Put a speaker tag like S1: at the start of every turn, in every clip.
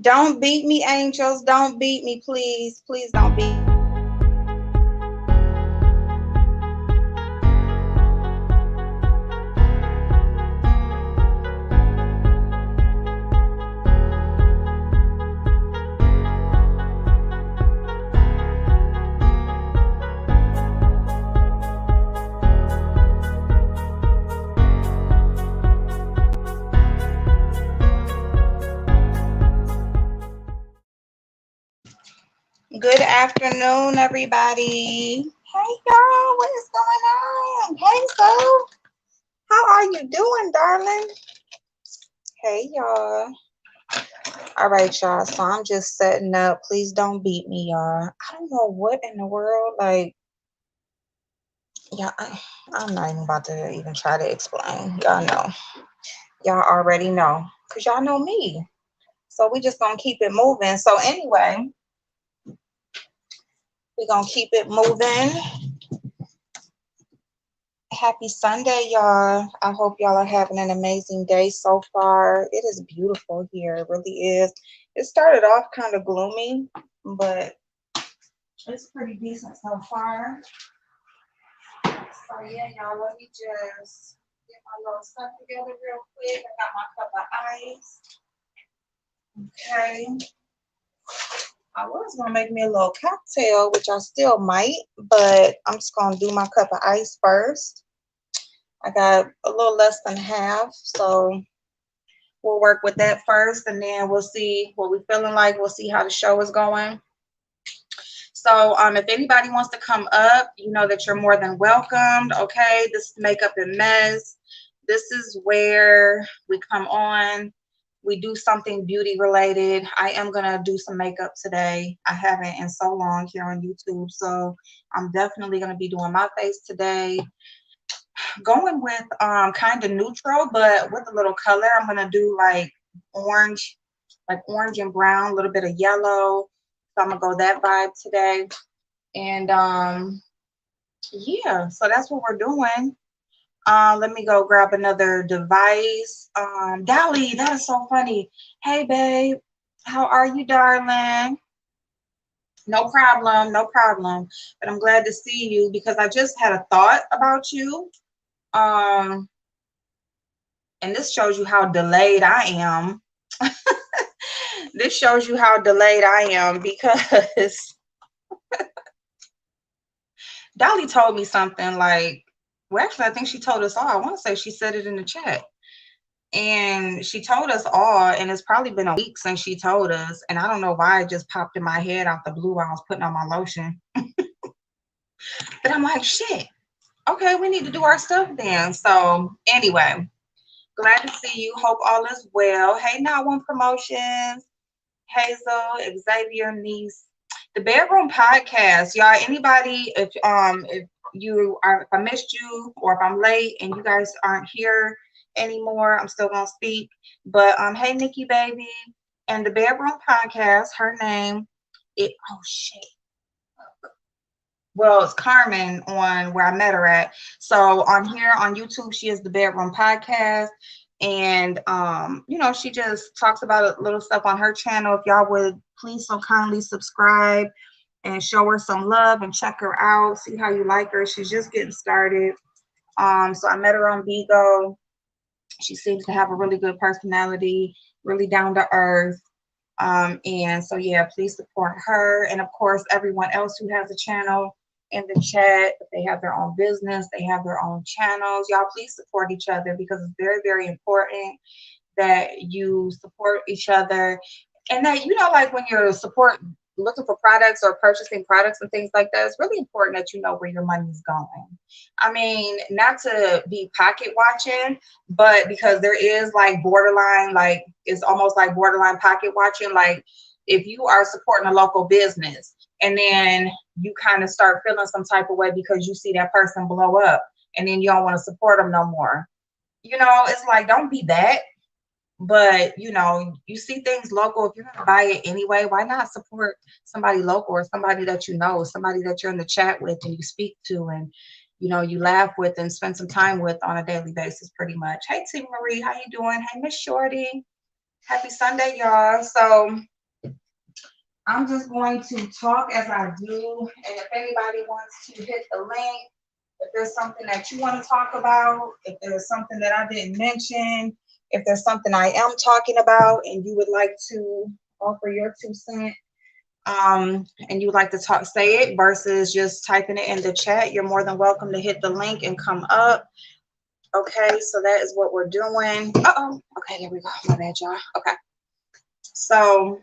S1: Don't beat me, angels. Don't beat me, please. Please don't beat me. Good afternoon, everybody. Hey, y'all. What is going on? Hey, so. How are you doing, darling? Hey, y'all. All right, y'all. So I'm just setting up. Please don't beat me, y'all. I don't know what in the world. Like, yeah, I'm not even about to even try to explain. Y'all know. Y'all already know. Because y'all know me. So we just going to keep it moving. So anyway, we're going to keep it moving. Happy Sunday, y'all. I hope y'all are having an amazing day so far. It is beautiful here. It really is. It started off kind of gloomy, but it's pretty decent so far. So yeah, y'all, let me just get my little stuff together real quick. I got my cup of ice. Okay. I was gonna make me a little cocktail, which I still might, but I'm just gonna do my cup of ice first. I got a little less than half, so we'll work with that first, and then we'll see what we're feeling like. We'll see how the show is going. So if anybody wants to come up, you know that you're more than welcomed. Okay, this is Makeup and Mess. This is where we come on. We do something beauty related. I am gonna do some makeup today. I haven't in so long here on YouTube, so I'm definitely gonna be doing my face today. Going with kind of neutral, but with a little color. I'm gonna do orange, like orange and brown, a little bit of yellow. So I'm gonna go that vibe today. And yeah, so that's what we're doing. Let me go grab another device. Dolly, that is so funny. Hey babe, how are you, darling? No problem, no problem. But I'm glad to see you because I just had a thought about you. Um, and this shows you how delayed I am. This shows you how delayed I am because Dolly told me something like, well, actually, I think she told us all. I want to say she said it in the chat. And she told us all, and it's probably been a week since she told us. And I don't know why it just popped in my head out the blue while I was putting on my lotion. But I'm like, shit, okay, we need to do our stuff then. So anyway, glad to see you. Hope all is well. Hey, Not One Promotions. Hazel, Xavier, Niece, the Bedroom Podcast, y'all. Anybody, if you are, if I missed you or if I'm late and you guys aren't here anymore, I'm still gonna speak. But hey, Nikki, baby, and the Bedroom Podcast. Her name, oh shit. Well, it's Carmen on where I met her at. So on here on YouTube, she is the Bedroom Podcast. And she just talks about a little stuff on her channel. If y'all would please so kindly subscribe and show her some love and check her out, see how you like her. She's just getting started. So I met her on Vigo. She seems to have a really good personality, really down to earth. And so yeah, please support her. And of course, everyone else who has a channel in the chat, if they have their own business, they have their own channels. Y'all please support each other because it's very, very important that you support each other. And that, like when you're looking for products or purchasing products and things like that, it's really important that you know where your money is going. I mean, not to be pocket watching, but because there is like borderline, like it's almost like borderline pocket watching. Like if you are supporting a local business and then you kind of start feeling some type of way because you see that person blow up and then you don't want to support them no more. It's like, don't be that. But you see things local. If you're gonna buy it anyway, why not support somebody local or somebody that you know, somebody that you're in the chat with and you speak to and you laugh with and spend some time with on a daily basis, pretty much. Hey, T Marie, how you doing? Hey, Miss Shorty. Happy Sunday, y'all. So I'm just going to talk as I do. And if anybody wants to hit the link, if there's something that you want to talk about, if there's something that I didn't mention, if there's something I am talking about and you would like to offer your 2 cents, and you would like to talk, say it versus just typing it in the chat, you're more than welcome to hit the link and come up. Okay, so that is what we're doing. Okay, there we go. My bad, y'all. Okay, so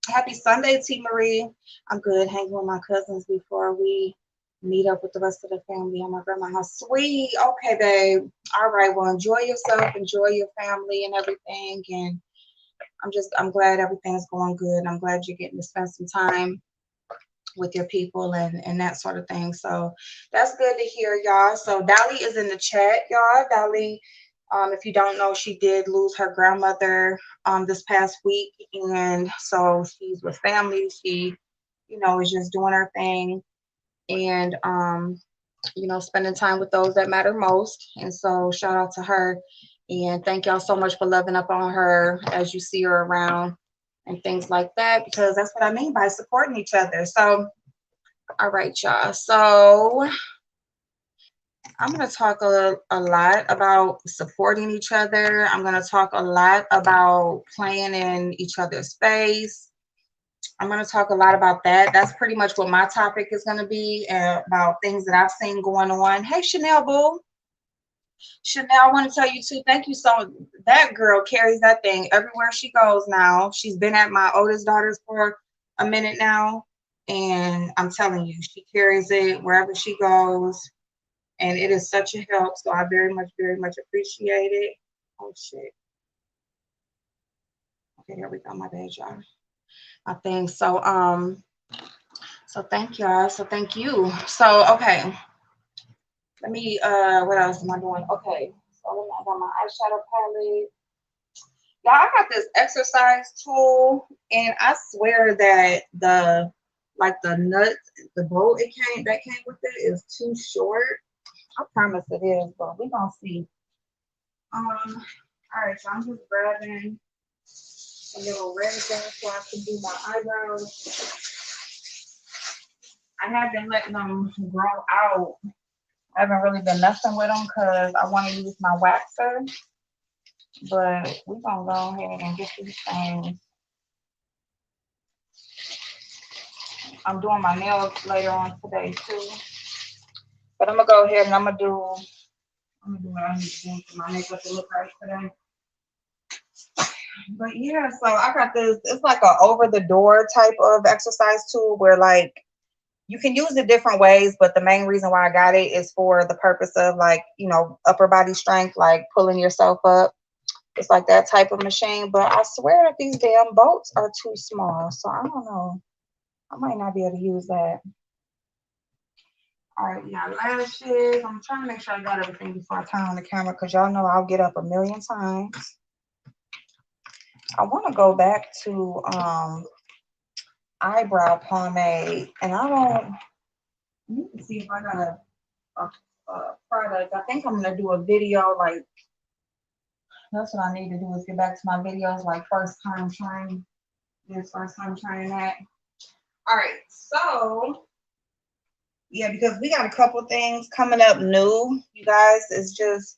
S1: happy Sunday, T. Marie. I'm good hanging with my cousins before we meet up with the rest of the family at my grandma's house. Sweet. Okay, babe. All right. Well, enjoy yourself, enjoy your family and everything. And I'm glad everything's going good. I'm glad you're getting to spend some time with your people and that sort of thing. So that's good to hear, y'all. So Dolly is in the chat, y'all. Dolly, if you don't know, she did lose her grandmother this past week, and so she's with family. She, is just doing her thing, and spending time with those that matter most. And so shout out to her, and thank y'all so much for loving up on her as you see her around and things like that, because that's what I mean by supporting each other. So all right, y'all. So I'm going to talk a lot about supporting each other. I'm going to talk a lot about playing in each other's space. I'm going to talk a lot about that. That's pretty much what my topic is going to be, about things that I've seen going on. Hey, Chanel, boo. Chanel, I want to tell you too, thank you so much. That girl carries that thing everywhere she goes now. She's been at my oldest daughter's for a minute now. And I'm telling you, she carries it wherever she goes. And it is such a help. So I very much appreciate it. Oh, shit. Okay, there we go. My bad, y'all. I think so. So thank y'all. So thank you. So, okay. Let me, what else am I doing? Okay. So I got my eyeshadow palette. Y'all, I got this exercise tool, and I swear that the nuts, the bolt that came with it is too short. I promise it is, but we're gonna see. All right, so I'm just grabbing a little resin so I can do my eyebrows. I have been letting them grow out. I haven't really been messing with them because I want to use my waxer. But we're gonna go ahead and get these things. I'm doing my nails later on today too. But I'm gonna go ahead and I'm gonna do what I need to do for my makeup to look right today. But yeah, so I got this, it's like a over the door type of exercise tool where like you can use it different ways, but the main reason why I got it is for the purpose of like, upper body strength, like pulling yourself up. It's like that type of machine, but I swear that these damn bolts are too small. So I don't know. I might not be able to use that. All right, we got lashes. I'm trying to make sure I got everything before I turn on the camera because y'all know I'll get up a million times. I want to go back to eyebrow pomade, and I don't. Let me see if I got a product. I think I'm gonna do a video. Like that's what I need to do is get back to my videos. Like first time trying this, first time trying that. All right, so yeah, because we got a couple things coming up new, you guys. It's just,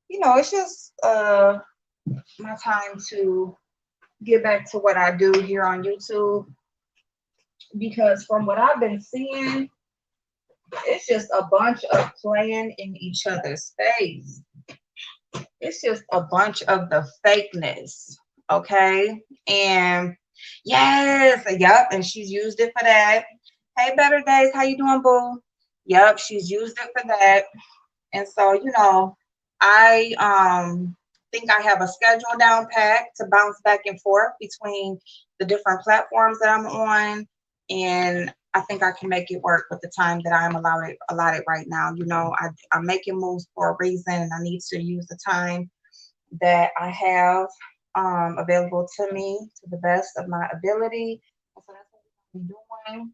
S1: it's just my time to get back to what I do here on YouTube. Because from what I've been seeing, it's just a bunch of playing in each other's face. It's just a bunch of the fakeness, okay? And yes, yep, and she's used it for that. Hey, Better Days, how you doing, boo? Yep, she's used it for that. And so, I think I have a schedule down pat to bounce back and forth between the different platforms that I'm on. And I think I can make it work with the time that I'm allotted right now. I'm making moves for a reason, and I need to use the time that I have available to me to the best of my ability. So that's what I'm doing.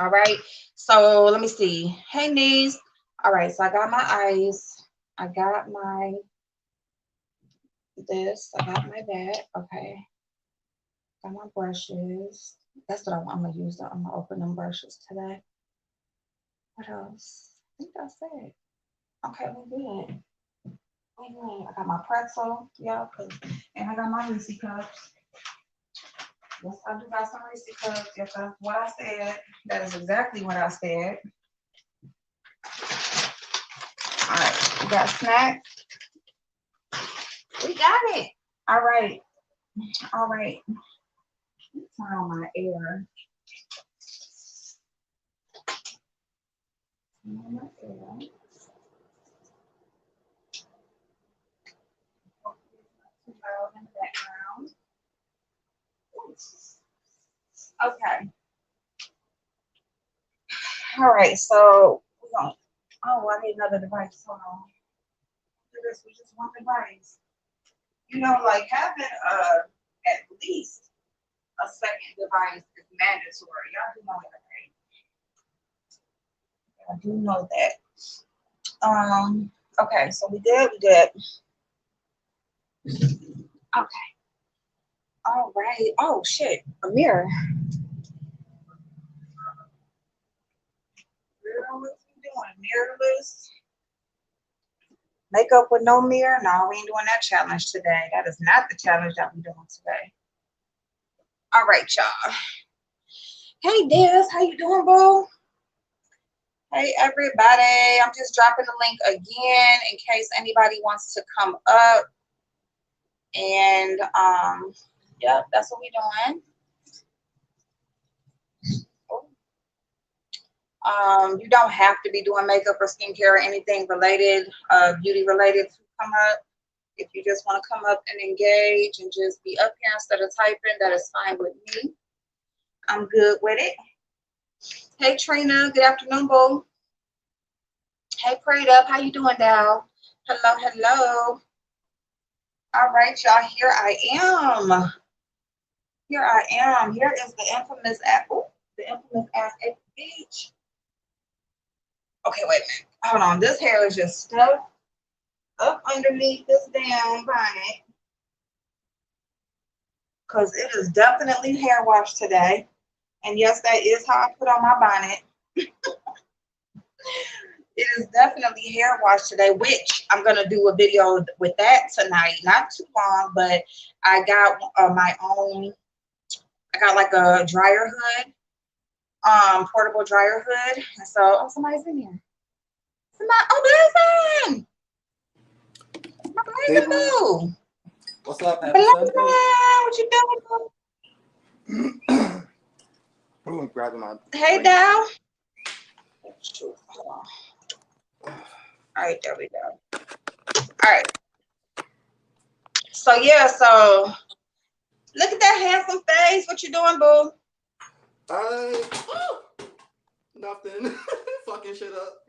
S1: All right. So let me see. Hey, niece. All right. So I got my eyes. I got my this. I got my bat. Okay. Got my brushes. That's what I'm gonna use. I'm gonna open them brushes today. What else? I think that's it. Okay, we good. We good. I got my pretzel, yeah, and I got my Reese cups. Yes, I do got some Reese cups. Yes, that's what I said. That is exactly what I said. All right, we got snacks. We got it. All right. All right. Turn on my air. Turn on my air. Too loud in the background. Okay. All right. So we're going. Oh, I need another device. Hold on. Do this with just one device. You know, like having at least a second device is mandatory. Y'all do know that, right? I do know that. Okay, so we good, we good. Okay. All right. Oh shit. A mirror. Girl, what you doing? Mirrorless? Makeup with no mirror? No, we ain't doing that challenge today. That is not the challenge that we're doing today. All right, y'all. Hey Des, how you doing, boo? Hey everybody. I'm just dropping the link again in case anybody wants to come up. And yep, that's what we're doing. You don't have to be doing makeup or skincare or anything related, beauty related to come up. If you just want to come up and engage and just be up here instead of typing, that is fine with me. I'm good with it. Hey Trina, good afternoon, boo. Hey Prayed Up, how you doing, Dal? Hello, hello. All right, y'all, here I am. Here I am. Here is the infamous app. Ooh, the infamous ass at the beach. Okay, wait a minute. Hold on. This hair is just stuck up underneath this damn bonnet. Because it is definitely hair wash today. And yes, that is how I put on my bonnet. It is definitely hair wash today, which I'm going to do a video with that tonight. Not too long, but I got my own, I got like a dryer hood, portable dryer hood. And so, oh, somebody's in here. Somebody, oh, Blazing! My Blazing boo!
S2: What's up,
S1: Blazing, what you doing?
S2: I'm gonna grab my.
S1: Hey, Dow. Shoot, hold on. All right, there we go. All right. So yeah, so look at that handsome face. What you doing, boo?
S2: Nothing. Fucking shit up.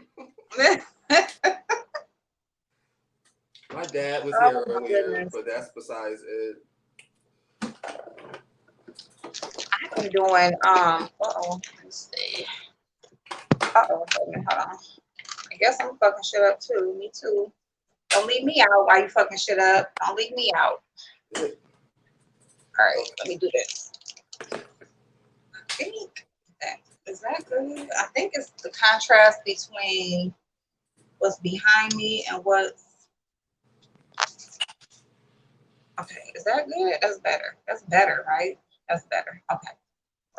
S2: My dad was here earlier, but that's besides it.
S1: I've been doing let's see. Hold on. I guess I'm fucking shit up too. Me too. Don't leave me out while you fucking shit up. Don't leave me out. All right, let me do this. I think is that good? I think it's the contrast between what's behind me and what's okay. Is that good? That's better. That's better, right? That's better. Okay.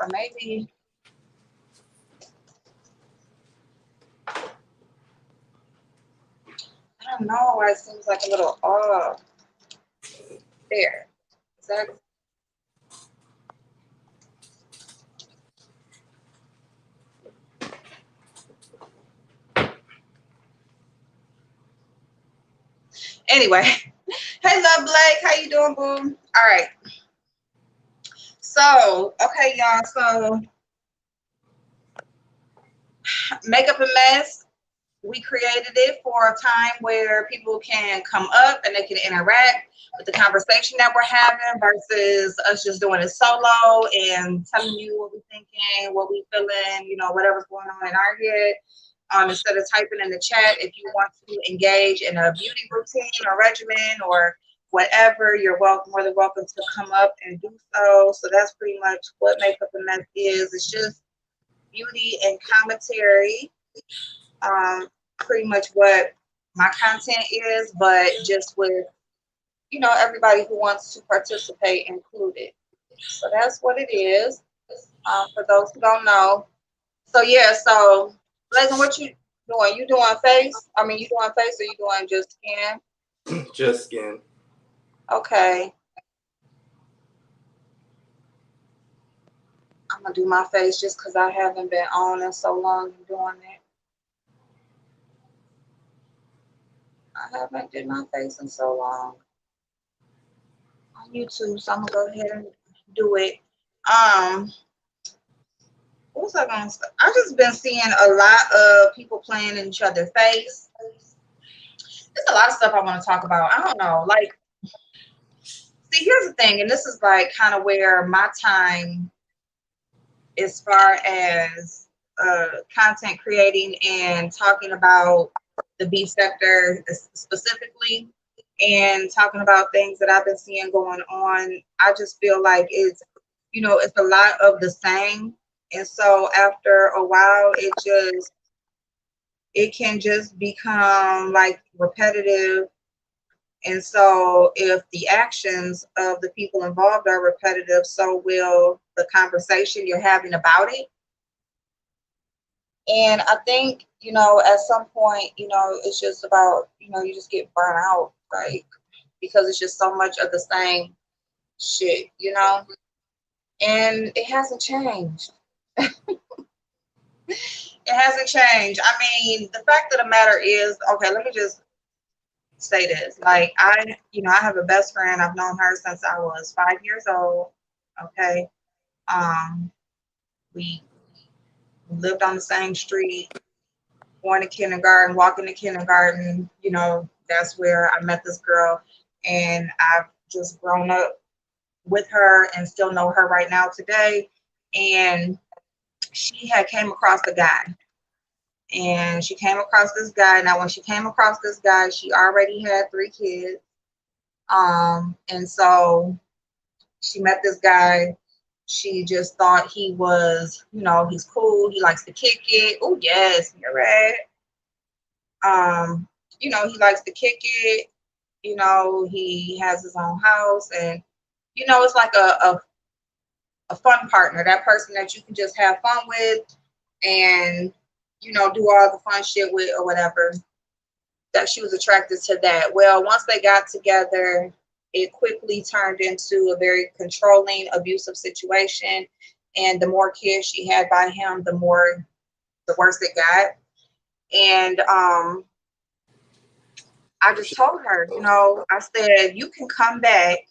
S1: Or maybe I don't know why it seems like a little off. There. Is that anyway? Hey Love Blake, how you doing, boo? All right. So, okay, y'all. So Makeup a Mess, we created it for a time where people can come up and they can interact with the conversation that we're having versus us just doing it solo and telling you what we're thinking, what we're feeling, you know, whatever's going on in our head. Instead of typing in the chat, if you want to engage in a beauty routine or regimen or whatever, you're welcome, more than welcome to come up and do so. So that's pretty much what Makeup a Mess is. It's just beauty and commentary. Pretty much what my content is, but just with, everybody who wants to participate included. So that's what it is. For those who don't know. So yeah, so Blazing, what you doing? You doing face? I mean, you doing face or you doing just skin?
S2: Just skin.
S1: Okay. I'm gonna do my face just because I haven't been on in so long and doing it. I haven't did my face in so long on YouTube, so I'm gonna go ahead and do it. What was I gonna say? I just been seeing a lot of people playing in each other's face. There's a lot of stuff I want to talk about. I don't know, like, see, here's the thing, and this is like kind of where my time, as far as content creating and talking about the B sector specifically, and talking about things that I've been seeing going on. I just feel like it's a lot of the same, and so after a while, it can just become like repetitive. And so if the actions of the people involved are repetitive, so will the conversation you're having about it. And I think, at some point, it's just about, you just get burnt out, right? Because it's just so much of the same shit, and it hasn't changed. It hasn't changed. I mean, the fact of the matter is, okay, let me just say this. Like, I have a best friend. I've known her since I was 5 years old. Okay. We lived on the same street, going to kindergarten, walking to kindergarten. That's where I met this girl. And I've just grown up with her and still know her right now today. And she had came across a guy. And she came across this guy. Now, when she came across this guy, she already had 3 kids. And so she met this guy. She just thought he was, he's cool. He likes to kick it. Oh, yes, you're right. He likes to kick it. He has his own house, and it's like a fun partner, that person that you can just have fun with, and do all the fun shit with or whatever. That she was attracted to that. Well, once they got together, it quickly turned into a very controlling, abusive situation. And the more kids she had by him, the worse it got. And I just told her, I said, you can come back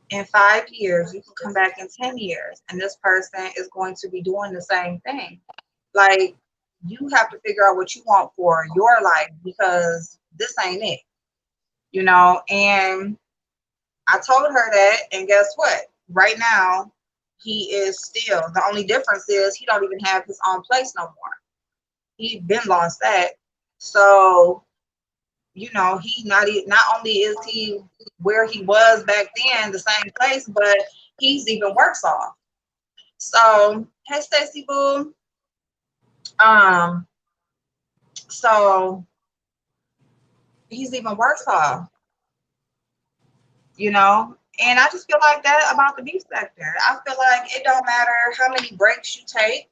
S1: in 5 years, you can come back in 10 years, and this person is going to be doing the same thing. Like, you have to figure out what you want for your life, because this ain't it, and I told her that, and guess what? Right now, he is still, the only difference is he don't even have his own place no more. He's been lost that. So, he not only is he where he was back then, the same place, but he's even worse off. So, hey, Stacey Boo. So he's even worse off, and I just feel like that about the beef sector. I feel like it don't matter how many breaks you take,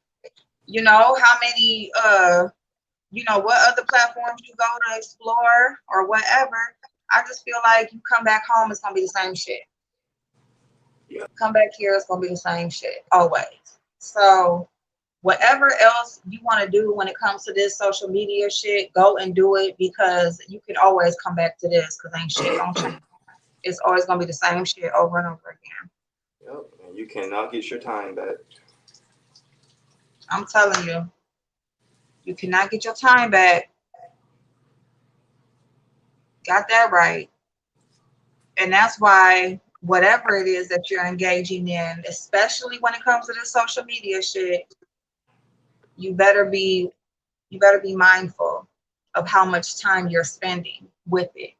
S1: how many, what other platforms you go to explore or whatever. I just feel like you come back home, it's going to be the same shit. Yeah. Come back here, it's going to be the same shit, always. So whatever else you want to do when it comes to this social media shit, go and do it, because you can always come back to this, because ain't shit going to change. It's always going to be the same shit over and over again.
S2: Yep, and you cannot get your time back.
S1: I'm telling you, you cannot get your time back. Got that right. And that's why whatever it is that you're engaging in, especially when it comes to this social media shit, you better be mindful of how much time you're spending with it.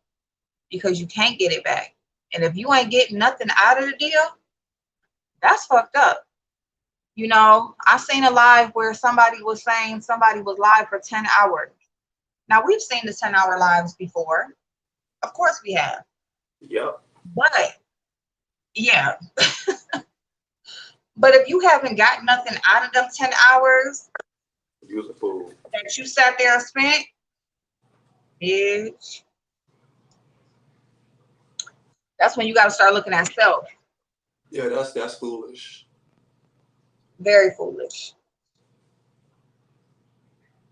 S1: because you can't get it back. And if you ain't getting nothing out of the deal, that's fucked up. You know, I seen a live where somebody was saying somebody was live for 10 hours. Now, we've seen the 10-hour lives before. Of course we have.
S2: Yep.
S1: But, yeah. But if you haven't got nothing out of them 10 hours
S2: You was a fool.
S1: that you sat there and spent, bitch, that's when you got to start looking at self.
S2: Yeah, that's foolish.
S1: Very foolish.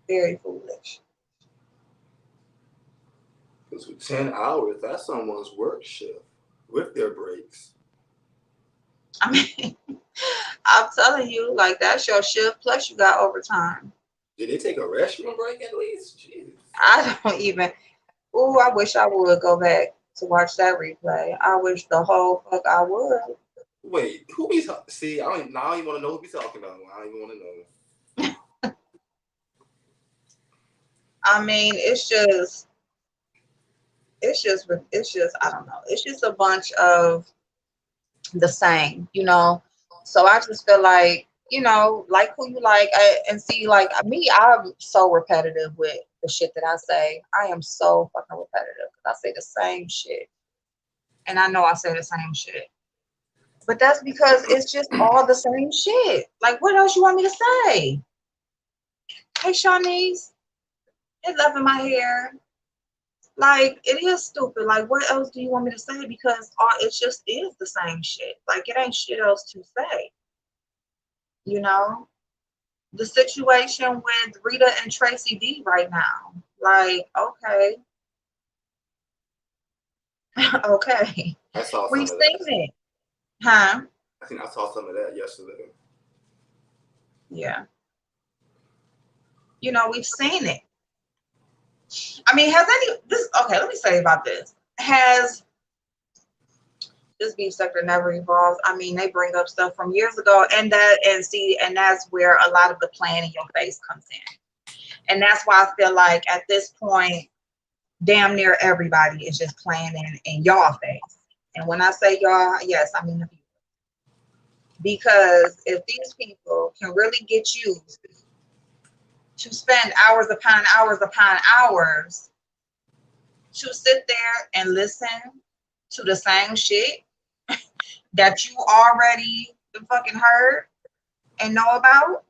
S1: Very foolish.
S2: Because with 10 hours, that's someone's work shift with their breaks.
S1: I mean, I'm telling you, like, that's your shift, plus you got overtime.
S2: Did they take a restroom break at least? Jeez.
S1: I don't even, ooh, I wish I would go back to watch that replay. I wish the whole fuck I would.
S2: Wait, who be see? I don't even want to know who be talking about. I don't even want to know.
S1: I mean, it's just I don't know. It's just a bunch of the same, you know. So I just feel like, you know, like who you like, and see, like me, I'm so repetitive with the shit that I say. I am so fucking repetitive. I say the same shit, and I know I say the same shit. But that's because it's just all the same shit. Like, what else you want me to say? Hey, Shawnee's, it's loving my hair. Like, it is stupid. Like, what else do you want me to say? Because it just is the same shit. Like, it ain't shit else to say. You know? The situation with Rita and Tracy D right now. Like, okay. Okay.
S2: I saw
S1: We've
S2: some of
S1: seen
S2: that.
S1: it. Huh?
S2: I think I saw some of that yesterday.
S1: Yeah. You know, we've seen it. I mean, okay, let me say about this. Has this beef sector never evolved? I mean, they bring up stuff from years ago, and that's where a lot of the playing in your face comes in. And that's why I feel like at this point, damn near everybody is just playing in y'all face. And when I say y'all, yes, I mean the people. Because if these people can really get you to spend hours upon hours upon hours to sit there and listen to the same shit that you already fucking heard and know about,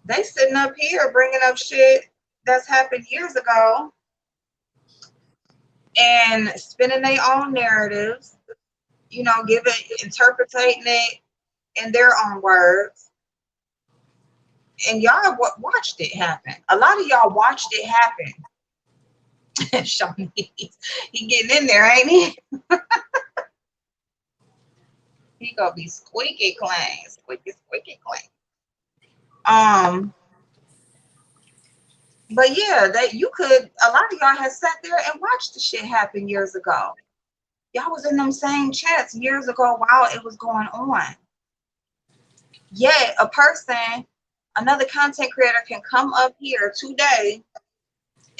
S1: they sitting up here bringing up shit that's happened years ago and spinning their own narratives, you know, interpreting it in their own words. And y'all watched it happen. A lot of y'all watched it happen. Shawnee, he getting in there, ain't he? He gonna be squeaky clean, squeaky clean. But yeah, a lot of y'all have sat there and watched the shit happen years ago. Y'all was in them same chats years ago while it was going on. Yet another content creator can come up here today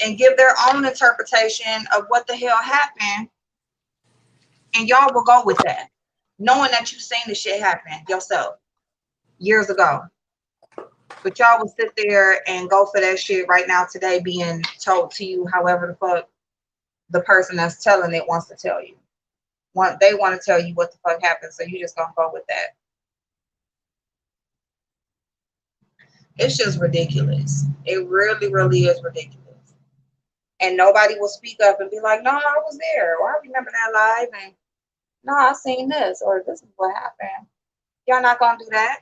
S1: and give their own interpretation of what the hell happened, and y'all will go with that, knowing that you've seen the shit happen yourself years ago. But y'all will sit there and go for that shit right now today, being told to you however the fuck the person that's telling it wants to tell you. They want to tell you what the fuck happened, so you just gonna go with that. It's just ridiculous. It really, really is ridiculous. And nobody will speak up and be like, no, I was there, or I remember that live, and no, I seen this, or this is what happened. Y'all not gonna do that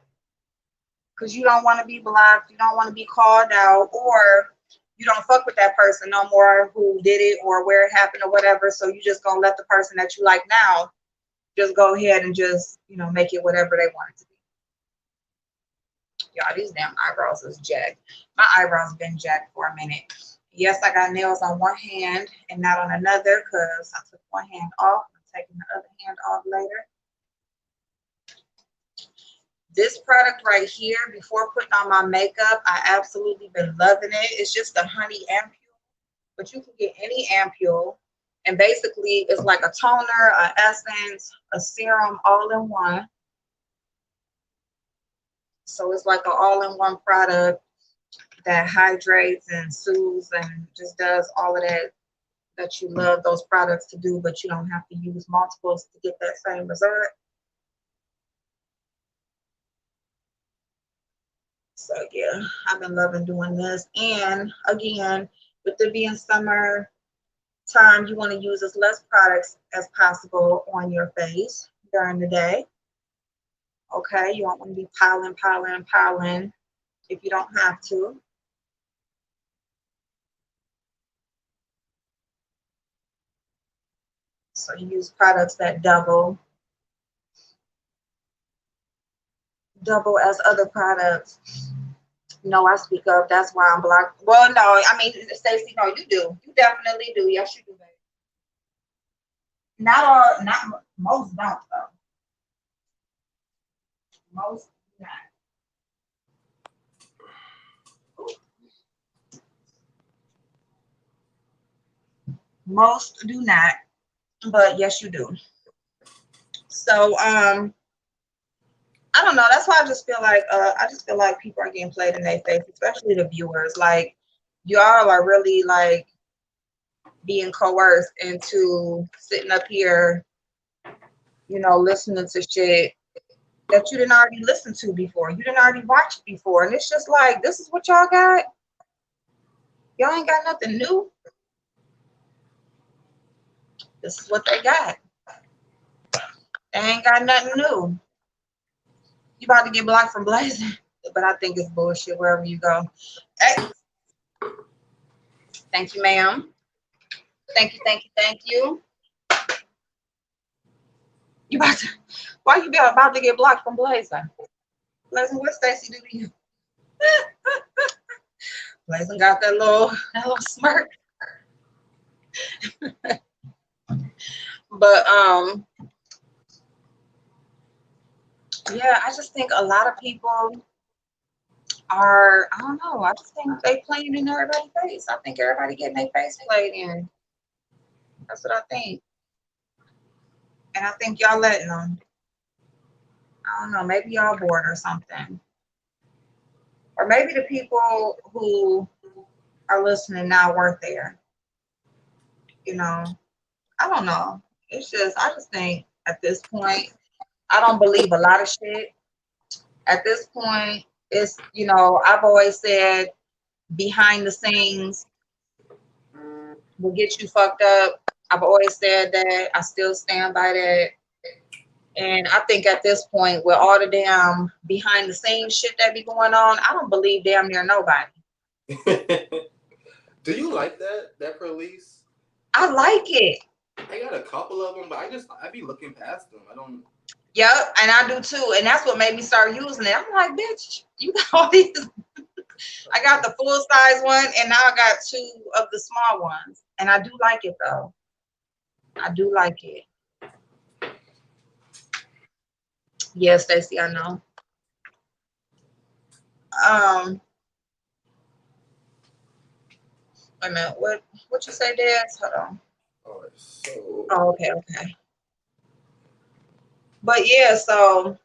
S1: because you don't want to be blocked, you don't want to be called out, or you don't fuck with that person no more who did it or where it happened or whatever. So you just gonna let the person that you like now just go ahead and just, you know, make it whatever they want it to be. Y'all, these damn eyebrows is jacked. My eyebrows been jacked for a minute. Yes, I got nails on one hand and not on another because I took one hand off. I'm taking the other hand off later. This product right here, before putting on my makeup, I absolutely been loving it. It's just a honey ampule, but you can get any ampule And basically, it's like a toner, an essence, a serum, all in one. So it's like an all-in-one product that hydrates and soothes and just does all of that you love those products to do, but you don't have to use multiples to get that same result. So yeah, I've been loving doing this. And again, with it being summer time, you want to use as less products as possible on your face during the day. Okay, you don't want to be piling if you don't have to. So you use products that double as other products. No, I speak up. That's why I'm blocked. Well, no, I mean, Stacey, no, you do. You definitely do. Yes, you do, baby. Not all, not most don't though. Most not. Most do not, but yes, you do. So, I don't know. That's why I just feel like people are getting played in their face, especially the viewers. Like, y'all are really like being coerced into sitting up here, listening to shit that you didn't already listen to before. You didn't already watch before. And it's just like, this is what y'all got? Y'all ain't got nothing new. This is what they got. They ain't got nothing new. You about to get blocked from Blazing. But I think it's bullshit wherever you go. Hey. Thank you, ma'am. Thank you, thank you, thank you. Why you about to get blocked from Blazing? Blazing, what Stacey do to you? Blazing got that little smirk. But yeah, I just think a lot of people are, I don't know, I just think they playing in everybody's face. I think everybody getting their face played in. That's what I think. And I think y'all letting them. I don't know, maybe y'all bored or something. Or maybe the people who are listening now weren't there. I don't know. I just think at this point, I don't believe a lot of shit. At this point, I've always said behind the scenes will get you fucked up. I've always said that. I still stand by that. And I think at this point, with all the damn behind the scenes shit that be going on, I don't believe damn near nobody.
S2: Do you like that release?
S1: I like it.
S2: I got a couple of them, but I be looking past them. I don't.
S1: Yep, and I do too. And that's what made me start using it. I'm like, bitch, you got all these. I got the full size one, and now I got 2 of the small ones. And I do like it though. I do like it. Yes, Stacey, I know. Wait a minute. What you say, Dad? Hold on.
S2: All right, so.
S1: Oh, okay. But yeah, so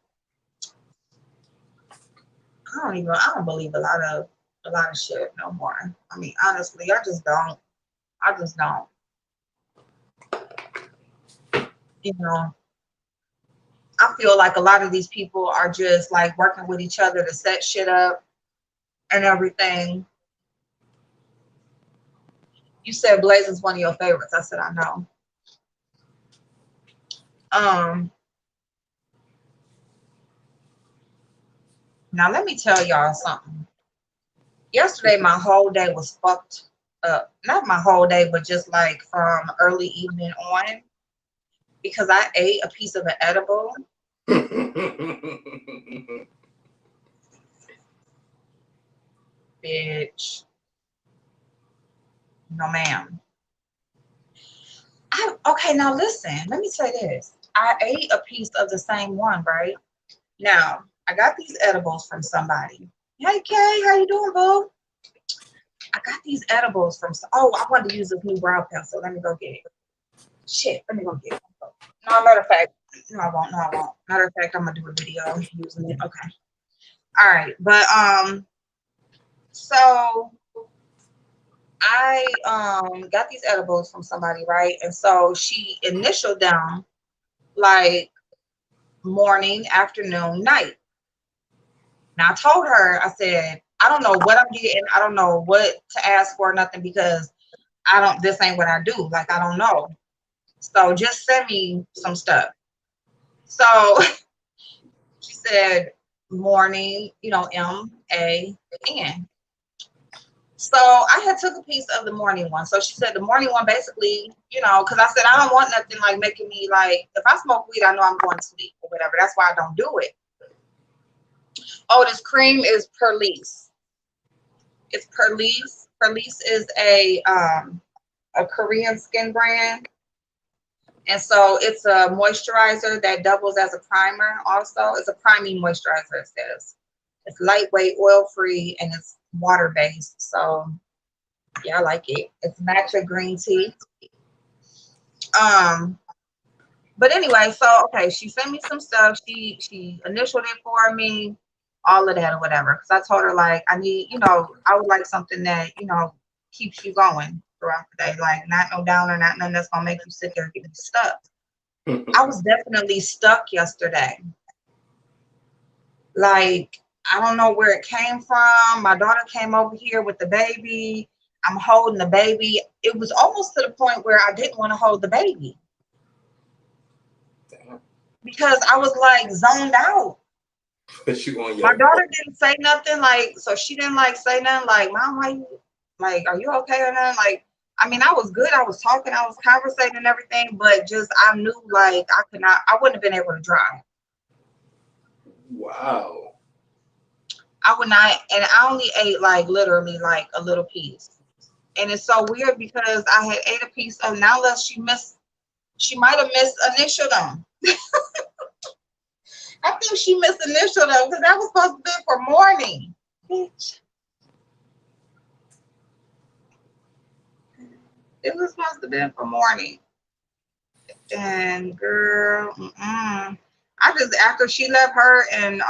S1: I don't believe a lot of shit no more. I mean, honestly, I just don't. I feel like a lot of these people are just like working with each other to set shit up and everything. You said Blazing's one of your favorites. I said, I know. Now let me tell y'all something. Yesterday, my whole day was fucked up. Not my whole day, but just like from early evening on, because I ate a piece of an edible. Bitch. No, ma'am. Okay, now listen. Let me say this. I ate a piece of the same one, right? Now, I got these edibles from somebody. Hey, Kay, how you doing, boo? I got these edibles from, I wanted to use this new brow pencil. Let me go get it. Shit, let me go get it. No, matter of fact, no, I won't. No, I won't. Matter of fact, I'm gonna do a video using it. Okay. All right, but so I got these edibles from somebody, right? And so she initialed them like morning, afternoon, night. And I told her, I said, I don't know what I'm getting. I don't know what to ask for, nothing, because this ain't what I do. Like, I don't know. So just send me some stuff. So she said morning, MAN. So I had took a piece of the morning one. So she said the morning one basically, because I said I don't want nothing like making me like, if I smoke weed, I know I'm going to sleep or whatever. That's why I don't do it. Oh, this cream is Perlice. It's Perlice. Perlice is a Korean skin brand. And so it's a moisturizer that doubles as a primer also. It's a priming moisturizer, it says. It's lightweight, oil-free, and it's water-based. So, yeah, I like it. It's matcha green tea. But anyway, so, okay, she sent me some stuff. She initialed it for me, all of that or whatever. Because I told her, like, I need, I would like something that, keeps you going throughout the day. Like, not no downer, not nothing that's going to make you sit there and get stuck. I was definitely stuck yesterday. Like, I don't know where it came from. My daughter came over here with the baby. I'm holding the baby. It was almost to the point where I didn't want to hold the baby.
S2: Damn.
S1: Because I was like zoned out. My daughter didn't say nothing, like, so she didn't like say nothing like, Mom, why you, like, are you okay or nothing? Like, I mean, I was good. I was talking, I was conversating and everything, but just I knew like I wouldn't have been able to drive.
S2: Wow.
S1: I would not, and I only ate like literally like a little piece. And it's so weird because I had ate a piece of, now unless she might have misinitialed them. I think she misinitialed them because that was supposed to be for morning. Bitch. It was supposed to be for morning. And girl, I just, after she left her and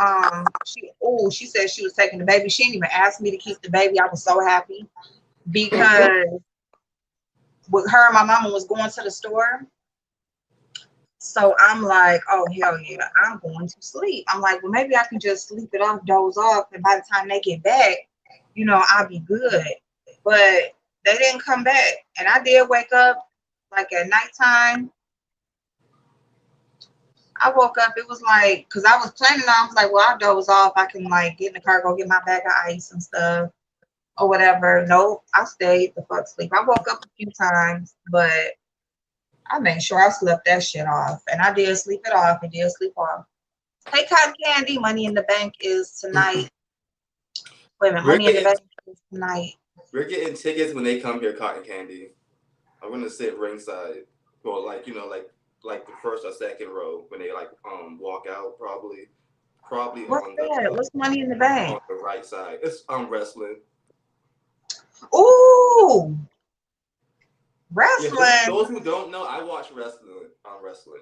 S1: she said she was taking the baby. She didn't even ask me to keep the baby. I was so happy because with her and my mama was going to the store. So I'm like, oh hell yeah, I'm going to sleep. I'm like, well, maybe I can just sleep it off, doze off, and by the time they get back, I'll be good. But they didn't come back. And I did wake up like at nighttime. I woke up, it was like, because I was planning on, I was like, well, I'll doze off. I can like get in the car, go get my bag of ice and stuff or whatever. Nope, I stayed the fuck asleep. I woke up a few times, but I made sure I slept that shit off. And I did sleep it off and did sleep off. Hey, Cotton Candy, Money in the Bank is tonight. Wait a minute, Money in the Bank is tonight.
S2: We're getting tickets when they come here, Cotton Candy. I'm gonna sit ringside. Well, like, like the first or second row when they like walk out, probably
S1: What's
S2: on
S1: that?
S2: the
S1: What's Money in the Bank?
S2: on the right side. It's wrestling.
S1: Ooh,
S2: Yeah,
S1: wrestling.
S2: those who don't know, I watch wrestling.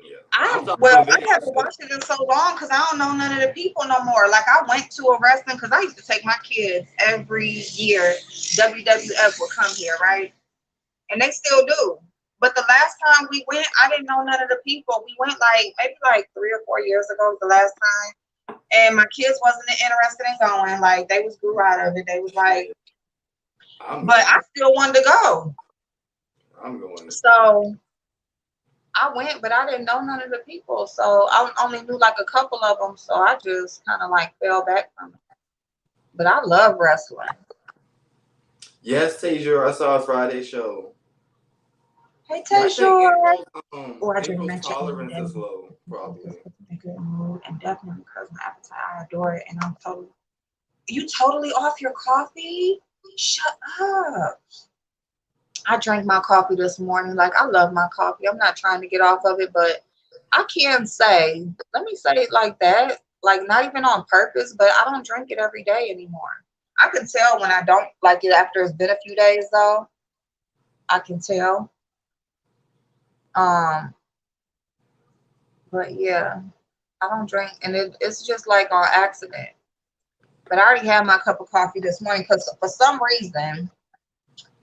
S2: Yeah.
S1: I
S2: doing
S1: haven't
S2: videos.
S1: watched it in so long because I don't know none of the people no more. Like, I went to a wrestling because I used to take my kids every year. WWF would come here, right? And they still do. But the last time we went, I didn't know none of the people. We went like maybe like 3 or 4 years ago was the last time. And my kids wasn't interested in going. Like, they was grew out of it. They was like, but I still wanted to go.
S2: I'm going.
S1: So I went, but I didn't know none of the people. So I only knew like a couple of them. So I just kind of like fell back from it. But I love wrestling.
S2: Yes, Tasia, I saw a Friday show.
S1: Hey, Tasia.
S2: April's tolerance is low, probably.
S1: In a good mood and definitely because my appetite, I adore it. And you totally off your coffee? Shut up. I drank my coffee this morning. Like, I love my coffee. I'm not trying to get off of it, but I can say, let me say it like that, like not even on purpose, but I don't drink it every day anymore. I can tell when I don't like it after it's been a few days though. I can tell. Um, but yeah, I don't drink, and it's just like on accident. But I already had my cup of coffee this morning because for some reason,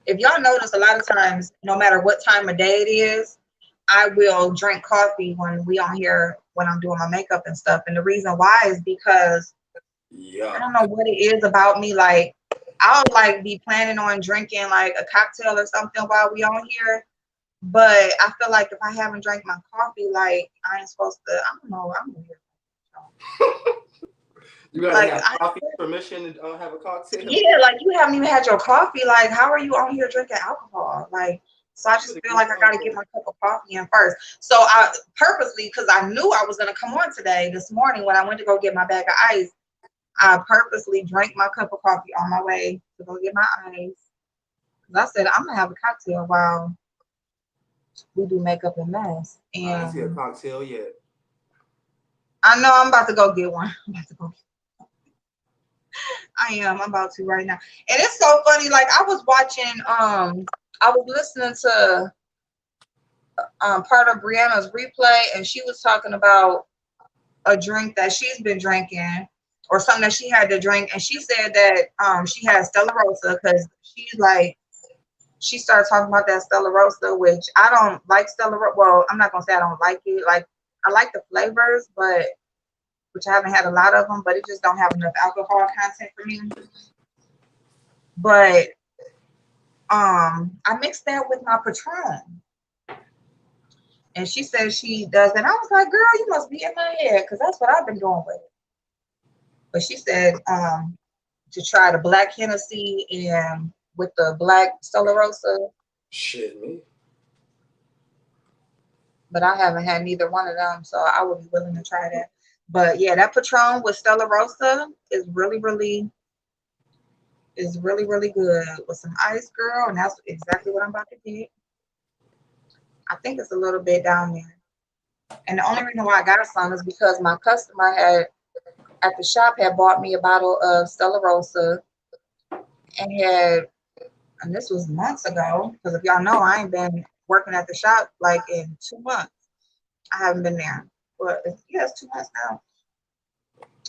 S1: if y'all notice, a lot of times, no matter what time of day it is, I will drink coffee when we on here when I'm doing my makeup and stuff. And the reason why is because I
S2: Yeah.
S1: don't know what it is about me. Like I'll like be planning on drinking like a cocktail or something while we on here. But I feel like if I haven't drank my coffee, like I ain't supposed to. I don't know. I'm weird.
S2: You gotta
S1: Like
S2: have coffee permission to have a cocktail.
S1: yeah, like you haven't even had your coffee. Like, how are you on here drinking alcohol? Like, so I
S2: You
S1: just
S2: better
S1: feel
S2: get
S1: like I
S2: your
S1: gotta get my cup of coffee in first. So I purposely, because I knew I was gonna come on today, this morning when I went to go get my bag of ice, I purposely drank my cup of coffee on my way to go get my ice. Cause I said I'm gonna have a cocktail while we do makeup and mess.
S2: I ain't see a
S1: And
S2: cocktail yet.
S1: I know I'm about to go get one. I'm about to go. I am. I'm about to right now. And it's so funny. Like I was watching. I was listening to part of Brianna's replay, and she was talking about a drink that she's been drinking, or something that she had to drink, and she said that she had Stella Rosa because she's like she started talking about that Stella Rosa, which I don't like Stella Rosa. Well, I'm not gonna say I don't like it. Like I like the flavors, but which I haven't had a lot of them, but it just don't have enough alcohol content for me. But I mixed that with my Patron. And she said she does. And I was like, girl, you must be in my head because that's what I've been doing with it. But she said to try the black Hennessy and with the black Stella Rosa.
S2: Shit, me.
S1: But I haven't had neither one of them. So I would be willing to try that. But yeah, that Patron with Stella Rosa is really good with some ice, girl. And that's exactly what I'm about to get. I think it's a little bit down there. And the only reason why I got some is because my customer had at the shop had bought me a bottle of Stella Rosa and and this was months ago, because if y'all know, I ain't been working at the shop like in 2 months. I haven't been there. But yeah, it's 2 months now.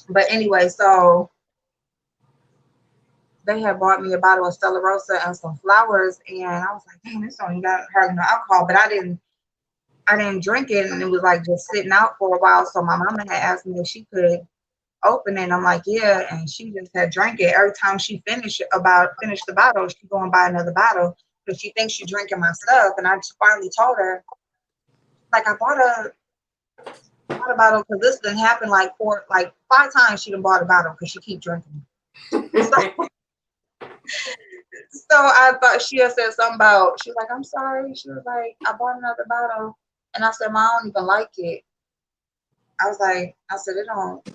S1: But anyway, so they had bought me a bottle of Stella Rosa and some flowers, and I was like, damn, this only got hardly no alcohol, but I didn't drink it, and it was like just sitting out for a while. So my mama had asked me if she could open it. I'm like, yeah, and she just had drank it. Every time she finished the bottle, she go and buy another bottle because she thinks she's drinking my stuff. And I just finally told her, like, I bought a bottle because this didn't happen like 5 times. She done bought a bottle because she keep drinking. So I thought she had said something about. She was like, I'm sorry. She was like, I bought another bottle, and I said, I don't even like it. I said, it don't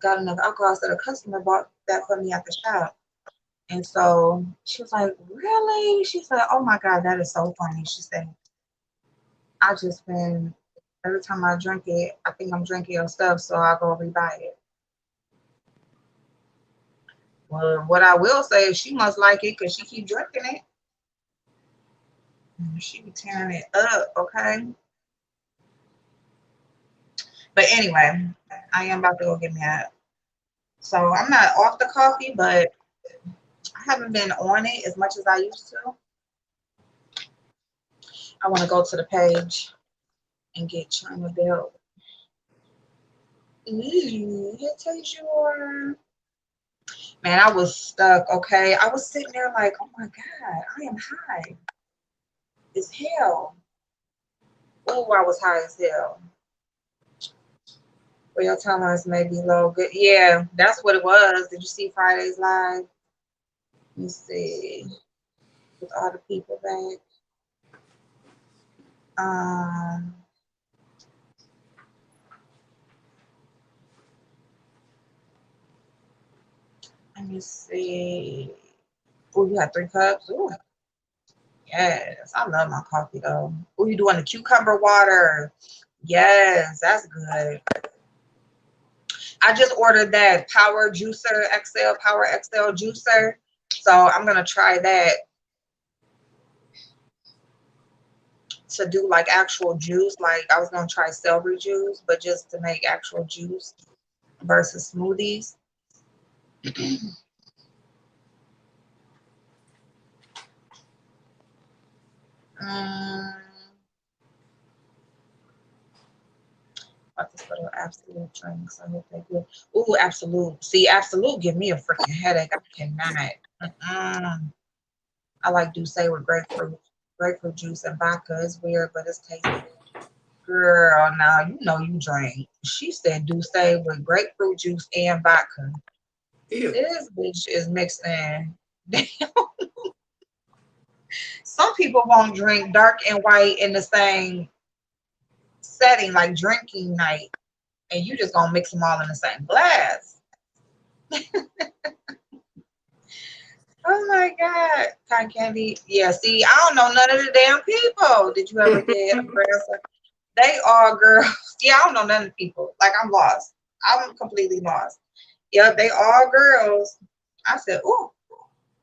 S1: got enough alcohol. I said, a customer bought that for me at the shop. And so she was like, really? She said, oh my God, that is so funny. She said, I just been, every time I drink it, I think I'm drinking your stuff, so I'll go rebuy it. Well, what I will say is she must like it because she keep drinking it. She be tearing it up, okay? But anyway, I am about to go get me a. So I'm not off the coffee, but I haven't been on it as much as I used to. I want to go to the page and get China Belt. Ooh, it takes your. Man, I was stuck, okay? I was sitting there like, oh my God, I am high as hell. Oh, I was high as hell. Well, your tolerance may be low. Good. Yeah, that's what it was. Did you see Friday's live? Let me see. With all the people back. Um, Let me see. Oh, you had 3 cups? Ooh, yes. I love my coffee though. Oh, you doing the cucumber water? Yes, that's good. I just ordered that Power XL juicer. So I'm gonna try that. to do like actual juice. Like I was gonna try celery juice, but just to make actual juice versus smoothies. um, about this little absolute drinks. I hope they're good. Ooh, absolute. See, absolute give me a freaking headache. I cannot. Mm-mm. I like Douce with grapefruit juice and vodka. It's weird, but it's tasty. Girl, now you know you drink. She said Douce with grapefruit juice and vodka.
S2: Ew.
S1: This bitch is mixing. Some people won't drink dark and white in the same setting, like drinking night, and you just gonna mix them all in the same glass. Oh my God. Cotton candy. Yeah, see, I don't know none of the damn people. Did you ever get a grandson? They are girls. Yeah, I don't know none of the people. Like, I'm lost. I'm completely lost. Yeah, they all girls. I said, ooh,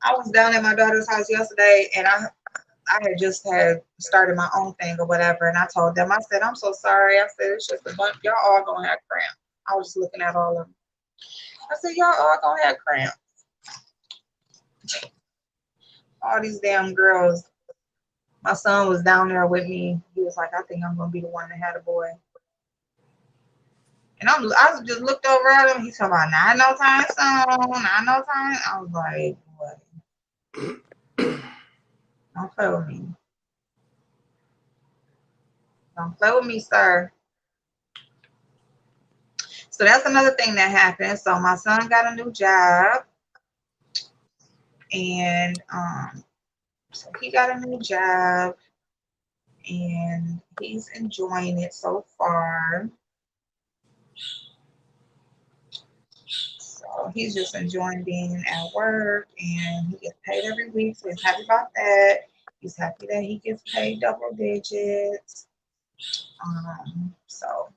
S1: I was down at my daughter's house yesterday and I had just had started my own thing or whatever. And I told them, I said, I'm so sorry. I said, it's just a bunch. Y'all all gonna have cramps. I was just looking at all of them. I said, y'all all gonna have cramps. All these damn girls. My son was down there with me. He was like, I think I'm gonna be the one that had a boy. And I just looked over at him. He's talking about not no time soon, not no time. I was like, what? Don't play with me. Don't play with me, sir. So that's another thing that happened. So my son got a new job, and so he got a new job, and he's enjoying it so far. So he's just enjoying being at work, and he gets paid every week. So he's happy about that. He's happy that he gets paid double digits. So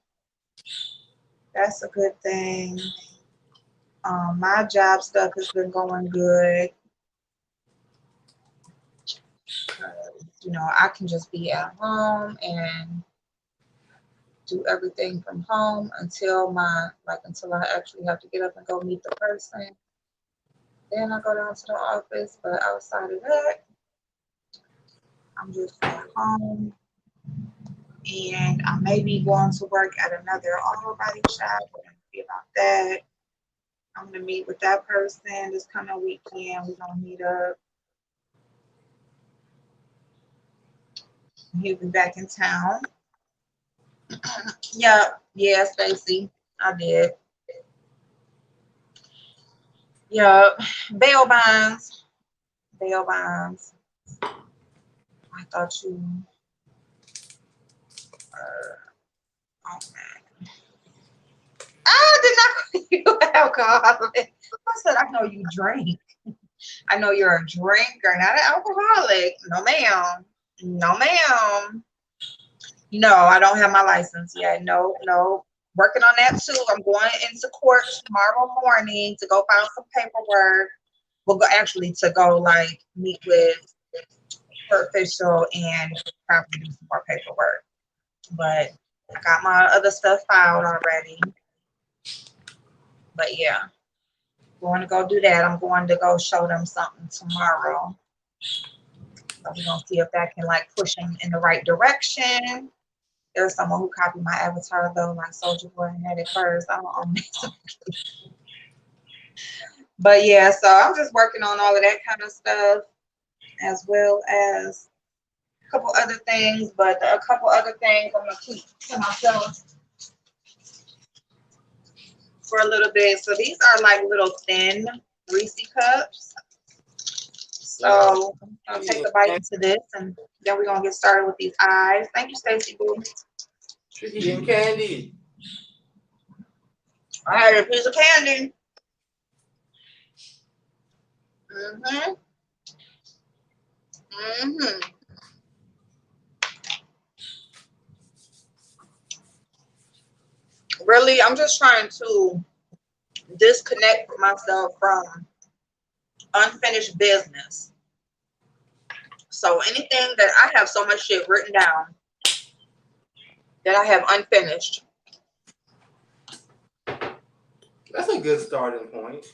S1: that's a good thing. My job stuff has been going good. You know, I can just be at home and do everything from home until until I actually have to get up and go meet the person. Then I go down to the office, but outside of that, I'm just at home, and I may be going to work at another auto body shop. We're gonna see about that. I'm gonna meet with that person this coming weekend. We're gonna meet up. He'll be back in town. Yeah, Stacy, I did. Yeah, bail bonds, bail bonds. I thought you were. Oh man, I did not call you an alcoholic. I said I know you drink. I know you're a drinker, not an alcoholic. No, ma'am. No, ma'am. No, I don't have my license yet. No, no. Working on that too. I'm going into court tomorrow morning to go file some paperwork. Well, actually to go like meet with her official and probably do some more paperwork. But I got my other stuff filed already. But yeah, going to go do that. I'm going to go show them something tomorrow. So we're gonna see if that can like push them in the right direction. There's someone who copied my avatar though, like Soldier Boy and had it first. I don't own it. But yeah, so I'm just working on all of that kind of stuff as well as a couple other things. But a couple other things I'm gonna keep to myself for a little bit. So these are like little thin Reese cups. So I'm gonna take a bite into this, and then we're gonna get started with these eyes. Thank you, Stacey Boo.
S2: She's eating candy.
S1: I had a piece of candy. Mhm. Mhm. Really, I'm just trying to disconnect myself from unfinished business. So anything that I have so much shit written down that I have unfinished.
S2: That's a good starting point.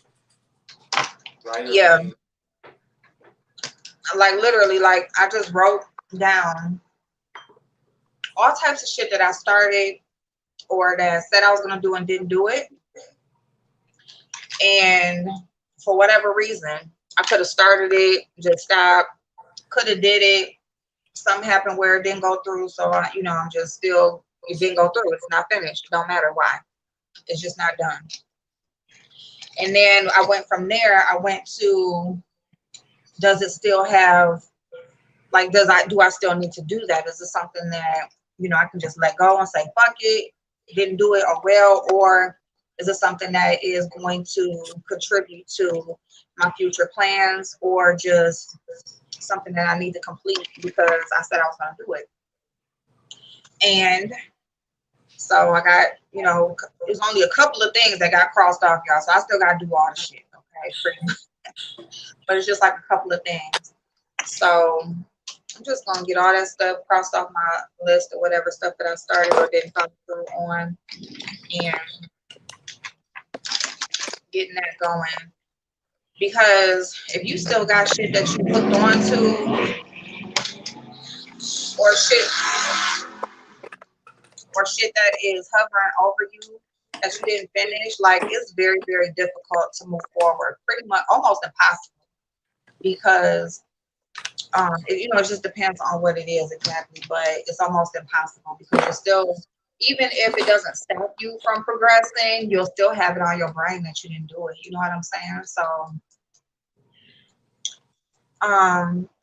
S2: Right?
S1: Yeah, like literally, like I just wrote down all types of shit that I started or that I said I was gonna do and didn't do it. And for whatever reason, I could have started it, just stopped, could have did it. Something happened where it didn't go through. So I'm just still, it didn't go through. It's not finished. It don't matter why. It's just not done. And then I went from there, I went to, does it still have, like, do I still need to do that? Is it something that, I can just let go and say, fuck it, didn't do it, or well, or is it something that is going to contribute to my future plans, or just something that I need to complete because I said I was going to do it? And so I got, there's only a couple of things that got crossed off, y'all. So I still got to do all the shit, okay, pretty much. But it's just like a couple of things. So I'm just going to get all that stuff crossed off my list or whatever stuff that I started or didn't follow through on, and getting that going. Because if you still got shit that you hooked on to, or shit that is hovering over you that you didn't finish, like, it's very, very difficult to move forward. Pretty much almost impossible, because it just depends on what it is exactly, but it's almost impossible because you're still, even if it doesn't stop you from progressing, you'll still have it on your brain that you didn't do it. You know what I'm saying? So,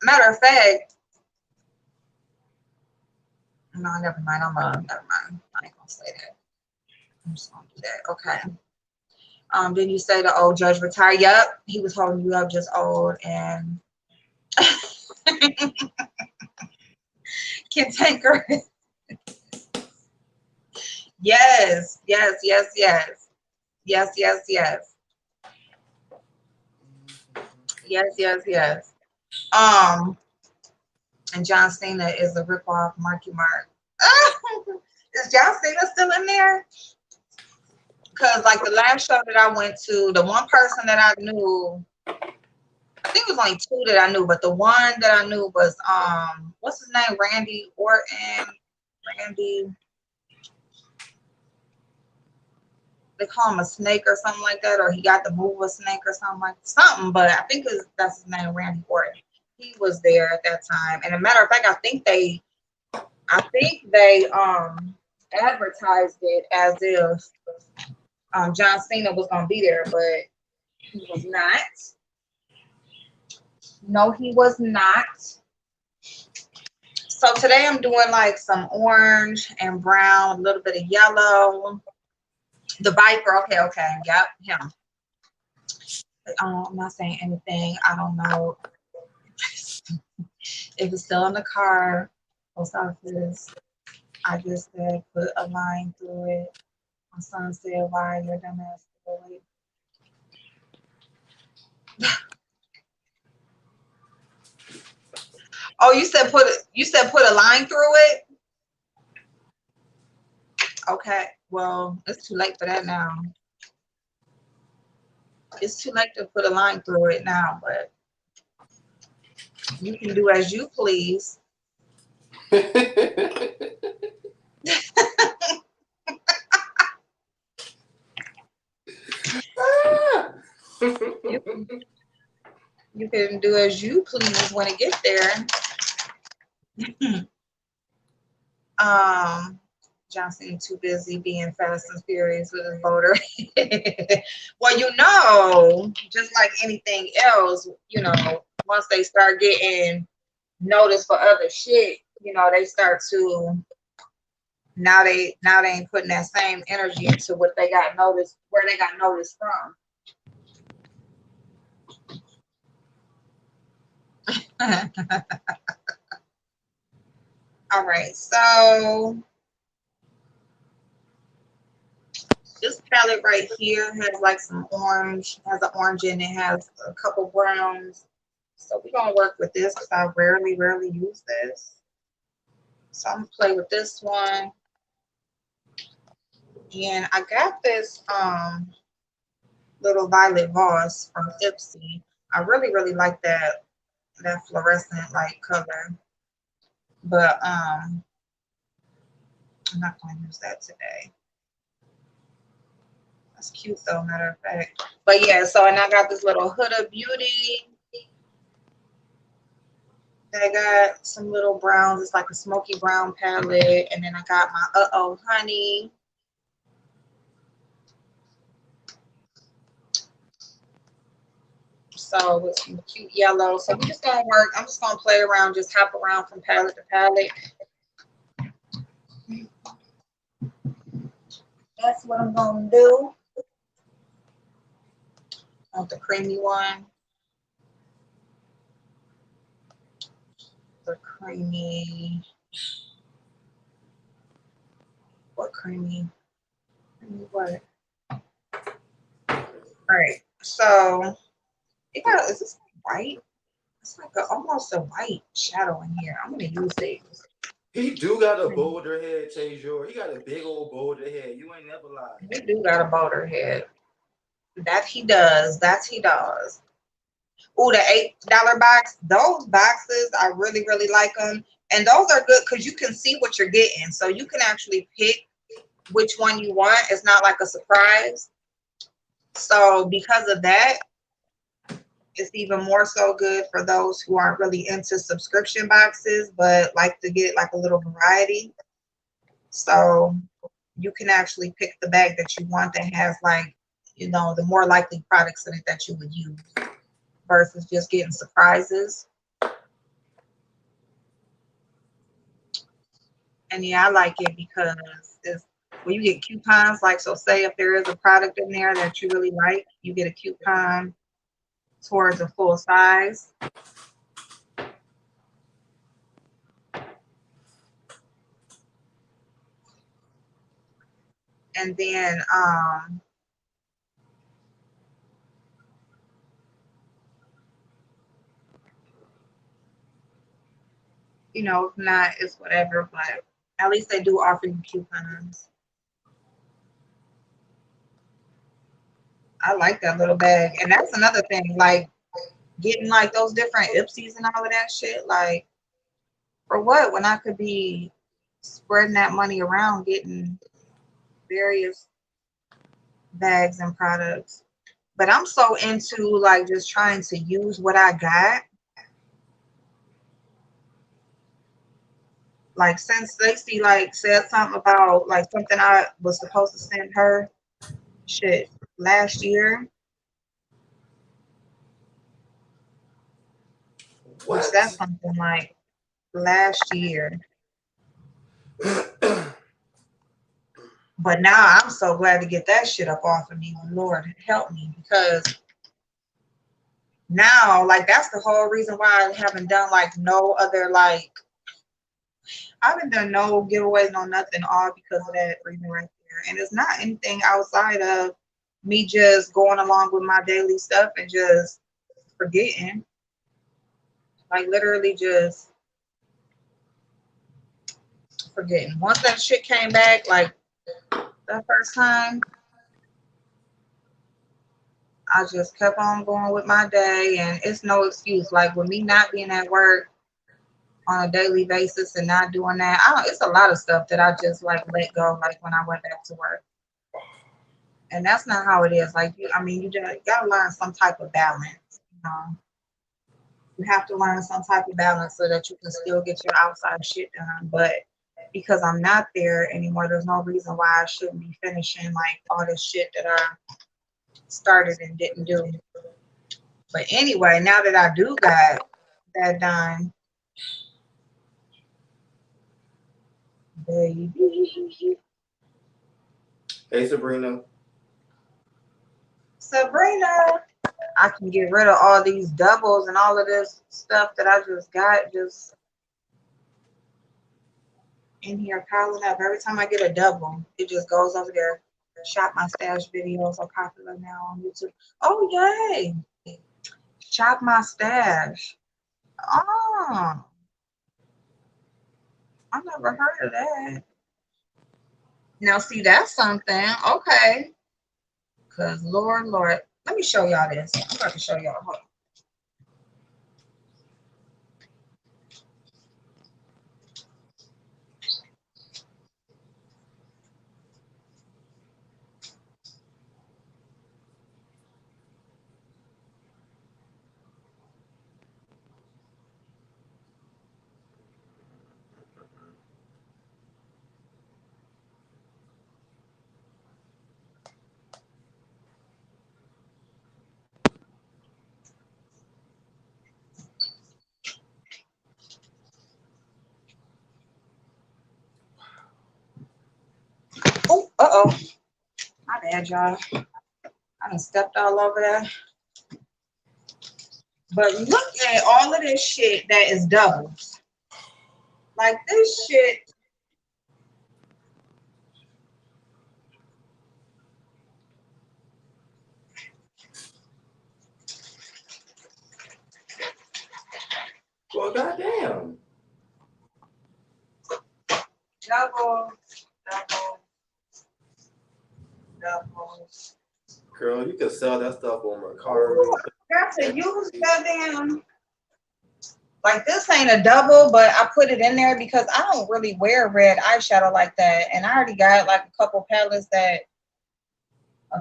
S1: matter of fact, no, never mind. Never mind. I ain't gonna say that. I'm just gonna do that. Okay. Then you say the old judge retired. Yep, he was holding you up, just old and cantankerous. Yes, yes, yes, yes. Yes, yes, yes. Yes, yes, yes. And John Cena is a ripoff Marky Mark. Is John Cena still in there? Because like the last show that I went to, the one person that I knew, I think it was only two that I knew, but the one that I knew was what's his name? Randy Orton. Randy, they call him a snake or something like that, or he got the move of a snake or something, but I think that's his name, Randy Orton. He was there at that time. And a matter of fact, I think they advertised it as if John Cena was gonna be there, but he was not. No, he was not. So today I'm doing like some orange and brown, a little bit of yellow. The Viper, okay, yep, him. I'm not saying anything. I don't know if it's still in the car, post office. I just said put a line through it. My son said, "Why your dumbass boy?" Oh, you said put a line through it. Okay, well, it's too late for that now. It's too late to put a line through it now, but you can do as you please. You can do as you please when it gets there. Johnson too busy being fast and furious with his voter. Well, just like anything else, once they start getting noticed for other shit, they start to now they ain't putting that same energy into what they got noticed, where they got noticed from. All right, so this palette right here has like some orange, has an orange in it, has a couple browns. So we're gonna work with this because I rarely use this. So I'm gonna play with this one. And I got this little violet vase from Ipsy. I really like that fluorescent like color. But I'm not gonna use that today. That's cute though, matter of fact. But yeah, so and I got this little Huda Beauty. I got some little browns. It's like a smoky brown palette. And then I got my Uh-Oh Honey. So with some cute yellow. So we're just gonna work. I'm just gonna play around, just hop around from palette to palette. That's what I'm gonna do. I want the creamy one. The creamy. What creamy? Creamy what? All right. So it got. Is this white? It's like almost a white shadow in here. I'm gonna use it.
S2: He do got a boulder head, Tajor. He got a big old boulder head. You ain't never lied.
S1: He do got a boulder head. That he does. That he does. Oh, the $8 box. Those boxes, I really like them, and those are good because you can see what you're getting, so you can actually pick which one you want. It's not like a surprise. So because of that, it's even more so good for those who aren't really into subscription boxes but like to get like a little variety. So you can actually pick the bag that you want that has like, the more likely products in it that you would use versus just getting surprises. And yeah, I like it because it's when you get coupons, like, so say if there is a product in there that you really like, you get a coupon towards a full size. And then if not, it's whatever, but at least they do offer you coupons. I like that little bag. And that's another thing, like getting like those different Ipsies and all of that shit. Like, for what? When I could be spreading that money around, getting various bags and products. But I'm so into like just trying to use what I got. Like since Stacey like said something about like something I was supposed to send her shit last year, which that's
S2: What?
S1: something like last year. But now I'm so glad to get that shit up off of me. Lord help me, because now like that's the whole reason why I haven't done like no other like I haven't done no giveaways, no nothing, all because of that reason right there. And it's not anything outside of me just going along with my daily stuff and just forgetting. Like literally just forgetting. Once that shit came back, like that first time, I just kept on going with my day, and it's no excuse. Like with me not being at work on a daily basis and not doing that, it's a lot of stuff that I just like let go. Like when I went back to work, and that's not how it is. Like you just gotta learn some type of balance. You have to learn some type of balance so that you can still get your outside shit done. But because I'm not there anymore, there's no reason why I shouldn't be finishing like all this shit that I started and didn't do. But anyway, now that I do got that done, baby.
S2: Hey, Sabrina.
S1: Sabrina, I can get rid of all these doubles and all of this stuff that I just got just in here piling up. Every time I get a double, it just goes over there. Shop My Stash videos are popular now on YouTube. Oh, yay. Shop My Stash. Oh, I never heard of that. Now, see, that's something. Okay. Because, Lord, let me show y'all this. I'm about to show y'all. Hold on. Oh, uh-oh. My bad, y'all. I done stepped all over that. But look at all of this shit that is doubles. Like this shit.
S2: Well, goddamn.
S1: Double.
S2: Girl, you can sell that stuff on Mercari.
S1: Got to use goddamn. Like this ain't a double, but I put it in there because I don't really wear red eyeshadow like that. And I already got like a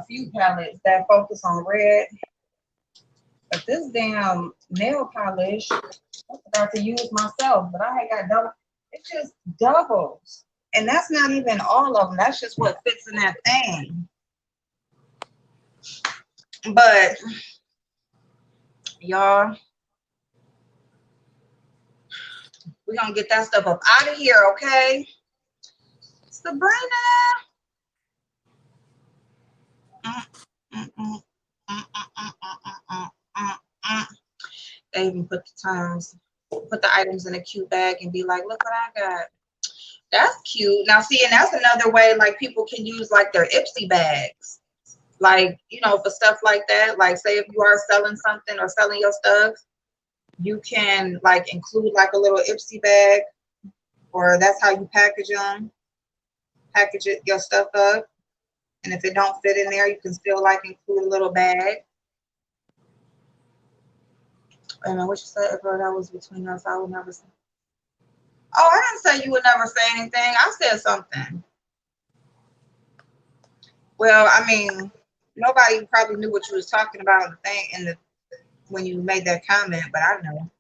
S1: few palettes that focus on red. But this damn nail polish, I forgot to use myself, but I ain't got double. It just doubles. And that's not even all of them. That's just what fits in that thing. But y'all, we're gonna get that stuff up out of here, okay? Sabrina. They even put the items in a cute bag and be like, look what I got. That's cute. Now, see, and that's another way, like, people can use, like, their Ipsy bags. Like, you know, for stuff like that. Like, say if you are selling something or selling your stuff, you can, like, include, like, a little Ipsy bag. Or that's how you package them. Package your stuff up. And if it don't fit in there, you can still, like, include a little bag. I don't know what you said, bro. That was between us. I would never say. Oh, I didn't say you would never say anything. I said something. Well, I mean, nobody probably knew what you was talking about in the thing when you made that comment, but I know.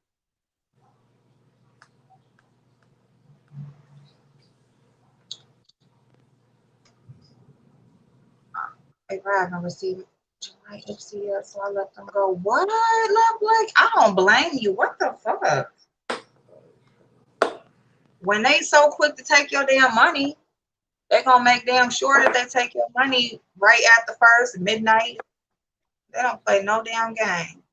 S1: If I haven't received July HCS, so I let them go. What? Love, like, I don't blame you. What the fuck? When they so quick to take your damn money, they gonna make damn sure that they take your money right at the first midnight. They don't play no damn game.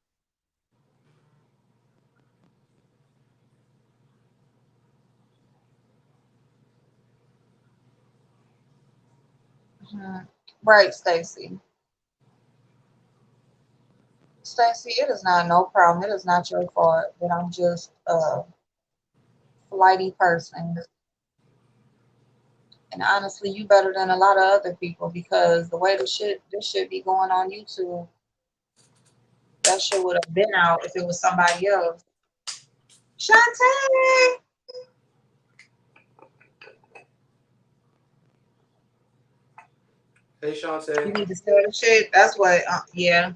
S1: Right, Stacy. Stacy, it is not no problem. It is not your fault that I'm just a flighty person. And honestly, you better than a lot of other people because the way this shit be going on YouTube, that shit would have been out if it was somebody else. Shantae!
S2: Hey, Shantae.
S1: You need to sell the shit. That's what, yeah.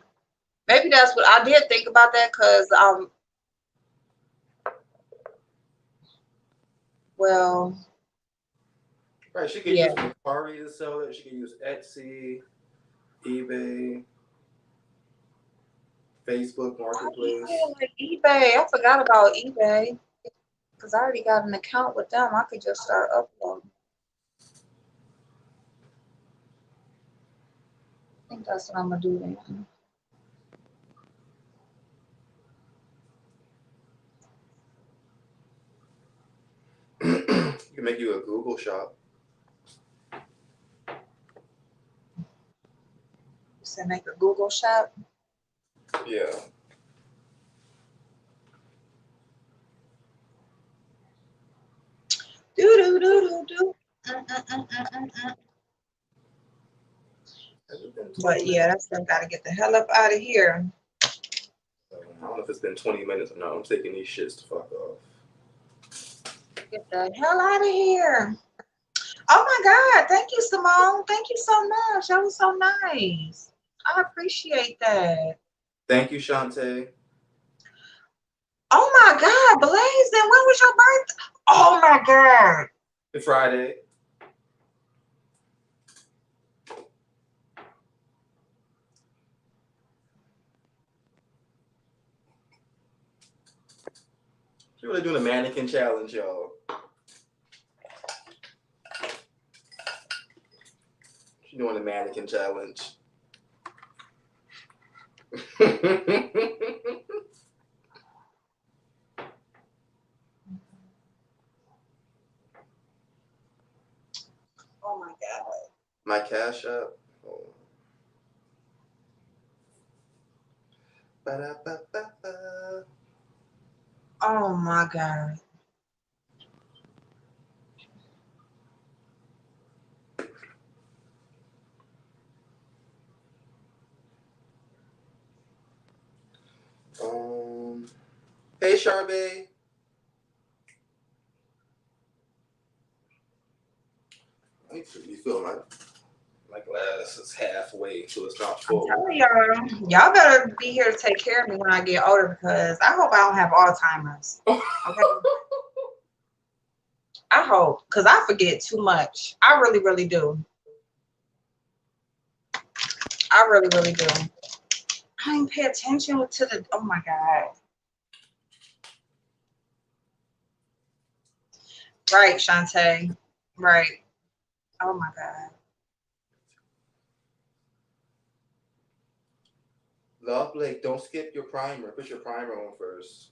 S1: Maybe that's what I did think about that because, well,
S2: Right, she could use Mercari to sell it. She could use Etsy, eBay, Facebook Marketplace.
S1: Like eBay. I forgot about eBay because I already got an account with them. I could just start uploading. I think that's what I'm gonna do then.
S2: You can make you a Google shop.
S1: You said make a Google shop.
S2: Yeah.
S1: Do do do do do. But yeah, that stuff got to get the hell up out of here.
S2: I don't know if it's been 20 minutes or not. I'm taking these shits to fuck off.
S1: Get the hell out of here. Oh my God. Thank you, Simone. Thank you so much. That was so nice. I appreciate that.
S2: Thank you, Shantae.
S1: Oh my God, Blazing, when was your birthday? Oh my God.
S2: It's Friday. She's really doing a mannequin challenge, y'all. She's doing a mannequin challenge.
S1: Oh my God.
S2: My cash app. Oh. Ba-da-ba-ba-ba.
S1: Oh my God.
S2: Hey, Charbe. I need to refill my glass. It's halfway, so it's not
S1: I'm
S2: full.
S1: telling y'all better be here to take care of me when I get older because I hope I don't have Alzheimer's. Okay. I hope, because I forget too much. I really, really do. I really, really do. I didn't pay attention to the, oh my God. Right, Shantae. Right. Oh my God.
S2: Love Blake, don't skip your primer. Put your primer on first.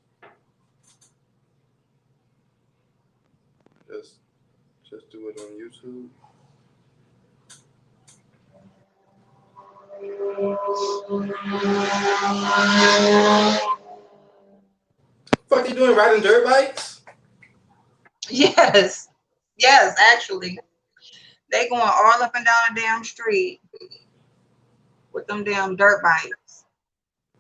S2: Just do it on YouTube. Fuck you doing, riding dirt bikes?
S1: Yes. Yes, actually. They going all up and down the damn street with them damn dirt bikes.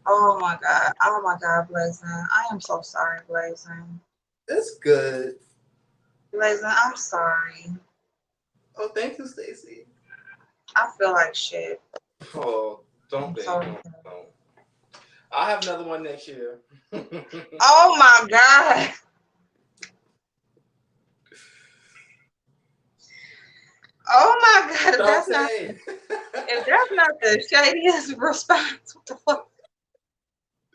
S1: Oh my God. Oh my God, Blazing. I am so sorry, Blazing.
S2: That's good.
S1: Blazing, I'm sorry.
S2: Oh, thank you, Stacy.
S1: I feel like shit.
S2: Oh, don't be. Don't. I'll have another one next year.
S1: Oh my God. Oh my God. If that's not the shadiest response, what the fuck?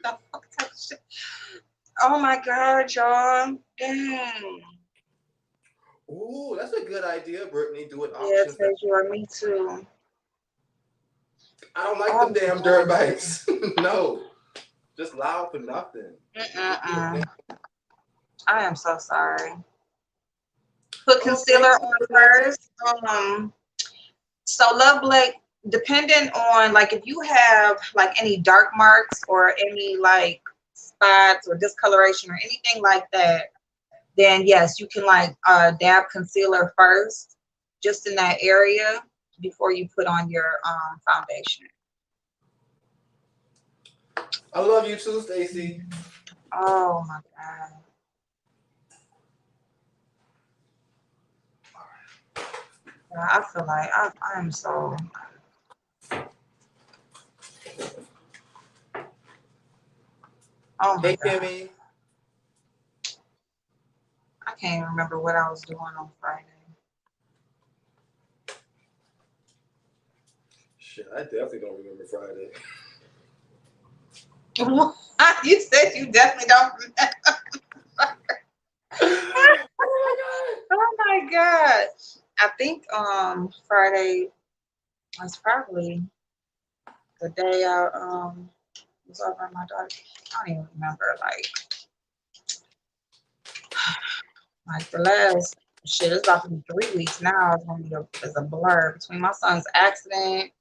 S1: The fuck type of shit? Oh my God, y'all. Dang.
S2: Ooh, that's a good idea, Brittany. Do an
S1: Yeah,
S2: auction.
S1: says you are me too.
S2: I don't like them damn dirt bikes. No. Just loud for nothing.
S1: I am so sorry. Put concealer on first. So Love Blake, depending on like if you have like any dark marks or any like spots or discoloration or anything like that, then yes, you can like dab concealer first, just in that area before you put on your foundation.
S2: I love you too, Stacy.
S1: Oh my God. Yeah, I feel like I am so. Oh my
S2: Hey,
S1: God.
S2: Kimmy.
S1: I can't even remember what I was doing on Friday.
S2: Shit, I definitely don't remember Friday.
S1: You said you definitely don't remember. Oh my God. I think Friday was probably the day I was over at my daughter. I don't even remember like the last shit. It's about to be 3 weeks now. It's gonna be it's a blur between my son's accident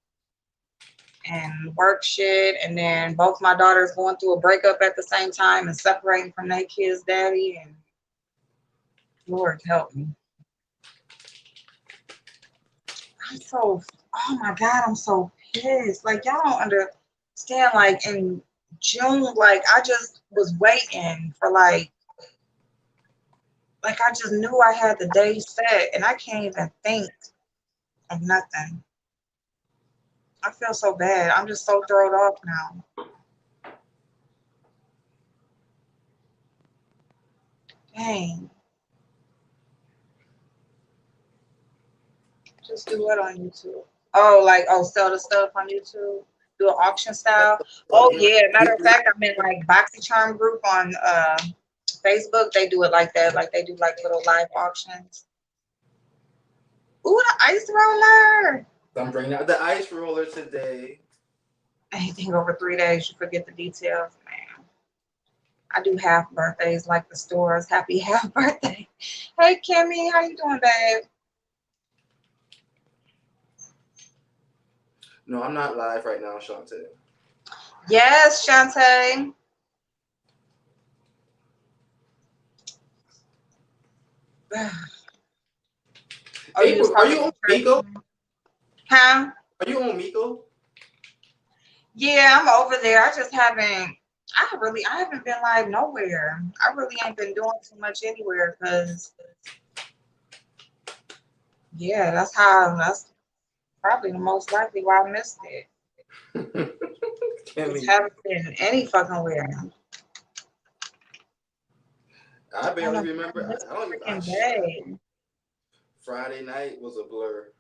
S1: and work shit, and then both my daughters going through a breakup at the same time and separating from their kid's daddy. And Lord help me. I'm so, oh my God, I'm so Yes, like y'all don't understand. Like in June, like I just was waiting for like I just knew I had the day set, and I can't even think of nothing. I feel so bad. I'm just so thrown off now. Dang. Just do what on YouTube? Oh, like sell the stuff on YouTube, do an auction style.
S2: But
S1: Oh yeah, matter of fact, I'm in like BoxyCharm group on Facebook. They do it like that. Like they do like little live auctions. Ooh, the ice roller.
S2: I'm bringing out the ice roller today.
S1: Anything over 3 days, you forget the details, man. I do half birthdays like the stores. Happy half birthday. Hey Kimmy, how you doing, babe?
S2: No, I'm not live right now, Shantae.
S1: Yes, Shantae. Oh, you was
S2: April, are
S1: talking
S2: you
S1: to
S2: on
S1: Tracy?
S2: Miko?
S1: Huh?
S2: Are you on Miko?
S1: Yeah, I'm over there. I just haven't. I haven't been live nowhere. I really ain't been doing too much anywhere because, yeah, that's probably the most likely why I missed it. Just
S2: Kimmy,
S1: haven't been any fucking where.
S2: I
S1: I
S2: barely
S1: know
S2: remember.
S1: this
S2: I don't even.
S1: freaking day.
S2: Friday night was a blur.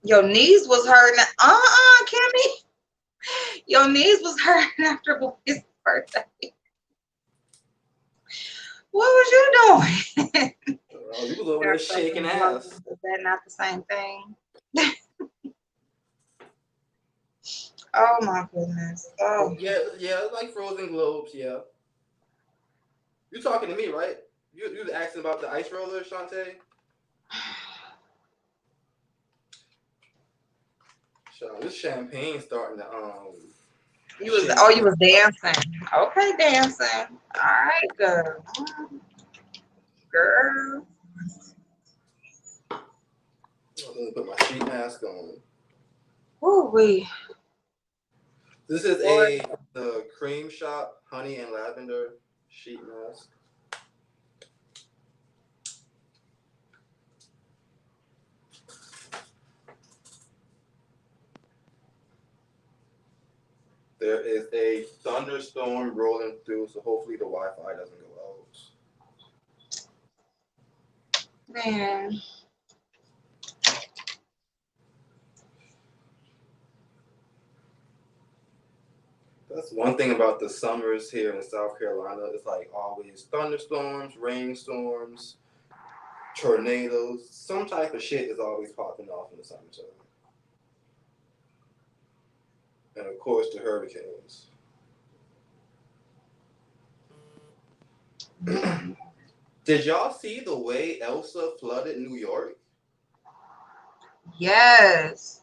S1: Your knees was hurting. Kimmy. Your knees was hurting after Boy's birthday. What was you doing?
S2: Oh, you was over there
S1: Got
S2: shaking
S1: fucking blows.
S2: ass.
S1: Is that not the same thing? Oh my goodness.
S2: Oh
S1: Oh.
S2: yeah, like Frozen Globes. Yeah, you talking to me, right? You was asking about the ice roller, Shantae. This champagne starting to shake
S1: You
S2: me
S1: was
S2: up.
S1: dancing. Okay, dancing. All right, girl. Girl.
S2: I'm gonna put my sheet mask on.
S1: Ooh wee.
S2: This is
S1: Lord.
S2: the Cream Shop Honey and Lavender sheet mask. There is a thunderstorm rolling through, so hopefully the Wi-Fi doesn't go out.
S1: Man.
S2: That's one thing about the summers here in South Carolina. It's like always thunderstorms, rainstorms, tornadoes. Some type of shit is always popping off in the summertime. And of course, the hurricanes.
S1: Man.
S2: Did y'all see the way Elsa flooded New York?
S1: Yes.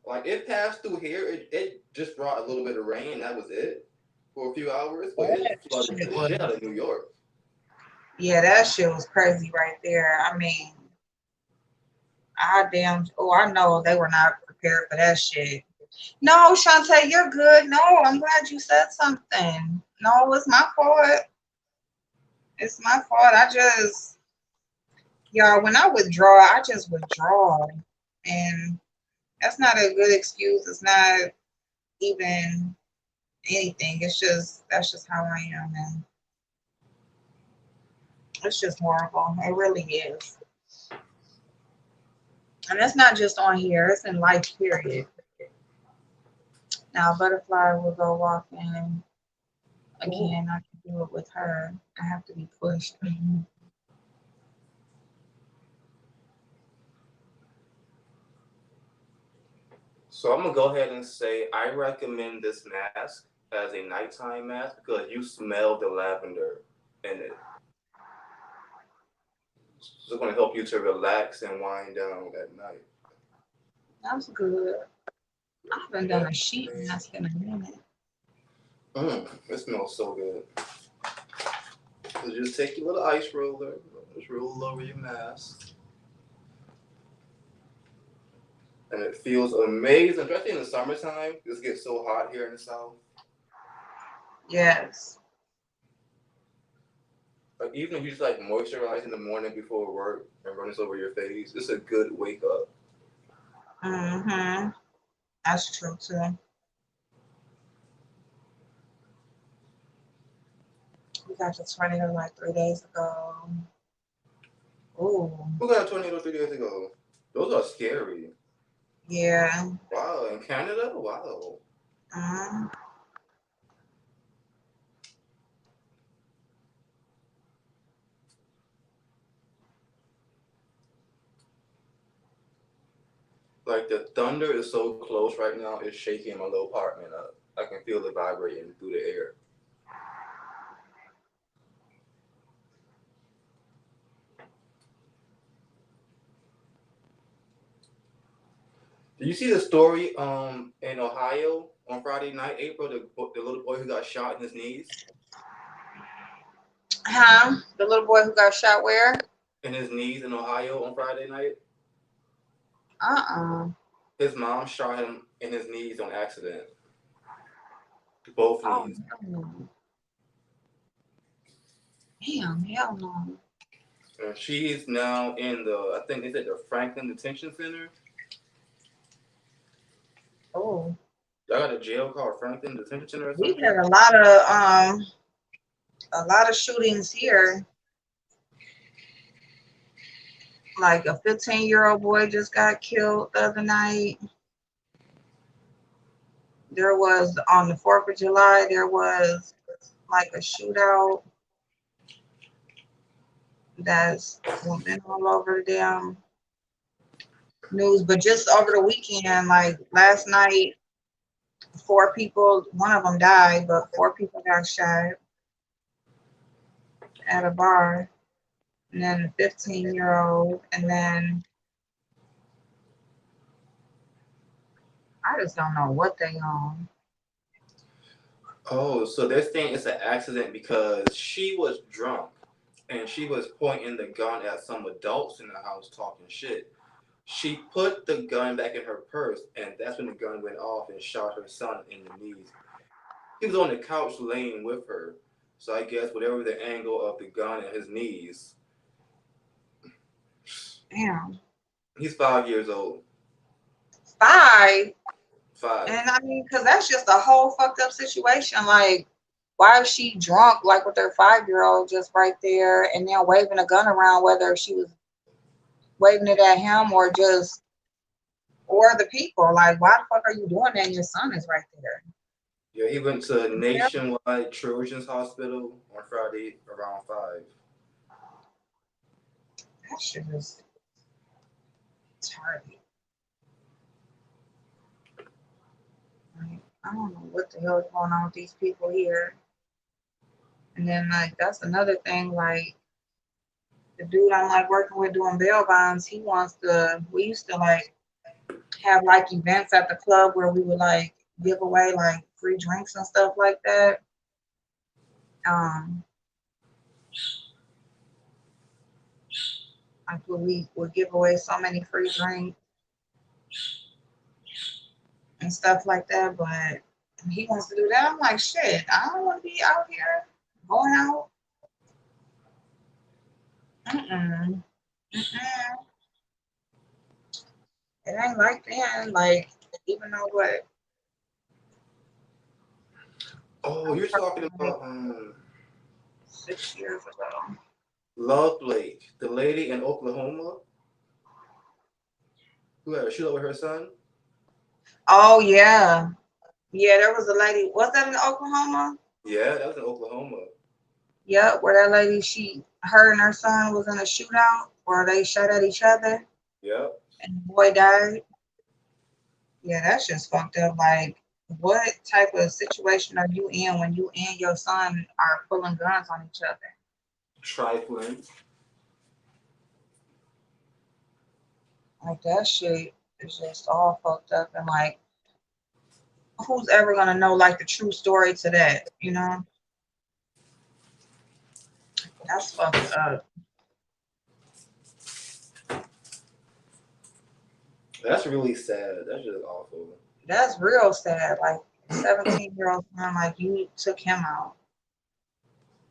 S2: Like it passed through here, it just brought a little bit of rain. That was it for a few hours, but it
S1: That
S2: flooded
S1: shit
S2: the
S1: was.
S2: shit out of New York.
S1: Yeah, that shit was crazy right there. I mean, I know they were not prepared for that shit. No, Shantae, you're good. No, I'm glad you said something. No, it's my fault. It's my fault. Y'all, when I withdraw, I just withdraw. And that's not a good excuse. It's not even anything. That's just how I am. And it's just horrible. It really is. And that's not just on here, it's in life, period. Now, Butterfly will go walking again. I can do it with her. I have to be pushed.
S2: So I'm gonna go ahead and say I recommend this mask as a nighttime mask because you smell the lavender in it. So it's gonna help you to relax and wind down at night.
S1: That's good. I haven't done
S2: Yeah.
S1: a sheet mask in a minute.
S2: It smells so good. So just take your little ice roller, just roll over your mask. And it feels amazing, especially in the summertime. This gets so hot here in the South.
S1: Yes.
S2: Like even if you just like moisturize in the morning before work and run this over your face, it's a good wake up.
S1: Mm-hmm. That's true too. We got the tornado like 3 days ago. Ooh.
S2: Who got a tornado 3 days ago? Those are scary.
S1: Yeah.
S2: Wow, in Canada? Wow.
S1: Mm-hmm.
S2: Like the thunder is so close right now, it's shaking my little apartment up. I can feel it vibrating through the air. Did you see the story in Ohio on Friday night, April, the little boy who got shot in his knees?
S1: Huh? The little boy who got shot where?
S2: In his knees in Ohio on Friday night?
S1: Uh-uh.
S2: His mom shot him in his knees on accident. Both
S1: Oh,
S2: knees.
S1: hell no. Damn, hell no.
S2: And she's now in I think they said the Franklin Detention Center.
S1: Oh.
S2: Y'all got a jail called Franklin Detention Center or
S1: We
S2: something?
S1: had a lot of shootings here. Like a 15-year-old boy just got killed the other night. There was on the 4th of July, there was like a shootout that's been all over the damn news. But just over the weekend, like last night, 4 people, one of them died, but 4 people got shot at a bar. And then a 15-year-old, and then I just don't know what they on.
S2: Oh, so they're saying it's an accident because she was drunk and she was pointing the gun at some adults in the house talking shit. She put the gun back in her purse, and that's when the gun went off and shot her son in the knees. He was on the couch laying with her, so I guess whatever the angle of the gun at his knees,
S1: Damn.
S2: he's 5 years old.
S1: 5.
S2: 5.
S1: And I mean, because that's just a whole fucked up situation. Like, why is she drunk, like with her 5-year-old just right there, and then waving a gun around, whether she was waving it at him or just, or the people? Like, why the fuck are you doing that? And your son is right there.
S2: Yeah, he went to
S1: Yeah.
S2: Nationwide Children's Hospital on Friday around 5.
S1: That shit is retarded. Like, I don't know what the hell is going on with these people here. And then, like, that's another thing. Like, the dude I'm like working with doing bail bonds, he wants to. We used to like have like events at the club where we would like give away like free drinks and stuff like that. Um, like we would give away so many free drinks and stuff like that, but he wants to do that. I'm like, shit, I don't want to be out here going out. Mm-mm. Mm-mm. It ain't like that. Like, even though what
S2: Oh,
S1: I'm
S2: you're talking
S1: like
S2: about
S1: 6 years ago.
S2: Love Blake, the lady in Oklahoma who had a shootout with her son.
S1: Oh yeah. Yeah, there was a lady. Was that in Oklahoma?
S2: Yeah, that was in Oklahoma.
S1: Yep, where that lady, her and her son was in a shootout where they shot at each other
S2: Yep.
S1: and the boy died. Yeah, that's just fucked up. Like, what type of situation are you in when you and your son are pulling guns on each other?
S2: Trifling.
S1: Like, that shit is just all fucked up. And, like, who's ever going to know, like, the true story to that, you know? That's fucked up.
S2: That's really sad. That's just awful.
S1: That's real sad. Like 17-year-old son, like you took him out.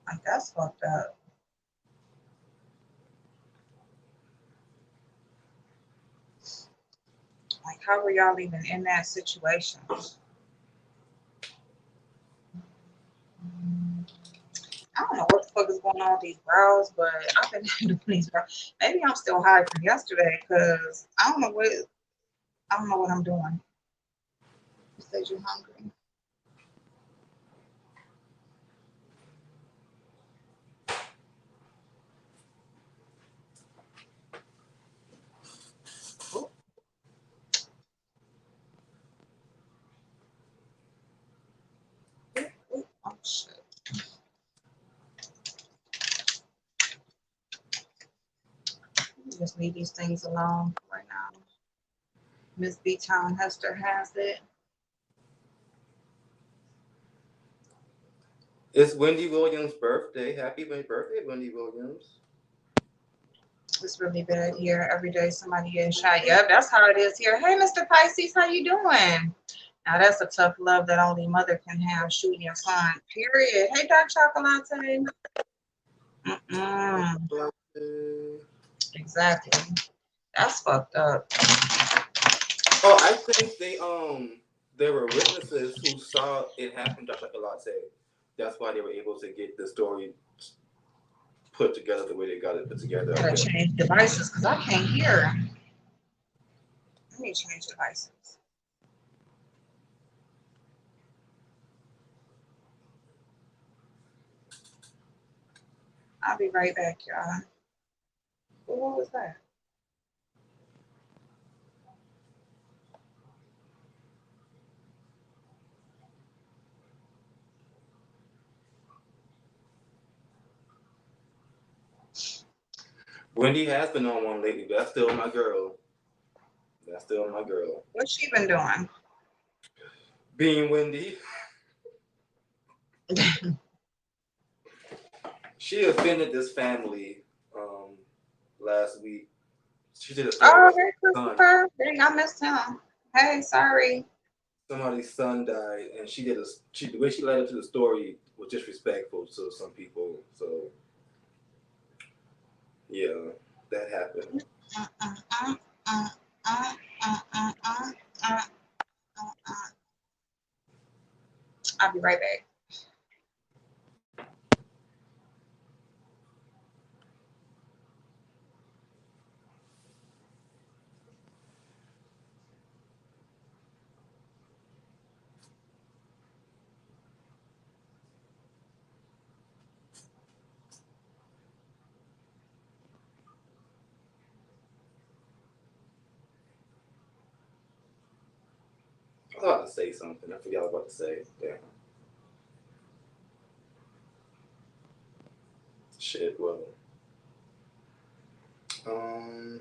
S1: Like that's fucked up. Like how were y'all even in that situation? I don't know what the fuck is going on with these brows, but I've been doing these brows. Maybe I'm still high from yesterday because I don't know what I'm doing. You said you're hungry. Oh, oh shit. Just leave these things alone right now. Miss B Town Hester has it.
S2: It's Wendy Williams' birthday. Happy birthday, Wendy Williams.
S1: It's really bad here. Every day somebody getting shot. Yep, that's how it is here. Hey, Mr. Pisces, how you doing? Now that's a tough love that only mother can have, shooting your son. Period. Hey, Dark Chocolate. Mm-mm. Exactly. That's fucked up.
S2: Oh, I think there were witnesses who saw it happen just like a latte. That's why they were able to get the story put together the way they got it put together.
S1: Gotta change devices because I can't hear. Let me change devices. I'll be right back, y'all. What was that?
S2: Wendy has been on one lately, but that's still my girl. That's still my girl.
S1: What's she been doing?
S2: Being Wendy, she offended this family last week. She did a story
S1: Oh,
S2: about
S1: hey,
S2: her son.
S1: Christopher. Dang, I missed him. Hey, sorry.
S2: Somebody's son died, and the way she led up to the story was disrespectful to some people. So yeah, that happened.
S1: I'll be right back.
S2: I was about to say something. I forgot what I was about to say. Yeah. Shit. Well. Um.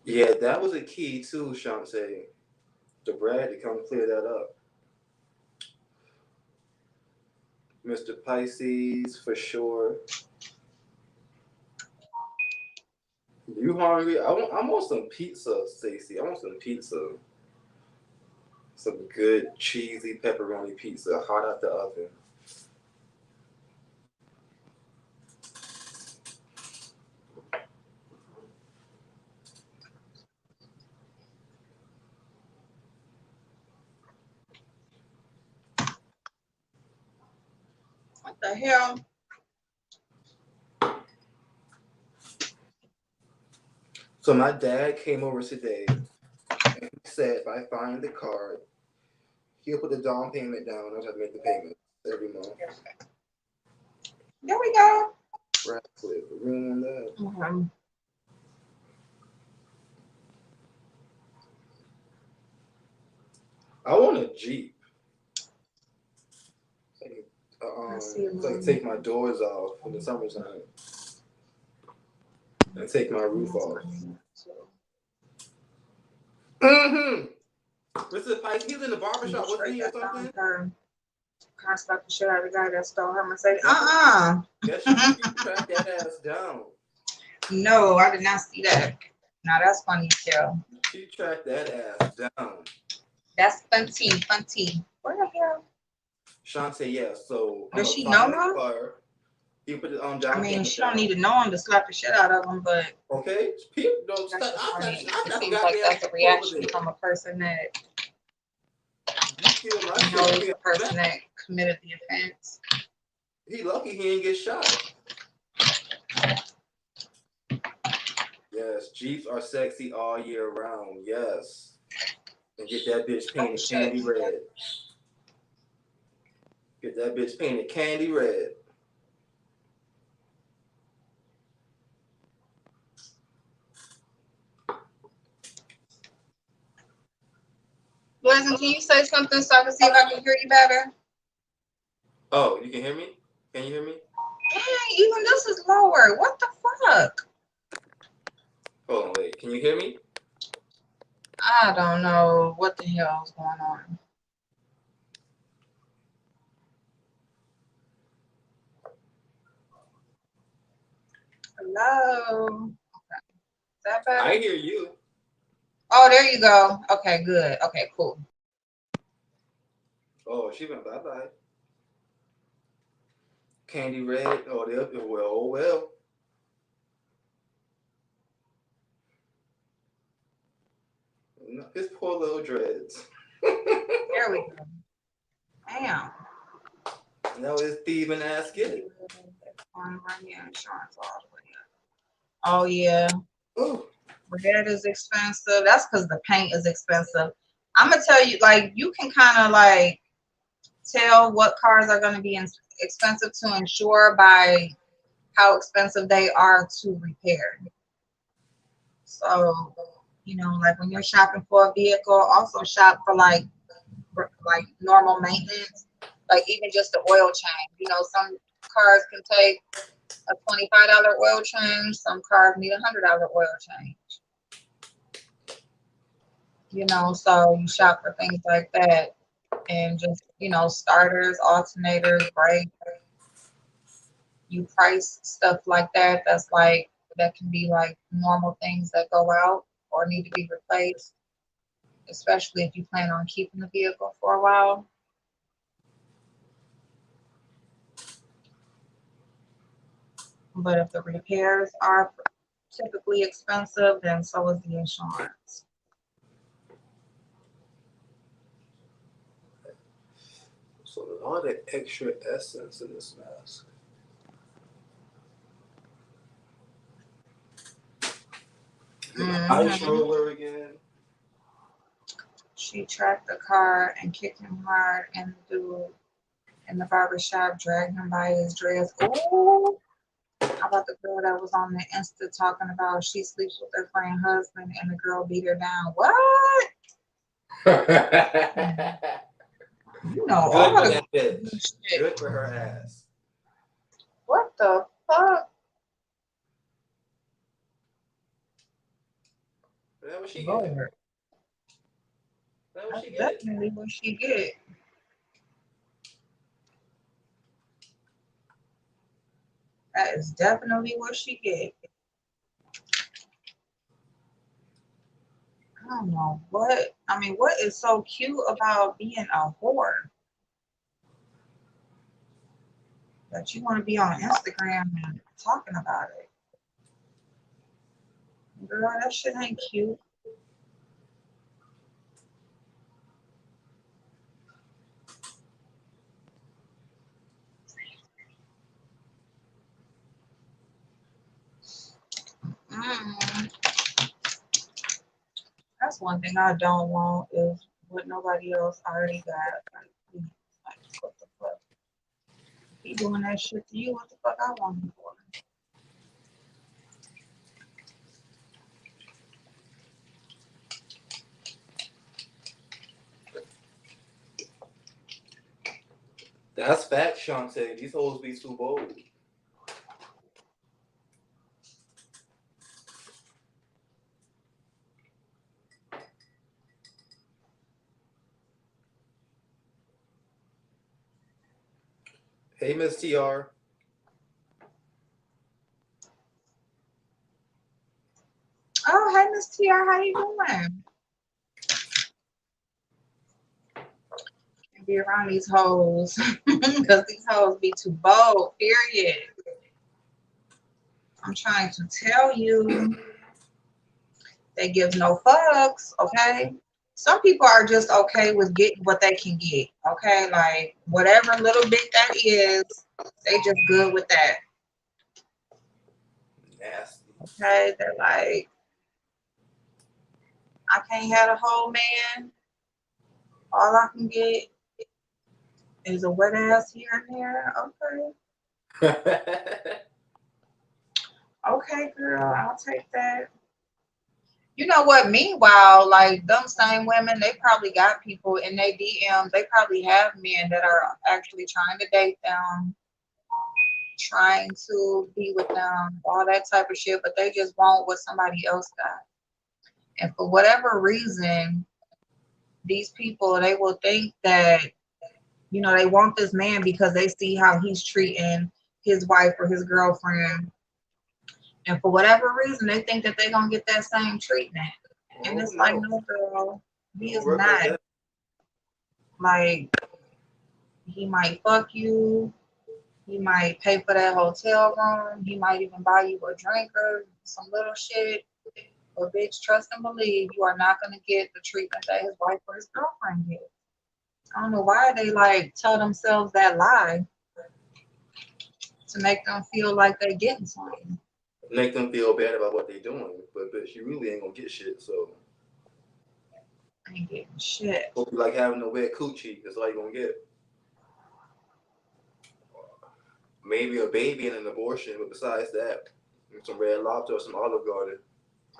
S2: Yeah, that was a key too, Shantae. The Brad to come clear that up. Mr. Pisces for sure. You hungry? I'm on some pizza, Stacey. I want some pizza. Some good cheesy pepperoni pizza, hot out the oven.
S1: What the hell?
S2: So my dad came over today and he said if I find the card, he'll put the down payment down. I'll have to make the payment every month.
S1: There we go.
S2: Right, click room on that. I want a Jeep. So I can take my doors off in the summertime and take my roof off. Mm-hmm. Mr. Pike, he was in the barbershop, wasn't he, or something?
S1: Car slapped the shit out of the guy that stole her Mercedes.
S2: Guess she tracked that ass down.
S1: No, I did not see that. Now that's funny too.
S2: She tracked that ass down.
S1: That's funny. Where the hell?
S2: Shantae, yeah. So I'm
S1: Does
S2: gonna
S1: she know
S2: find the
S1: her?
S2: car. You put it on
S1: I
S2: down.
S1: mean, she don't need to know him to slap the shit out of him, but
S2: okay. People don't
S1: that's
S2: stop.
S1: just funny.
S2: I
S1: It
S2: got
S1: seems like that's a reaction from a person that knows the person that committed the offense.
S2: He lucky he didn't get shot. Yes, Jeeps are sexy all year round. Yes. And get that bitch painted candy red. Get that bitch painted candy red.
S1: Blessing, can you say something so I can see if I can hear you better?
S2: Oh, you can hear me? Can you hear me?
S1: Dang, even this is lower. What the fuck?
S2: Hold on, wait. Can you hear me?
S1: I don't know what the hell is going on. Hello. Okay. Is that better?
S2: I hear you.
S1: Oh, there you go. Okay, good. Okay, cool.
S2: Oh, she went bye-bye. Candy red. Oh, well. His poor little dreads.
S1: There we go. Damn.
S2: No, his thieving ass get it.
S1: Oh, yeah.
S2: Ooh.
S1: Red is expensive. That's because the paint is expensive. I'm going to tell you, like, you can kind of, like, tell what cars are going to be expensive to insure by how expensive they are to repair. So, you know, like when you're shopping for a vehicle, also shop for like normal maintenance, like even just the oil change. You know, some cars can take a $25 oil change. Some cars need $100 oil change. You know, so you shop for things like that, and just, you know, starters, alternators, brakes. You price stuff like that. That can be like normal things that go out or need to be replaced, especially if you plan on keeping the vehicle for a while. But if the repairs are typically expensive, then so is the insurance.
S2: So there's all that extra essence in this mask. Eye roller again.
S1: She tracked the car and kicked him hard, and the dude in the barbershop dragged him by his dress. Ooh. How about the girl that was on the Insta talking about she sleeps with her friend's husband and the girl beat her down? What? You know,
S2: good
S1: all
S2: for
S1: the
S2: that bitch.
S1: shit.
S2: Good for her ass.
S1: What the fuck?
S2: That what she
S1: Lord.
S2: get? That what
S1: That's
S2: she get?
S1: definitely what she get. That is definitely what she get. I don't know what. I mean, what is so cute about being a whore that you want to be on Instagram and talking about it? Girl, that shit ain't cute. That's one thing I don't want is what nobody else already got. Like, what the fuck? He doing that shit to you, what the fuck I want him for?
S2: That's fact, Shantae. These hoes be too bold. Hey, Miss TR.
S1: Oh, hey, Miss TR, how you doing? Be around these hoes because these hoes be too bold. Period. I'm trying to tell you, they give no fucks. Okay. Some people are just okay with getting what they can get. Okay, like whatever little bit that is, they just good with that.
S2: Nasty.
S1: Okay, they're like, I can't have a whole man. All I can get is a wet ass here and there. Okay. Okay, girl, I'll take that. You know what? Meanwhile, like them same women, they probably got people in their DMs. They probably have men that are actually trying to date them, trying to be with them, all that type of shit, but they just want what somebody else got. And for whatever reason, these people, they will think that, they want this man because they see how he's treating his wife or his girlfriend. And for whatever reason, they think that they're going to get that same treatment. And
S2: Oh
S1: it's like,
S2: no.
S1: no, girl, he
S2: Don't
S1: is
S2: work like
S1: not.
S2: that.
S1: Like, he might fuck you. He might pay for that hotel room. He might even buy you a drink or some little shit. But bitch, trust and believe you are not going to get the treatment that his wife or his girlfriend gets. I don't know why they like tell themselves that lie to make them feel like they're getting something.
S2: Make them feel bad about what they're doing, but she really ain't gonna get shit. So
S1: I ain't getting shit.
S2: hope you like having a wet coochie. That's all you gonna get. Maybe a baby and an abortion, but besides that, some red lobster or some Olive Garden.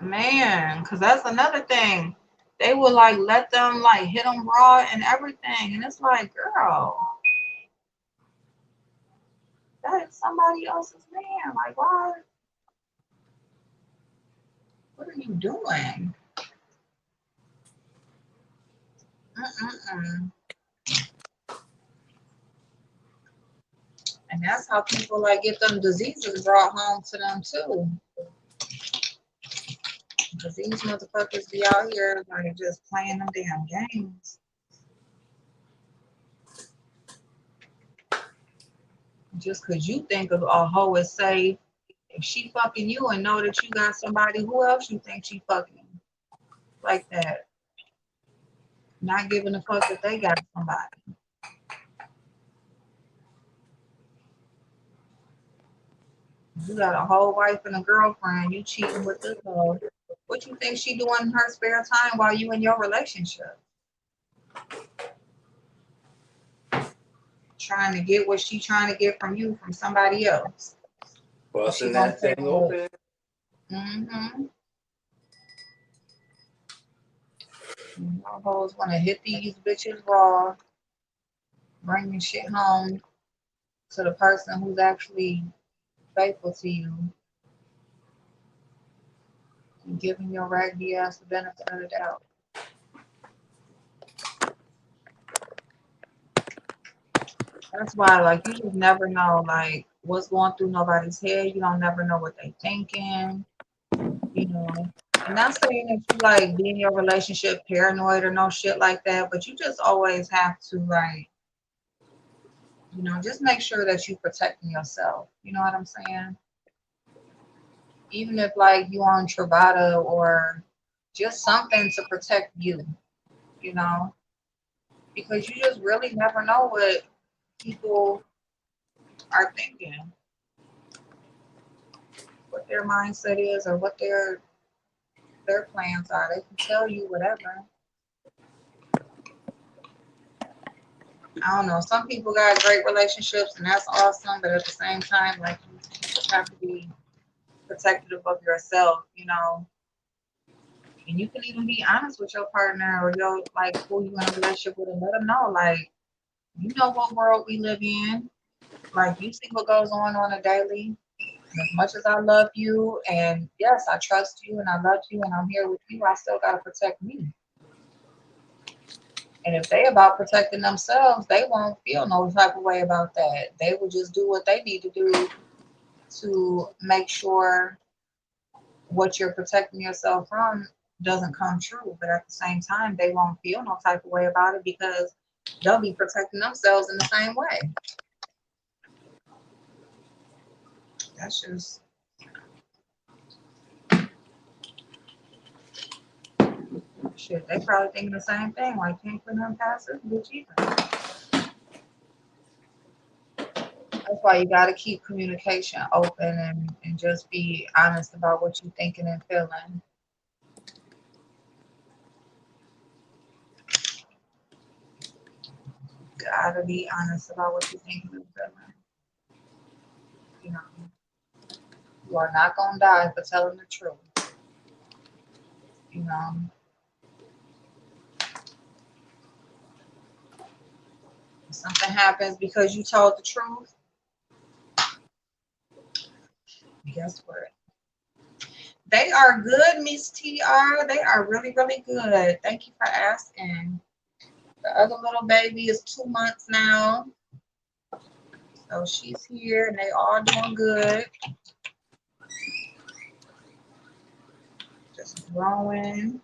S1: Man, because that's another thing. They would like let them like hit them raw and everything. And it's like, girl, that is somebody else's man. Like, why? What are you doing? Mm-mm-mm. And that's how people like get them diseases brought home to them too. Because these motherfuckers be out here like just playing them damn games. Just because you think of a hoe is safe, if she fucking you and know that you got somebody, who else you think she fucking like that? Not giving a fuck that they got somebody. You got a whole wife and a girlfriend, you cheating with this hoe. What you think she doing in her spare time while you in your relationship? Trying to get what she trying to get from you from somebody else. And she
S2: Busting
S1: gonna
S2: that
S1: say,
S2: thing open.
S1: mm-hmm. Y'all hoes want to hit these bitches raw, bringing shit home to the person who's actually faithful to you and giving your raggedy ass the benefit of the doubt. That's why, like, you just never know, like, what's going through nobody's head. You don't never know what they thinking, you know. And not saying that you like be in your relationship paranoid or no shit like that, but you just always have to like, just make sure that you protecting yourself. You know what I'm saying? Even if like you on Travada or just something to protect you, you know, because you just really never know what people are thinking, what their mindset is, or what their plans are. They can tell you whatever. I don't know. Some people got great relationships, and that's awesome. But at the same time, like you just have to be protective of yourself, you know. And you can even be honest with your partner or your like who you in a relationship with, and let them know, like, you know what world we live in. Like you see what goes on a daily. And as much as I love you, and yes, I trust you, and I love you, and I'm here with you, I still gotta protect me. And if they about protecting themselves, they won't feel no type of way about that. They will just do what they need to do to make sure what you're protecting yourself from doesn't come true. But at the same time, they won't feel no type of way about it because they'll be protecting themselves in the same way. That's just shit. They probably thinking the same thing. Like, can't put them past this bitch either. That's why you got to keep communication open and just be honest about what you're thinking and feeling. Gotta be honest about what you're thinking and feeling. You know, you are not gonna die for telling the truth. You know, if something happens because you told the truth, guess what? They are good, Miss TR. They are really, really good. Thank you for asking. The other little baby is 2 months now. So she's here and they all doing good. Just growing,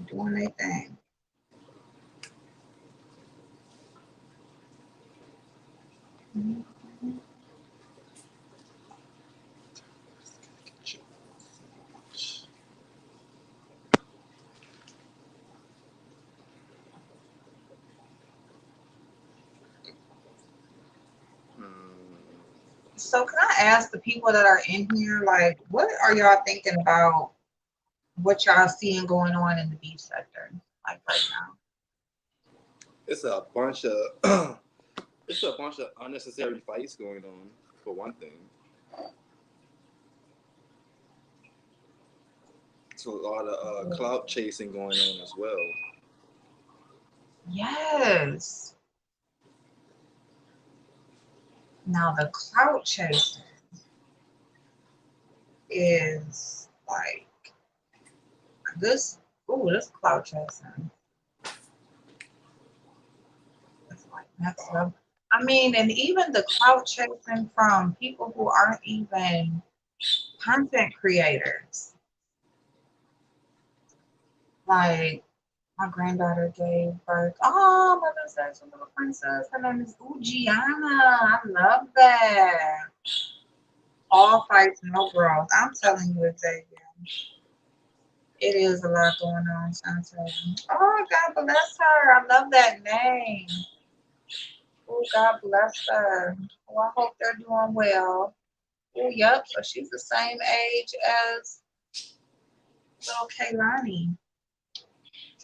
S1: doing their thing. So can I ask the people that are in here, like, what are y'all thinking about what y'all seeing going on in the beef sector, like right now?
S2: It's a bunch of it's a bunch of unnecessary fights going on, for one thing. So a lot of clout chasing going on as well.
S1: Yes. Now the clout chasing is like this. Ooh, this clout chasing. It's like next level. I mean, and even the clout chasing from people who aren't even content creators. Like my granddaughter gave birth. Oh, mother says a little princess. Her name is Ujiana. I love that. All fights, no brawls. I'm telling you, Xavier. It is a lot going on, Shantae. Oh, God bless her. I love that name. Oh, God bless her. Oh, I hope they're doing well. Oh, yep. So she's the same age as little Kaylani.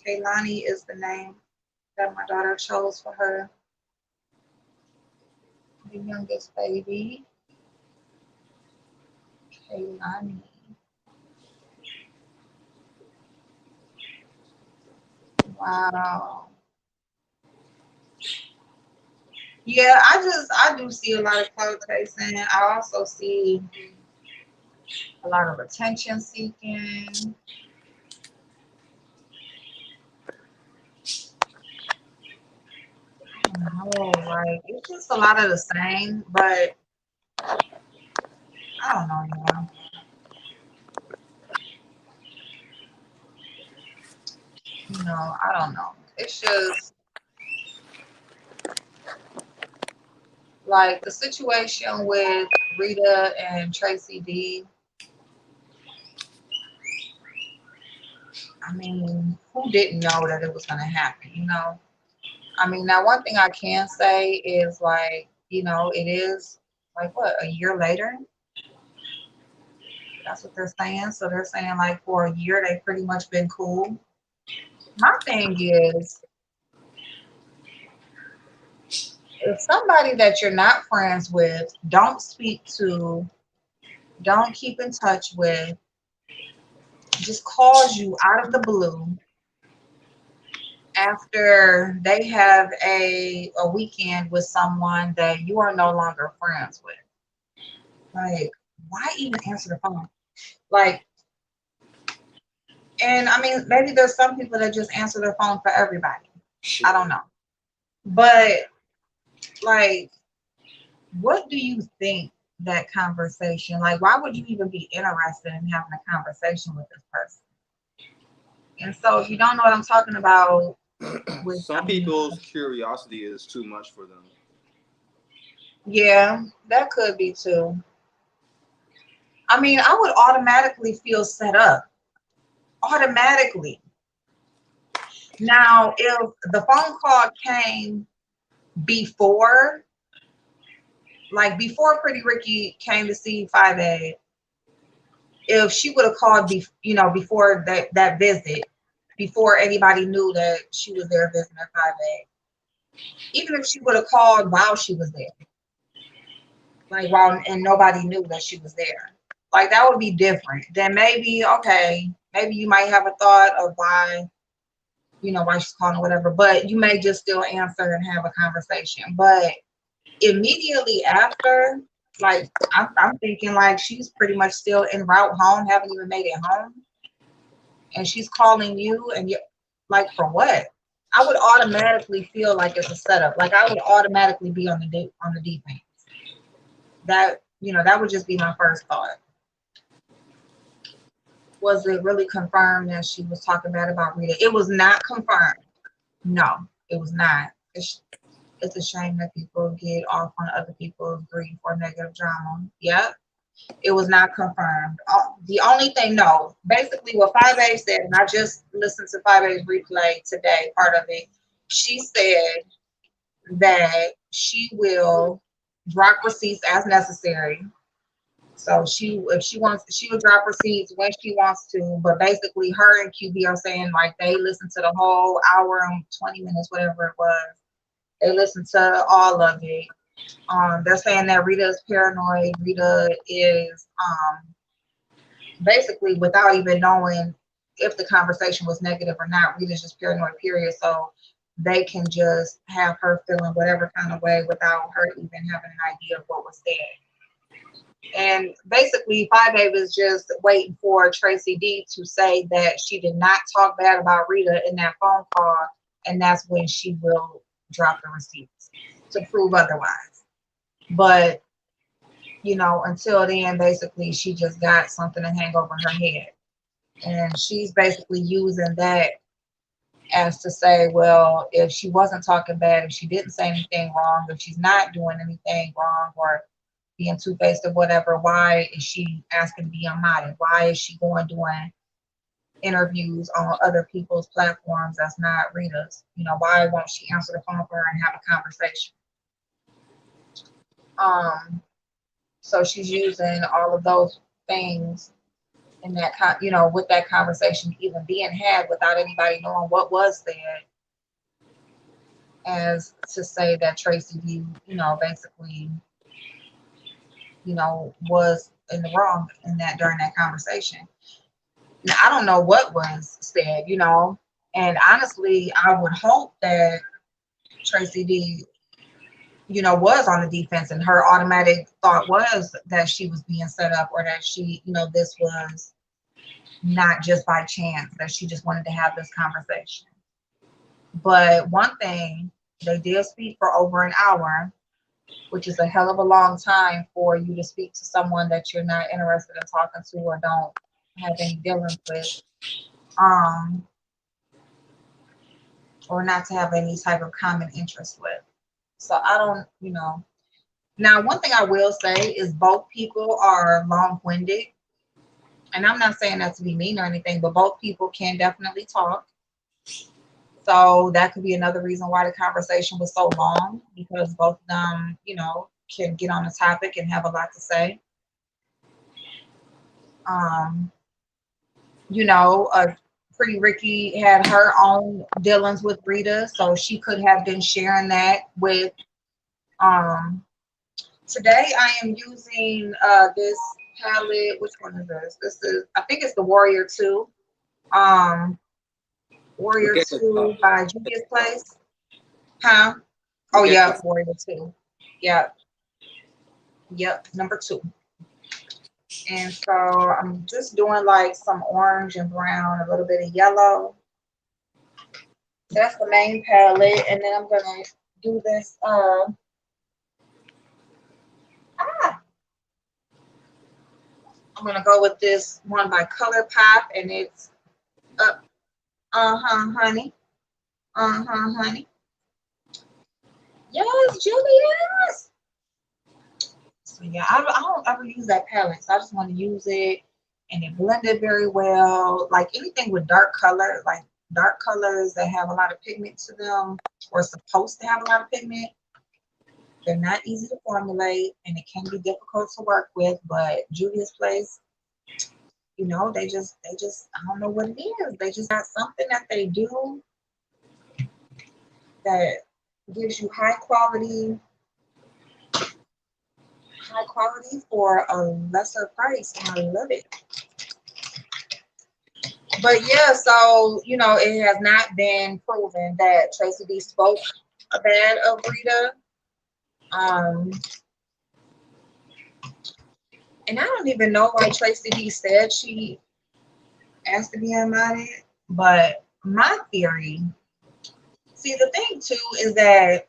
S1: Kaylani is the name that my daughter chose for her, the youngest baby. Kaylani. Wow. Yeah, I do see a lot of clout chasing. I also see a lot of attention seeking. I don't know, like it's just a lot of the same, but I don't know, y'all. You know, I don't know. It's just like the situation with Rita and Tracy D. I mean, who didn't know that it was gonna happen, you know? I mean, now one thing I can say is like, you know, it is like what, a year later? That's what they're saying. So they're saying like for a year they've pretty much been cool. My thing is if somebody that you're not friends with, don't speak to, don't keep in touch with, just calls you out of the blue after they have a weekend with someone that you are no longer friends with. Like, why even answer the phone? Like, And I mean, maybe there's some people that just answer their phone for everybody.
S2: Shit.
S1: I don't know. But like, what do you think that conversation, like, why would you even be interested in having a conversation with this person? And so if you don't know what I'm talking about, with,
S2: Some people's curiosity is too much for them.
S1: yeah, that could be too. I mean, I would automatically feel set up. Automatically. Now, if the phone call came before, like before Pretty Ricky came to see 5A, if she would have called, before that visit, before anybody knew that she was there visiting at 5A, even if she would have called while she was there, like while, and nobody knew that she was there, like that would be different. Then maybe, okay, maybe you might have a thought of why, why she's calling or whatever, but you may just still answer and have a conversation. But immediately after, like I'm thinking like she's pretty much still en route home, haven't even made it home, and she's calling you, and you, like, for what? I would automatically feel like it's a setup. Like I would automatically be on the defense. That would just be my first thought. Was it really confirmed that she was talking bad about Rita? It was not confirmed. No, it was not. It's a shame that people get off on other people's grief or negative drama. Yep. It was not confirmed. The only thing, no, basically what 5A said, and I just listened to 5A's replay today, part of it. She said that she will drop receipts as necessary. So if she wants, she will drop receipts when she wants to. But basically, her and QB are saying like they listened to the whole hour and 20 minutes, whatever it was. They listened to all of it. They're saying that Rita is paranoid. Rita is basically, without even knowing if the conversation was negative or not, Rita's just paranoid, period. So they can just have her feeling whatever kind of way without her even having an idea of what was said. And basically, 5A was just waiting for Tracy D to say that she did not talk bad about Rita in that phone call, and that's when she will drop the receipts to prove otherwise. But until then, basically, she just got something to hang over her head. And she's basically using that as to say, well, if she wasn't talking bad, if she didn't say anything wrong, if she's not doing anything wrong or being two-faced or whatever, why is she asking to be unmodded? Why is she doing interviews on other people's platforms that's not Rita's? Why won't she answer the phone for her and have a conversation? So she's using all of those things in that, with that conversation even being had without anybody knowing what was said, as to say that Tracy D, basically, was in the wrong in that during that conversation. Now, I don't know what was said, and honestly, I would hope that Tracy D, was on the defense, and her automatic thought was that she was being set up, or that she, this was not just by chance, that she just wanted to have this conversation. But one thing, they did speak for over an hour, which is a hell of a long time for you to speak to someone that you're not interested in talking to or don't have any dealings with, or not to have any type of common interest with. So I don't, Now, one thing I will say is both people are long-winded. And I'm not saying that to be mean or anything, but both people can definitely talk. So that could be another reason why the conversation was so long, because both of them, can get on the topic and have a lot to say. Pretty Ricky had her own dealings with Rita, so she could have been sharing that with. Today I am using this palette. Which one is this? I think it's the Warrior 2. Warrior 2 by Julia's Place. Huh? Oh, yeah, Warrior 2. Yep. Yep, number 2. And so I'm just doing like some orange and brown, a little bit of yellow. That's the main palette. And then I'm gonna do this ah, I'm gonna go with this one by Color Pop, and it's uh honey. Honey. Yes, Julius. So yeah, I don't ever use that palette. So I just want to use it, and it blended very well. Like anything with dark color, like dark colors that have a lot of pigment to them, or supposed to have a lot of pigment, they're not easy to formulate, and it can be difficult to work with. But Julia's Place, they just I don't know what it is. They just got something that they do that gives you high quality for a lesser price, and I love it. But yeah, so it has not been proven that Tracy D spoke bad of Rita. Um, and I don't even know why Tracy D said she asked to be unmodded. But my theory, see, the thing too is that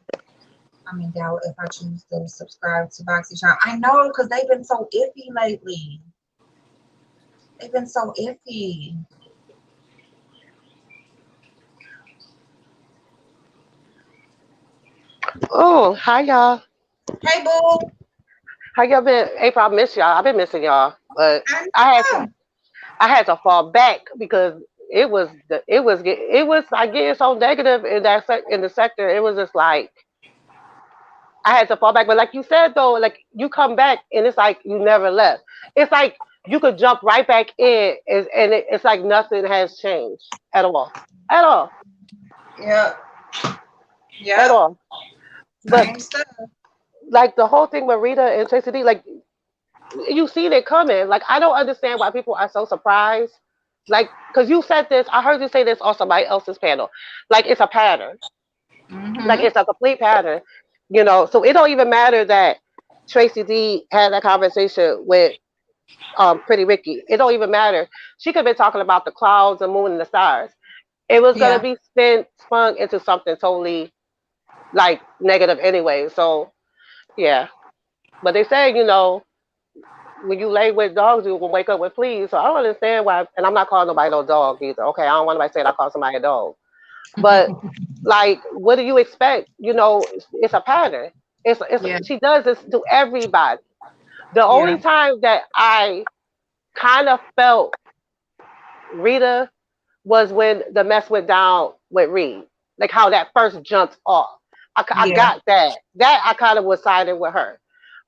S1: I'm in doubt if I choose to subscribe to BoxyCharm. I know because they've been so iffy lately. They've been so iffy.
S3: Oh, hi y'all.
S1: Hey, boo.
S3: How y'all been? April, I miss y'all. I've been missing y'all, but
S1: I
S3: I had to
S1: know.
S3: I had to fall back because it was like getting so negative in in the sector. It was just like I had to fall back. But like you said though, like you come back and it's like you never left. It's like you could jump right back in, and it's like nothing has changed at all,
S1: Yep.
S3: at
S1: Yep.
S3: all. But
S1: Same stuff.
S3: like the whole thing with Rita and Tracy D, like you seen it coming. Like I don't understand why people are so surprised. Like, cause you said this, I heard you say this on somebody else's panel. Like it's a pattern. Like
S1: Mm-hmm.
S3: it's a complete pattern. So it don't even matter that Tracy D had that conversation with Pretty Ricky. It don't even matter. She could have been talking about the clouds, the moon, and the stars. It was gonna
S1: Yeah.
S3: be spun into something totally like negative anyway. So yeah. But they say, when you lay with dogs, you will wake up with fleas. So I don't understand why. And I'm not calling nobody no dog either. Okay, I don't want nobody saying I call somebody a dog. But like, what do you expect? It's a pattern.
S1: Yeah.
S3: She does this to everybody. The
S1: Yeah.
S3: only time that I kind of felt Rita was when the mess went down with Reed, like how that first jumped off. I
S1: Yeah.
S3: got that. That I kind of was siding with her.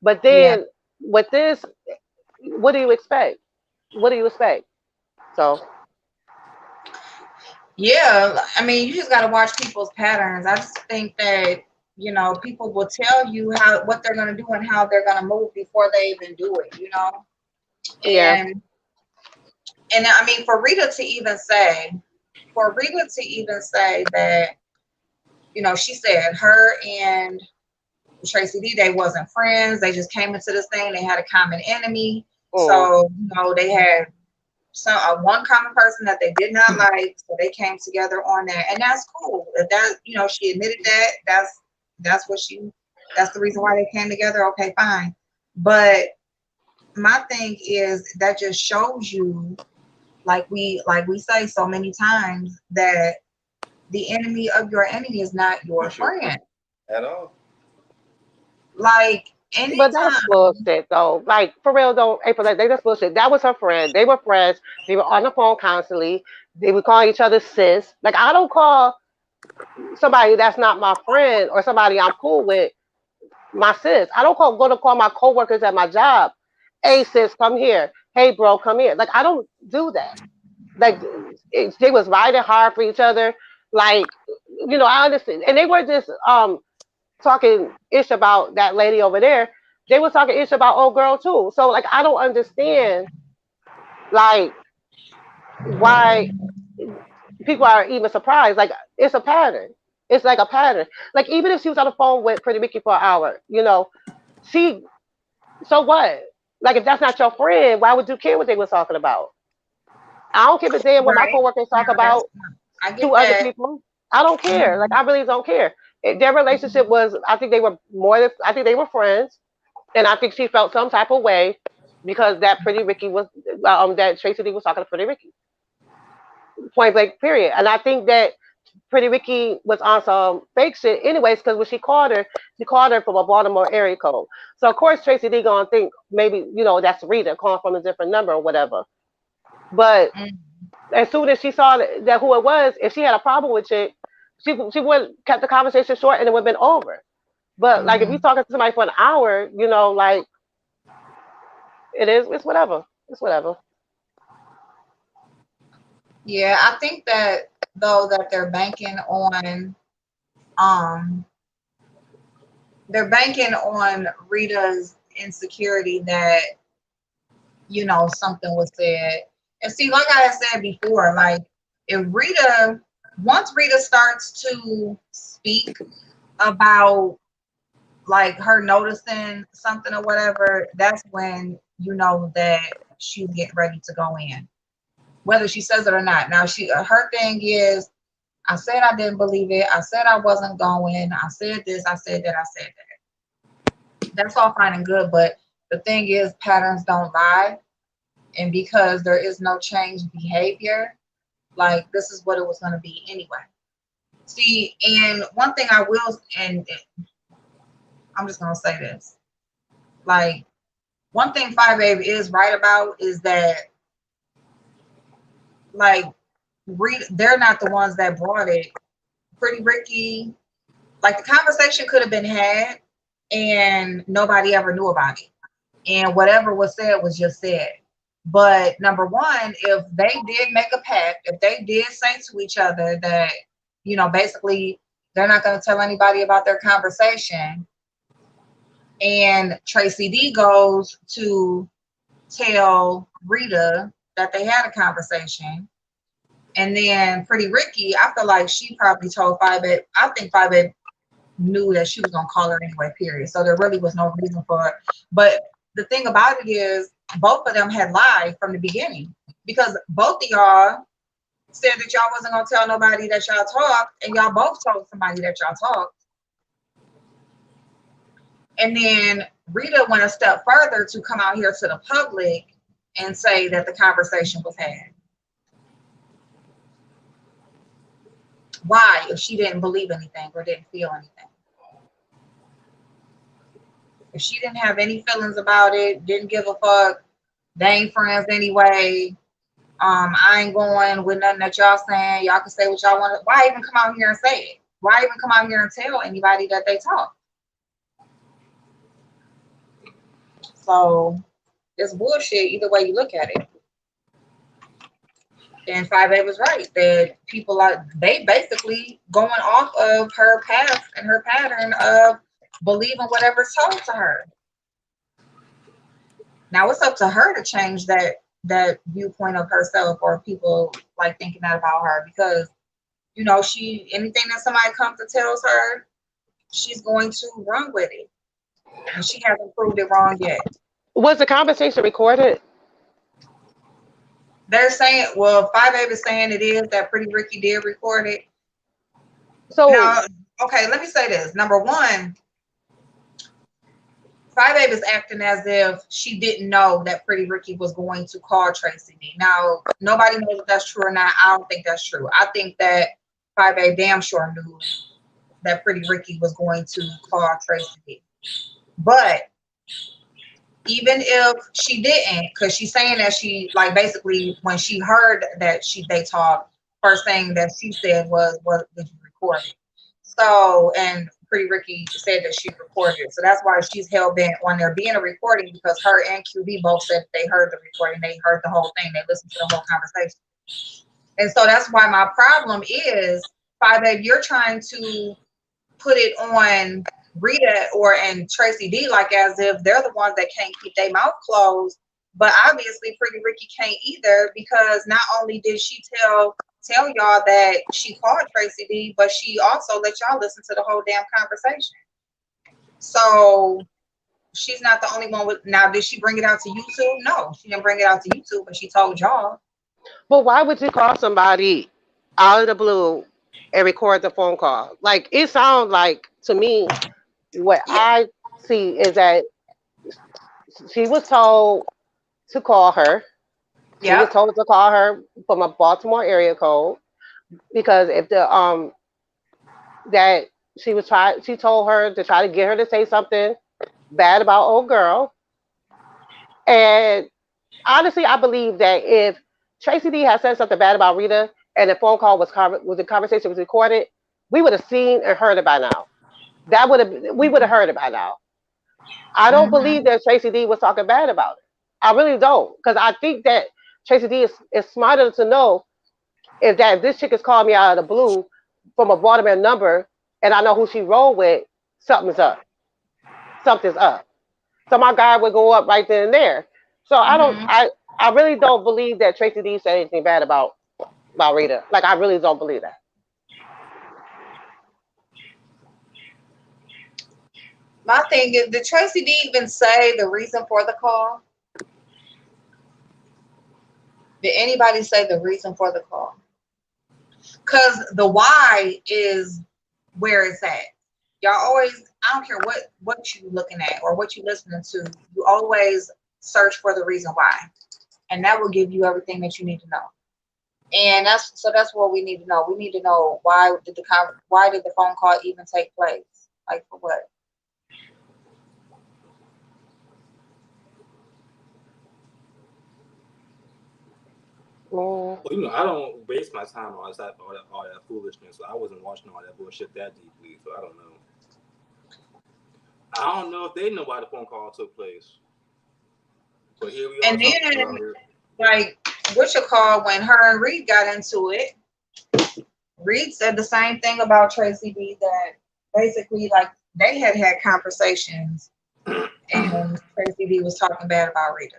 S3: But
S1: Yeah.
S3: then with this, what do you expect? What do you expect? So
S1: Yeah. I mean, you just got to watch people's patterns. I just think that, people will tell you what they're going to do and how they're going to move before they even do it.
S3: yeah.
S1: And I mean, for Rita to even say that, she said her and Tracy D, they wasn't friends. They just came into this thing. They had a common enemy.
S3: Mm,
S1: So, they had one common person that they did not like. So they came together on that. And that's cool. If that, she admitted that, that's what that's the reason why they came together. Okay, fine. But my thing is that just shows you, like we say so many times, that the enemy of your enemy is not your
S2: Not your
S1: friend.
S2: friend at all.
S1: Like
S3: but that's
S1: anytime.
S3: bullshit though. Like for real though, April, they just bullshit. That was her friend. They were friends. They were on the phone constantly. They would call each other sis. Like I don't call somebody that's not my friend or somebody I'm cool with my sis. I don't go to call my coworkers at my job. Hey sis, come here. Hey bro, come here. Like I don't do that. Like they was riding hard for each other. Like I understand, and they were just talking ish about that lady over there. They were talking ish about old girl too. So like I don't understand like why people are even surprised. Like it's a pattern. It's like a pattern. Like even if she was on the phone with Pretty Mickey for an hour, she so what? Like, if that's not your friend, why would you care what they was talking about? I don't give a damn what my
S1: Right.
S3: coworkers talk
S1: Now that's
S3: about
S1: I
S3: to
S1: get
S3: other
S1: that.
S3: people. I don't care. Like,
S1: Mhm.
S3: I really don't care. Their relationship was, I think they were more than, I think they were friends, and I think she felt some type of way because that Pretty Ricky was, that Tracy D was talking to Pretty Ricky. Point blank, period. And I think that Pretty Ricky was on some fake shit anyways, because when she called her from a Baltimore area code. So of course Tracy D gonna think maybe, that's Rita calling from a different number or whatever. But
S1: Mhm.
S3: as soon as she saw that who it was, if she had a problem with it, she would kept the conversation short and it would have been over. But like if you
S1: Mhm.
S3: talking to somebody for an hour, like it's whatever. It's whatever.
S1: Yeah, I think that though that um they're banking on Rita's insecurity that something was said. And see, like I had said before, like if Rita once Rita starts to speak about like her noticing something or whatever, that's when you know that she's getting ready to go in, whether she says it or not. Now her thing is, I said I didn't believe it. I said I wasn't going. I said this. I said that. I said that. That's all fine and good, but the thing is, patterns don't lie, and because there is no changed behavior, like this is what it was going to be anyway. See, and one thing I will, and I'm just gonna say this, like one thing Five Baby is right about is that like they're not the ones that brought it. Pretty Ricky, like the conversation could have been had and nobody ever knew about it. And whatever was said was just said. But number one, if they did make a pact, if they did say to each other that, basically they're not going to tell anybody about their conversation, and Tracy D goes to tell Rita that they had a conversation, and then Pretty Ricky, I feel like she probably told Five Eight. I think Five Eight knew that she was gonna call her anyway, period. So there really was no reason for it. But the thing about it is both of them had lied from the beginning because both of y'all said that y'all wasn't gonna tell nobody that y'all talked, and y'all both told somebody that y'all talked. And then Rita went a step further to come out here to the public and say that the conversation was had. Why? If she didn't believe anything or didn't feel anything. If she didn't have any feelings about it, didn't give a fuck, they ain't friends anyway. I ain't going with nothing that y'all saying. Y'all can say what y'all want. Why even come out here and say it? Why even come out here and tell anybody that they talk? So it's bullshit either way you look at it. And Five A was right that people are they basically going off of her path and her pattern of believing whatever's told to her. Now it's up to her to change that viewpoint of herself or people like thinking that about her because she anything that somebody comes to tells her, she's going to run with it. And she hasn't proved it wrong yet.
S3: Was the conversation recorded?
S1: They're saying, well, Five A is saying it is that Pretty Ricky did record it.
S3: So
S1: Now, okay, let me say this. Number one, Five A is acting as if she didn't know that Pretty Ricky was going to call Tracy D. Now, nobody knows if that's true or not. I don't think that's true. I think that Five A damn sure knew that Pretty Ricky was going to call Tracy D. But even if she didn't, because she's saying that she like basically when she heard that they talked, first thing that she said was, "What did you record it?" So and Pretty Ricky said that she recorded it, so that's why she's hell bent on there being a recording because her and QB both said they heard the recording, they heard the whole thing, they listened to the whole conversation, and so that's why my problem is Five A. You're trying to put it on Rita and Tracy D like as if they're the ones that can't keep their mouth closed. But obviously Pretty Ricky can't either because not only did she tell y'all that she called Tracy D, but she also let y'all listen to the whole damn conversation. So she's not the only one with. Now, did she bring it out to YouTube? No, she didn't bring it out to YouTube, but she told y'all.
S3: But why would you call somebody out of the blue and record the phone call? Like it sounds like to me, what
S1: Yeah.
S3: I see is that she was told to call her. She was
S1: Yep.
S3: told to call her from a Baltimore area code because if the that she told her to try to get her to say something bad about old girl. And honestly, I believe that if Tracy D had said something bad about Rita and the phone call was the conversation was recorded, we would have seen and heard it by now. That would have we would have heard it by now. I don't believe
S1: Hmm.
S3: that Tracy D was talking bad about it. I really don't, because I think that Tracy D is smarter to know if this chick is calling me out of the blue from a Baltimore number, and I know who she rolled with, something's up. Something's up. So my guard would go up right then and there. So
S1: Hmm.
S3: I really don't believe that Tracy D said anything bad about Rita. Like I really don't believe that.
S1: My thing is, did Tracy D even say the reason for the call? Did anybody say the reason for the call? Because the why is where it's at. Y'all always, I don't care what you looking at or what you listening to, you always search for the reason why. And that will give you everything that you need to know. And that's what we need to know. We need to know why did the phone call even take place? Like for what?
S3: Mm.
S2: Well, I don't waste my time on all that foolishness. So I wasn't watching all that bullshit that deeply, so I don't know. I don't know if they know why the phone call took place, but here we are
S1: And
S2: talking
S1: then
S2: about it.
S1: like what you call when her and Reed got into it, Reed said the same thing about Tracy B, that basically like they had conversations and Tracy B was talking bad about Rita.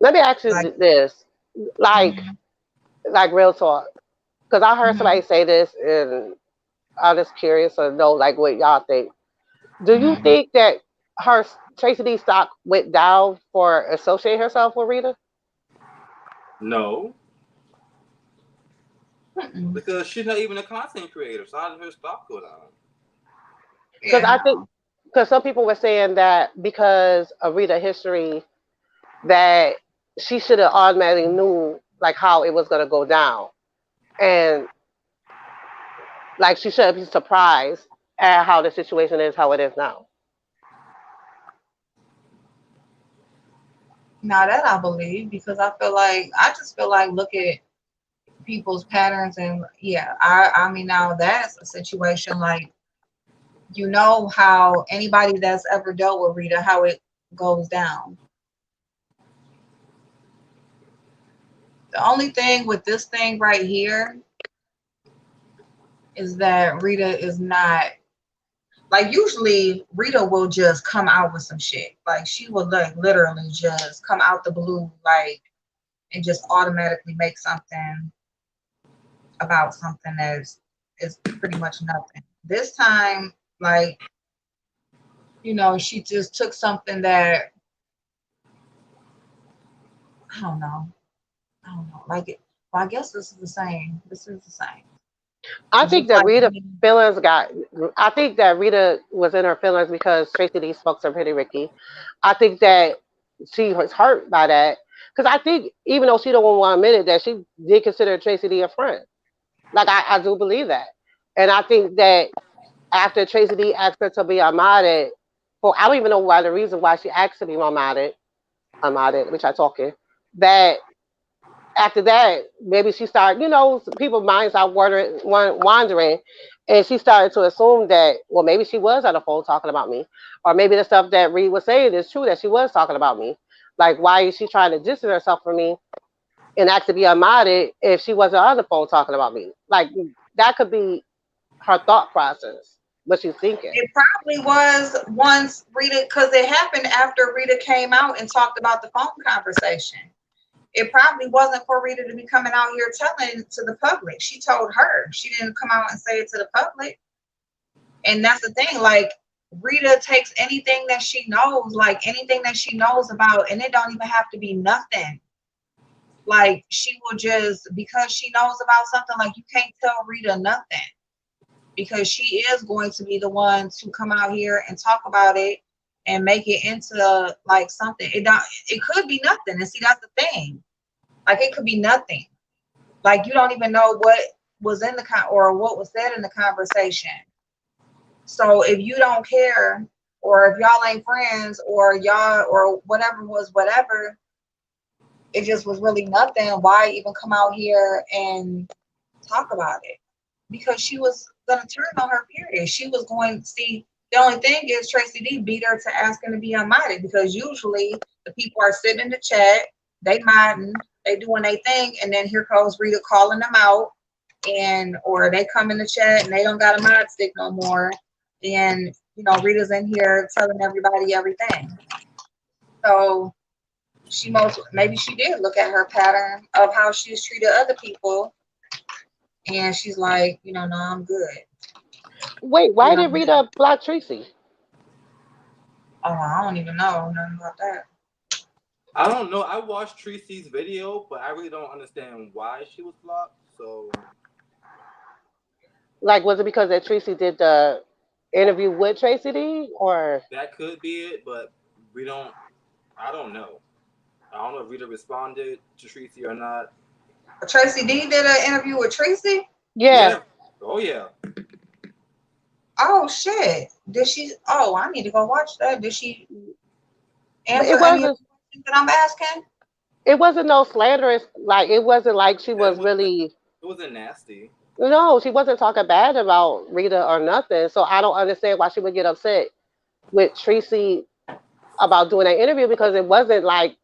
S3: Let me ask you
S1: Like,
S3: this, like
S1: mhm,
S3: like real talk, because I heard somebody
S1: mhm,
S3: say this, and I'm just curious to know like what y'all think. Do you
S1: mhm.
S3: think that her Tracy D stock went down for associating herself with Rita?
S2: No,
S1: Mm-mm.
S2: because she's not even a content creator, so how did her stock go down?
S3: Because
S1: Yeah,
S3: I think
S1: no.
S3: because some people were saying that because of Rita history that she should have automatically knew like how it was gonna go down, and like she shouldn't be surprised at how the situation is how it is now.
S1: Now that I believe, because I just feel like look at people's patterns, and yeah, I mean now that's a situation like how anybody that's ever dealt with Rita, how it goes down. The only thing with this thing right here is that Rita is not like usually Rita will just come out with some shit. Like she will like literally just come out the blue like and just automatically make something about something that is pretty much nothing. This time, like, she just took something that I don't know. I don't know. Like it well, I guess this is the same. This is the same.
S3: I think
S1: Just
S3: that
S1: like
S3: Rita feelings got. I think that Rita was in her feelings because Tracy D spoke to Pretty Ricky. I think that she was hurt by that because I think even though she don't want to admit it, that she did consider Tracy D a friend. Like I do believe that, and I think that after Tracy D asked her to be modded, for I don't even know why the reason why she asked to be modded, which I talking that after that, maybe she started, people's minds are wandering, and she started to assume that, well, maybe she was on the phone talking about me, or maybe the stuff that Reed was saying is true that she was talking about me. Like, why is she trying to distance herself from me and ask to be unmodded if she wasn't on the phone talking about me? Like, that could be her thought process, what she's thinking.
S1: it probably was once Rita, because it happened after Rita came out and talked about the phone conversation. it probably wasn't for Rita to be coming out here telling to the public. She told her. She didn't come out and say it to the public. And that's the thing. Like, Rita takes anything that she knows, like anything that she knows about, and it don't even have to be nothing. Like, she will just, because she knows about something, like, you can't tell Rita nothing, because she is going to be the one to come out here and talk about it and make it into like something. It could be nothing. And see, that's the thing. Like, it could be nothing. Like, you don't even know what was in the or what was said in the conversation. So if you don't care, or if y'all ain't friends, or y'all, or whatever was whatever, it just was really nothing. Why even come out here and talk about it? Because she was gonna turn on her, period. She was going to see. The only thing is Tracy D beat her to asking to be unmodded, because usually the people are sitting in the chat, they modding, they doing their thing, and then here comes Rita calling them out, and or they come in the chat and they don't got a mod stick no more, and you know Rita's in here telling everybody everything. So maybe she did look at her pattern of how she's treated other people, and she's like, you know, no, I'm good.
S3: Wait,
S1: You
S3: why
S1: know,
S3: did Rita block Tracy?
S1: oh, I don't even know nothing about that.
S2: I don't know. I watched Tracy's video, but I really don't understand why she was blocked. So
S3: Like, was it because that Tracy did the interview with Tracy D, or
S2: that could be it, but we don't. I don't know. I don't know if Rita responded to Tracy or not.
S1: Tracy D did an interview with Tracy.
S3: yeah?
S2: Yeah. Oh yeah.
S1: Oh shit! Did she? Oh, I need to go watch that. Did she
S3: But
S1: answer any of the questions that I'm asking?
S3: it wasn't no slanderous. Like, it wasn't like she
S2: It
S3: was
S2: was.
S3: really.
S2: It wasn't nasty.
S3: No, she wasn't talking bad about Rita or nothing. So I don't understand why she would get upset with Tracy about doing that interview, because it wasn't like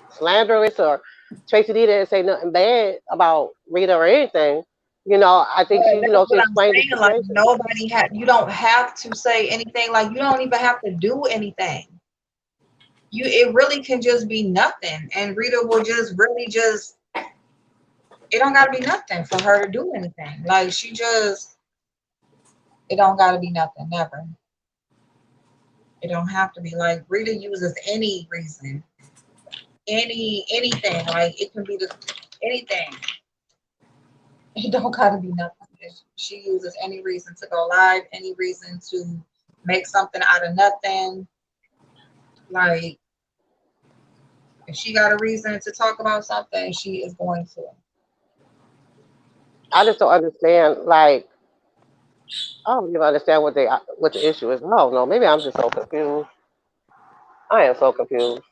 S3: slanderous, or Tracy D didn't say nothing bad about Rita or anything. I
S1: But
S3: think she,
S1: that's
S3: she
S1: what I'm
S3: explained the
S1: saying. Like,
S3: situation.
S1: nobody had. You don't have to say anything. Like, you don't even have to do anything. It really can just be nothing, and Rita will just really just. It don't gotta be nothing for her to do anything. Like, she just. It don't gotta be nothing. Never. It don't have to be. Like, Rita uses any reason, anything. Like, it can be anything. It don't gotta be nothing. She uses any reason to go live, any reason to make something out of nothing. Like, if she got a reason to talk about something, she is going to.
S3: I just don't understand. Like, I don't even understand what the issue is. I don't know. Maybe I'm just so confused. I am so confused.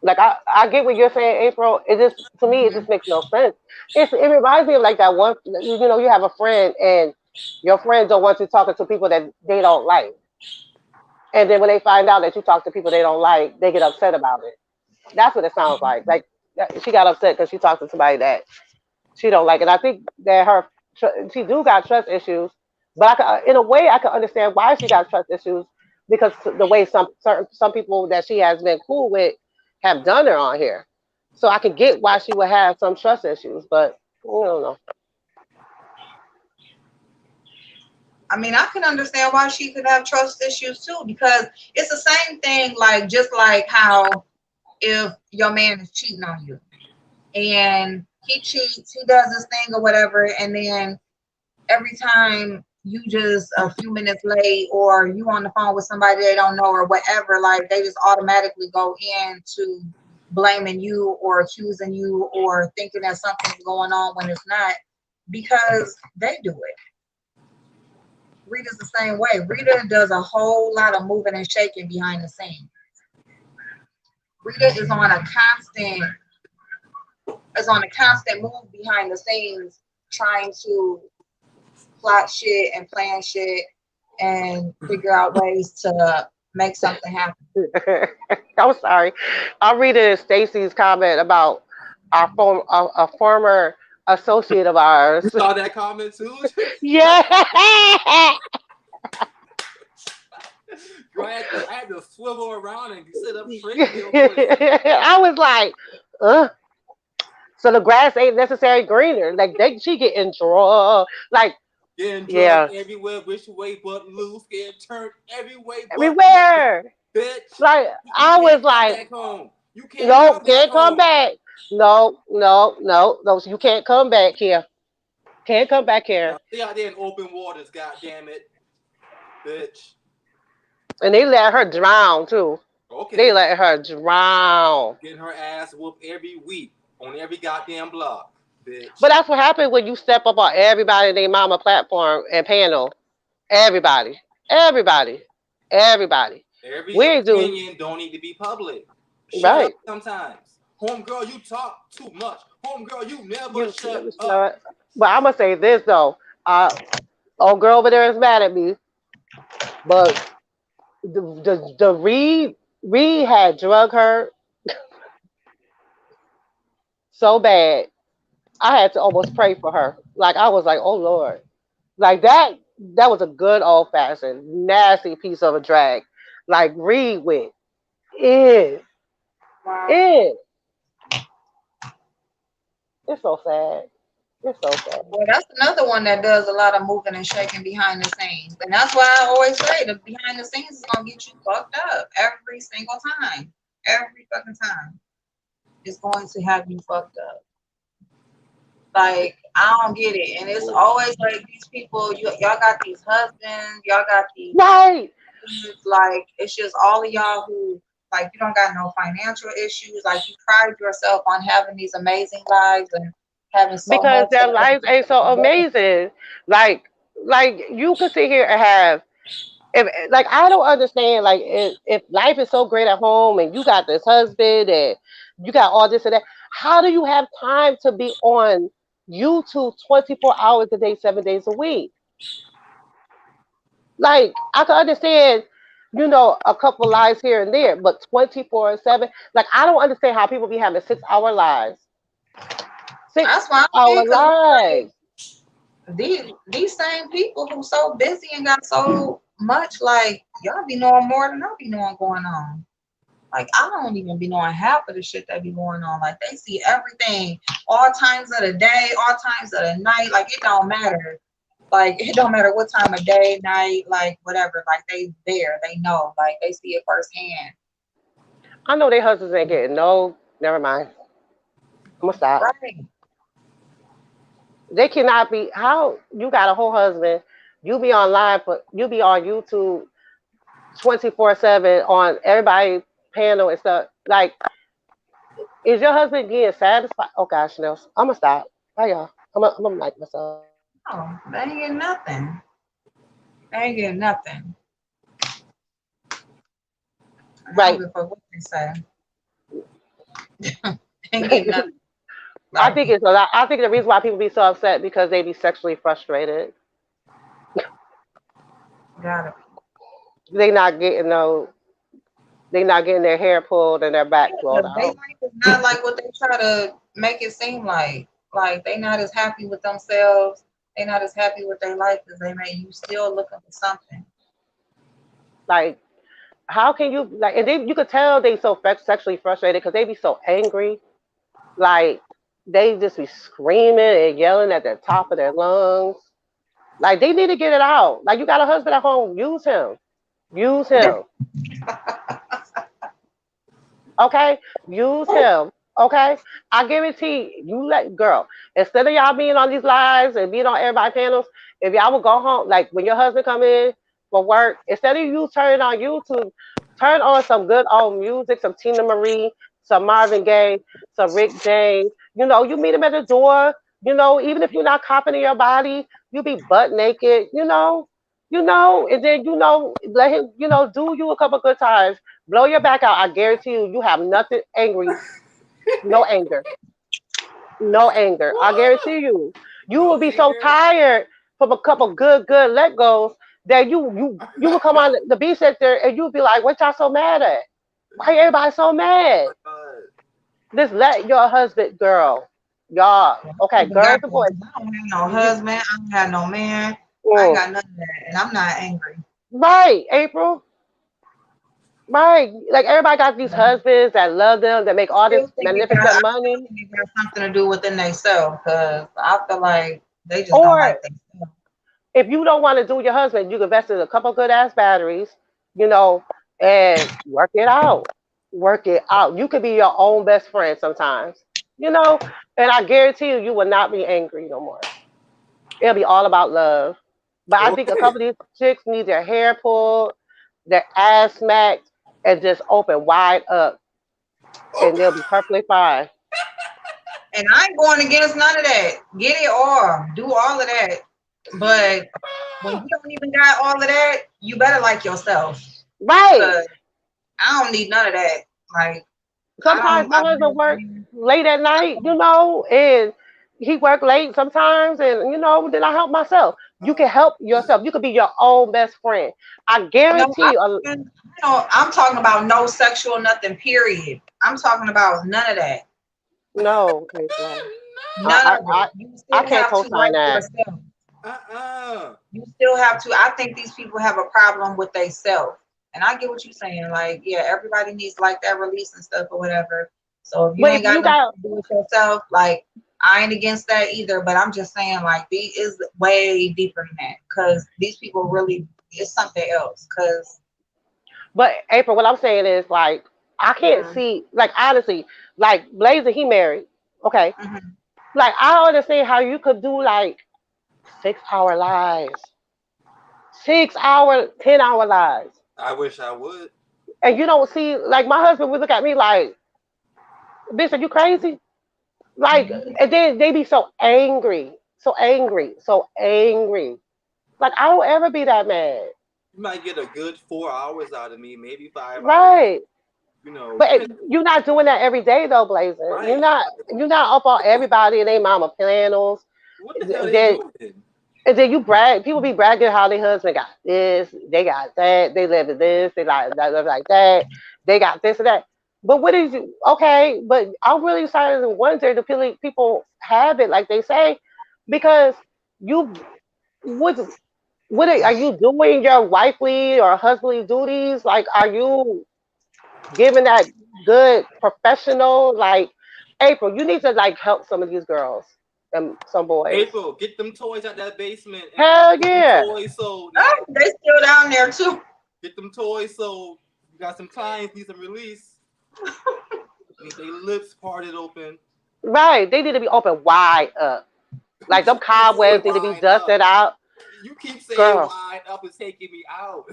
S3: Like, I get what you're saying, April. It just, to me, it
S1: Mhm.
S3: just makes no sense. It reminds me of like that one. You have a friend, and your friends don't want you talking to people that they don't like, and then when they find out that you talk to people they don't like, they get upset about it. That's what it sounds like. Like, she got upset because she talked to somebody that she don't like, and I think that she do got trust issues. But in a way, I can understand why she got trust issues, because the way some people that she has been cool with have done her on here. So I can get why she would have some trust issues, but I don't know.
S1: I mean, I can understand why she could have trust issues too, because it's the same thing, like, just like how if your man is cheating on you and he cheats, he does this thing or whatever, and then every time you just a few minutes late, or you on the phone with somebody they don't know or whatever, like, they just automatically go into blaming you or accusing you or thinking that something's going on when it's not, because they do it. Rita's the same way. Rita does a whole lot of moving and shaking behind the scenes. Rita is on a constant move behind the scenes, trying to plot shit and plan shit and figure out ways to make something happen.
S3: I'm sorry. I'm reading Stacy's comment about a former associate of
S2: You
S3: ours.
S2: saw that comment too?
S3: Yeah.
S2: Bro, I had to swivel around and sit up straight real quick.
S3: I was like, So the grass ain't necessarily greener. Like she getting drunk. Like,
S2: Getting drugged
S3: yeah,
S2: everywhere, which way but loose, getting turned every way but loose,
S3: everywhere.
S2: bitch.
S3: Like
S2: You
S3: I was
S2: can't come
S3: like,
S2: back home. You can't
S3: no,
S2: come back
S3: can't come
S2: home.
S3: back. No, no, no, no. You can't come back here. Can't come back here.
S2: Now stay out there in open waters, god damn it, bitch.
S3: And they let her drown too. They
S2: Okay.
S3: let her drown.
S2: Getting her ass whooped every week on every goddamn block,
S3: But
S2: bitch.
S3: that's what happens when you step up on everybody in their mama platform and panel. Everybody. Everybody. Everybody.
S2: Every
S3: We do
S2: opinion don't need to be public. Shut up
S3: right.
S2: sometimes. Homegirl, you talk too much. Homegirl, you never
S3: You
S2: shut
S3: know
S2: up.
S3: it. But I'm gonna say this though. Old girl over there is mad at me, but the Reed had drug her so bad. I had to almost pray for her. Like I was like, oh Lord. Like that was a good old fashioned nasty piece of a drag. Like Reed went in.
S1: Wow.
S3: In. It's so sad. It's so sad.
S1: Well, that's another one that does a lot of moving and shaking behind the scenes. And that's why I always say the behind the scenes is gonna get you fucked up every single time. Every fucking time. It's going to have you fucked up. Like, I don't get it. And it's always like these people, y'all got these husbands, y'all got these
S3: Right.
S1: kids, like it's just all of y'all who like you don't got no financial issues. Like you pride yourself on having these amazing lives and having so
S3: Because
S1: much
S3: their
S1: of
S3: lives ain't so amazing. Like like you could sit here and have if like I don't understand like if life is so great at home and you got this husband and you got all this and that, how do you have time to be on YouTube 24 hours a day, 7 days a week? Like I can understand, a couple lives here and there, but 24/7, like I don't understand how people be having 6 hour lives. Six
S1: that's why I mean,
S3: hour
S1: because like
S3: lives.
S1: these same people who so busy and got so much, like y'all be knowing more than I be knowing going on. Like I don't even be knowing half of the shit that be going on. Like they see everything, all times of the day, all times of the night. Like it don't matter. Like it don't matter what time of day, night, like whatever. Like they there, they know. Like they see it firsthand.
S3: I know their husbands ain't getting no. Never mind. I'm gonna stop.
S1: Right.
S3: They cannot be. How you got a whole husband? You be online for you be on YouTube 24/7 on everybody panel and stuff. Like, is your husband getting satisfied? Oh gosh, no. I'm gonna stop. Bye y'all. I'm gonna like myself.
S1: Oh, they ain't getting nothing. They ain't getting nothing. I don't
S3: Right.
S1: give a fuck what they say. They ain't getting nothing.
S3: I
S1: Like,
S3: think it's a lot. I think the reason why people be so upset because they be sexually frustrated.
S1: gotta
S3: They not getting no. They not getting their hair pulled and their back
S1: yeah,
S3: blown
S1: they
S3: out.
S1: life is not like what they try to make it seem like. Like they not as happy with themselves. They not as happy with their life as they may. You still looking for something.
S3: Like, how can you like? And they, you could tell they so sexually frustrated because they be so angry. Like, they just be screaming and yelling at the top of their lungs. Like, they need to get it out. Like, you got a husband at home, use him. Use him. Okay? Use him. Okay? I guarantee you let girl, instead of y'all being on these lives and being on everybody panels, if y'all would go home, like when your husband come in for work, instead of you turning on YouTube, turn on some good old music, some Tina Marie, some Marvin Gaye, some Rick James. You meet him at the door, even if you're not confident in your body, you be butt naked, and then let him, do you a couple good times, blow your back out. I guarantee you, you have nothing angry, no anger, no anger. I guarantee you, you will
S2: No
S3: be so
S2: anger.
S3: tired from a couple good let goes that you will come on the B sector and you'll be like, what y'all so mad at? Why everybody so mad? Just let your husband, girl, y'all.
S1: I
S3: Okay,
S1: even got
S3: girls and
S1: that
S3: boys.
S1: 'cause I don't have no husband. I don't have no man. I ain't
S3: Mm,
S1: got none of that, and I'm not angry.
S3: right, April. Right. Like everybody got these husbands that love them, that make all this
S1: Still think it got,
S3: magnificent
S1: I
S3: money.
S1: still think it got something to do within themselves because I feel like they just don't
S3: Or
S1: like themselves.
S3: if you don't want to do with your husband, you can invest in a couple good ass batteries, you know, and work it out. Work it out. You could be your own best friend sometimes, you know, and I guarantee you, you will not be angry no more. It'll be all about love. But I think a
S2: Okay.
S3: couple of these chicks need their hair pulled, their ass smacked, and just open wide up, and
S2: Okay.
S3: they'll be perfectly fine.
S1: And I ain't going against none of that. Get it all, do all of that. But when you don't even got all of that, you better like yourself.
S3: Right.
S1: Cause I don't need none of that. Like
S3: Sometimes my
S1: I
S3: husband work
S1: don't
S3: late at night, you know, and he work late sometimes, and you know, then I help myself. You can help yourself. You could be your own best friend. I
S1: no,
S3: guarantee you.
S1: I'm talking about no sexual nothing, period. I'm talking about none of that.
S3: No, Kayla.
S1: None of
S3: I
S1: it. You
S3: I
S1: still
S3: can't
S1: have to
S3: co-sign
S1: like
S3: that.
S1: yourself.
S2: Uh-uh.
S1: You still have to. I think these people have a problem with they self. And I get what you're saying. Like, yeah, everybody needs like that release and stuff or whatever. So if you
S3: But
S1: ain't
S3: if
S1: got
S3: you
S1: nothing
S3: got
S1: to do with yourself, like I ain't against that either. But I'm just saying, like, these is way deeper than that. Cause these people really it's something else. Cause
S3: But April, what I'm saying is like I can't
S1: mm,
S3: see like honestly, like Blazer, he married. Okay.
S1: mhm.
S3: Like I don't understand how you could do like 6 hour lives. 6 hour, 10 hour lives.
S2: I wish I would.
S3: And you don't see like my husband would look at me like, bitch, are you crazy? Like and then they be so angry. So angry. So angry. Like I don't ever be that mad.
S2: You might get a good 4 hours out of me, maybe 5 hours.
S3: Right.
S2: You know,
S3: But
S2: depending.
S3: you're not doing that every day though, Blazer.
S2: Right.
S3: You're not up on everybody and they mama panels.
S2: What the hell
S3: And
S2: they
S3: then
S2: doing?
S3: and then you brag. People be bragging how their husband got this, they got that, they live in this, they live like that, they got this and that. But what is you okay? But I'm really starting to wonder do people have it like they say because you what are you doing your wifely or husbandly duties? Like, are you giving that good professional like April? You need to like help some of these girls and some boys.
S2: April, get them toys out that basement and
S3: Hell
S2: get them
S3: yeah.
S2: toys sold now.
S1: Oh, they still down there too.
S2: Get them toys sold. You got some clients, need some release. Need their lips parted open.
S3: Right. They need to be open wide up.
S2: Who
S3: Like them
S2: keep saying
S3: cobwebs need to be
S2: wide up?
S3: dusted out.
S2: You keep saying
S3: Girl.
S2: wide up is taking me out.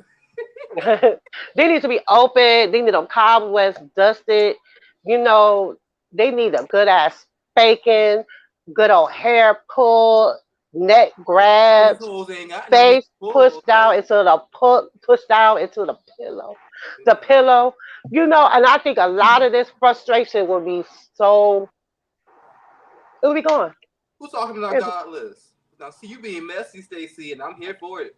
S3: They need to be open. They need them cobwebs dusted. You know, they need a good ass spanking, good old hair pull, neck
S2: These
S3: grabs,
S2: hoes ain't got no neck
S3: face
S2: pull, so
S3: pushed down into the pillow. The
S2: yeah.
S3: pillow. You know, and I think a lot of this frustration will be so it will be gone.
S2: Who's talking about
S3: It,
S2: godless? Now, see, you being messy, Stacy, and I'm here for it.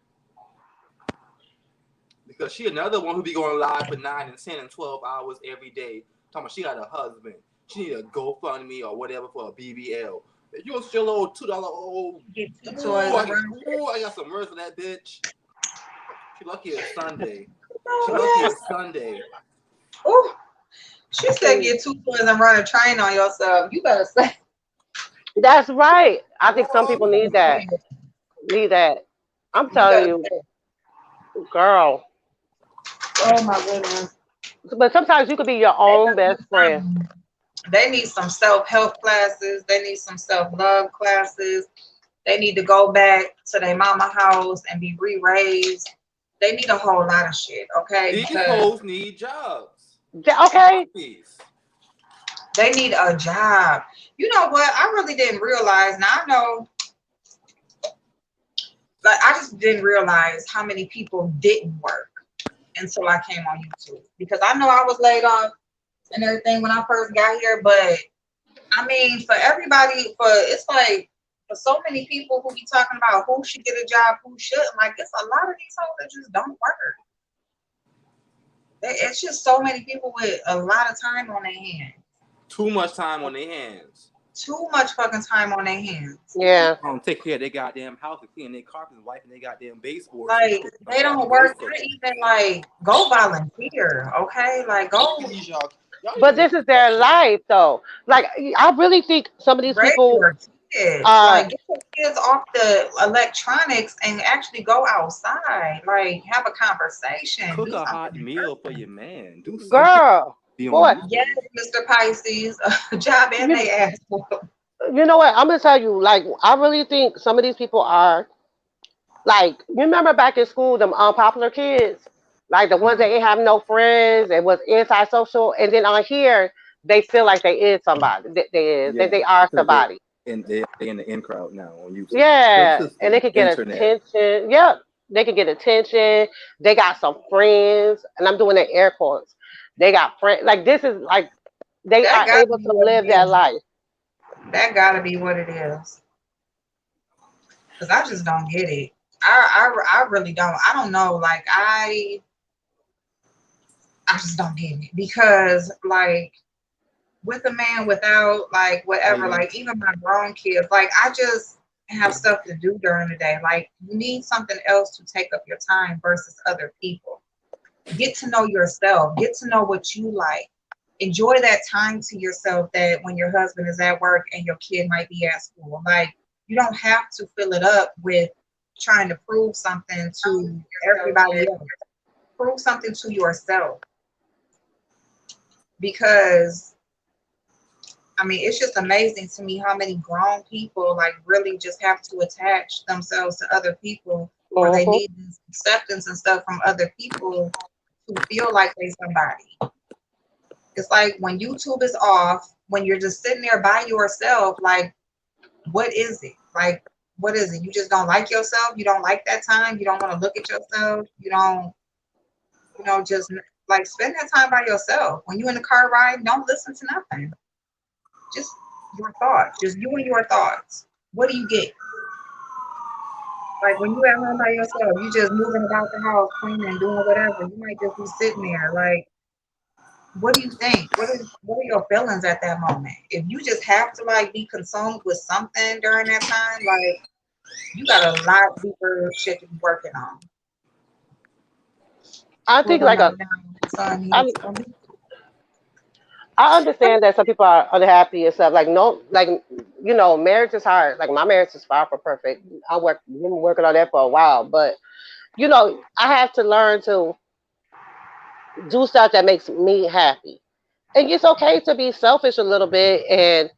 S2: Because she another one who be going live for 9 and 10 and 12 hours every day. Talking about she got a husband. She need a GoFundMe or whatever for a BBL. If you a still old $2 old,
S1: Get two toys around.
S2: I got some words for that bitch. She lucky it's Sunday. She
S1: Oh,
S2: lucky
S1: yes.
S2: it's Sunday.
S1: Ooh, she said get two toys and run a train on yourself. You better say
S3: that's right. I think some
S2: Oh,
S3: people
S1: you better
S3: need
S1: say
S3: that.
S1: it.
S3: Need that. I'm
S1: You
S3: telling
S1: better
S3: you,
S1: say it.
S3: girl.
S1: Oh my goodness.
S3: But sometimes you could be your
S1: They
S3: own
S1: better
S3: best
S1: do
S3: friend.
S1: something. They need some self-help classes. They need some self-love classes. They need to go back to their mama house and be re-raised. They need a whole lot of shit, okay?
S2: these
S1: Because
S2: hoes need jobs.
S3: Okay.
S2: Please.
S1: they need a job. You know what? I really didn't realize. Now I know, like, I just didn't realize how many people didn't work until I came on YouTube. Because I know I was laid off and everything when I first got here, but I mean, for everybody, for it's like for so many people who be talking about who should get a job, who shouldn't. Like, it's a lot of these hoes that just don't work. It's just so many people with a lot of time on their hands.
S2: Too much time on their hands.
S1: too much fucking time on their hands.
S3: Yeah.
S2: Take care of their goddamn house and clean their carpets and wiping their goddamn baseboards.
S1: Like they don't work. They even like go volunteer, okay? Like go.
S3: But this is their life, though. Like I really think some of these
S1: Raise
S3: people.
S1: your kids. Like get your kids off the electronics and actually go outside. Like have a conversation.
S2: Cook
S1: do
S2: a hot
S1: something
S2: meal for your man. Do something.
S3: Girl, boy.
S1: Yes, Mr. Pisces, a job and they ass for.
S3: You know what? I'm gonna tell you. Like I really think some of these people are like. You remember back in school, them unpopular kids, like the ones that ain't have no friends and was antisocial, and then on here they feel like they is somebody. They are somebody.
S2: And they in the in crowd now on YouTube.
S3: Yeah, and they could get attention. Yep, they could get attention. They got some friends, and I'm doing the air quotes. They got friends. Like this is like they
S1: That
S3: are able to live their life.
S1: That gotta be what it is. Cause I just don't get it. I really don't. I don't know. Like I just don't get it because like with a man without like whatever, like even my grown kids, like I just have stuff to do during the day. Like you need something else to take up your time versus other people. Get to know yourself. Get to know what you like. Enjoy that time to yourself that when your husband is at work and your kid might be at school. Like you don't have to fill it up with trying to prove something to everybody else. Prove something to yourself. Because I mean, it's just amazing to me how many grown people like really just have to attach themselves to other people, or they need this acceptance and stuff from other people to feel like they somebody. It's like when YouTube is off, when you're just sitting there by yourself, like, what is it? Like, what is it? You just don't like yourself? You don't like that time? You don't want to look at yourself? You don't, just like spend that time by yourself. When you're in the car ride, don't listen to nothing. Just your thoughts, just you and your thoughts. What do you get? Like when you at home by yourself, you just moving about the house, cleaning, doing whatever. You might just be sitting there. Like, what do you think? What are your feelings at that moment? If you just have to like be consumed with something during that time, like you got a lot deeper shit to be working on.
S3: I think like I understand that some people are unhappy and stuff. Like no, like marriage is hard. Like my marriage is far from perfect. Been working on that for a while, but I have to learn to do stuff that makes me happy. And it's okay to be selfish a little bit and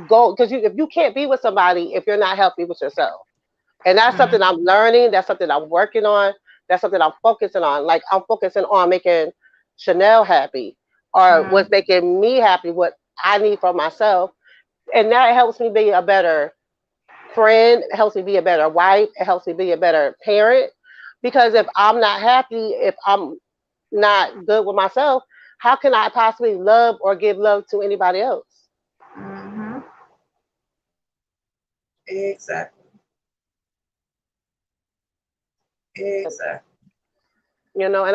S3: go because if you can't be with somebody if you're not healthy with yourself. And that's something I'm learning. That's something I'm working on. That's something I'm focusing on. Like I'm focusing on making Chanel happy or what's making me happy, what I need for myself. And that helps me be a better friend, it helps me be a better wife, it helps me be a better parent. Because if I'm not happy, if I'm not good with myself, how can I possibly love or give love to anybody else?
S1: Exactly.
S3: And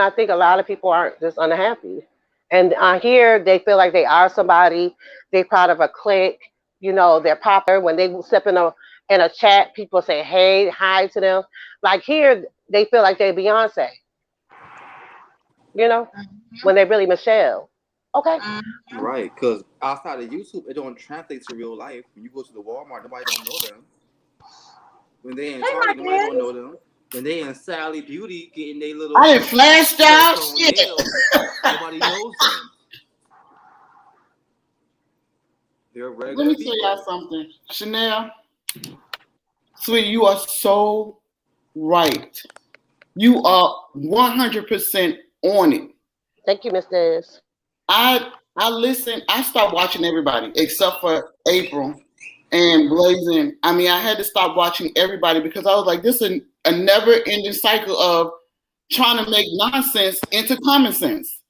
S3: I think a lot of people aren't just unhappy. And here they feel like they are somebody, they're part of a clique, they're popular. When they step in a chat, people say, hey, hi to them. Like here, they feel like they're Beyonce, when they're really Michelle. Okay.
S2: Right, because outside of YouTube, it don't translate to real life. When you go to the Walmart, nobody don't know them. When they in Target, nobody don't know them. When they in Sally Beauty getting their little
S4: I done flashed out.
S2: Nails, nobody knows them. They're regular
S4: Let me tell y'all something. Chanel, sweetie, you are so right. You are 100% on it.
S3: Thank you, Miss Diz.
S4: I listen. I stopped watching everybody except for April and Blazing. I mean, I had to stop watching everybody because I was like, this is a never-ending cycle of trying to make nonsense into common sense.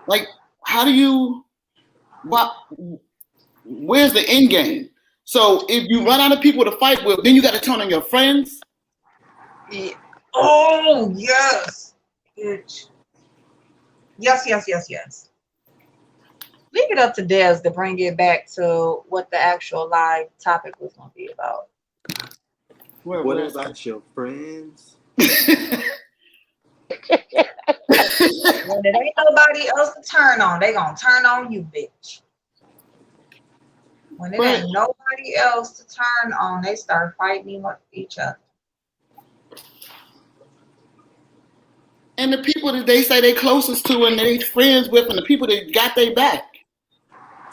S4: Like, how do you? Where's the end game? So if you run out of people to fight with, then you got to turn on your friends.
S1: Yeah. Oh yes, bitch. Yes. leave it up to Des to bring it back to what the actual live topic was going to be about.
S2: What about your friends?
S1: When it ain't nobody else to turn on, they gonna turn on you, bitch. When it ain't nobody else to turn on, they start fighting with each other.
S4: And the people that they say they closest to and they friends with, and the people that got their back.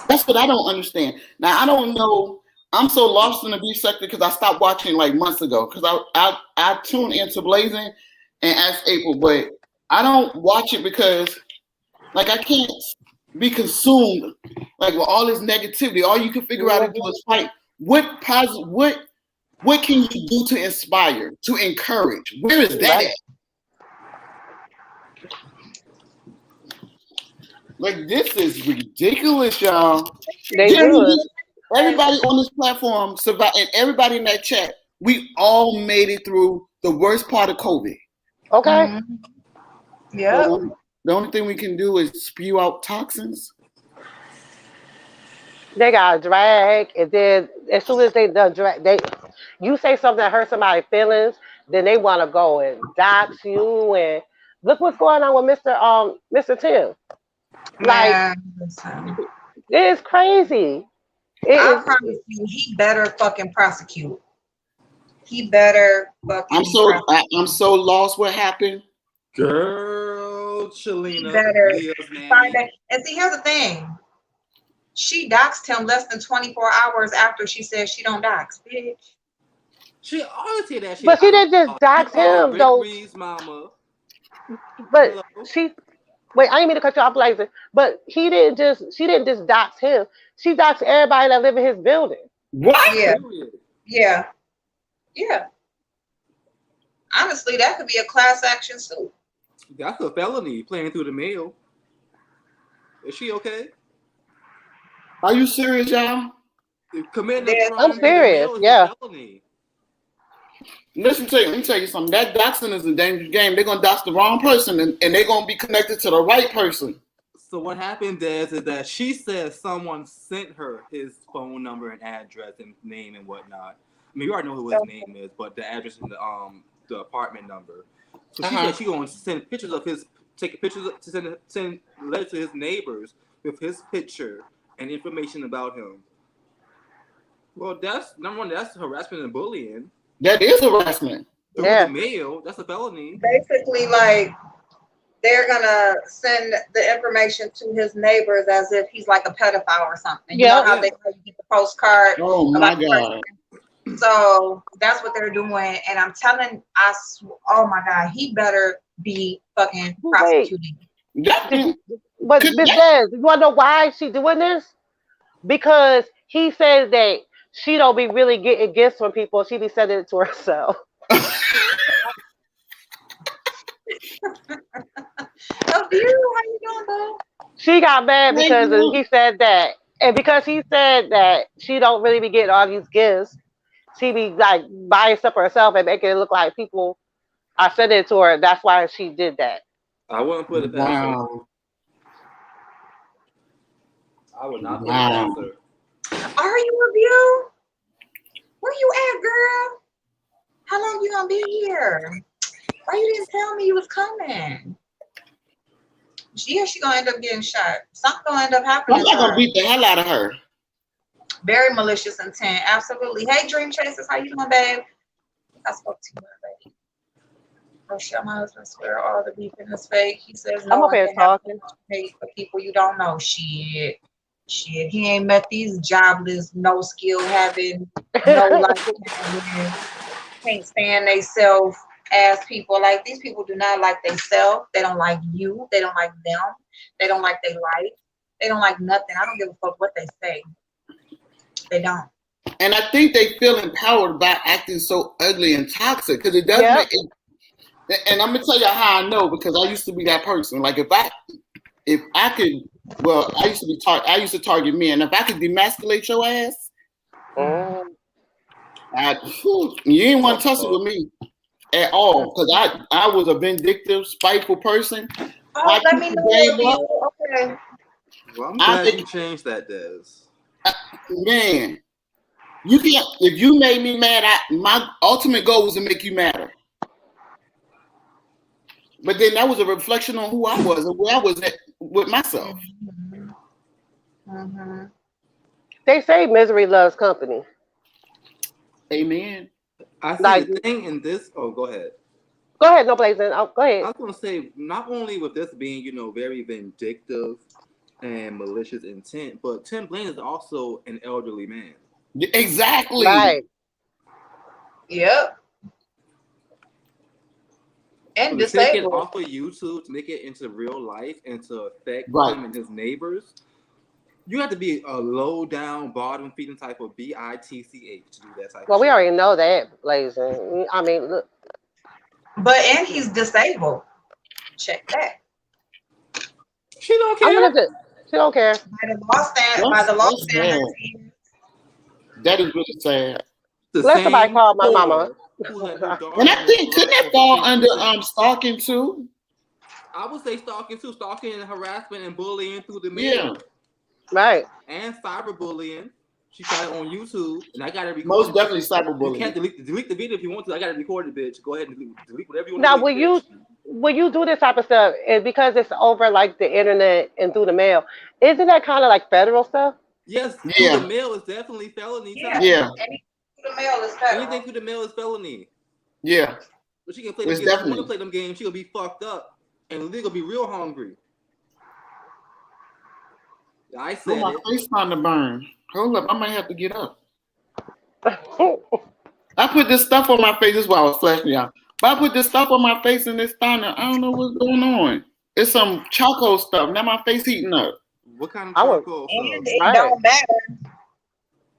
S4: That's what I don't understand. Now I don't know. I'm so lost in the beef sector because I stopped watching like months ago. Because I tuned into Blazing and Ask April, but I don't watch it because like I can't be consumed like with all this negativity. All you can figure out to do is fight. What can you do to inspire, to encourage? Where is that at? Like, this is ridiculous, y'all. Everybody on this platform survived, and everybody in that chat, we all made it through the worst part of COVID.
S3: Okay.
S1: Mm-hmm. Yeah.
S4: So the only thing we can do is spew out toxins.
S3: They got drag, and then as soon as they done drag, you say something that hurts somebody's feelings, then they want to go and dox you. And look what's going on with Mr. Tim. Like,
S1: man,
S3: it's crazy.
S1: I promise you, he better fucking prosecute. He better fucking.
S4: I'm so lost. What happened,
S2: girl? Shalina,
S1: he better find it. And see, here's the thing. She doxed him less than 24 hours after she said she don't dox, bitch.
S2: She always say that shit.
S3: But she didn't just dox him, though.
S2: Reed's mama.
S3: But wait, I didn't mean to cut you off, Blazer. But she didn't just dox him. She doxed everybody that live in his building.
S4: What?
S1: Yeah. Honestly, that could be a class action suit.
S2: That's a felony, playing through the mail. Is she okay?
S4: Are you serious, y'all?
S2: Committing a crime
S3: I'm serious.
S2: Yeah. A felony.
S4: Listen to you. Let me tell you something. That doxing is a dangerous game. They're gonna dox the wrong person, and they're gonna be connected to the right person.
S2: So what happened, Des, is that she said someone sent her his phone number and address and name and whatnot. I mean, you already know who his name is, but the address and the apartment number. So she said she gonna send pictures of his, take pictures to send letters to his neighbors with his picture and information about him. Well, that's number one. That's harassment and bullying.
S4: That is harassment.
S2: Through the mail, that's a felony.
S1: Basically, like, they're gonna send the information to his neighbors as if he's like a pedophile or something. You know how they get the postcard.
S4: Oh my God.
S1: So that's what they're doing, and I'm telling oh my God, he better be fucking prosecuting.
S3: But Ms. Des, you wanna know why she doing this? Because he says that she don't be really getting gifts from people. She be sending it to herself.
S1: Oh, you? How you doing, bro?
S3: She got mad because he said that, and because he said that she don't really be getting all these gifts, she be like buying stuff for herself and making it look like people are sending it to her. That's why she did that.
S2: I wouldn't put it past her. I would not put it past her.
S1: Are you a view? Where you at, girl? How long you gonna be here? Why you didn't tell me you was coming? She gonna end up getting shot. Something gonna end up happening.
S4: I'm gonna beat the hell out of her.
S1: Very malicious intent. Absolutely. Hey, Dream Chasers, how you doing, babe? I spoke to you already. Oh shit, my husband swear all the beef in his face. He says no one can have hate for people you don't know. Shit. He ain't met these jobless, no skill having, no life having, can't stand they self ass people. Like, these people do not like they self. They don't like you. They don't like them. They don't like their life. They don't like nothing. I don't give a fuck what they say. They don't.
S4: And I think they feel empowered by acting so ugly and toxic, because it does make it. And I'm gonna tell you how I know, because I used to be that person. Like, if I could, well, I used to target men. If I could demasculate your ass, you ain't want to tussle with me at all, because I was a vindictive, spiteful person.
S1: Oh, let me know. Okay.
S2: Well, I'm glad you changed that, Des.
S4: Man, you can't. If you made me mad, my ultimate goal was to make you madder. But then that was a reflection on who I was and where I was at with myself.
S1: Mm-hmm.
S3: They say misery loves company.
S4: Amen.
S2: I see
S3: Like,
S2: the thing in this. Oh, go ahead.
S3: go ahead, no blazing. Oh, go
S2: I
S3: ahead.
S2: was gonna say not only with this being, very vindictive and malicious intent, but Tim Blaine is also an elderly man.
S4: Exactly.
S3: Right.
S1: Yep.
S2: So
S1: And
S2: to take it
S1: disabled.
S2: off of YouTube, to make it into real life and to affect
S4: Right.
S2: him and his neighbors, you have to be a low down, bottom feeding type of bitch to do that type
S3: Well,
S2: of
S3: we
S2: shit.
S3: already know that, blazing. I mean, look.
S1: And he's disabled. Check that.
S2: She don't
S3: I'm
S2: care.
S3: gonna do. She don't care.
S1: By the law
S4: That's
S1: standards.
S4: That is really sad.
S2: The
S3: Let somebody
S2: same
S3: call my mama.
S2: who let her daughter
S4: And I think couldn't that fall under
S2: over
S4: stalking too?
S2: I would say stalking too, stalking and harassment and bullying through the
S4: Yeah.
S2: mail.
S3: Right.
S2: And cyberbullying. She tried it on YouTube, and I got it recorded.
S4: Most definitely
S2: You
S4: cyberbullying.
S2: can't delete the video if you want to. I got it recorded, bitch. Go ahead and delete whatever you want
S3: Now,
S2: to delete,
S3: when you do this type of stuff, and because it's over like the internet and through the mail, isn't that kind of like federal stuff?
S2: Yes,
S4: Yeah.
S2: through the mail is definitely felony.
S4: Yeah.
S1: Anything through the mail is federal.
S2: Anything through the mail is felony.
S4: Yeah.
S2: But she can play them games. If she want to play them games, she'll be fucked up. And Lee will be real hungry. I said
S4: my face starting to burn. Hold up, I might have to get up. I put this stuff on my face. This is why I was flashing y'all. But I put this stuff on my face and it's starting to, I don't know what's going on. It's some charcoal stuff. Now my face heating up.
S2: What kind of charcoal stuff?
S1: And it don't matter.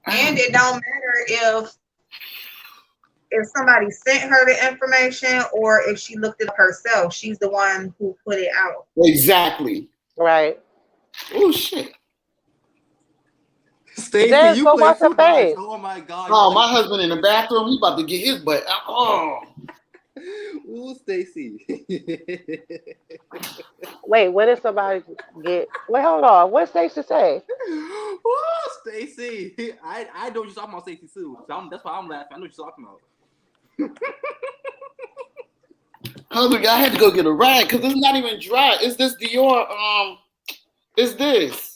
S1: And it don't matter if somebody sent her the information or if she looked it up herself. She's the one who put it out.
S4: Exactly.
S3: Right.
S4: Oh shit.
S2: Stacey, you play too much.
S3: Oh
S2: my god.
S4: Oh, my husband in the bathroom. He about to get his butt. Oh.
S2: Ooh, Stacey.
S3: Wait, when did somebody get? Wait, hold on. What Stacey say?
S2: Ooh, Stacey. I know you're talking about Stacey too. So that's why I'm laughing. I know what you're talking about.
S4: Husband, I had to go get a rag because it's not even dry. It's this Dior. It's this.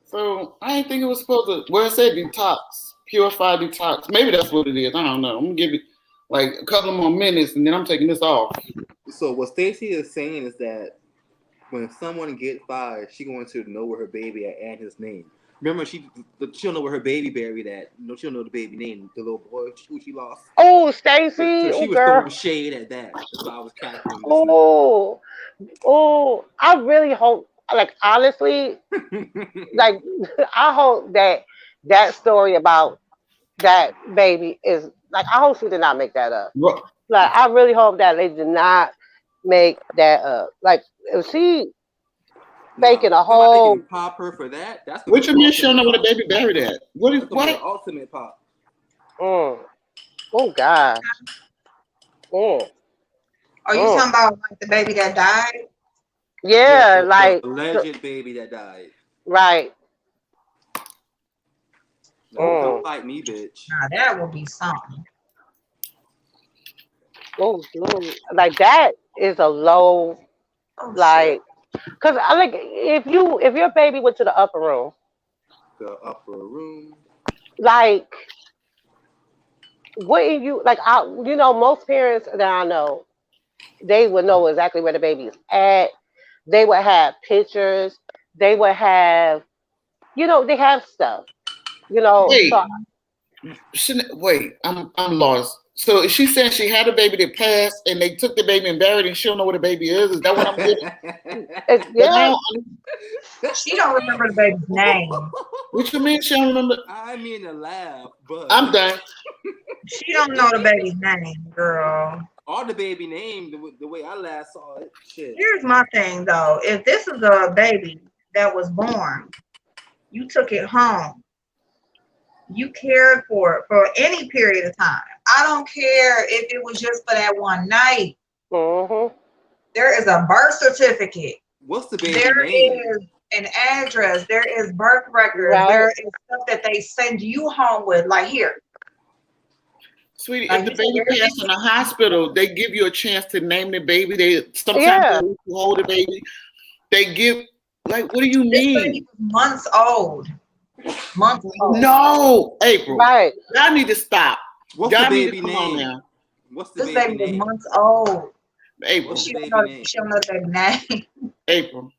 S4: So I didn't think it was supposed to. Well, it said detox, purified detox. Maybe that's what it is. I don't know. I'm gonna give it like a couple more minutes, and then I'm taking this off.
S2: So what Stacey is saying is that when someone gets fired, she going to know where her baby at and his name. Remember, she'll know where her baby buried at. No, she'll know the baby name, the little boy who she lost.
S3: Oh, Stacey,
S2: So she was throwing shade at that. That's why I was cackling.
S3: Oh, I really hope. Like honestly, like I hope that story about that baby is like I hope she did not make that up. Like I really hope that they did not make that up. Like if she making a whole
S2: pop her for that. That's
S4: what you mean? She don't know where the baby buried at. What is what?
S2: The ultimate pop.
S3: Oh God.
S1: Are you talking about like the baby that died?
S3: Yeah, like
S2: the alleged baby that died.
S3: Right.
S2: Don't fight me, bitch.
S1: Nah, that will be something.
S3: Oh, like that is a low, like, cause I like if your baby went to the upper room.
S2: The upper room.
S3: Like, wouldn't you like? Most parents that I know, they would know exactly where the baby is at. They would have pictures. They would have, they have stuff.
S4: Wait, I'm lost. So she said she had a baby that passed, and they took the baby and buried, and she don't know what the baby is. Is that what I'm getting?
S3: Yeah.
S1: She don't remember the baby's name.
S4: What you mean she don't remember?
S2: I mean to laugh, but
S4: I'm done.
S1: She don't know the baby's name, girl.
S2: Or the baby name, the way I last saw it. Shit.
S1: Here's my thing, though. If this is a baby that was born, you took it home. You cared for it for any period of time. I don't care if it was just for that one night.
S3: Mm-hmm.
S1: There is a birth certificate.
S2: What's the baby
S1: There
S2: name?
S1: is an address. There is birth records.
S3: Right.
S1: There is stuff that they send you home with. Like here,
S4: Sweetie, if
S1: like
S4: the
S1: you said,
S4: baby passed in the hospital, they give you a chance to name the baby. They sometimes
S3: Yeah.
S4: they let you hold the baby. They give like, what do you
S1: this
S4: mean?
S1: baby was months old. Months old.
S4: No, April.
S3: Right.
S4: Y'all need to stop.
S2: What's the
S4: Y'all need to
S2: baby
S4: come on
S2: name?
S4: now.
S2: What's the
S1: This
S2: baby
S1: baby was
S2: name?
S1: months old.
S4: April.
S2: What's
S1: She
S2: the
S1: don't
S2: baby
S1: know.
S2: name?
S1: She don't know the baby name.
S4: April.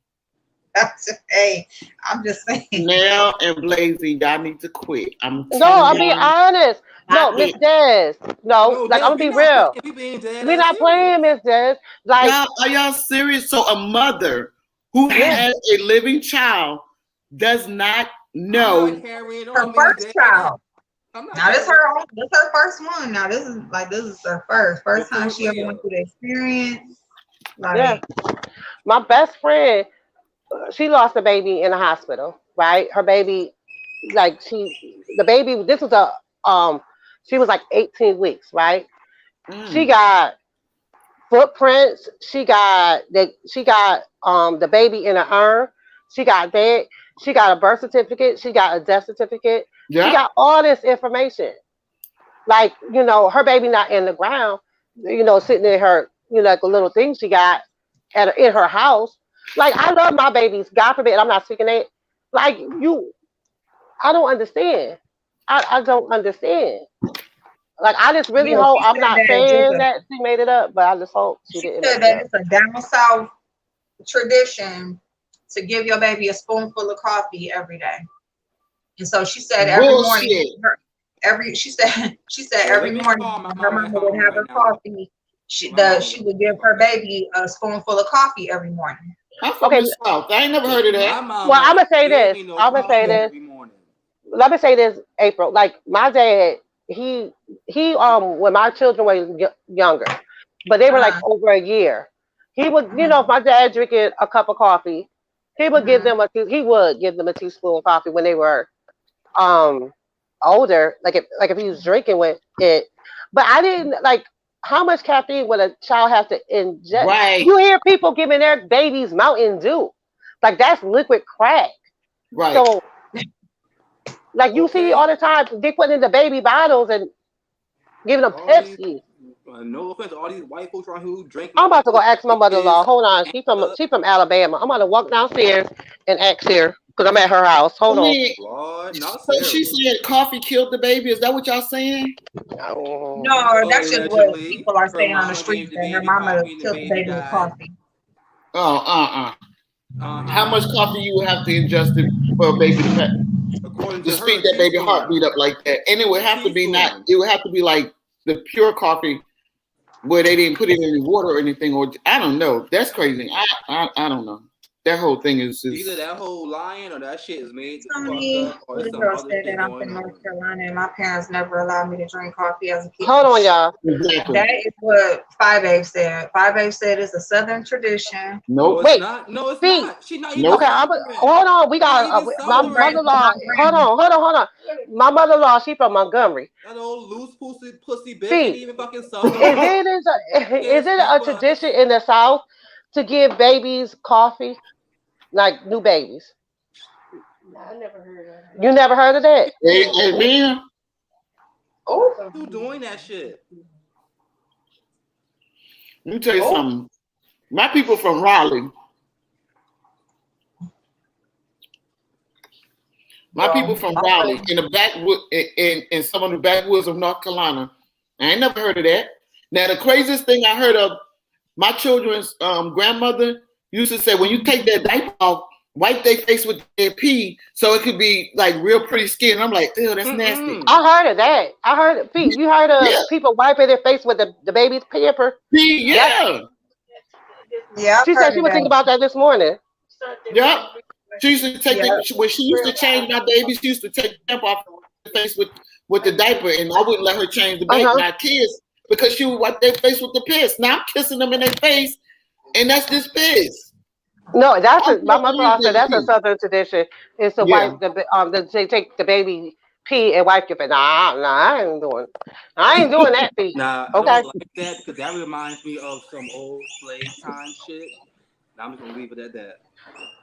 S1: Hey, I'm just saying.
S4: Nell and Blazy, y'all need to quit. I'm
S3: No,
S4: telling
S3: I'm being
S4: y'all.
S3: honest. No, Miss Des. No,
S2: No,
S3: like I'm
S2: Dad,
S3: gonna
S2: we
S3: be
S2: not
S3: real.
S2: playing. We being dead
S3: We're
S2: ass
S3: not playing,
S2: serious.
S3: Miss Des. Like,
S4: Y'all, are y'all serious? So a mother who
S3: Miss,
S4: has a living child does not
S2: I'm
S4: know.
S2: not carrying on.
S1: Her
S2: I'm being
S1: first
S2: dead
S1: child.
S2: ass. I'm not
S1: Now this
S2: carrying
S1: her own. This her first one. Now this is her first time
S2: Before
S1: she ever
S2: Leah.
S1: went through the experience.
S3: yeah,
S1: Like
S3: my best friend, she lost a baby in the hospital. Right, her baby, like the baby. This was she was like 18 weeks. Right, she got footprints. She got the baby in an urn. She got that. She got a birth certificate. She got a death certificate. She
S4: Yeah.
S3: got all this information. Like, her baby not in the ground, sitting in her, like a little thing she got in her house. Like, I love my babies. God forbid, I'm not speaking it. Like, I don't understand. I don't understand. Like, I just really
S1: yeah,
S3: hope,
S1: she
S3: I'm
S1: said
S3: not
S1: that it's
S3: saying
S1: a
S3: that she made it up, but I just hope she
S1: she
S3: didn't
S1: said
S3: make it
S1: that
S3: up.
S1: it's a down south tradition to give your baby a spoonful of coffee every day. And so she said every morning,
S4: Bullshit.
S1: she said
S2: Well, let
S1: every
S2: me
S1: morning
S2: call my
S1: her
S2: mama
S1: mama
S2: at
S1: would
S2: home
S1: have
S2: right
S1: her
S2: now.
S1: coffee. She would give her baby a spoonful of coffee every morning.
S4: I'm from
S3: Okay,
S4: the South. I ain't never heard of
S2: My
S4: that.
S3: well,
S2: mama
S3: I'm going to say
S2: gave
S3: this.
S2: me no
S3: I'm going to say
S2: coffee
S3: this.
S2: every morning.
S3: Let me say this, April. Like, my dad, he when my children were younger, but they were like
S1: Uh-huh.
S3: over a year. He would, if
S1: Mhm.
S3: my dad drinking a cup of coffee,
S1: Mhm.
S3: he would give them a teaspoon of coffee when they were um older, like if he was drinking with it. But I didn't like, how much caffeine would a child have to ingest?
S4: Right.
S3: You hear people giving their babies Mountain Dew, like that's liquid crack.
S4: Right.
S3: So, like, you see
S2: Okay.
S3: all the time they put in the baby bottles and giving them
S2: All these,
S3: Pepsi.
S2: no offense, all these white folks around here who drink
S3: I'm
S2: Mountain
S3: about to
S2: Dew
S3: go ask my
S2: their
S3: mother-in-law.
S2: kids
S3: Hold on,
S2: act up.
S3: she from Alabama. I'm gonna walk downstairs and ask her because I'm at her house.
S4: I
S3: Hold on.
S4: mean,
S2: Lord, not
S4: so she
S2: Sarah.
S4: said coffee killed the baby. Is that what y'all saying?
S3: Oh.
S1: No, that's just what
S2: Allegedly,
S1: people are
S2: her
S1: saying on the
S2: mama
S1: street.
S2: gave the
S1: That her
S2: baby
S1: mama
S2: coffee and the
S1: killed the
S2: baby
S1: baby with
S2: died.
S1: coffee.
S4: Oh, How
S2: Uh-huh.
S4: much coffee you would have to ingest for a baby
S2: According
S4: to
S2: to her,
S4: speed
S2: a
S4: that baby
S2: teaspoon.
S4: heartbeat up like that? And it would
S2: A
S4: have to be not.
S2: teaspoon.
S4: It would have to be like the pure coffee where they didn't put it in any water or anything. Or I don't know. That's crazy. I don't know. That whole thing is
S2: Either
S4: just
S2: that whole lying or that shit is made the fuck
S1: Tony,
S2: up or there's
S1: little
S2: some
S1: girl
S2: other
S1: said
S2: shit
S1: that I'm
S2: going
S1: from North
S2: on.
S1: Carolina and my parents never allowed me to drink coffee as a kid.
S3: Hold on, y'all.
S4: exactly.
S1: That is what Five A said. Five A said it's a Southern tradition.
S2: No,
S4: Nope.
S2: it's
S3: Wait,
S2: not. No, it's
S3: see.
S2: not. She's not even
S4: Nope.
S3: Okay,
S2: Southern.
S3: hold on. We
S2: Not
S3: got
S2: even
S3: my
S1: My
S2: Southern.
S3: mother-in-law. Hold
S1: granny.
S3: on, hold on. My mother-in-law, she from Montgomery.
S2: That old loose pussy bitch ain't
S3: See,
S2: even fucking
S3: is
S2: Southern.
S3: it is
S2: Can't
S3: is it
S2: speak
S3: a
S2: for
S3: tradition
S2: us.
S3: in the South to give babies coffee, like new babies? You never heard of that?
S4: Hey, man,
S1: Oh,
S2: Who doing that shit?
S4: let me tell you
S1: oh.
S4: something. My people from Raleigh. My people
S1: Well,
S4: from Raleigh in the backwood in some of the backwoods of North Carolina. I ain't never heard of that. Now the craziest thing I heard of, my children's grandmother used to say, when you take that diaper off, wipe their face with their pee so it could be like real pretty skin. I'm like, ew, that's nasty.
S2: Mm-mm.
S3: I heard of that. I heard of, Pete, you heard
S4: Yeah,
S3: of people wiping their face with the baby's pamper?
S4: pee,
S3: That's
S4: yeah,
S1: yeah, I've
S3: She said
S1: heard
S3: she
S1: of
S3: was thinking
S1: that.
S3: about that this morning.
S4: yeah. She used to take
S1: Yeah.
S4: when she used to change my baby, she used to take the diaper off the face with the diaper, and I wouldn't let her change the baby,
S3: Uh-huh.
S4: my kids, because she would wipe their face with the piss. Now I'm kissing them in their face, and that's just piss.
S3: No,
S4: I
S3: my
S4: grew up with
S3: mother-in-law
S4: this
S3: said
S4: baby
S3: that's a
S4: pee.
S3: Southern tradition. Is to
S4: Yeah,
S3: wipe they take the baby pee and wipe your face. Nah, I ain't doing that pee.
S5: Nah, I
S3: Okay.
S5: don't like that because that reminds me of some old slave time shit. Now I'm just gonna leave it at that.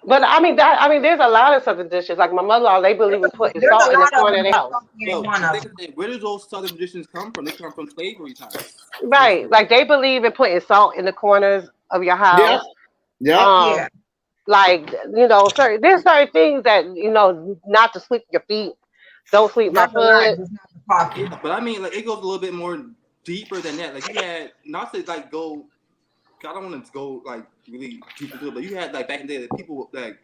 S3: But I mean, there's a lot of southern dishes. Like my mother-in-law, they believe in putting
S1: There's
S3: salt
S1: a
S3: in the
S1: lot of
S3: corner
S1: them.
S3: of their house.
S5: Well,
S1: One of them.
S5: where do those southern traditions come from? They come from slavery time.
S3: Right. Like they believe in putting salt in the corners of your
S4: Yeah.
S3: house.
S4: Yeah.
S3: Um, like there's certain things that not to sweep your feet. Don't sweep my
S1: That's a lot.
S3: foot.
S1: Just not the coffee.
S5: Yeah, but I mean, like it goes a little bit more deeper than that. Like you had not to like go. I don't want to go like really deep into it, but you had like back in the day, that people like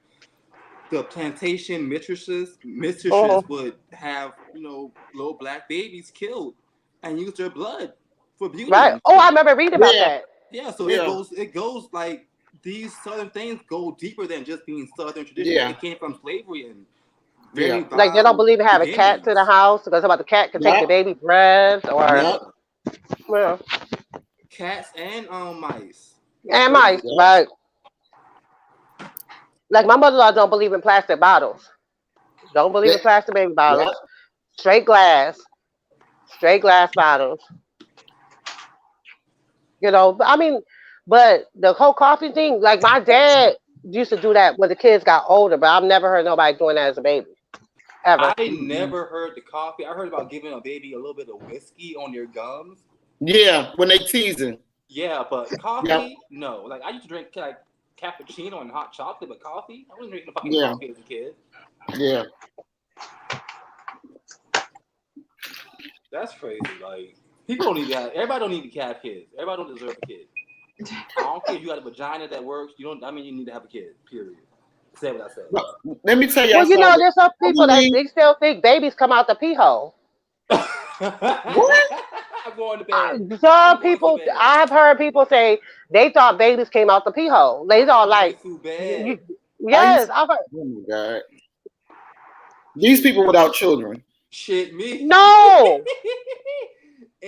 S5: the plantation mistresses would have little black babies killed and use their blood for beauty.
S3: Right. Oh, I remember reading about that.
S5: Yeah. So it goes like these southern things go deeper than just being southern tradition.
S4: Yeah.
S5: It came from slavery and
S3: like they don't believe in having cats in the house because about the cat can take the baby breath or well,
S5: cats and mice.
S3: And mice, right? Like my mother-in-law don't believe in plastic bottles. Don't believe in plastic baby bottles. Straight glass bottles. I mean, but the whole coffee thing, like my dad used to do that when the kids got older, but I've never heard nobody doing that as a baby. Ever.
S5: I never heard the coffee. I heard about giving a baby a little bit of whiskey on their gums.
S4: Yeah, when they teasing.
S5: Yeah, but coffee, no. Like I used to drink like cappuccino and hot chocolate, but coffee, I wasn't drinking fucking coffee as a kid.
S4: Yeah.
S5: That's crazy. Like people don't need that. Everybody don't need to have kids. Everybody don't deserve a kid. I don't care if you got a vagina that works. You need to have a kid. Period. Say what I said.
S4: Let me tell you.
S3: Well, there's some people that they still think babies come out the pee hole.
S5: What? I'm going to bed.
S3: Some people, I've heard people say they thought babies came out the pee hole. They thought like, yes, I've heard.
S4: Oh my God. These people without children.
S5: Shit, me.
S3: No.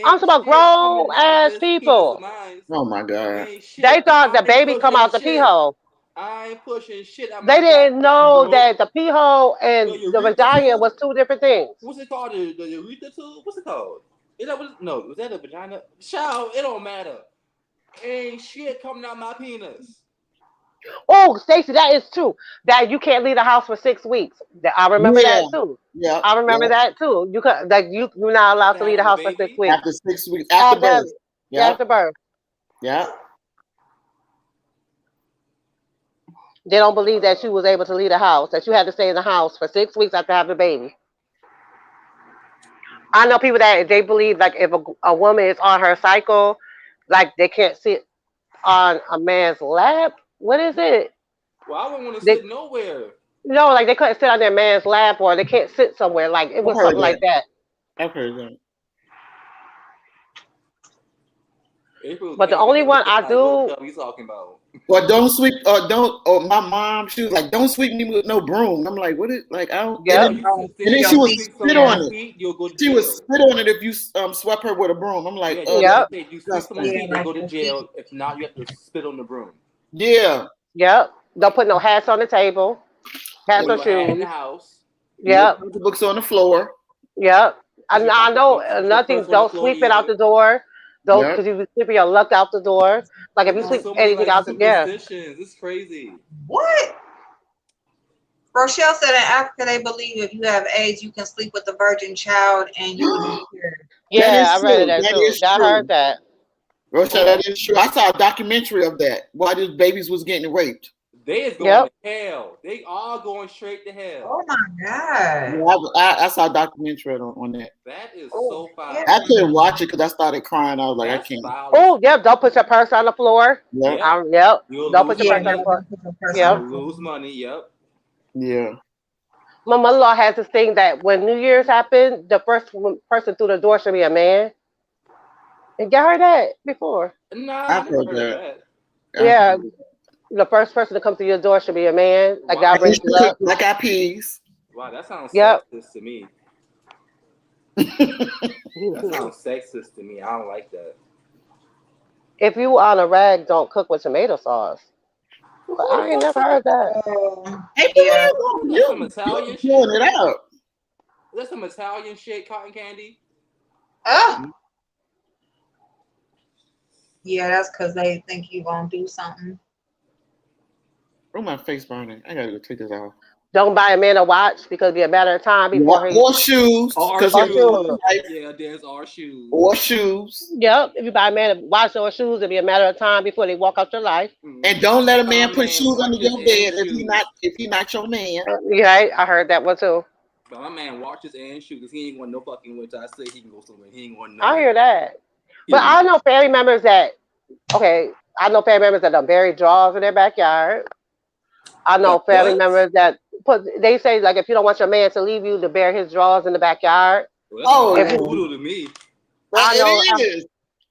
S3: I'm talking about grown ass people.
S4: Oh my God.
S3: They thought the baby come out the pee hole.
S5: I ain't pushing shit.
S3: They didn't know that the pee hole and the vagina was two different things.
S5: What's it called? The urethra tube? What's it called? Was that a vagina? Child, it don't matter. Ain't shit coming out my penis.
S3: Oh, Stacey, that is true. That you can't leave the house for 6 weeks. I remember that too.
S4: Yeah,
S3: I remember that too. You could you're not allowed to leave the house for 6 weeks.
S4: After 6 weeks, after birth.
S3: After birth.
S4: Yeah.
S3: They don't believe that you was able to leave the house, that you had to stay in the house for 6 weeks after having a baby. I know people that they believe like if a woman is on her cycle, like they can't sit on a man's lap. What is it?
S5: Well, I wouldn't want to sit nowhere.
S3: No, like they couldn't sit on their man's lap or they can't sit somewhere. Like it was something like that.
S4: I've heard that.
S3: But the only one I do.
S5: What are you talking about?
S4: Well, don't sweep. My mom, she was like, "Don't sweep me with no broom." I'm like, "What is like?" I don't.
S3: Yeah.
S4: And then she would spit on it. She would spit on it if you swept her with a broom. I'm like,
S3: "Yep."
S5: You sweep someone's feet, they go to jail. If not, you have to spit on the broom.
S4: Yeah.
S3: Yep. Don't put no hats on the table. Hats or shoes.
S5: In the house.
S3: Yep.
S4: Put the books on the floor.
S3: Yep. I know nothing. Don't sweep it out the door. Don't, because you sweep your luck out the door. Like if you sweep anything out the door.
S5: It's crazy.
S1: What? Rochelle said in Africa they believe if you have AIDS, you can sleep with the virgin child and you will be cured.
S3: Yeah, I read that too. I heard that.
S4: Rochelle, that is true. I saw a documentary of that. Why these babies was getting raped.
S5: They is going to hell. They are going straight to hell.
S1: Oh my God.
S4: Yeah, I saw a documentary on that.
S5: That is so fire.
S4: I couldn't watch it because I started crying. I was like, I can't.
S3: Oh, yep. Don't put your purse on the floor.
S4: Yep.
S3: Yep. Don't put your purse on the floor.
S5: Yep. Lose money. Yep.
S4: Yeah.
S3: My mother-in-law has this thing that when New Year's happened, the first person through the door should be a man. And y'all heard that before?
S5: Nah,
S4: I've heard that.
S3: Yeah. The first person to come through your door should be a man. Like God brings you up.
S4: Like our peas.
S5: Wow, that sounds sexist to me. That sounds sexist to me. I don't like that.
S3: If you on a rag, don't cook with tomato sauce. I ain't never heard that.
S1: Yeah.
S5: Some Italian shit.
S4: It out.
S5: That's some Italian shit, cotton candy.
S1: Oh. Yeah, that's because they think you gonna do something.
S4: Oh, my face burning. I gotta go take this off.
S3: Don't buy a man a watch because it'll be a matter of time before he.
S4: Or shoes,
S5: Or
S4: because
S5: shoes. Yeah, there's our shoes.
S4: or shoes.
S3: Yep. If you buy a man a watch or shoes, it'll be a matter of time before they walk out your life.
S4: And don't let a man put
S5: man
S4: shoes under
S5: watches
S4: your bed
S5: and
S4: if he not your man.
S3: Yeah, I heard that one too.
S5: But my man watches and shoes because he ain't going no fucking winter. I say he can go somewhere. He ain't going no.
S3: I hear that. But I know family members that, I know family members that are buried drawers in their backyard. I know family members that they say, like, if you don't want your man to leave you, to bury his drawers in the backyard.
S5: Well, that's voodoo to me.
S3: I know.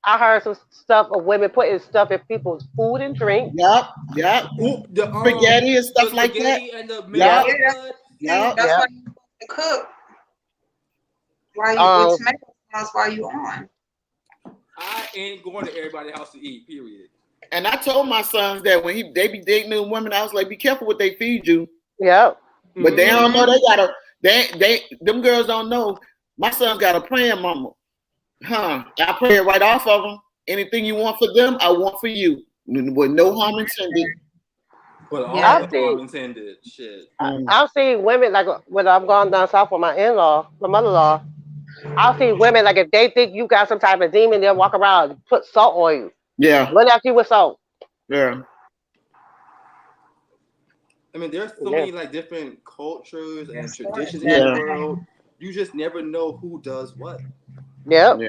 S3: I heard some stuff of women putting stuff in people's food and drink.
S4: Yep. Spaghetti and stuff like that.
S5: And the
S1: That's why you to cook. Why you with tomato sauce while you on?
S5: I ain't going to everybody's house to eat. Period.
S4: And I told my sons that when they be dating new women, I was like, be careful what they feed you.
S3: Yep.
S4: But they don't know them girls don't know. My son's got a praying mama. I pray it right off of them. Anything you want for them, I want for you. With no harm intended.
S5: But all harm intended. Shit.
S3: I've seen women, like when I've gone down south with my mother-in-law, I've seen women, like if they think you got some type of demon, they'll walk around and put salt on you.
S4: Yeah.
S3: Run after you with salt.
S4: Yeah.
S5: I mean, there's so many like different cultures and traditions in the world. You just never know who does what.
S3: Yep.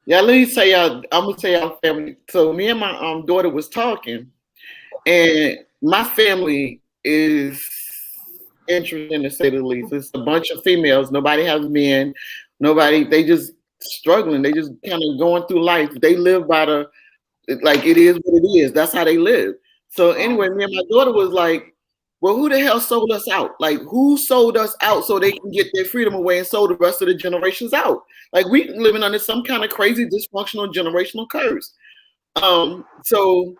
S4: Yeah, let me tell y'all, I'm gonna tell y'all family. So me and my daughter was talking, and my family is interesting to say the least. It's a bunch of females. Nobody has men. They just struggling. They just kind of going through life. They live by like it is what it is. That's how they live. So anyway, me and my daughter was like, well, who the hell sold us out? Like, who sold us out so they can get their freedom away and sold the rest of the generations out? Like, we living under some kind of crazy dysfunctional generational curse. So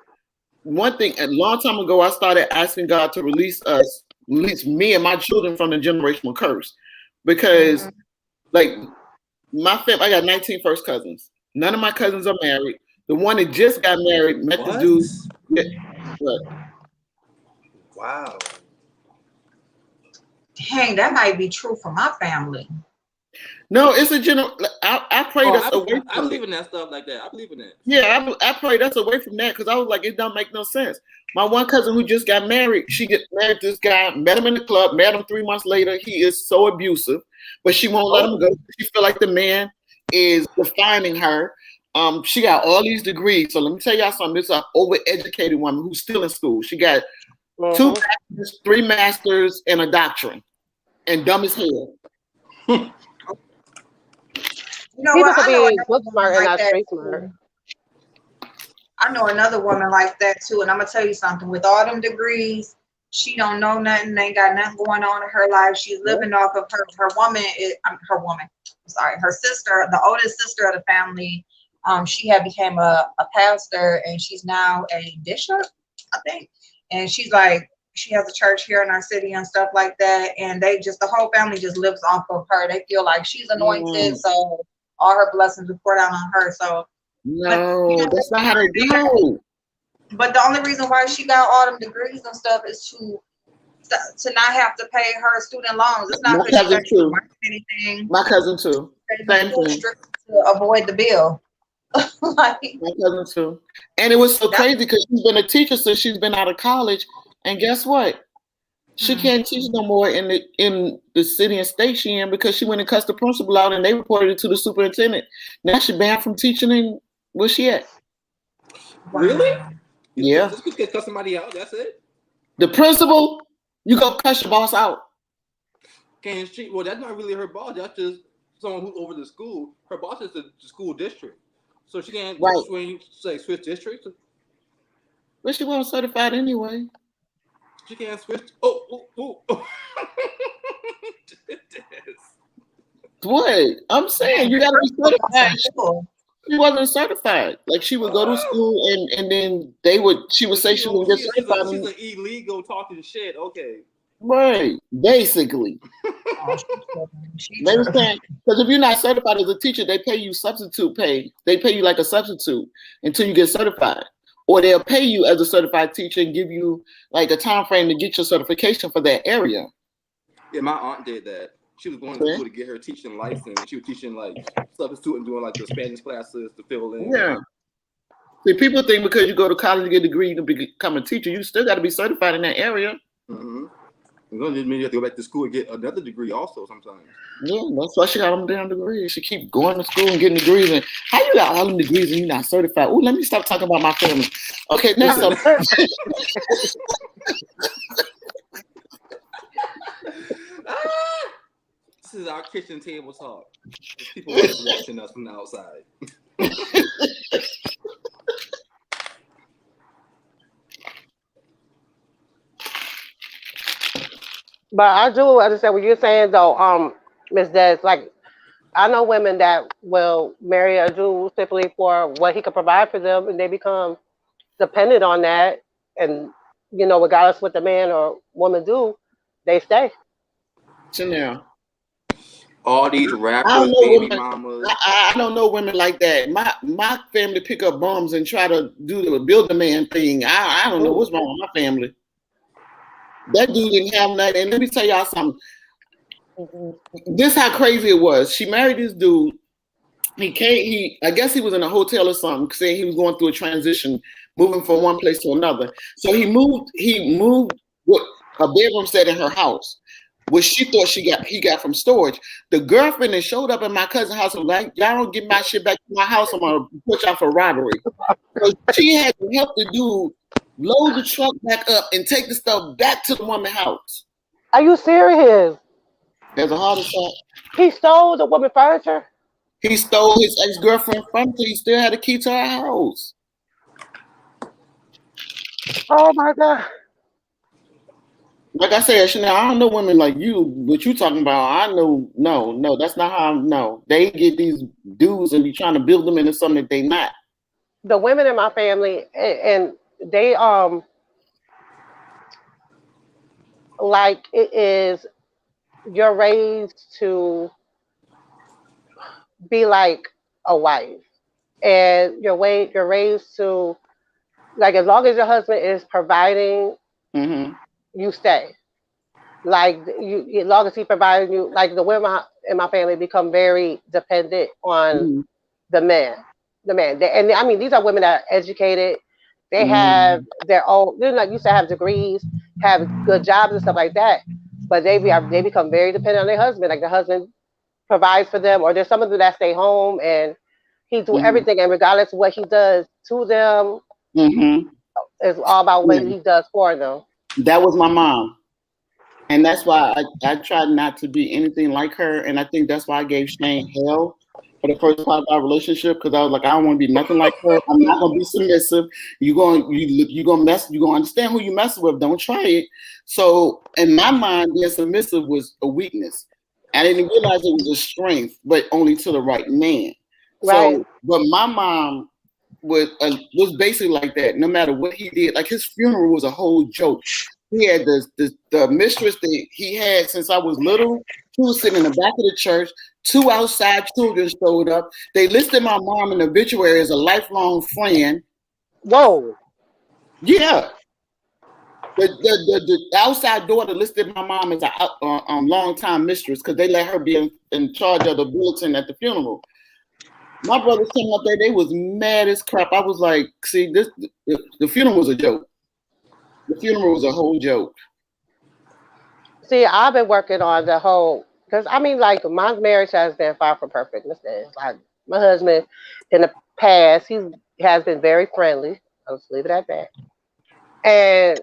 S4: one thing, a long time ago, I started asking God to release me and my children from the generational curse. Because like my family, I got 19 first cousins. None of my cousins are married. The one that just got married met this dude.
S2: Wow.
S1: Dang, that might be true for my family.
S4: No, it's a general. I pray that's away from
S5: I believe in that stuff like that. I believe in that.
S4: Yeah, I pray that's away from that because I was like, it don't make no sense. My one cousin who just got married, she get married to this guy, met him in the club, met him 3 months later. He is so abusive, but she won't let him go. She feel like the man is defining her. She got all these degrees. So let me tell y'all something. This is an overeducated woman who's still in school. She got 2 masters, 3 masters, and a doctorate, and dumb as hell.
S1: You know
S3: People
S1: what?
S3: could be book smart and not street smart.
S1: I know another woman like that too, and I'm gonna tell you something. With all them degrees, she don't know nothing. Ain't got nothing going on in her life. She's living off of her woman. Her sister, the oldest sister of the family. She had became a pastor, and she's now a bishop, I think. And she's like, she has a church here in our city and stuff like that. And the whole family just lives off of her. They feel like she's anointed, so all her blessings are poured out on her. So
S4: that's not how they go.
S1: But the only reason why she got all them degrees and stuff is to not have to pay her student loans. It's not because she doesn't work anything.
S4: My cousin too. Same thing.
S1: To avoid the bill.
S4: My cousin too. And it was so crazy because she's been a teacher since she's been out of college. And guess what? She can't teach no more in the city and state she in because she went and cussed the principal out and they reported it to the superintendent. Now she banned from teaching in where she at.
S5: Really?
S4: Yeah.
S5: Just because cuss somebody out, that's it?
S4: The principal, you go cuss your boss out.
S5: Well, that's not really her boss. That's just someone who's over the school. Her boss is the school district. So she can't switch districts.
S4: But she wasn't certified anyway.
S5: She can't switch.
S4: What? I'm saying you gotta be certified. She wasn't certified. Like she would go to school and then she would say she would get certified.
S5: She's an illegal talking shit. Okay.
S4: Right. Basically. They were saying, because if you're not certified as a teacher, they pay you substitute pay. They pay you like a substitute until you get certified. Or they'll pay you as a certified teacher and give you like a time frame to get your certification for that area.
S5: Yeah, my aunt did that. She was going to school to get her teaching license. She was teaching like substitute and doing like the Spanish classes to fill in.
S4: Yeah. See, people think because you go to college to get a degree to become a teacher, you still got to be certified in that area.
S5: Mm-hmm. And then you have to go back to school and get another degree also sometimes.
S4: Yeah, that's why she got them damn degrees. She keep going to school and getting degrees. And how you got all them degrees and you're not certified? Oh, let me stop talking about my family. Okay, now
S5: this is our kitchen table talk. People watching us from the outside.
S3: But I do understand what you're saying, though, Miss Des. Like, I know women that will marry a dude simply for what he can provide for them, and they become dependent on that. And regardless what the man or woman do, they stay.
S4: Chanel.
S5: All these rappers, baby mamas.
S4: I don't know women like that. My family pick up bums and try to do the build a man thing. I don't know what's wrong with my family. That dude didn't have nothing. And let me tell y'all something. This how crazy it was. She married this dude. I guess he was in a hotel or something, saying he was going through a transition, moving from one place to another. So he moved with a bedroom set in her house, which she thought he got from storage. The girlfriend that showed up at my cousin's house was like, y'all don't get my shit back to my house, I'm gonna put y'all for robbery. So she had to help the dude load the truck back up and take the stuff back to the woman's house.
S3: Are you serious?
S4: There's a heart attack.
S3: He stole the woman's furniture?
S4: He stole his ex-girlfriend's furniture. He still had a key to her house.
S3: Oh my God.
S4: Like I said, Chanel, I don't know women like you, what you talking about. I know, no, that's not how I know. They get these dudes and be trying to build them into something that they not.
S3: The women in my family, and they like it is, you're raised to be like a wife, and you're raised to, like, as long as your husband is providing, you stay. Like, as long as he provided you, like the women in my family become very dependent on the man. And I mean, these are women that are educated. They have their own, they're not used to have degrees, have good jobs and stuff like that. But they become very dependent on their husband. Like, the husband provides for them, or there's some of them that stay home and he do everything, and regardless of what he does to them, it's all about what he does for them.
S4: That was my mom. And that's why I tried not to be anything like her. And I think that's why I gave Shane hell for the first part of our relationship, because I was like, I don't want to be nothing like her. I'm not gonna be submissive. You're gonna understand who you messing with. Don't try it. So in my mind, being submissive was a weakness. I didn't realize it was a strength, but only to the right man.
S3: Right.
S4: So, but my mom was basically like that. No matter what he did, like his funeral was a whole joke. He had the mistress that he had since I was little. She was sitting in the back of the church. 2 outside children showed up. They listed my mom in the obituary as a lifelong friend.
S3: Whoa.
S4: Yeah. The outside daughter listed my mom as a long-time mistress because they let her be in charge of the bulletin at the funeral. My brothers came up there. They was mad as crap. I was like, see, the funeral was a joke. The funeral was a whole joke.
S3: See, I've been working on the whole, because I mean, like, my marriage has been far from perfect. Like, my husband in the past, he has been very friendly. I'll just leave it at that. And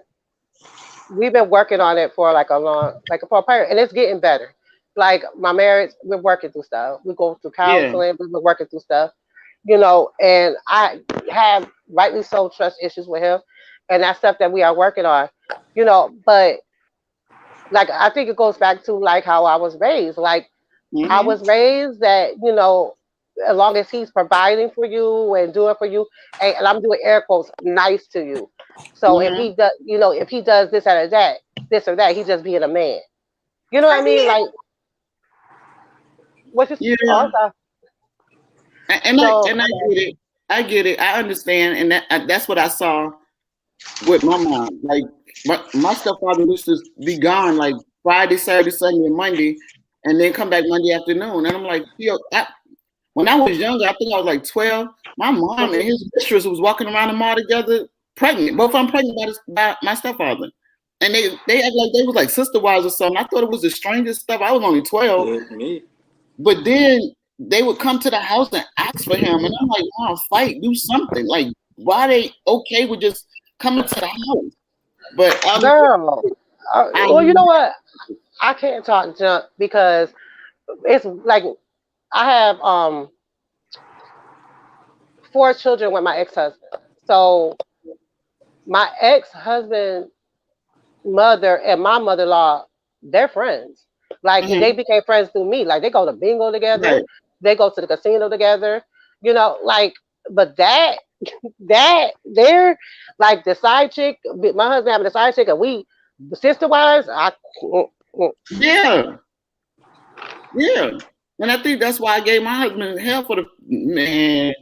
S3: we've been working on it for like for a period, and it's getting better. Like, my marriage, we're working through stuff. We go through counseling, we've been working through stuff, and I have, rightly so, trust issues with him. And that's stuff that we are working on, but like, I think it goes back to like how I was raised. Like, I was raised that, as long as he's providing for you and doing for you, and I'm doing air quotes, nice to you. So if he does, if he does this and that, this or that. He's just being a man. You know what I
S1: Cause he
S3: mean?
S1: is.
S3: Like, what you?
S4: Yeah,
S3: Oh, okay.
S4: and
S3: So,
S4: I get it. I get it. I understand, and that's what I saw with my mom. Like my stepfather used to be gone like Friday, Saturday, Sunday, and Monday, and then come back Monday afternoon. And I'm like, yo, when I was younger, I think I was like 12. My mom and his mistress was walking around the mall together, pregnant. Both of them pregnant by my stepfather, and they act like they was like sister wives or something. I thought it was the strangest stuff. I was only 12,
S5: Yeah, me.
S4: but then they would come to the house and ask for him, and I'm like, Mom, fight, do something. Like, why they okay with just coming to the house? But
S3: girl. Well, you
S4: I'm
S3: know what? I can't talk junk because it's like I have 4 children with my ex-husband. So my ex-husband mother and my mother-in-law, they're friends. Like they
S4: mhm,
S3: became friends through me. Like they go to bingo together,
S4: right,
S3: they go to the casino together. You know, like but that they're like the side chick. My husband having the side chick, and we the sister wives. Mm, mm.
S4: yeah, yeah. And I think that's why I gave my husband hell for the man.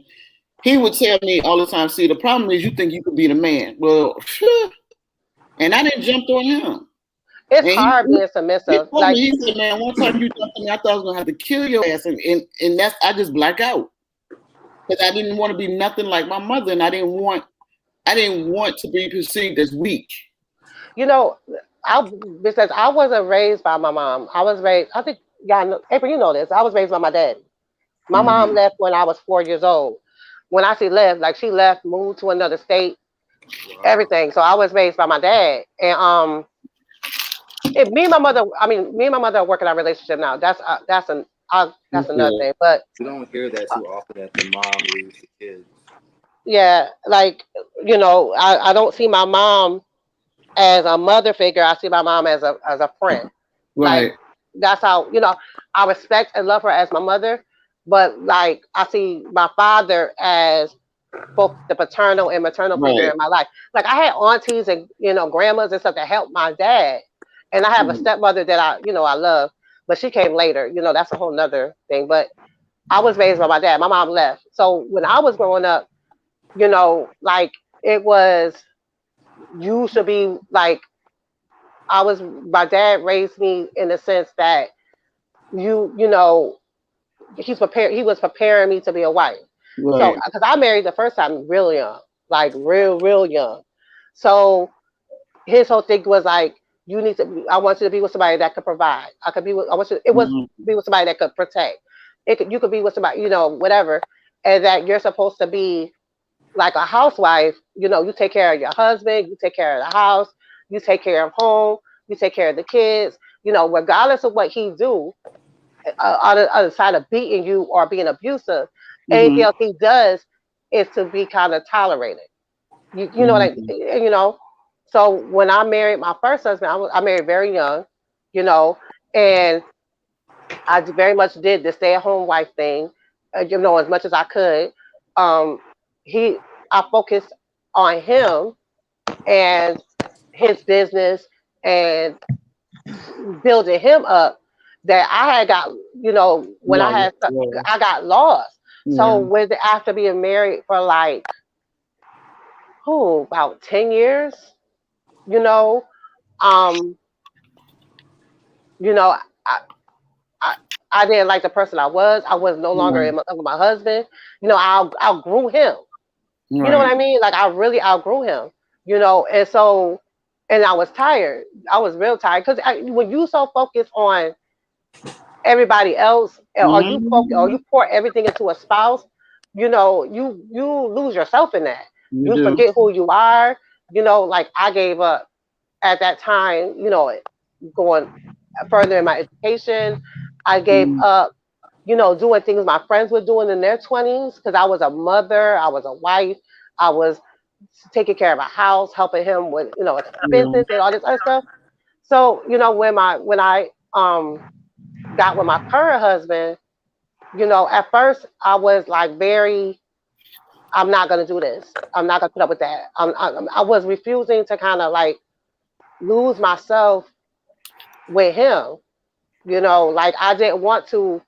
S4: He would tell me all the time, see, the problem is you think you could be the man. Well, sure. And I didn't jump on him.
S3: It's
S4: And
S3: hard being
S4: he
S3: submissive.
S4: told me,
S3: Like
S4: he said, man, one time you jumped on me, I thought I was gonna have to kill your ass. And that's I just black out. Because I didn't want to be nothing like my mother, and I didn't want to be perceived as weak.
S3: you know, because I wasn't raised by my mom. I was raised. I think y'all know, April, you know this. I was raised by my dad. My mom
S4: Mm-hmm.
S3: left when I was 4 years old. When I say left, like she left, moved to another state,
S5: Wow.
S3: everything. So I was raised by my dad, and me and my mother. I mean, me and my mother are working our relationship now. That's another
S4: Okay.
S3: thing. But
S5: We don't hear that too often that the mom leaves the kids.
S3: yeah, like I don't see my mom as a mother figure. I see my mom as a friend. Like
S4: Right.
S3: that's how I respect and love her as my mother, but like I see my father as both the paternal and maternal figure
S4: Right.
S3: in my life. Like I had aunties and grandmas and stuff that helped my dad, and I have a
S4: Mhm.
S3: stepmother that I love, but she came later. That's a whole nother thing. But I was raised by my dad. My mom left, so when I was growing up, like it was you should be like I was. My dad raised me in the sense that you know he was preparing me to be a wife. So
S4: Right.
S3: because I married the first time real young, like real young. So his whole thing was like, you need to. I want you to be with somebody that could provide. I could be with. I want you. It was
S4: Mhm.
S3: be with somebody that could protect. You could be with somebody, whatever, and that you're supposed to be like a housewife. You take care of your husband, you take care of the house, you take care of home, you take care of the kids. Regardless of what he do, on the other side of beating you or being abusive, anything
S4: Mhm.
S3: else he does is to be kind of tolerated. You know what I
S4: Mhm.
S3: you know. So when I married my first husband, I married very young, you know, and I very much did the stay at home wife thing, as much as I could. Um, he, I focused on him and his business and building him up. That I had got, when I
S4: Right.
S3: had,
S4: Yeah.
S3: I got lost. So
S4: Yeah.
S3: after being married for like, about 10 years, you know, um, you know, I, I, I didn't like the person I was. I was no longer
S4: Yeah.
S3: in with my husband. I outgrew him. You know what
S4: Right.
S3: I mean? Like I really outgrew him. And so, and I was tired. I was real tired because when you so focused on everybody else, or you focus, or
S4: Mhm.
S3: you pour everything into a spouse, you lose yourself in that.
S4: You
S3: You
S4: do.
S3: forget who you are. Like I gave up at that time. Going further in my education, I gave
S4: Mhm.
S3: up. Doing things my friends were doing in their 20s because I was a mother, I was a wife, I was taking care of a house, helping him with
S4: Yeah.
S3: expenses and all this other stuff. So when I got with my current husband, at first I was like very, I'm not gonna do this. I'm not gonna put up with that. I was refusing to kind of like lose myself with him. You know, like I didn't want to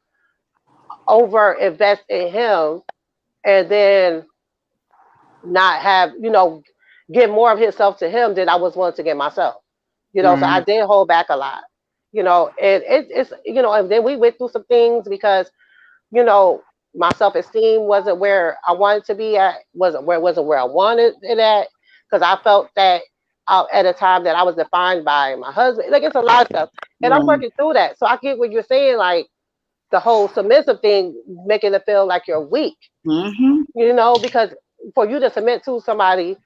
S3: over invest in him and then not have, you know, give more of himself to him than I was willing to give myself. You know, so I
S4: Right.
S3: did hold back a lot. You know, and it's you know, and then we went through some things because, you know, my self esteem wasn't where I wanted to be at, wasn't where I wanted it at, because I felt that at a time that I was defined by my husband. Like it's a lot of stuff, and I'm
S4: Right.
S3: working through that. So I get what you're saying, like the whole submissive thing, making it feel like you're weak.
S4: Mm-hmm.
S3: You know, because for you to submit to somebody,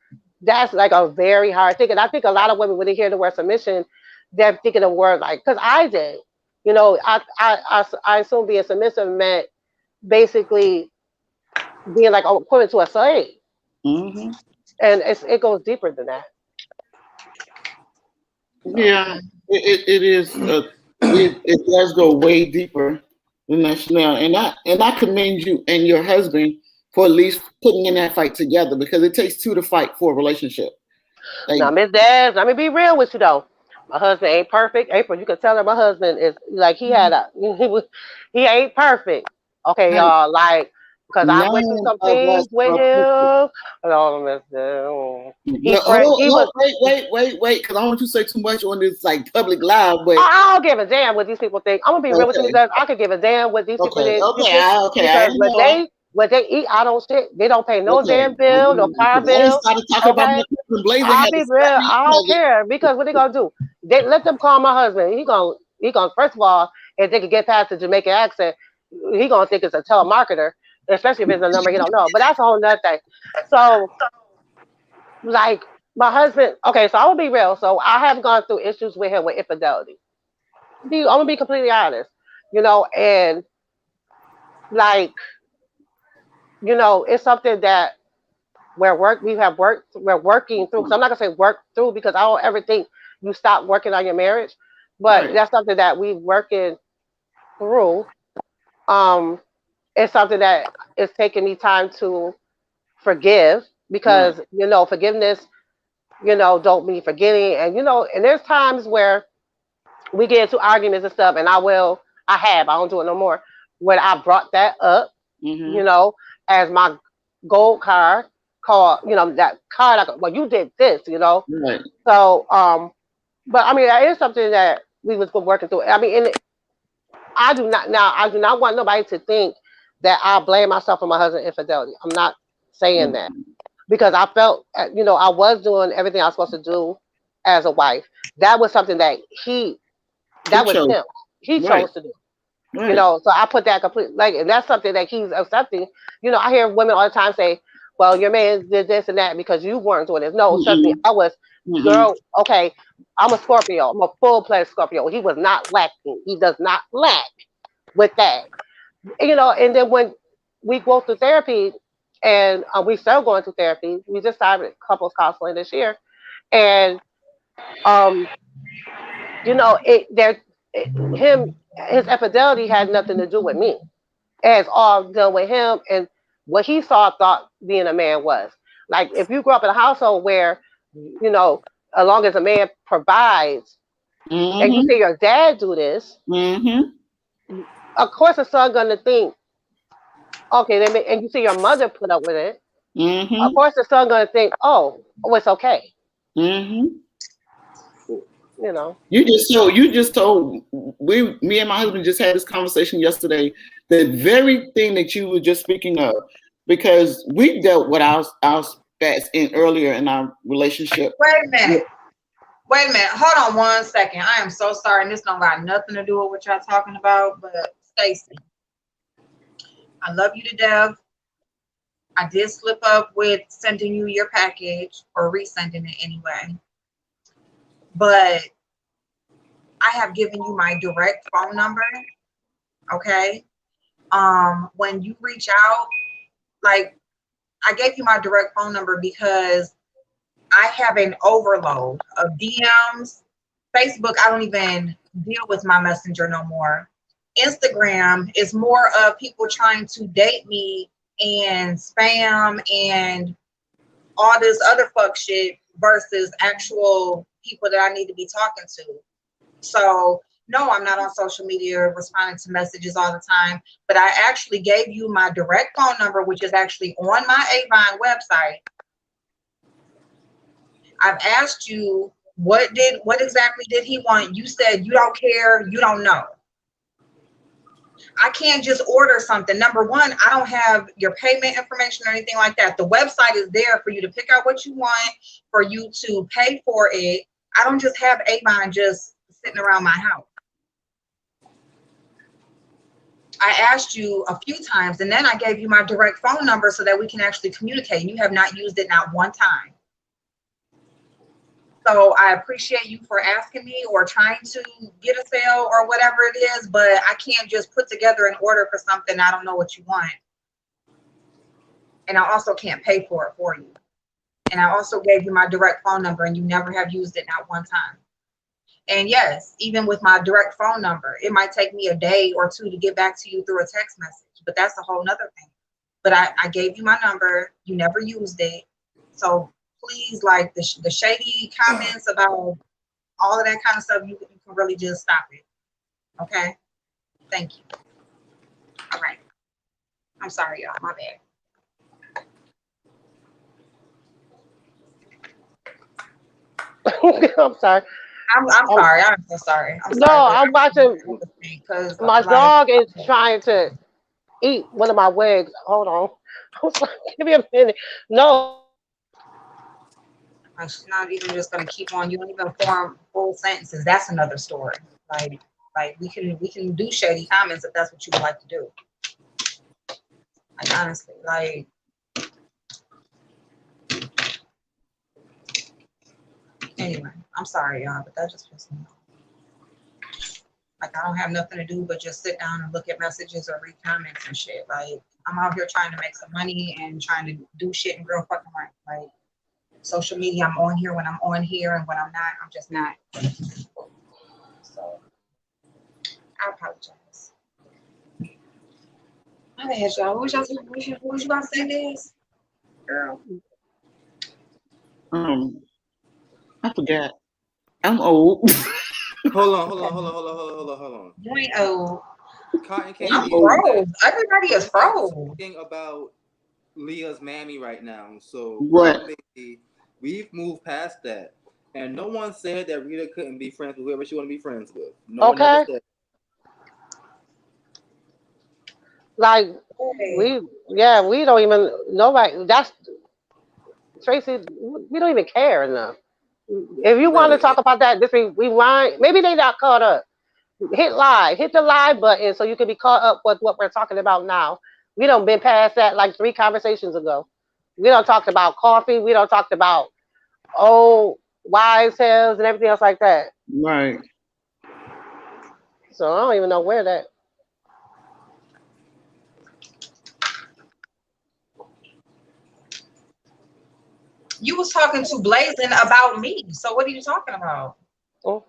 S3: that's like a very hard thing. And I think a lot of women, when they hear the word submission, they're thinking the word like, because I did, you know, I assume being submissive meant basically being like equivalent to a slave,
S4: Mm-hmm.
S3: and it goes deeper than that. So
S4: Yeah, it is. It does go way deeper than that, Chanel. And I commend you and your husband for at least putting in that fight together, because it takes two to fight for a relationship. Like,
S3: now, Miss Dez, let me be real with you though. My husband ain't perfect. April, you can tell her my husband is like he ain't perfect. Okay,
S4: hey,
S3: y'all, like because I went through
S4: none
S3: some
S4: of us
S3: things with
S4: are perfect.
S3: him. Oh, Miss Dez,
S4: No,
S3: he was.
S4: hold, wait, because I don't want you to say too much on this like public live. But
S3: I don't give a damn what these people think. I'm gonna be real with you
S4: okay,
S3: because I could give a damn what these people think
S4: okay, I
S3: because
S4: know.
S3: when they eat, I don't shit. They don't pay no
S4: Okay,
S3: damn bill, no car
S4: I ain't
S3: bill.
S4: started talking about my
S3: Okay,
S4: cousin Blazing
S3: I'll
S4: had to
S3: be
S4: slap
S3: real.
S4: me
S3: I
S4: out of
S3: don't
S4: it.
S3: care because what they gonna do? They let them call my husband. He gonna first of all, if they could get past the Jamaican accent, he gonna think it's a telemarketer, especially if it's a number he don't know. But that's a whole nother thing. So like my husband, okay, so I will be real. So I have gone through issues with him with infidelity. I'm gonna be completely honest, you know, and like, you know, it's something that we're working through. So I'm not gonna say work through because I don't ever think you stop working on your marriage, but
S4: Right.
S3: that's something that we're working through. Um, it's something that is taking me time to forgive
S4: Right.
S3: because you know forgiveness, you know, don't mean forgetting, and you know, and there's times where we get into arguments and stuff, and I don't do it no more. When I brought that up, you
S4: Mm-hmm.
S3: know, as my gold card, you know, that card, well, you did this, you know.
S4: Right.
S3: So, but I mean, that is something that we was working through. I mean, and I do not want nobody to think that I blame myself for my husband's infidelity. I'm not saying that because I felt, you know, I was doing everything I was supposed to do as a wife. That was something
S4: He
S3: that was
S4: chose.
S3: him. He
S4: Right.
S3: chose to do. You
S4: Right.
S3: know, so I put that complete like, and that's something that he's accepting. You know, I hear women all the time say, "Well, your man did this and that because you weren't doing this." No, trust me,
S4: Mm-mm.
S3: I was.
S4: Mm-mm.
S3: Girl, okay, I'm a Scorpio. I'm a full-fledged Scorpio. He was not lacking. He does not lack with that. You know, and then when we go through therapy, and we still going through therapy, we just started couples counseling this year, and um, you know, him his infidelity had nothing to do with me. It has all done with him and what he thought being a man was. Like if you grew up in a household where, you know, as long as a man provides and you
S4: Mm-hmm.
S3: see your dad do this,
S4: Mm-hmm.
S3: of course the son gonna think, okay, and you see your mother put up with it, of
S4: Mm-hmm.
S3: course the son gonna think, oh, it's okay.
S4: Mm-hmm.
S3: You know.
S4: You just told me and my husband just had this conversation yesterday. The very thing that you were just speaking of, because we dealt with our spats in earlier in our relationship.
S1: Wait a minute. Wait a minute. Hold on 1 second. I am so sorry. And this don't got nothing to do with what y'all talking about. But Stacy, I love you to death. I did slip up with sending you your package or resending it anyway. But I have given you my direct phone number. Okay. When you reach out, like I gave you my direct phone number because I have an overload of DMs. Facebook, I don't even deal with my messenger no more. Instagram is more of people trying to date me and spam and all this other fuck shit versus actual people that I need to be talking to. So no, I'm not on social media responding to messages all the time, but I actually gave you my direct phone number, which is actually on my Avon website. I've asked you what exactly did he want? You said you don't care, you don't know. I can't just order something. Number one, I don't have your payment information or anything like that. The website is there for you to pick out what you want, for you to pay for it. I don't just have Avon just sitting around my house. I asked you a few times, and then I gave you my direct phone number so that we can actually communicate. You have not used it not one time. So I appreciate you for asking me or trying to get a sale or whatever it is, but I can't just put together an order for something I don't know what you want. And I also can't pay for it for you. And I also gave you my direct phone number, and you never have used it not one time. And yes, even with my direct phone number, it might take me a day or two to get back to you through a text message, but that's a whole nother thing. But I gave you my number, you never used it. So please, like the shady comments about all of that kind of stuff, you can really just stop it. Okay? Thank you. All right. I'm sorry, y'all. My
S3: I'm sorry.
S1: I'm sorry. I'm so sorry. I'm
S3: No,
S1: sorry.
S3: I'm watching.
S1: Because
S3: My dog is trying to eat one of my wigs. Hold on. Give me a minute. No.
S1: she's not even just gonna keep on. You don't even form full sentences. That's another story. Like we can do shady comments if that's what you would like to do. Like honestly, like anyway, I'm sorry, y'all, but that just pissed me off. Like I don't have nothing to do but just sit down and look at messages or read comments and shit. Like I'm out here trying to make some money and trying to do shit in real fucking life. Like social media, I'm on here when I'm on here, and when I'm not, I'm just not. So I apologize. My bad, y'all. What was you about to say, this? Girl.
S4: I forgot. I'm old.
S5: Hold on.
S1: You ain't old.
S5: Cotton
S1: I'm
S5: Candy
S1: froze. Everybody is froze.
S5: talking about Leah's mammy right now. So
S4: Right.
S5: we've moved past that. And no one said that Rita couldn't be friends with whoever she want to be friends with. No one ever said.
S3: Like we don't even nobody. That's Tracy. We don't even care enough. If you want to talk about that, this rewind. Maybe they not caught up. Hit the live button so you can be caught up with what we're talking about now. We don't been past that like 3 conversations ago. We don't talked about coffee. We don't talked about old wives' tales and everything else like that.
S4: Right.
S3: So I don't even know where that.
S1: You was talking to Blazing about me. So what are you talking about?
S3: Oh.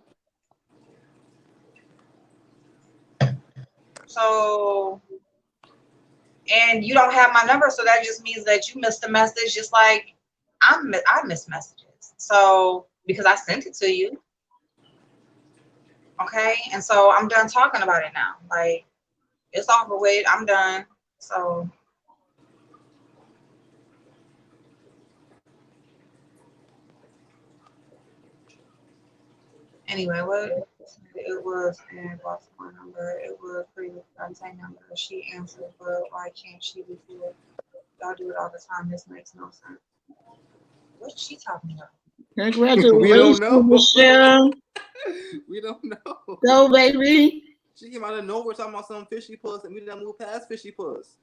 S1: So, and you don't have my number, so that just means that you missed a message, just like I miss messages. So because I sent it to you, okay. And so I'm done talking about it now. Like it's over with. I'm done. So. Anyway, what it was in Baltimore number. It was previous same number. She answered, but why can't she be here? Y'all do it all the time. This makes no sense. What's she talking about?
S4: Congratulations,
S5: we don't know.
S4: Michelle.
S5: We don't know.
S4: Go, baby.
S5: She came out of nowhere talking about some fishy puss, and we didn't move past fishy puss.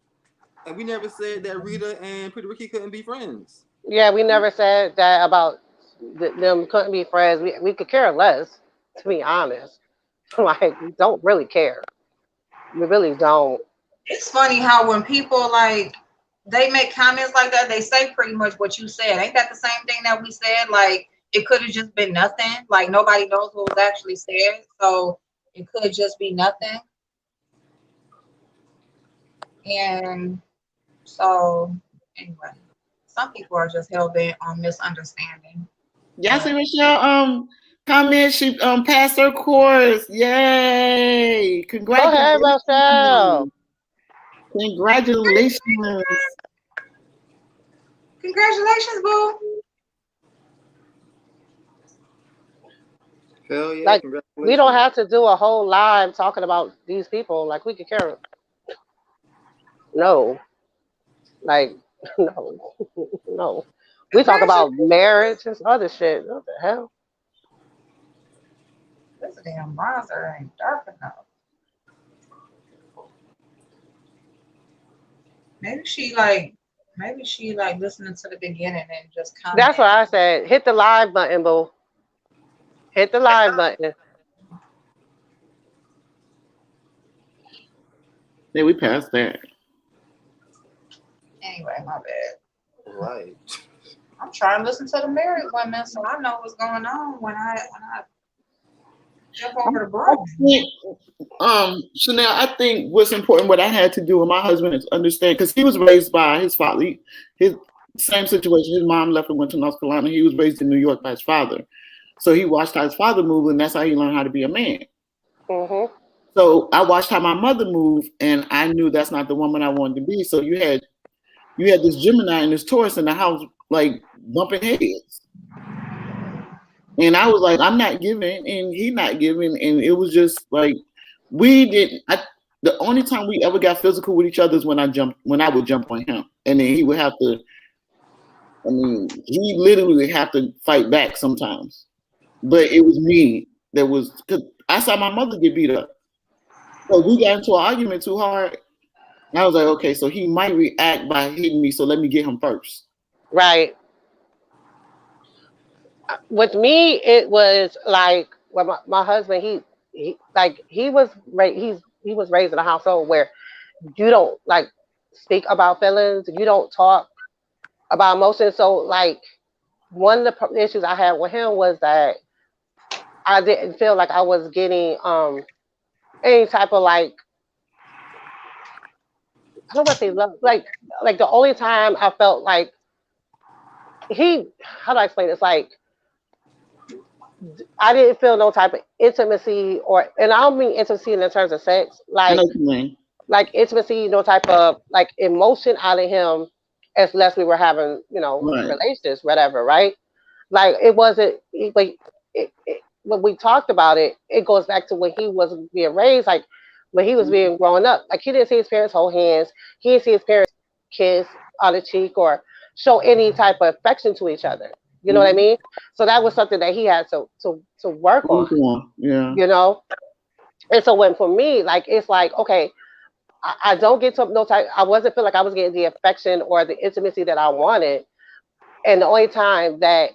S5: And we never said that Rita and Pretty Ricky couldn't be friends.
S3: Yeah, we never said that about them couldn't be friends. We could care less, to be honest. Like, we don't really care. We really don't.
S1: It's funny how when people like they make comments like that, they say pretty much what you said. Ain't that the same thing that we said? Like it could have just been nothing. Like nobody knows what was actually said, so it could just be nothing. And so anyway, some people are just hell bent on misunderstanding.
S4: Y'all see Michelle comment. She passed her course. Yay!
S3: Go ahead,
S4: Congratulations!
S3: Rochelle.
S4: Congratulations!
S1: Congratulations, boo.
S5: Hell yeah,
S3: Like,
S5: congratulations.
S3: we don't have to do a whole live talking about these people. Like, we could care. No, like, no, no. We talk about marriage and other shit. What the hell?
S1: This damn bronzer ain't dark enough. Maybe she like listening to the beginning and just comment.
S3: That's what I said. Hit the live button, boo. Hit the live button.
S4: Yeah, we passed that.
S1: Anyway, my bad.
S2: Right.
S1: I'm trying to listen to the married women so I know what's going on when I jump over the broom.
S4: Chanel, I think what's important, what I had to do with my husband is understand, because he was raised by his father. His same situation. His mom left and went to North Carolina. He was raised in New York by his father. So he watched how his father moved, and that's how he learned how to be a man.
S3: Mm-hmm.
S4: So I watched how my mother moved, and I knew that's not the woman I wanted to be. So you had this Gemini and this Taurus in the house, like bumping heads. And I was like, I'm not giving, and he not giving, and it was just like we didn't. The only time we ever got physical with each other is when I would jump on him, and then he would have to. I mean, he literally would have to fight back sometimes, but it was me that was. Cause I saw my mother get beat up, so we got into an argument too hard. And I was like, okay, so he might react by hitting me, so let me get him first.
S3: Right. With me, it was like, well, my husband, he was raised in a household where you don't like speak about feelings, you don't talk about emotions. So like one of the issues I had with him was that I didn't feel like I was getting any type of like, I don't want to say love, like the only time I felt like how do I explain this? Like I didn't feel no type of intimacy, and I don't mean intimacy in the terms of sex,
S4: I know what you mean.
S3: like intimacy, no type of like emotion out of him, as less we were having,
S4: Right.
S3: relations, whatever, right? Like it wasn't, like when we talked about it, it goes back to when he was being raised, like when he was being growing up, like he didn't see his parents hold hands, he didn't see his parents kiss on the cheek or show any type of affection to each other. You know what I mean? So that was something that he had to work on.
S4: Yeah.
S3: And so when for me, like it's like, okay, I don't get to no type. I wasn't feel like I was getting the affection or the intimacy that I wanted, and the only time that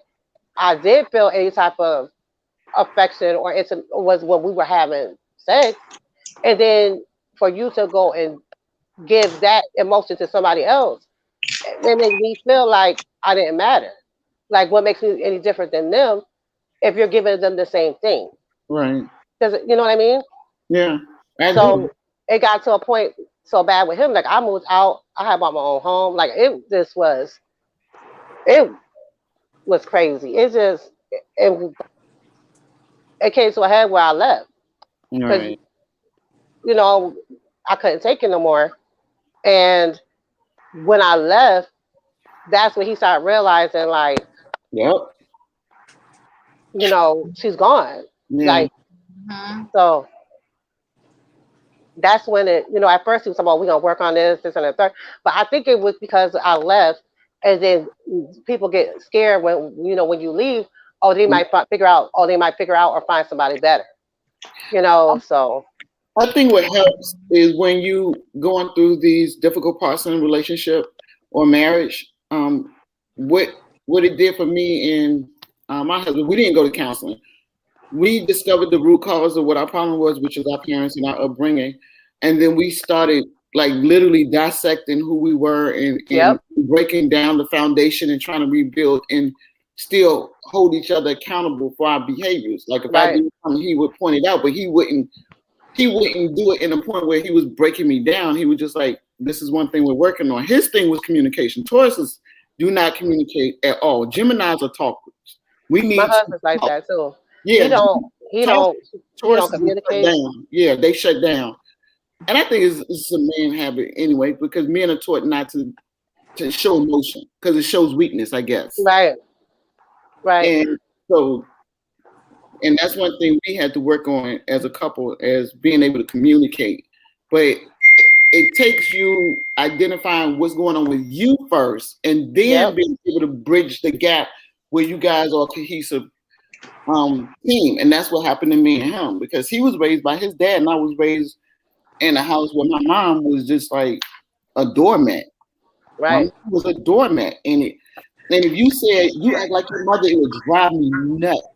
S3: I did feel any type of affection or was when we were having sex, and then for you to go and give that emotion to somebody else, it made me feel like I didn't matter. Like what makes me any different than them if you're giving them the same thing?
S4: Right.
S3: Does you know what I mean?
S4: Yeah.
S3: So it got to a point so bad with him. Like I moved out. I had bought my own home. Like it was crazy. It came to a head where I left because I couldn't take it no more. And when I left, that's when he started realizing like,
S4: yep,
S3: she's gone.
S4: Yeah.
S3: Like so. That's when it, at first he was talking about, we're going to work on this and the third. But I think it was because I left, and then people get scared when you leave. Oh, they might figure out or find somebody better. So.
S4: I think what helps is when you going through these difficult parts in a relationship or marriage, what it did for me and my husband, we didn't go to counseling. We discovered the root cause of what our problem was, which is our parents and our upbringing. And then we started like literally dissecting who we were and breaking down the foundation and trying to rebuild and still hold each other accountable for our behaviors. Like if I did something, he would point it out, but he wouldn't do it in a point where he was breaking me down. He was just like, this is one thing we're working on. His thing was communication. Tauruses do not communicate at all. Geminis are talkers. We need
S3: my husband's like that too.
S4: Yeah,
S3: He
S4: Taurus,
S3: don't
S4: Taurus is shut
S3: communicate.
S4: down. Yeah, they shut down. And I think it's a man habit anyway, because men are taught not to show emotion because it shows weakness, I guess.
S3: Right. Right.
S4: And so, and that's one thing we had to work on as a couple, as being able to communicate. But it takes you identifying what's going on with you first, and then
S3: Yep.
S4: being able to bridge the gap where you guys are a cohesive team. And that's what happened to me and him, because he was raised by his dad, and I was raised in a house where my mom was just like a doormat. My
S3: Right.
S4: mom was a doormat, and if you said you act like your mother, it would drive me nuts.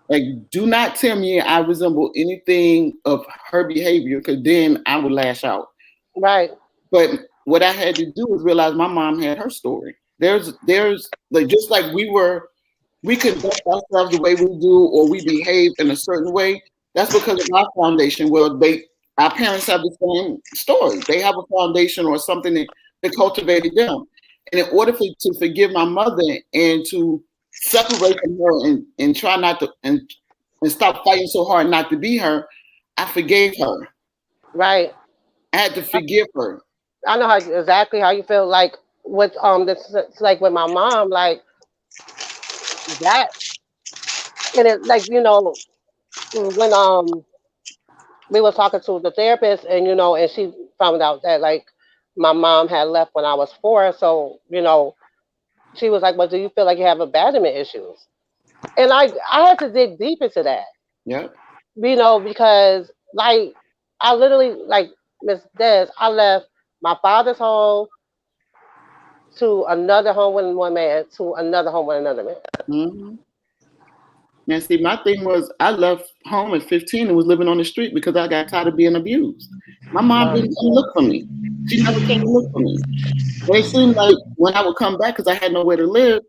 S4: Like, do not tell me I resemble anything of her behavior, because then I would lash out.
S3: Right.
S4: But what I had to do was realize my mom had her story. There's like, just like we conduct ourselves the way we do, or we behave in a certain way. That's because of our foundation. Well, our parents have the same story. They have a foundation or something that cultivated them. And in order to forgive my mother and to separate from her and try not to and stop fighting so hard not to be her, I forgave her.
S3: Right.
S4: I had to forgive her.
S3: I know exactly how you feel. Like with this, like with my mom, like that, and it like when we were talking to the therapist, and and she found out that like my mom had left when I was 4, so she was like, "Well, do you feel like you have abandonment issues?" And I had to dig deep into that,
S4: Yeah.
S3: because like I literally, like Miss Des, I left my father's home to another home with one man to another home with another man.
S4: Mm-hmm. Now, see, my thing was I left home at 15 and was living on the street because I got tired of being abused. My mom didn't come look for me. She never came to look for me. And it seemed like when I would come back, because I had nowhere to live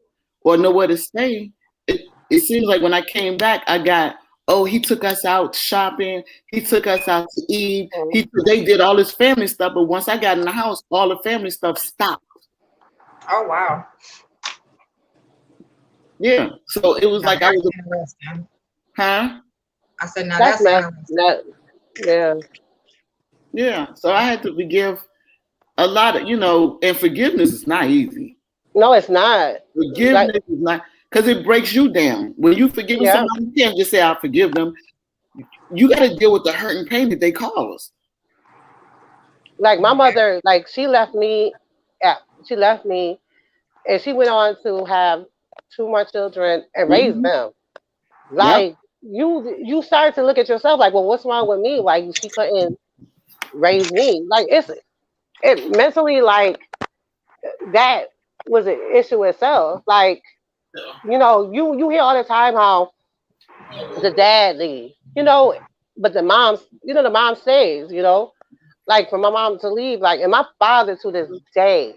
S4: or nowhere to stay, it seems like when I came back, I got, oh, he took us out shopping. He took us out to eat. They did all this family stuff. But once I got in the house, all the family stuff stopped.
S1: Oh, wow.
S4: Yeah. So it was
S1: Now
S4: like I was,
S1: interesting.
S4: huh?
S1: I said, now
S3: That's
S1: that's interesting.
S3: yeah.
S4: Yeah. So I had to forgive a lot of, and forgiveness is not easy.
S3: No, it's not.
S4: Forgiveness is not, because it breaks you down. When you forgiving somebody, you can't just say, I forgive them. You got to deal with the hurt and pain that they cause.
S3: Like my mother, like she left me, and she went on to have 2 more children and raise them. Like you started to look at yourself like, well, what's wrong with me? Like she couldn't raise me. Like it mentally, like that was an issue itself. Like you hear all the time how the dad leave, but the mom stays, like for my mom to leave, like, and my father to this day,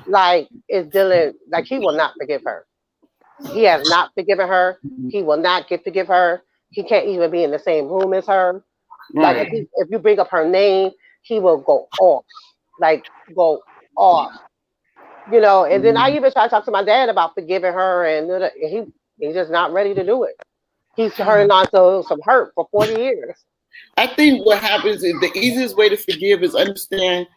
S3: like, is dealing, like, he will not forgive her. He has not forgiven her. He will not forgive her. He can't even be in the same room as her. Like,
S4: Right.
S3: if you bring up her name, he will go off, like, go off, And then I even try to talk to my dad about forgiving her, and he's just not ready to do it. He's turning on to some hurt for 40 years.
S4: I think what happens is the easiest way to forgive is understand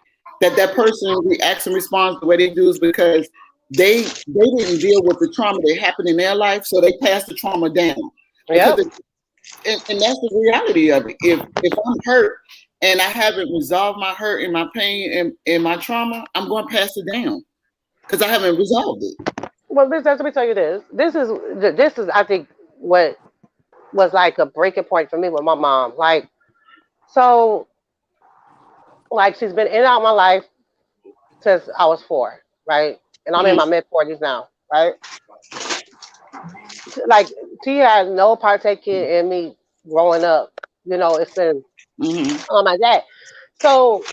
S4: that person reacts and responds the way they do is because they didn't deal with the trauma that happened in their life, so they pass the trauma down.
S3: Yep.
S4: And that's the reality of it. If I'm hurt and I haven't resolved my hurt and my pain and my trauma, I'm going to pass it down because I haven't resolved it.
S3: Well, let me tell you this. This is I think what was like a breaking point for me with my mom. Like, so, like, she's been in and out of my life since I was 4, right? And I'm in my mid-40s now, right? Like, she has no partaking in me growing up. It's been my dad. So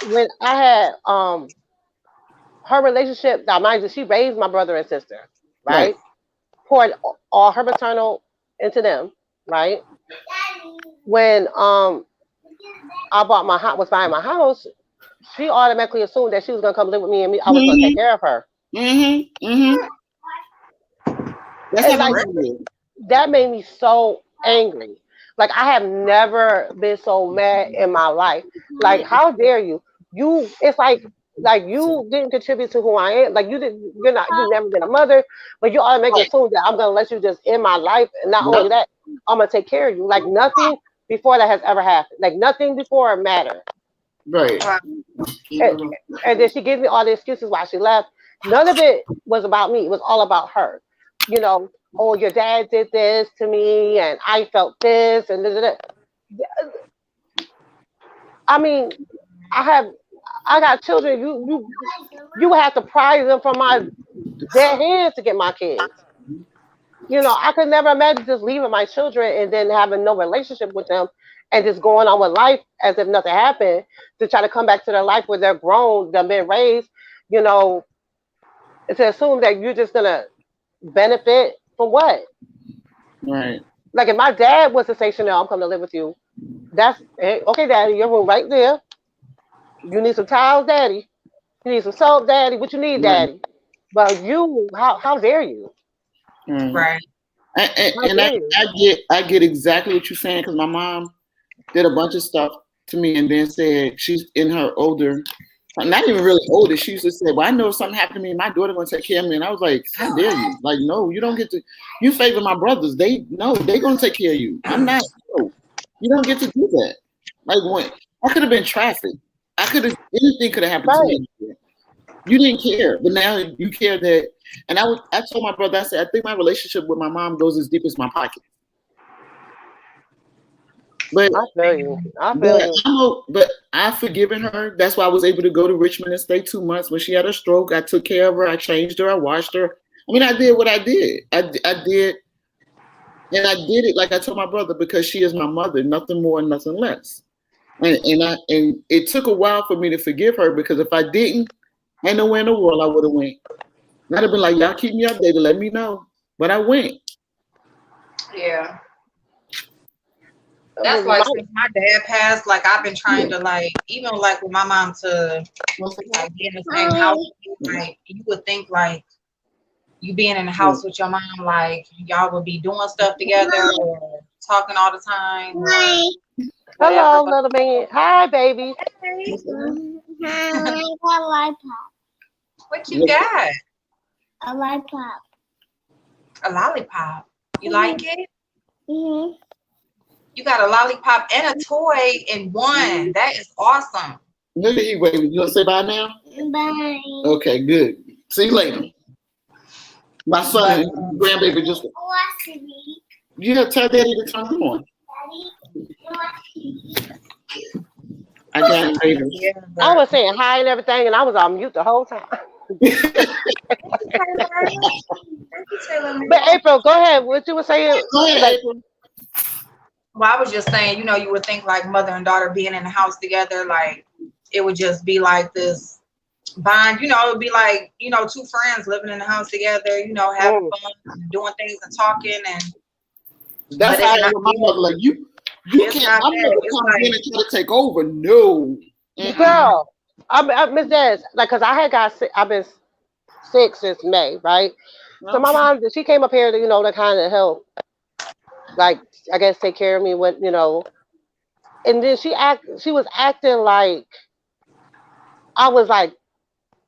S3: when I had her relationship, now mind you, she raised my brother and sister, right? Poured all her maternal into them, right? When I was buying my house, she automatically assumed that she was gonna come live with me, and I was gonna take care of her.
S4: That's
S3: And like, that made me so angry. Like I have never been so mad in my life. Like how dare you? It's like you didn't contribute to who I am. Like you've never been a mother, but you automatically
S4: Right.
S3: assume that I'm gonna let you just in my life, and not only
S4: Yep.
S3: that, I'm gonna take care of you. Like nothing before that has ever happened. Like nothing before mattered.
S4: Right.
S1: Right.
S3: And, and then she gave me all the excuses why she left. None of it was about me. It was all about her. You know, oh, your dad did this to me, and I felt this, and da. I mean, I have, I got children. You would have to pry them from my dead hands to get my kids. You know, I could never imagine just leaving my children and then having no relationship with them and just going on with life as if nothing happened to try to come back to their life where they're grown, they've been raised, you know, to assume that you're just gonna benefit for what?
S4: Right.
S3: Like if my dad was to say, Chanel, I'm coming to live with you, that's okay, daddy, your room right there. You need some towels, daddy. You need some soap, daddy. What you need,
S4: Right.
S3: daddy? But you, how dare you?
S4: Right.
S1: Right.
S3: How
S4: And
S3: dare you?
S4: I get exactly what you're saying because my mom did a bunch of stuff to me and then said she's in her older, not even really older. She used to say, "Well, I know if something happened to me, my daughter gonna take care of me." And I was like, "How dare you? Like, no, you don't get to. You favor my brothers. They gonna take care of you. I'm not. No, you don't get to do that. Like when I could have been trafficked. I could have anything could have happened to
S3: Right.
S4: me. You didn't care, but now you care that." And I told my brother, I said, I think my relationship with my mom goes as deep as my pocket. But
S3: I feel you. I feel
S4: but
S3: you.
S4: but I've forgiven her. That's why I was able to go to Richmond and stay 2 months. When she had a stroke, I took care of her. I changed her. I washed her. I mean, I did what I did. I did, and I did it like I told my brother because she is my mother, nothing more, nothing less. And it took a while for me to forgive her because if I didn't, ain't nowhere in the world I would have went. I'd have been like, y'all keep me updated, let me know. But I went.
S1: Yeah.
S3: I
S1: That's
S3: mean,
S1: like since my dad passed, like I've been trying
S4: Yeah.
S1: to like even like with my mom to like be in the same house. Like you would think like you being in the house with your mom, like y'all would be doing stuff together or talking all the time or whatever.
S3: hello,
S1: But
S3: little man. Hi, baby.
S1: hey,
S6: I got a light
S1: what you got?
S6: A lollipop.
S1: A lollipop. You like it?
S6: Mm-hmm.
S1: You got a lollipop and a toy in one. That is awesome.
S4: Look at he waving. You want to say bye now?
S6: Bye.
S4: Okay, good. See you later. My son
S1: But
S4: and grandbaby just.
S6: Watch me.
S4: You gotta tell daddy to turn them on.
S6: Daddy, watch me.
S4: I got it later.
S1: yeah,
S3: I
S1: but
S3: was saying hi and everything, and I was on mute the whole time.
S1: thank you, Taylor.
S3: But April, go ahead. What you were saying?
S4: Go ahead,
S3: Like,
S4: April.
S1: Well, I was just saying, you know, you would think like mother and daughter being in the house together, like it would just be like this bond, you know, it would be like, you know, two friends living in the house together, you know, having fun, doing things and talking and
S4: That's
S1: but
S4: how
S1: it's
S4: I
S1: not
S4: am with my mother. Like you
S1: it's
S4: can't.
S1: not
S4: I'm
S1: that.
S4: never
S1: It's
S4: come in
S1: like
S4: and try to take over. No. Mm-mm.
S3: girl, I Miss Des, like, cause I had got sick. I've been sick since May, right? So my mom, she came up here to, to kind of help, like, I guess take care of me when, and then she was acting like I was like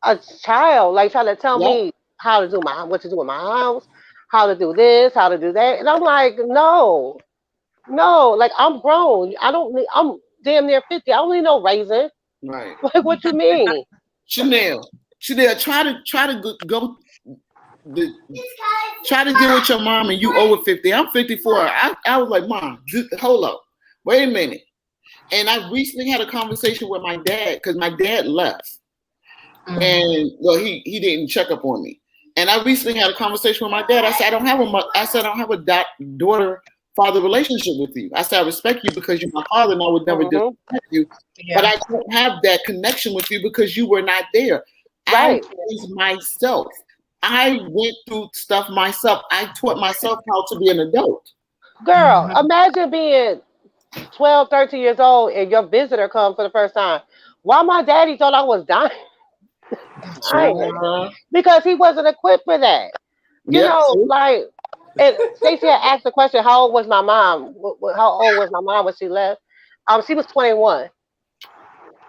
S3: a child, like trying to tell
S4: Yep.
S3: me what to do in my house, how to do this, how to do that, and I'm like, no, no, like I'm grown. I don't need. I'm damn near 50. I don't need no raising.
S4: Right.
S3: Like, what you mean?
S4: Chanel, try to go the, try to deal with your mom and you over 50. I'm 54. I was like, Mom, hold up. Wait a minute. And I recently had a conversation with my dad because my dad left. And well, he didn't check up on me. And I recently had a conversation with my dad. I said, I don't have a daughter father relationship with you. I said, I respect you because you're my father and I would never disrespect you.
S1: yeah.
S4: But I don't have that connection with you because you were not there.
S3: Right.
S4: I was myself. I went through stuff myself. I taught myself how to be an adult.
S3: Girl, imagine being 12, 13 years old and your visitor comes for the first time. Why my daddy thought I was dying? Dying. Because he wasn't equipped for that.
S4: Yeah.
S3: Like, And Stacey had asked the question, how old was my mom? How old was my mom when she left? She was 21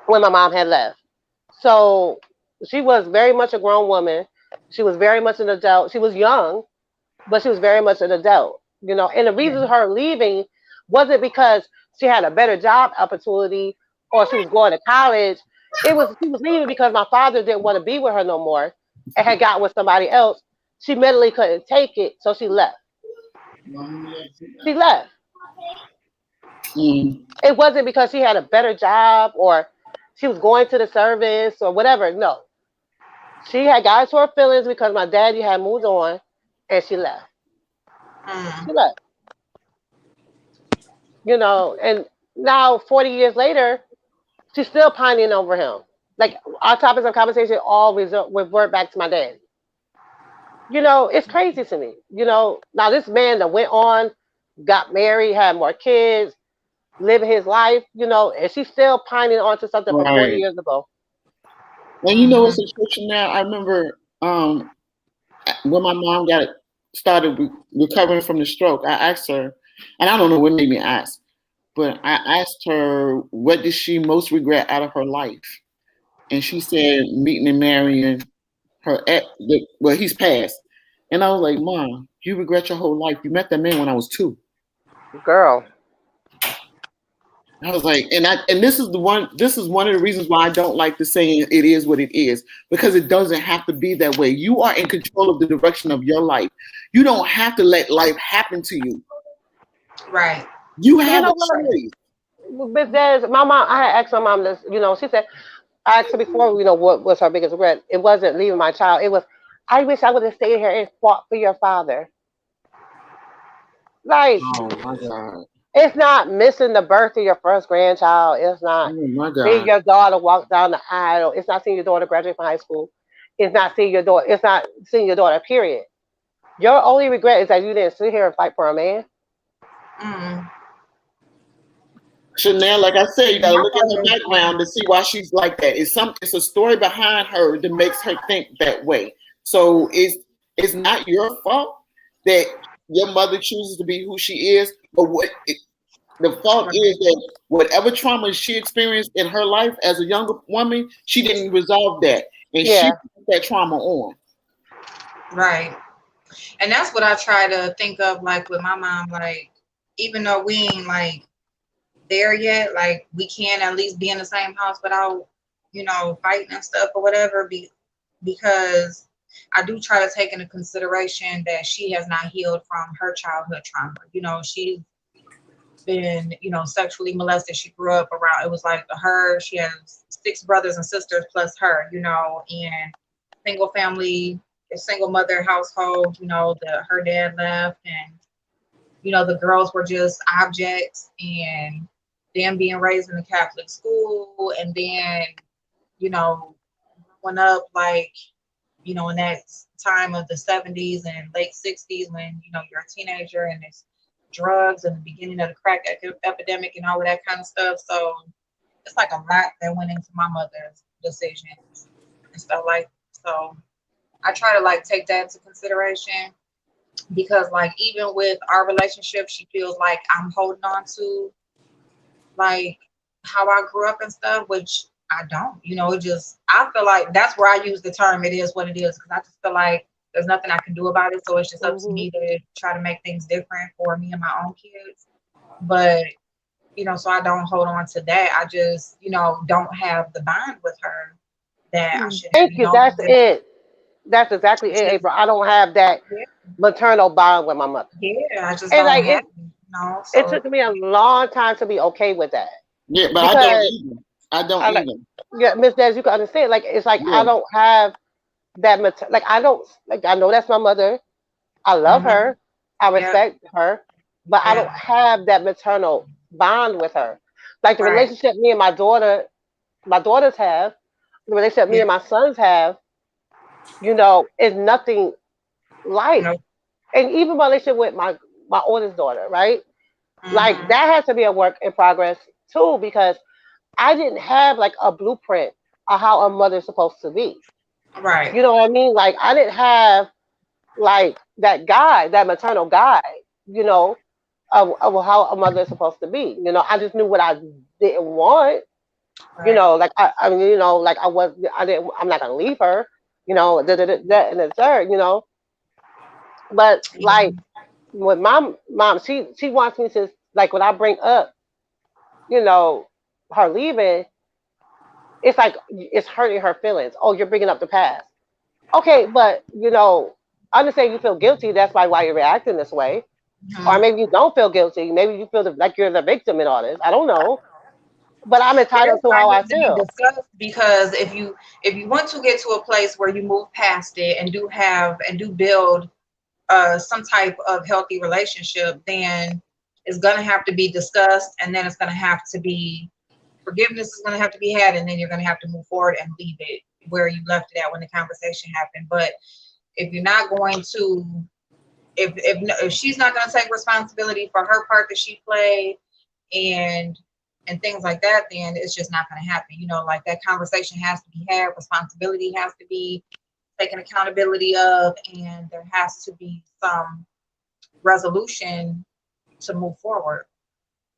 S3: when my mom had left. So she was very much a grown woman. She was very much an adult. She was young, but she was very much an adult. And the
S1: Yeah.
S3: reason her leaving wasn't because she had a better job opportunity or she was going to college. It was she was leaving because my father didn't want to be with her no more and had got with somebody else. She mentally couldn't take it, so she left. She left.
S4: Mm.
S3: It wasn't because she had a better job or she was going to the service or whatever. No. She had got into her feelings because my daddy had moved on and she left.
S1: Mm.
S3: She left. And now 40 years later, she's still pining over him. Like our topics of conversation all revert back to my dad. It's crazy to me. Now this man that went on, got married, had more kids, living his life, and she's still pining onto something from 40
S4: Right.
S3: years ago.
S4: And you know what's
S1: Mhm.
S4: a situation now? I remember when my mom got started recovering from the stroke, I asked her, and I don't know what made me ask, but I asked her what did she most regret out of her life, and she said meeting and marrying her ex. Well, he's passed, and I was like, Mom, you regret your whole life. You met that man when I was 2.
S3: Girl.
S4: I was like, and this is the one. This is one of the reasons why I don't like the saying "it is what it is" because it doesn't have to be that way. You are in control of the direction of your life. You don't have to let life happen to you.
S1: Right.
S4: You
S3: You
S4: have a
S3: know what?
S4: choice.
S3: Miss Des, my mom, I had asked my mom this, she said, I asked her before, what was her biggest regret. It wasn't leaving my child. It was, I wish I would have stayed here and fought for your father. Like,
S4: Oh my God.
S3: it's not missing the birth of your first grandchild. It's not
S4: Oh my
S3: seeing
S4: God.
S3: your daughter walk down the aisle. It's not seeing your daughter graduate from high school. It's not seeing your daughter. It's not seeing your daughter. Period. Your only regret is that you didn't sit here and fight for a man.
S1: Mm.
S4: Chanel, like I said, you got to
S1: My
S4: look at her
S1: mother.
S4: background to see why she's like that. It's a story behind her that makes her think that way. So it's not your fault that your mother chooses to be who she is, but the fault is that whatever trauma she experienced in her life as a younger woman, she didn't resolve that, and she
S3: Yeah.
S4: put that trauma on.
S1: Right. And that's what I try to think of, like with my mom. Like, even though we ain't like there yet, like we can at least be in the same house without, fighting and stuff or whatever. Because I do try to take into consideration that she has not healed from her childhood trauma. She's been, sexually molested. She grew up around, it was like her, she has 6 brothers and sisters plus her, and single family, a single mother household, her dad left, and, the girls were just objects, and them being raised in a Catholic school, and then, growing up like, in that time of the 70s and late 60s when, you're a teenager and it's drugs and the beginning of the crack epidemic and all of that kind of stuff. So it's like a lot that went into my mother's decisions and stuff like so I try to like take that into consideration because like even with our relationship, she feels like I'm holding on to like how I grew up and stuff, which I don't. It just I feel like that's where I use the term "it is what it is" because I just feel like there's nothing I can do about it. So it's just up to
S3: Hmm.
S1: me to try to make things different for me and my own kids. But so I don't hold on to that. I just don't have the bond with her that I should have.
S3: Thank you. That's it. That's exactly
S1: It's
S3: it,
S1: just
S3: April. I don't have that
S1: yeah,
S3: maternal bond with my mother.
S1: yeah. I just
S3: And
S1: don't
S3: like
S1: have
S3: it,
S1: it.
S3: it
S1: So
S3: took me a long time to be okay with that
S4: Yeah, but I don't
S3: because
S4: either. I don't
S3: I like,
S4: either.
S3: yeah, Miss Des, you can understand. Like it's like I
S4: Yeah.
S3: don't have that like I don't like I know that's my mother. I love
S1: hmm
S3: her. I
S1: yeah,
S3: respect her, but I don't
S1: yeah,
S3: have that maternal bond with her. Like the
S1: right,
S3: relationship me and my daughters have, the relationship me
S1: yeah,
S3: and my sons have, is nothing like.
S1: no,
S3: And even my relationship with my oldest daughter, right? Like
S1: hmm
S3: that has to be a work in progress too, because I didn't have like a blueprint of how a mother's supposed to be.
S1: right,
S3: You know what I mean? Like I didn't have like that guide, that maternal guide, you know, of how a mother is supposed to be. You know, I just knew what I didn't want. You
S1: Right.
S3: know, like I mean, you know, like I didn't, I'm not gonna leave her. You know, that and the third. You know, but like
S1: Yeah.
S3: with my mom, she wants me to like when I bring up, you know, her leaving, it's like it's hurting her feelings. Oh, you're bringing up the past. Okay, but you know, I understand you feel guilty. That's why you're reacting this way. Or
S1: Mhm.
S3: maybe you don't feel guilty. Maybe you feel like you're the victim in all this. I don't know. But I'm
S1: But
S3: entitled
S1: that's
S3: to
S1: why
S3: how
S1: it
S3: I
S1: needs to be
S3: feel.
S1: discussed, because if you want to get to a place where you move past it and do build some type of healthy relationship, then it's gonna have to be discussed, and then it's gonna have to be forgiveness is gonna have to be had, and then you're gonna have to move forward and leave it where you left it at when the conversation happened. But if you're not going to, if she's not gonna take responsibility for her part that she played, and things like that, then it's just not going to happen. You know, like that conversation has to be had, responsibility has to be taken accountability of, and there has to be some resolution to move forward.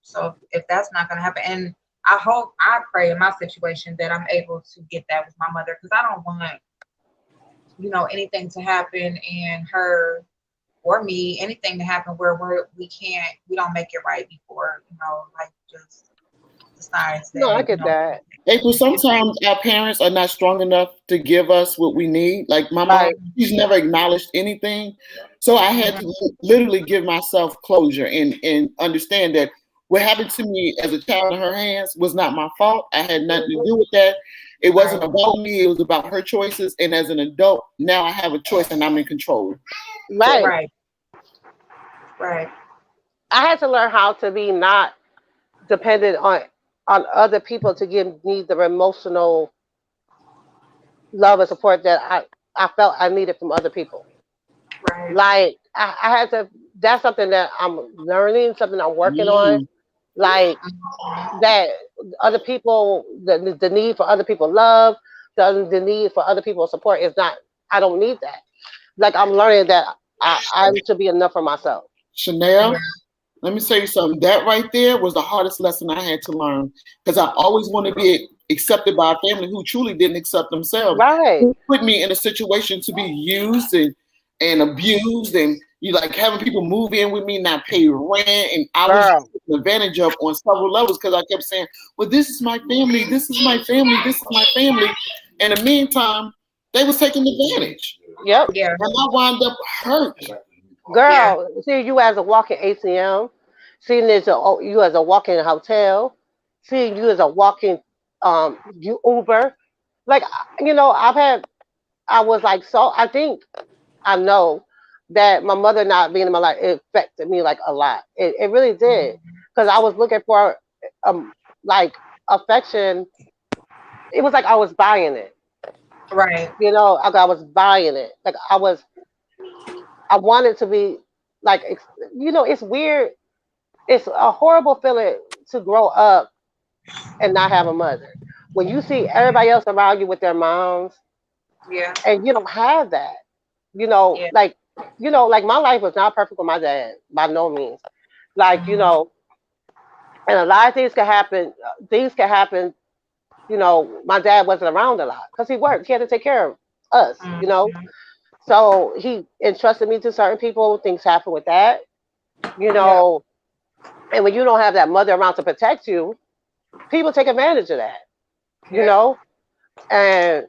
S1: So if that's not going to happen, and I pray in my situation that I'm able to get that with my mother, because I don't want, anything to happen, and her or me, anything to happen where we don't make it right before, like just decides
S3: No, I
S1: that,
S3: get that.
S4: April, sometimes our parents are not strong enough to give us what we need. Like my mom,
S3: Right.
S4: she's never acknowledged anything. So I had
S1: Mhm.
S4: to literally give myself closure and understand that what happened to me as a child in her hands was not my fault. I had nothing to do with that. It wasn't
S1: Right,
S4: about me. It was about her choices. And as an adult, now I have a choice and I'm in control. So
S3: Right.
S1: right, right,
S3: I had to learn how to be not dependent on other people to give me the emotional love and support that I felt I needed from other people.
S1: right.
S3: Like I had to. That's something that I'm learning. Something I'm working on.
S4: mm,
S3: Like
S1: Mhm.
S3: that other people, the need for other people love, the need for other people's support is not. I don't need that. Like I'm learning that I should be enough for myself.
S1: Yeah,
S4: Chanel, let me tell you something. That right there was the hardest lesson I had to learn because I always want to be accepted by a family who truly didn't accept themselves.
S3: Right.
S4: It put me in a situation to be used and abused, and you like having people move in with me, not pay rent, and I was
S3: Girl.
S4: taken advantage of on several levels because I kept saying, "Well, this is my family. This is my family. This is my family." In the meantime, they was taking advantage,
S3: Yep.
S1: yeah,
S4: and I wound up hurt.
S1: yeah.
S3: Girl, see you as a walking ATM, seeing you as a walking hotel, seeing you as a walking Uber. Like I was like so. I think I know that my mother not being in my life it affected me like a lot. It really did because I was looking for um like affection. It was like I was buying it.
S1: Right.
S3: Like I was buying it. Like I wanted to be like it's weird. It's a horrible feeling to grow up and not have a mother. When you see everybody else around you with their moms
S1: Yeah,
S3: and you don't have that,
S1: yeah.
S3: like my life was not perfect with my dad by no means. Like,
S1: Mhm.
S3: and a lot of things can happen. Things can happen. My dad wasn't around a lot because he worked. He had to take care of us.
S1: Mhm.
S3: So he entrusted me to certain people. Things happen with that, you
S1: Yeah,
S3: know. And when you don't have that mother around to protect you, people take advantage of that, you
S1: yeah.
S3: know? And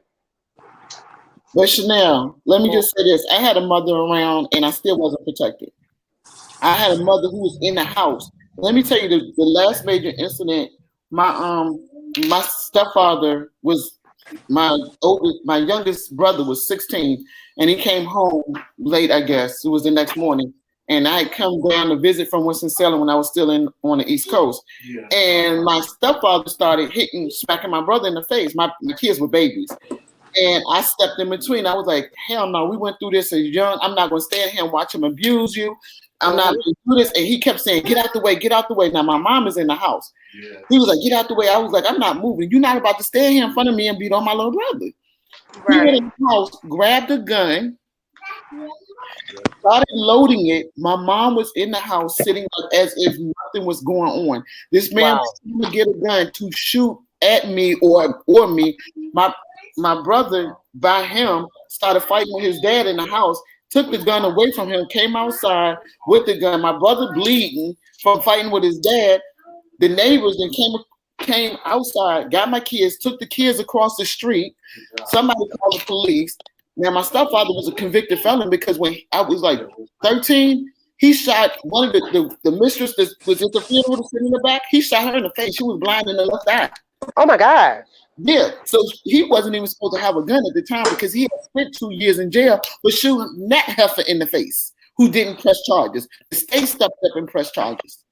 S4: But Chanel, let me just say this: I had a mother around, and I still wasn't protected. I had a mother who was in the house. Let me tell you the last major incident. My stepfather was my youngest brother was 16, and he came home late. I guess it was the next morning, and I had come down to visit from Winston Salem when I was still on the East Coast. And my stepfather started smacking my brother in the face. My kids were babies. And I stepped in between. I was like, hell no, we went through this as young. I'm not going to stand here and watch him abuse you. I'm not
S3: mhm.
S4: going to do this. And he kept saying, get out the way, get out the way. Now, my mom is in the house. He was like, get out the way. I was like, I'm not moving. You're not about to stand here in front of me and beat on my little brother. He went
S1: Right.
S4: in the house, grabbed a gun, Started loading it. My mom was in the house sitting like as if nothing was going on. This man
S3: Wow.
S4: was trying to get a gun to shoot at me or me. My brother by him started fighting with his dad in the house, took the gun away from him, came outside with the gun. My brother bleeding from fighting with his dad. The neighbors then came outside, got my kids, took the kids across the street. Somebody called the police. Now, my stepfather was a convicted felon because when I was like 13, he shot one of the mistress that was at the funeral sitting in the back. He shot her in the face. She was blind in the left eye.
S3: Oh my God.
S4: Yeah, so he wasn't even supposed to have a gun at the time because he had spent 2 years in jail for shooting that heifer in the face who didn't press charges. The state stepped up and pressed charges.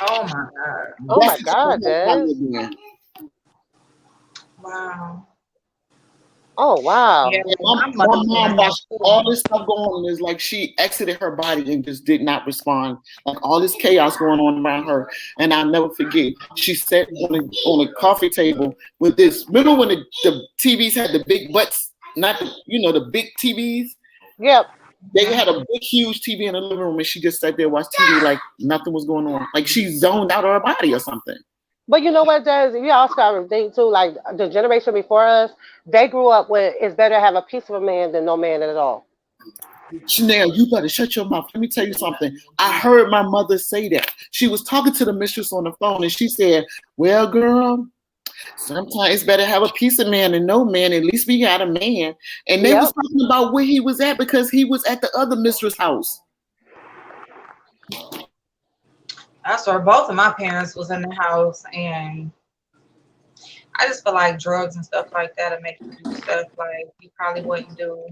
S1: Oh my God.
S3: Oh my
S4: That's
S3: God, Des.
S1: Wow.
S3: Oh wow.
S1: Yeah,
S4: My
S1: my mother was
S4: mom
S1: in
S4: watched
S1: there
S4: all
S1: too.
S4: this stuff going on. It's like she exited her body and just did not respond. Like all this chaos going on around her. And I'll never forget. She sat on a coffee table with this. Remember when the TVs had the big butts? Not the, the big TVs?
S3: Yep.
S4: They had a big, huge TV in the living room, and she just sat there watched TV like nothing was going on. Like she zoned out of her body or something.
S3: But you know what, Des? You also got to think too, like the generation before us, they grew up with it's better to have a piece of a man than no man at all.
S4: Chanel, you better shut your mouth. Let me tell you something. I heard my mother say that. She was talking to the mistress on the phone, and she said, "Well, girl, sometimes it's better to have a piece of man than no man. At least we got a man." And they was
S3: Yep.
S4: talking about where he was at because he was at the other mistress' house.
S1: That's where both of my parents was in the house, and I just feel like drugs and stuff like that will make you do stuff like you probably wouldn't do.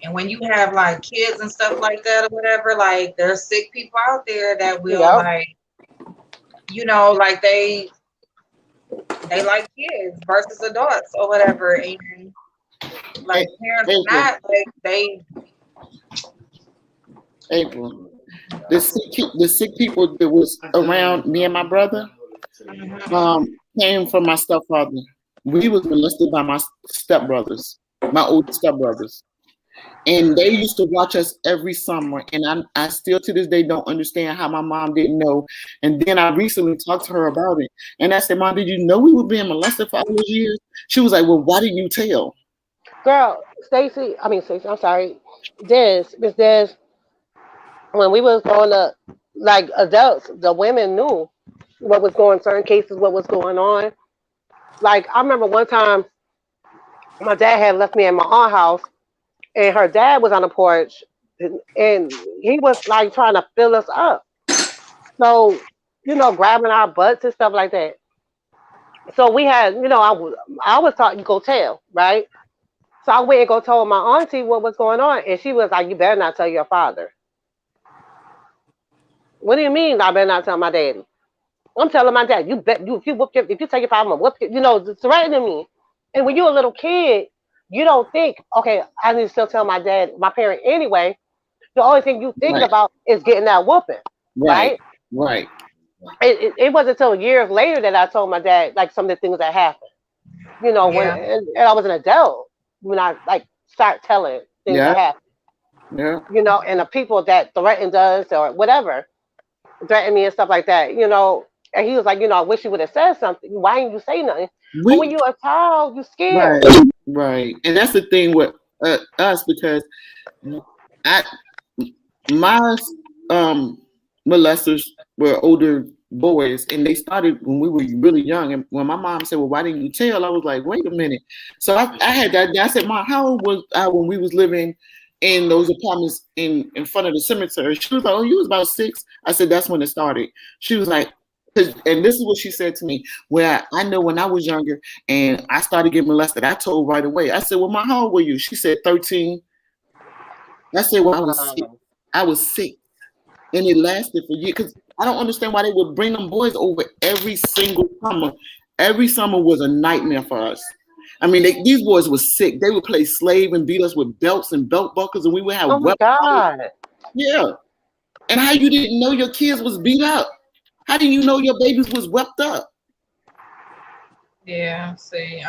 S1: And when you have like kids and stuff like that or whatever, like there's sick people out there that will
S3: Yep.
S1: like, like they like kids versus adults or whatever, and like parents are
S4: April,
S1: not like they.
S4: April. The sick people that was around me and my brother came from my stepfather. We was molested by my stepbrothers, my older stepbrothers. And they used to watch us every summer. And I still to this day don't understand how my mom didn't know. And then I recently talked to her about it. And I said, "Mom, did you know we were being molested for all those years?" She was like, "Well, why didn't you tell?"
S3: Girl, Stacy, I'm sorry. Miss Des, when we was growing up, like adults, the women knew what was going certain cases, what was going on. Like I remember one time my dad had left me in my aunt's house and her dad was on the porch and he was like trying to fill us up. So, grabbing our butts and stuff like that. So we had, I was taught you go tell, right? So I went and go told my auntie what was going on, and she was like, "You better not tell your father." What do you mean? I better not tell my daddy? I'm telling my dad. You bet you if you tell your father, I'm gonna whoop you. Threatening me. And when you're a little kid, you don't think, okay, I need to still tell my parent anyway. The only thing you thinking
S4: Right,
S3: about is getting that whooping,
S4: right,
S3: right?
S4: right.
S3: It wasn't until years later that I told my dad like some of the things that happened. When
S1: Yeah.
S3: and I was an adult when I like start telling things
S4: Yeah,
S3: that happened.
S4: yeah.
S3: And the people that threatened us or whatever threatened me and stuff like that. And he was like, I wish you would have said something. Why didn't you say nothing? But when
S4: We
S3: you're a child, you're
S4: right,
S3: scared.
S4: right. And that's the thing with us because I my molesters were older boys, and they started when we were really young. And when my mom said, "Well, why didn't you tell?" I was like, "Wait a minute." So I had that. I said, "Mom, how old was I when we was living in those apartments in front of the cemetery?" She was like, "Oh, you was about 6." I said, "That's when it started." She was like, and this is what she said to me. "Well, I know when I was younger and I started getting molested, I told right away." I said, "Well, my how old were you?" She said 13. I said, "Well, I was sick.
S3: Wow.
S4: I was sick." And it lasted for years because I don't understand why they would bring them boys over every single summer. Every summer was a nightmare for us. I mean, these boys were sick. They would play slave and beat us with belts and belt buckles, and we would have
S3: Oh my
S4: weapons.
S3: God.
S4: Yeah. And how you didn't know your kids was beat up? How did you know your babies was wept up?
S1: Yeah. See.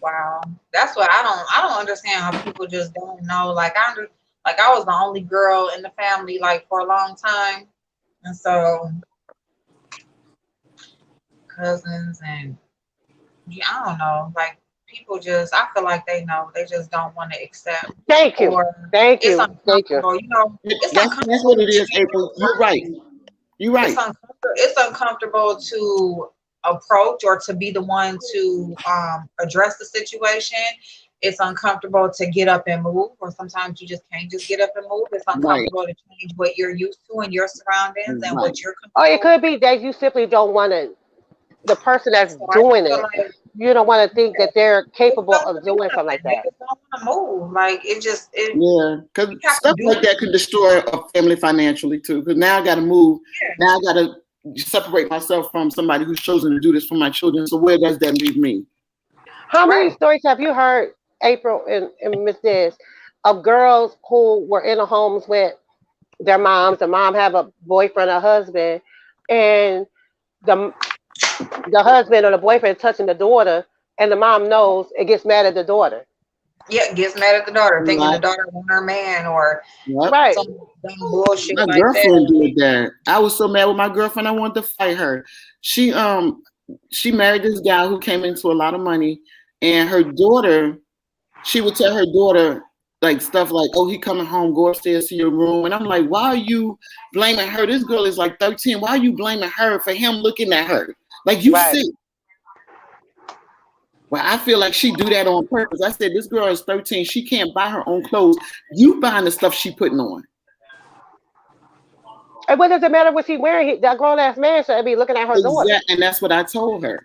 S1: Wow, that's what I don't understand how people just don't know. Like I was the only girl in the family like for a long time, and so cousins and yeah, I don't know. Like people just, I feel like they know. They just don't want to accept,
S3: Thank you.
S1: or
S3: Thank
S1: it's
S3: you. Thank you.
S1: uncomfortable. You know, it's
S4: That's what
S1: uncomfortable
S4: it
S1: to
S4: is,
S1: change your
S4: April. You're right.
S1: mind.
S4: You're right.
S1: It's uncomfortable to approach or to be the one to address the situation. It's uncomfortable to get up and move, or sometimes you just can't just get up and move. It's
S4: Right.
S1: uncomfortable to change what you're used to and your surroundings and
S4: Right.
S1: what you're
S3: Or it
S1: comfortable
S3: could be that you simply don't want to, the person
S1: with.
S3: that's
S1: So I
S3: doing
S1: feel
S3: it,
S1: like
S3: you don't want to think that they're
S1: they
S3: capable
S1: don't
S3: of
S1: want to do
S3: doing something
S1: nothing.
S3: like
S1: They
S3: that.
S1: just don't want to move. Like
S4: Yeah, because
S1: you have to
S4: stuff
S1: do
S4: like that can destroy a family financially too. Because now I got to move.
S1: yeah.
S4: Now I got to separate myself from somebody who's chosen to do this for my children. So where does that leave me?
S3: How many
S1: Right.
S3: stories have you heard, April and Miss Diz, of girls who were in the homes with their moms? The mom have a boyfriend or husband, and the the husband or the boyfriend touching the daughter, and the mom knows it gets mad at the daughter.
S1: Yeah, gets mad at the daughter, thinking the
S4: Right.
S1: daughter want her man or
S4: Yep.
S3: Right.
S1: some dumb bullshit
S4: My
S1: like
S4: girlfriend
S1: that.
S4: did that. I was so mad with my girlfriend. I wanted to fight her. She she married this guy who came into a lot of money, and her daughter, she would tell her daughter like stuff like, "Oh, he coming home, go upstairs to your room." And I'm like, "Why are you blaming her? This girl is like 13. Why are you blaming her for him looking at her? Like you
S3: Right.
S4: sick." Well, I feel like she do that on purpose. I said, "This girl is 13. She can't buy her own clothes. You buying the stuff she putting on."
S3: And what does it matter what she wearing? That grown ass man should be looking at her daughter.
S4: Exactly, and that's what I told her.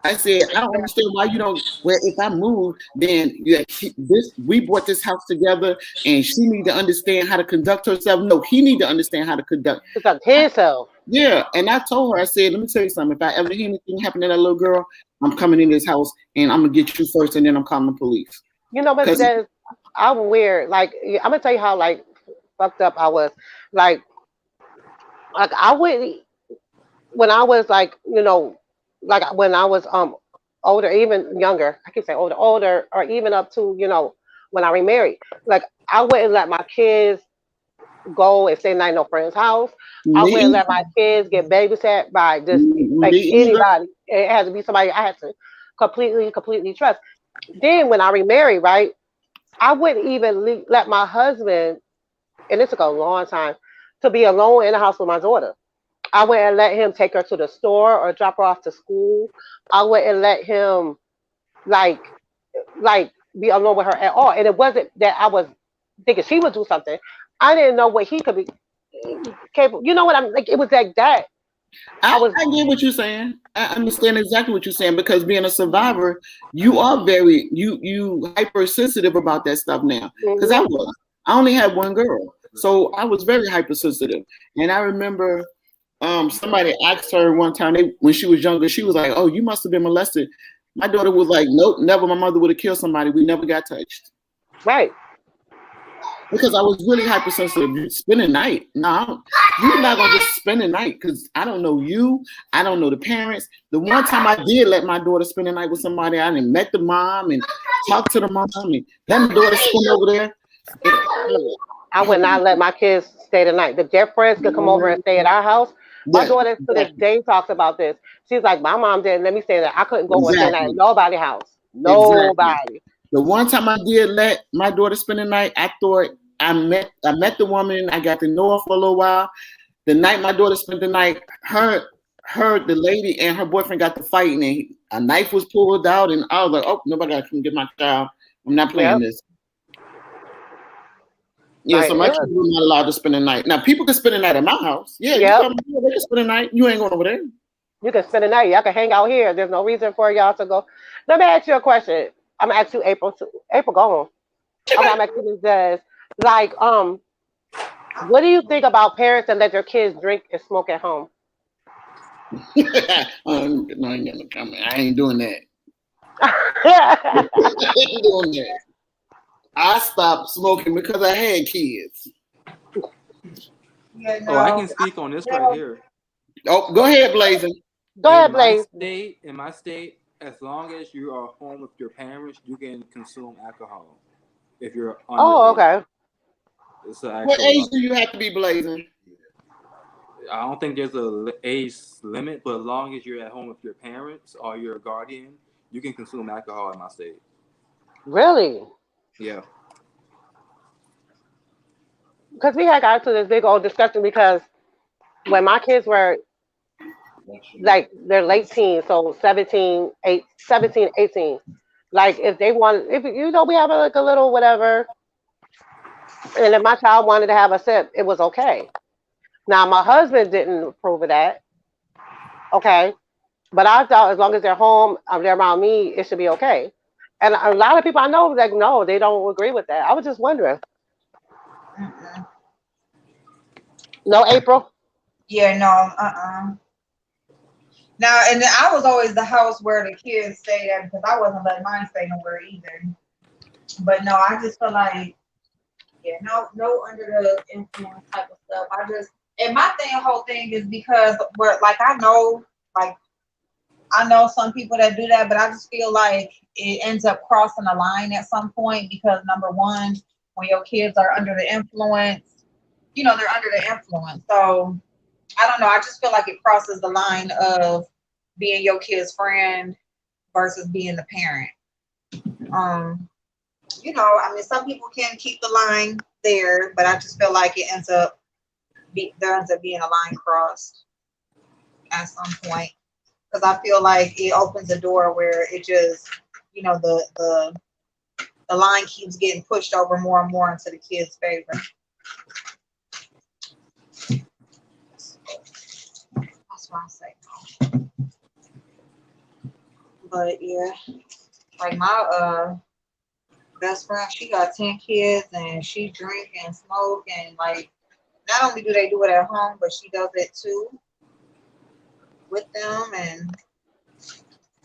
S4: I said, I don't understand why you don't. Well, if I move, then yeah, this we bought this house together, and she need to understand how to conduct herself. No, he need to understand how to conduct.
S3: It's up to himself.
S4: Yeah, and I told her, I said, let me tell you something. If I ever hear anything happen to that little girl, I'm coming in this house, and I'm gonna get you first, and then I'm calling the police.
S3: You know what?
S4: Cause
S3: That I'm weird. Like I'm gonna tell you how like fucked up I was. Like I would when I was like like when I was older, even younger. I can say older, or even up to when I remarried. Like I wouldn't let my kids go and stay night in no friend's house. I
S4: me,
S3: wouldn't let my kids get babysat by just
S4: me
S3: like
S4: either.
S3: anybody. It had to be somebody I had to completely trust. Then when I remarried, right, I wouldn't even let my husband, and it took a long time, to be alone in the house with my daughter. I wouldn't let him take her to the store or drop her off to school. I wouldn't let him like be alone with her at all. And it wasn't that I was thinking she would do something. I didn't know what he could be capable. You know what I'm like? It was like that. I was
S4: I get what you're saying. I understand exactly what you're saying because being a survivor, you are very you hypersensitive about that stuff now. Because
S3: mhm.
S4: I only had one girl, so I was very hypersensitive. And I remember somebody asked her one time when she was younger, she was like, "Oh, you must have been molested." My daughter was like, "Nope, never. My mother would have killed somebody. We never got touched."
S3: Right.
S4: Because I was really hypersensitive. You spend a night. No, you're not gonna just spend a night because I don't know you. I don't know the parents. The one time I did let my daughter spend a night with somebody, I didn't met the mom and talked to the mom and let my daughter spend over there.
S3: I would not let my kids stay the night. Their friends could come over and stay at our house. My
S4: Yeah,
S3: daughter to this
S4: exactly,
S3: day talks about this. She's like, my mom didn't let me stay there. I couldn't go and stay the night at
S4: exactly,
S3: nobody's house.
S4: exactly.
S3: Nobody.
S4: The one time I did let my daughter spend the night, I thought I met the woman. I got to know her for a little while. The night my daughter spent the night, the lady and her boyfriend got to fighting, and a knife was pulled out, and I was like, "Oh, nobody got to come get my child. I'm not playing
S3: Yep.
S4: this." Yeah,
S3: Like
S4: so my
S3: it was.
S4: children were not allowed to spend the night. Now people can spend the night at my house. Yeah, you
S3: Yep.
S4: come, yeah, they can spend the night. You ain't going over there.
S3: You can spend the night. Y'all can hang out here. There's no reason for y'all to go. Let me ask you a question. I'm gonna ask you April too. April, go on. Okay, I'm asking you this. Like, what do you think about parents that let their kids drink and smoke at home?
S4: No, I ain't gonna comment. I ain't doing that. I ain't doing that. I stopped smoking because I had kids.
S1: Yeah,
S5: Oh, I
S1: no.
S5: can speak on this right here.
S4: Oh, go ahead, Blazing.
S3: Go ahead, Blaze.
S5: In my state, as long as you are home with your parents, you can consume alcohol. If you're
S3: Oh,
S5: underage,
S3: okay.
S5: it's an
S4: What
S5: actual law.
S4: age do you have to be blazing?
S5: I don't think there's a age limit, but as long as you're at home with your parents or your guardian, you can consume alcohol in my state.
S3: Really?
S5: Yeah.
S3: Because we had got to this big old discussion because when my kids were like they're late teens, so 17, 18. Like if they want, if you know, we have like a little whatever, and if my child wanted to have a sip, it was okay. Now my husband didn't approve of that, okay, but I thought as long as they're home, they're around me, it should be okay. And a lot of people I know like no, they don't agree with that. I was just wondering.
S1: Mm-mm.
S3: No, April.
S1: Yeah, no, Now, and then I was always the house where the kids stayed at because I wasn't letting mine stay nowhere either. But no, I just feel like, yeah, no under the influence type of stuff. And my whole thing is because like like I know some people that do that, but I just feel like it ends up crossing a line at some point because number one, when your kids are under the influence, they're under the influence. So I don't know. I just feel like it crosses the line of being your kid's friend versus being the parent. I mean, some people can keep the line there, but I just feel like there ends up being a line crossed at some point because I feel like it opens a door where it just, the line keeps getting pushed over more and more into the kid's favor. That's why I say no. But yeah, like my best friend, she got 10 kids and she drink and smoke and like not only do they do it at home, but she does it too with them. And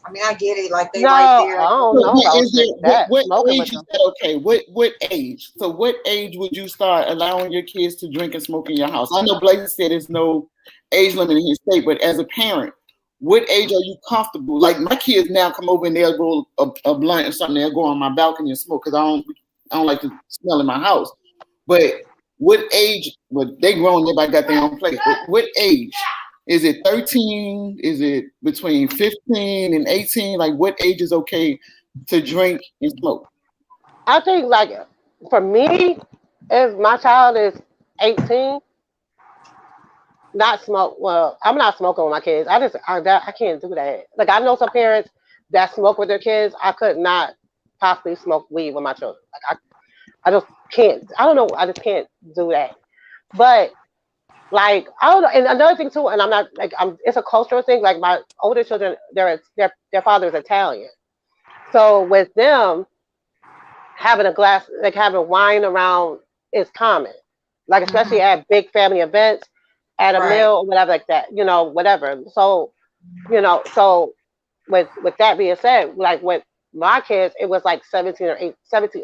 S1: I mean, I get it. Like they
S3: No,
S1: right there.
S3: I don't
S4: So
S3: know
S4: what
S3: about
S4: is it?
S3: that.
S4: What
S3: Smoking
S4: age
S3: with
S4: is
S3: them.
S4: that okay? What age? So what age would you start allowing your kids to drink and smoke in your house? I know Blake said there's no age limit in his state, but as a parent, what age are you comfortable? Like my kids now come over and they'll roll a blunt or something. They'll go on my balcony and smoke because I don't like to smell in my house. But what age? Well, they grown. Everybody got their own place. But what age? Is it 13? Is it between 15 and 18? Like what age is okay to drink and smoke?
S3: I think like for me, if my child is 18, not smoke. Well, I'm not smoking with my kids. I can't do that. Like I know some parents that smoke with their kids. I could not possibly smoke weed with my children. Like I just can't. I don't know. I just can't do that. But like I don't know. And another thing too. And I'm not like I'm. It's a cultural thing. Like my older children, their father is Italian. So with them, having a glass, like having wine around is common. Like especially
S1: Mhm.
S3: at big family events, at a
S1: Right.
S3: meal or whatever like that, whatever. So, so with that being said, like with my kids, it was like 17,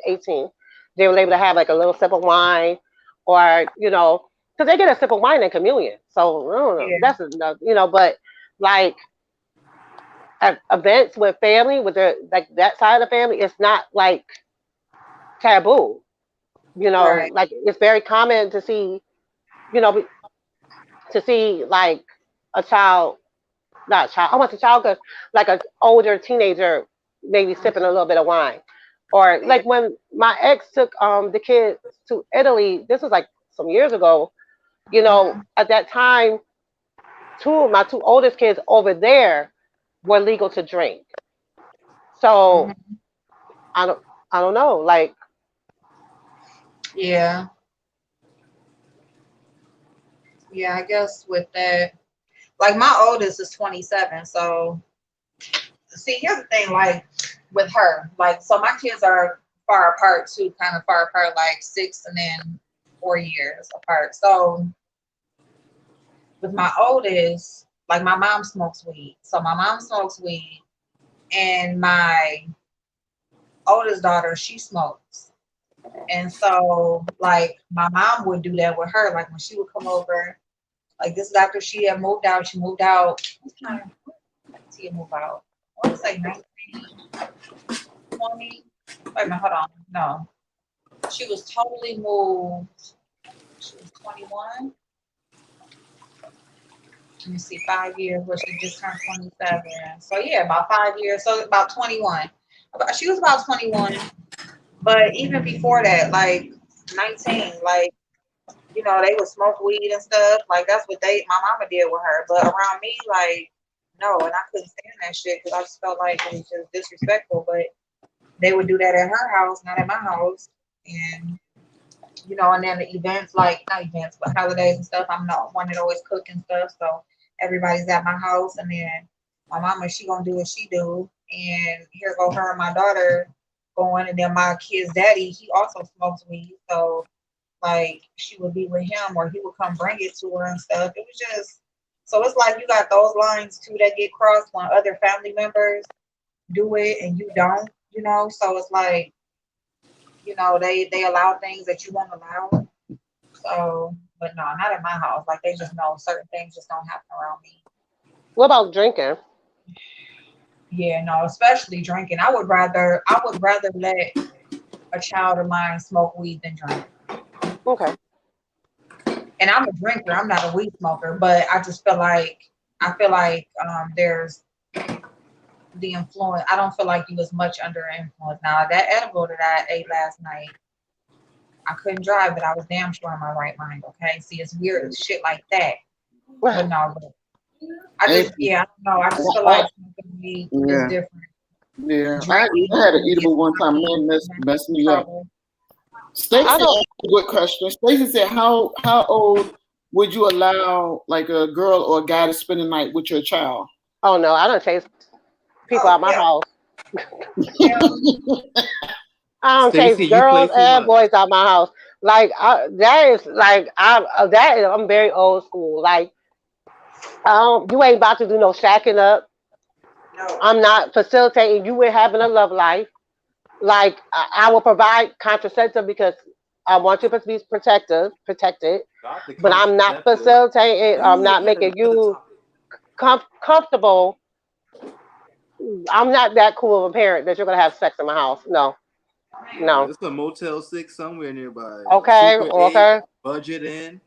S3: 18. They were able to have like a little sip of wine or, because they get a sip of wine in communion. So I don't know.
S1: Yeah.
S3: That's enough, but like at events with family, with the like that side of the family, it's not like taboo.
S1: Right.
S3: Like it's very common you know, to see like a child, not a child, I want a child, cause like an older teenager maybe sipping a little bit of wine, or
S1: Yeah.
S3: like when my ex took the kids to Italy. This was like some years ago.
S1: Mhm.
S3: At that time, my two oldest kids over there were legal to drink. So
S1: Mhm.
S3: I don't, I don't know. Like
S1: Yeah. Yeah. I guess with that, like my oldest is 27. So see, here's the thing. Like with her, like so my kids are far apart too, kind of far apart, like 6 and then 4 years apart. So with my oldest, like my mom smokes weed. So my mom smokes weed, and my oldest daughter, she smokes. And so, like, my mom would do that with her. Like, when she would come over, like, this is after she had moved out. She moved out. What time? Tia move out. I want to say 1920. Wait a minute, hold on. No. She was totally moved. She was 21. Let me see, 5 years, but she just turned 27. So yeah, about 5 years. So about 21. She was about 21. But even before that, like 19, like, they would smoke weed and stuff. Like that's what my mama did with her. But around me, like, no, and I couldn't stand that shit because I just felt like it was just disrespectful. But they would do that at her house, not at my house. And and then the events, like not events, but holidays and stuff. I'm not one that always cook and stuff, so everybody's at my house. And then my mama, she gonna do what she do, and here go her and my daughter going, and then my kid's daddy, he also smokes weed, so like she would be with him, or he would come bring it to her and stuff. It was just so it's like you got those lines too that get crossed when other family members do it and you don't, So it's like they allow things that you won't allow. So, but no, not at my house. Like they just know certain things just don't happen around me.
S3: What about drinking?
S1: Yeah, no, especially drinking. I would rather let a child of mine smoke weed than drink.
S3: Okay.
S1: And I'm a drinker. I'm not a weed smoker, but I feel like there's the influence. I don't feel like you was much under influence. Now that edible that I ate last night, I couldn't drive, but I was damn sure in my right mind. Okay, see, it's weird shit like that, but no, but I just I don't know. I just feel like smoking weed is
S4: Yeah,
S1: different.
S4: yeah. I
S1: Drinking,
S4: had an
S1: you get
S4: eatable one time.
S1: cocky,
S4: Man, messed me up.
S1: trouble.
S4: Stacey
S3: I
S4: asked
S3: don't.
S4: a good question. Stacey said, "How old would you allow like a girl or a guy to spend the night with your child?"
S3: Oh no, I don't chase people
S1: Oh
S3: out my house.
S1: hell,
S3: I don't chase
S5: Stacy, you play
S3: girls
S5: too
S3: and
S5: much.
S3: boys out my house. Like that is like I'm very old school. Like you ain't about to do no shacking up.
S1: no.
S3: I'm not facilitating you with having a love life. Like I will provide contraceptive because I want you to be protected.
S5: Not the
S3: But I'm not
S5: contraceptive.
S3: facilitating. I'm
S5: Move
S3: not
S5: ahead
S3: making
S5: to the
S3: you
S5: topic.
S3: comfortable. I'm not that cool of a parent that you're gonna have sex in my house. No, no.
S5: There's a Motel 6 somewhere nearby.
S3: Okay,
S5: Super 8,
S3: okay.
S5: budget in.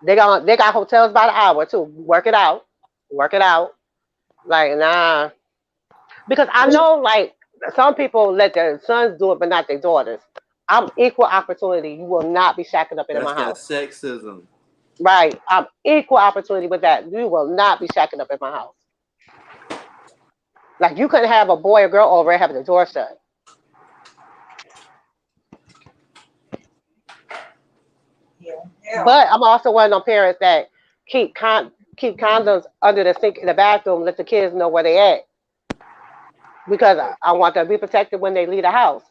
S3: They got hotels by the hour too. Work it out. Work it out. Like nah. Because I know like some people let their sons do it but not their daughters. I'm equal opportunity. You will not be shacking up in
S5: That's
S3: my
S5: that
S3: house.
S5: sexism.
S3: Right. I'm equal opportunity with that. You will not be shacking up in my house. Like you couldn't have a boy or girl over and having the door shut.
S1: Yeah, hell
S3: But
S1: no.
S3: I'm also one of them parents that keep condoms under the sink in the bathroom, let the kids know where they at. Because I want them to be protected when they leave the house.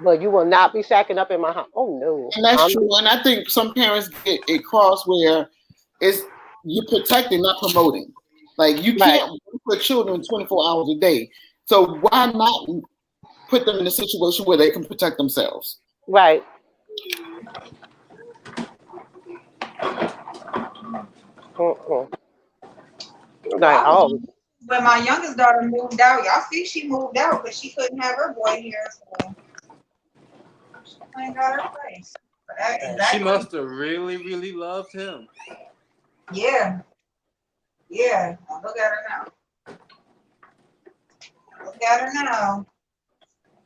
S3: But you will not be shacking up in my house. Oh no.
S4: And that's true. And I think some parents get it crossed where it's you're protecting, not promoting. Like you
S3: Right,
S4: can't put children 24 hours a day. So why not put them in a situation where they can protect themselves?
S3: right. Mm-mm. Like,
S1: I was
S3: oh
S1: when my youngest daughter moved out. Y'all see, she moved out because she couldn't have her boy here, so she ain't got her place. But that
S5: She
S1: exactly.
S5: must have really, really loved him.
S1: Yeah, yeah. Now look at her now. Look at her now,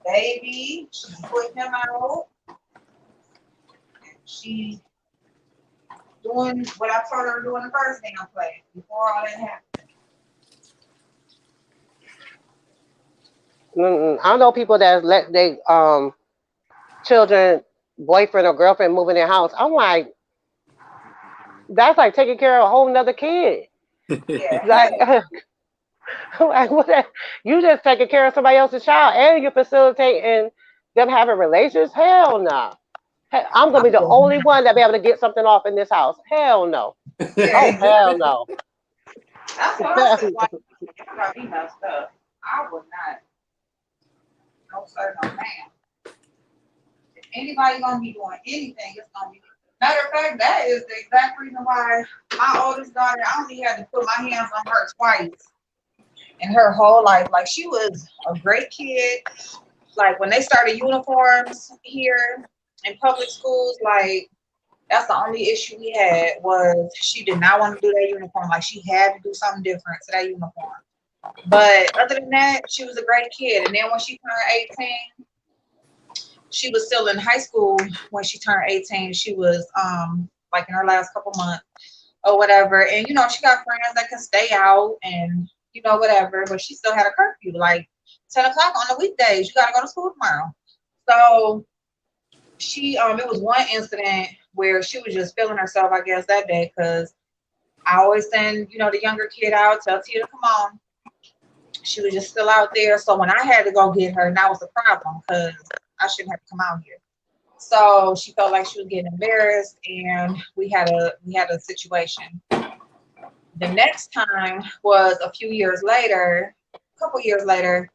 S1: baby. She put him out. She doing what I told her to do in the first damn place before all that happened.
S3: I know people that let they children, boyfriend or girlfriend move in their house. I'm like, that's like taking care of a whole nother kid.
S1: Yeah,
S3: Like, like what you just taking care of somebody else's child and you're facilitating them having relations? Hell no. I'm
S1: I
S3: gonna be the
S1: would
S3: only
S1: not.
S3: one that be able to get something off in this house. Hell no.
S1: Yeah,
S3: Oh hell
S1: exactly.
S3: no.
S1: That's what I said. Like, y'all got me messed up. I would not. No sir, no ma'am. If anybody gonna be doing anything, it's gonna be. Matter of fact, that is the exact reason why my oldest daughter, I only had to put my hands on her twice. in her whole life. Like she was a great kid. Like when they started uniforms here in public schools, like that's the only issue we had was she did not want to do that uniform. Like she had to do something different to that uniform. But other than that, she was a great kid. And then when she turned 18, she was still in high school when she turned 18. She was like in her last couple months or whatever. And you know, she got friends that can stay out and you know, whatever, but she still had a curfew, like 10 o'clock on the weekdays. You gotta go to school tomorrow. So she it was one incident where she was just feeling herself, I guess, that day, because I always send, you know, the younger kid out, tell Tia to come on. She was just still out there. So when I had to go get her, that was the problem because I shouldn't have to come out here. So she felt like she was getting embarrassed, and we had a situation. The next time was a few years later, a couple years later.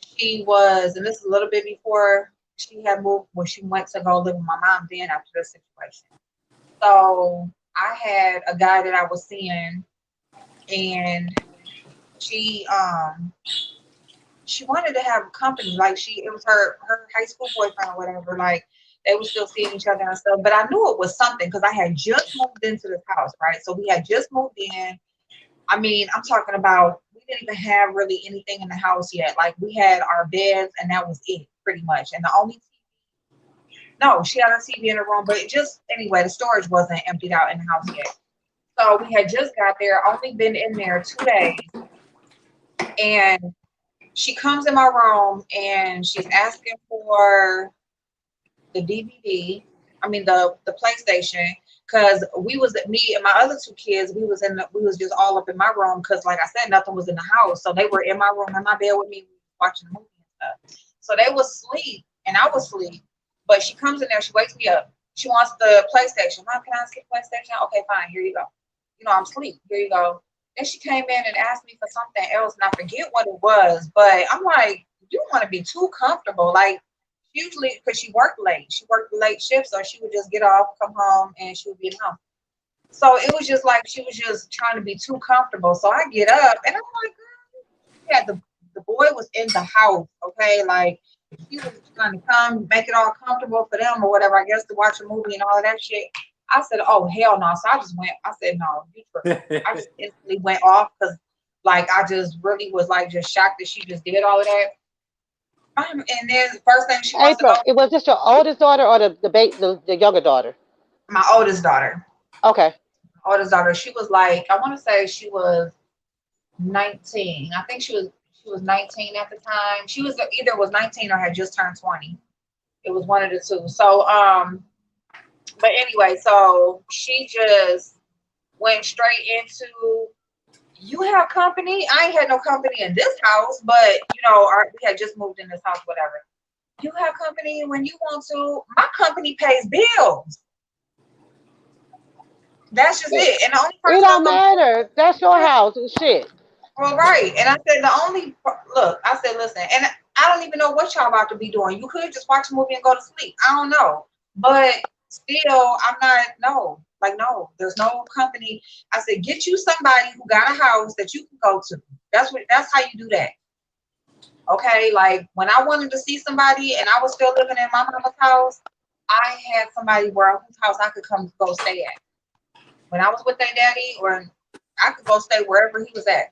S1: She was, and this is a little bit before she had moved, when she went to go live with my mom then after this situation. So I had a guy that I was seeing, and she wanted to have company. Like it was her high school boyfriend or whatever. Like they were still seeing each other and stuff. But I knew it was something because I had just moved into this house, right? So we had just moved in. I mean, I'm talking about we didn't even have really anything in the house yet. Like we had our beds and that was it pretty much. And the only no, she had a TV in her room, but anyway, the storage wasn't emptied out in the house yet. So we had just got there, only been in there 2 days. And she comes in my room and she's asking for the DVD. I mean the PlayStation, because me and my other 2 kids, we was just all up in my room because, like I said, nothing was in the house. So they were in my room in my bed with me watching the movie and stuff. So they was asleep and I was asleep. But she comes in there, she wakes me up. She wants the PlayStation. Mom, can I skip PlayStation? Okay, fine, here you go. You know, I'm asleep. Here you go. Then she came in and asked me for something else, and I forget what it was. But I'm like, you don't want to be too comfortable. Like, usually, because she worked late. She worked late shifts, so she would just get off, come home, and she would be at home. So it was just like she was just trying to be too comfortable. So I get up, and I'm like, girl, yeah, the boy was in the house, okay? Like, he was trying to come, make it all comfortable for them or whatever, I guess, to watch a movie and all of that shit. I said, oh, hell no. So I said, no, you tripping. I just instantly went off because, like, I just really was, like, just shocked that she just did all of that. And then the first thing she wants to
S3: April,
S1: know,
S3: it was this your oldest daughter or the younger daughter?
S1: my oldest daughter.
S3: Okay.
S1: Oldest daughter, she was like, I want to say she was 19. I think she was 19 at the time. She was either was 19 or had just turned 20. It was one of the two. So, but anyway, so she just went straight into, you have company? I ain't had no company in this house, but you know, we had just moved in this house, whatever. You have company when you want to. My company pays bills. That's just it. And the only
S3: It
S1: person
S3: don't
S1: that's gonna,
S3: matter. That's your house and shit.
S1: well, right. And I said, I said, listen, and I don't even know what y'all about to be doing. You could just watch a movie and go to sleep. I don't know. But still, I'm not, no. Like, no, there's no company. I said, get you somebody who got a house that you can go to. That's how you do that. Okay, like when I wanted to see somebody and I was still living in my mama's house, I had somebody whose house I could go stay at. When I was with their daddy, or I could go stay wherever he was at.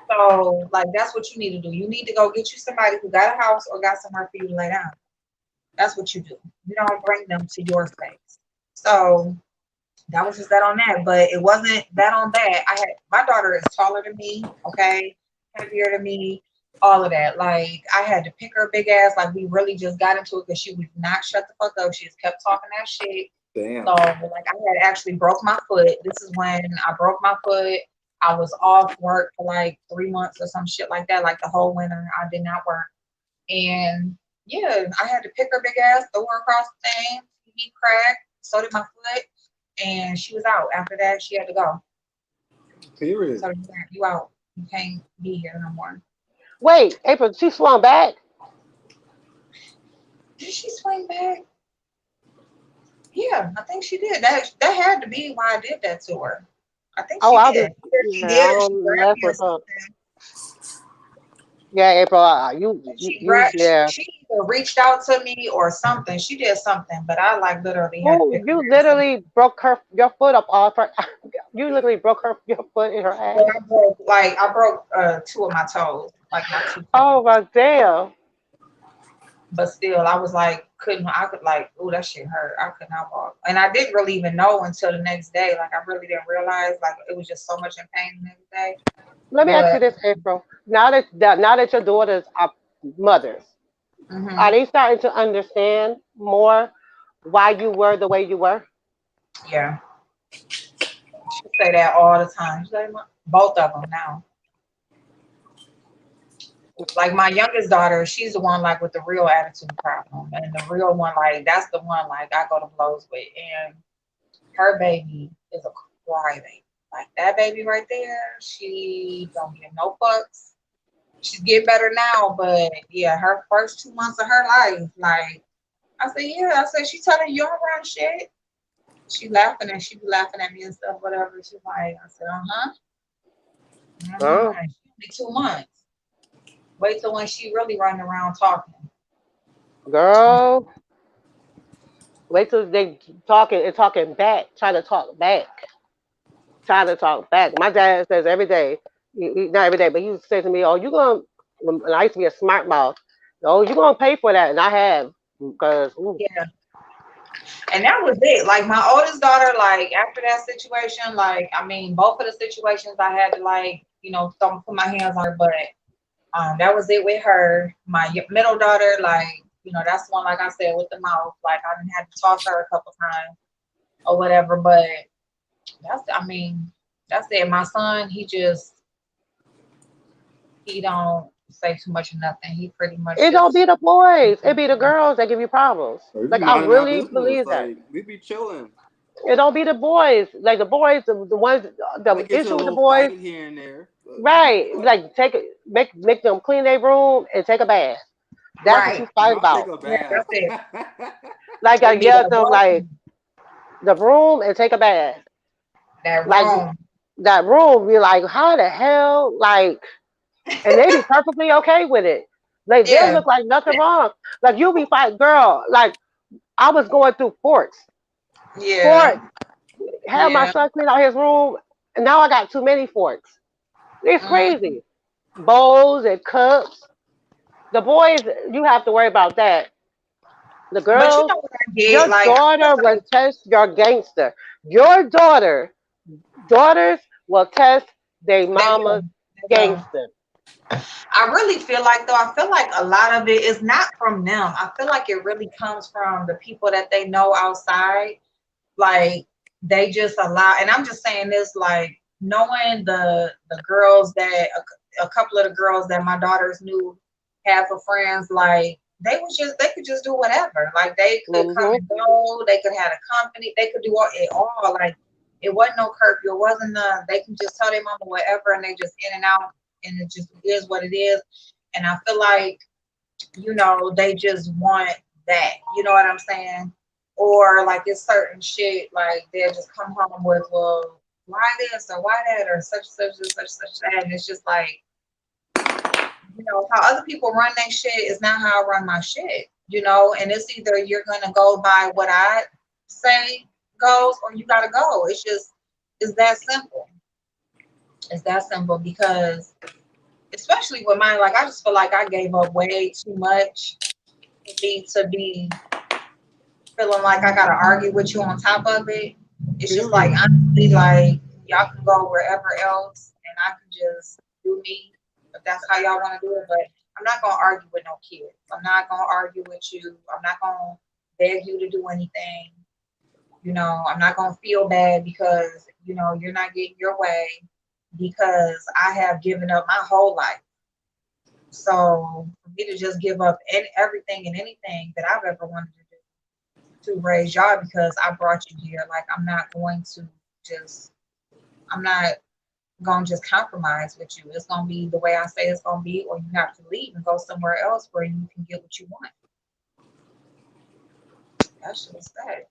S1: So, like, that's what you need to do. You need to go get you somebody who got a house or got somewhere for you to lay down. That's what you do. You don't bring them to your space. So that was just that on that. But it wasn't that on that. My daughter is taller than me, okay, heavier than me, all of that. Like, I had to pick her big ass. Like, we really just got into it because she would not shut the fuck up. She just kept talking that shit.
S5: Damn.
S1: So, like, I had actually broke my foot. This is when I broke my foot. I was off work for like 3 months or some shit like that. Like the whole winter, I did not work. And yeah, I had to pick her big ass, throw her across the thing. He cracked, so did my foot, and she was out. After that, she had to go.
S5: Period.
S1: So you out. You can't be here no more.
S3: Wait, April, she swung back?
S1: Did she swing back? Yeah, I think she did. That had to be why I did that to her. I think
S3: Oh,
S1: she
S3: I
S1: did.
S3: just,
S1: Either she
S3: yeah,
S1: did
S3: I
S1: or she
S3: don't
S1: grabbed
S3: mess
S1: me or
S3: with her.
S1: something.
S3: Yeah, April, yeah.
S1: She either reached out to me or something. She did something, but I like literally had to
S3: Oh,
S1: pick her
S3: you
S1: ass up.
S3: literally broke your foot up off her. You literally broke your foot in her
S1: But
S3: ass.
S1: I broke two of my toes, like not two toes.
S3: Oh my damn.
S1: But still, I was like, I could like, oh, that shit hurt. I could not walk. And I didn't really even know until the next day. Like, I really didn't realize, like, it was just so much in pain the next day.
S3: Let me ask you
S1: But,
S3: this, April. Now that your daughters are mothers, are
S1: hmm
S3: they starting to understand more why you were the way you were?
S1: yeah, she say that all the time. She's like, both of them now. Like, my youngest daughter, she's the one, like, with the real attitude problem. And the real one, like, that's the one, like, I go to blows with. And her baby is a crybaby. Like, that baby right there, she don't give no fucks. She's getting better now, but yeah, her first 2 months of her life, like I said, yeah, I said, she telling you don't run shit. She be laughing at me and stuff, whatever. She's like, I said, uh-huh.
S3: Oh,
S1: And she only 2 months. Wait till when she really running around talking.
S3: girl, wait till they talking back, trying to talk back, trying to talk back. My dad says every day, not every day, but he says to me, "Oh, you gonna?" And I used to be a smart mouth. Oh, you gonna pay for that? And I have because
S1: Yeah. And that was it. Like my oldest daughter, like after that situation, like I mean, both of the situations I had to like, put my hands on her, but that was it with her. My middle daughter, like, that's the one, like I said, with the mouth. Like I didn't have to toss her a couple times or whatever. But I mean, that's it. My son, he don't say too much of nothing. He pretty much
S3: it don't
S1: just,
S3: be the boys, it be the girls that give you problems.
S5: We be
S3: Like I
S5: minding our
S3: really
S5: business.
S3: believe that.
S5: Like we be chilling.
S3: It don't be the boys. Like the boys, the ones, the
S5: Might get to a
S3: issue with the
S5: little
S3: boys,
S5: fight here and there. But
S3: right? Like make them clean their room and take a bath. That's what
S1: right.
S3: you fight
S5: not take
S3: about.
S5: a
S1: Yeah,
S5: bath.
S1: that's it.
S3: Like I
S1: It be
S3: yell at
S1: that
S3: them like
S1: room.
S3: the room and take a bath.
S1: That
S3: Like
S1: room.
S3: that room, be like, how the hell? Like, and they be perfectly okay with it. Like they
S1: Yeah.
S3: look like nothing wrong. Like you be fighting, girl. Like I was going through forts.
S1: Yeah.
S3: Fort had my
S1: Yeah.
S3: son clean out his room, and now I got too many forks. It's
S1: Mm.
S3: crazy. Bowls and cups. The boys, you have to worry about that. The
S1: But you
S3: girls,
S1: know what I get?
S3: your
S1: Like, I feel
S3: daughter will
S1: like,
S3: test your gangster. Your daughters will test their
S1: they will.
S3: mama's
S1: They will.
S3: gangster.
S1: I really feel like, though, I feel like a lot of it is not from them. I feel like it really comes from the people that they know outside. Like, they just allow, and I'm just saying this, like, knowing the girls that, a couple of the girls that my daughters knew, half of friends, like, they could just do whatever. Like, they could come
S3: Hmm.
S1: and go, they could have a company, they could do it all. Like, it wasn't no curfew, it wasn't none. They can just tell their mama whatever, and they just in and out, and it just is what it is. And I feel like, they just want that. You know what I'm saying? Or like it's certain shit, like they'll just come home with, well, why this or why that or such and such that. And it's just like, how other people run their shit is not how I run my shit. And it's either you're gonna go by what I say goes or you gotta go. It's that simple. It's that simple because especially with mine, like I just feel like I gave up way too much for me to be feeling like I gotta argue with you on top of it. It's just like
S5: Period.
S1: honestly, like y'all can go wherever else, and I can just do me. If that's how y'all want to do it, but I'm not gonna argue with no kids. I'm not gonna argue with you. I'm not gonna beg you to do anything. I'm not gonna feel bad because you're not getting your way because I have given up my whole life. So for me to just give up everything and anything that I've ever wanted to do to raise y'all because I brought you here. Like just I'm not gonna just compromise with you. It's gonna be the way I say it's gonna be, or you have to leave and go somewhere else where you can get what you want. That's just that,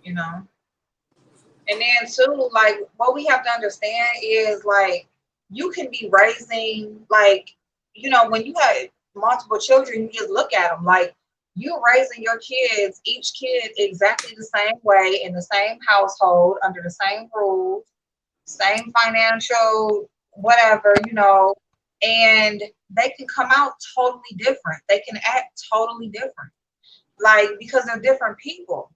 S1: you know. And then too, like what we have to understand is like you can be raising, like, when you have multiple children, you just look at them like you're raising your kids, each kid exactly the same way in the same household under the same rules, same financial whatever, and they can come out totally different. They can act totally different, like, because they're different people.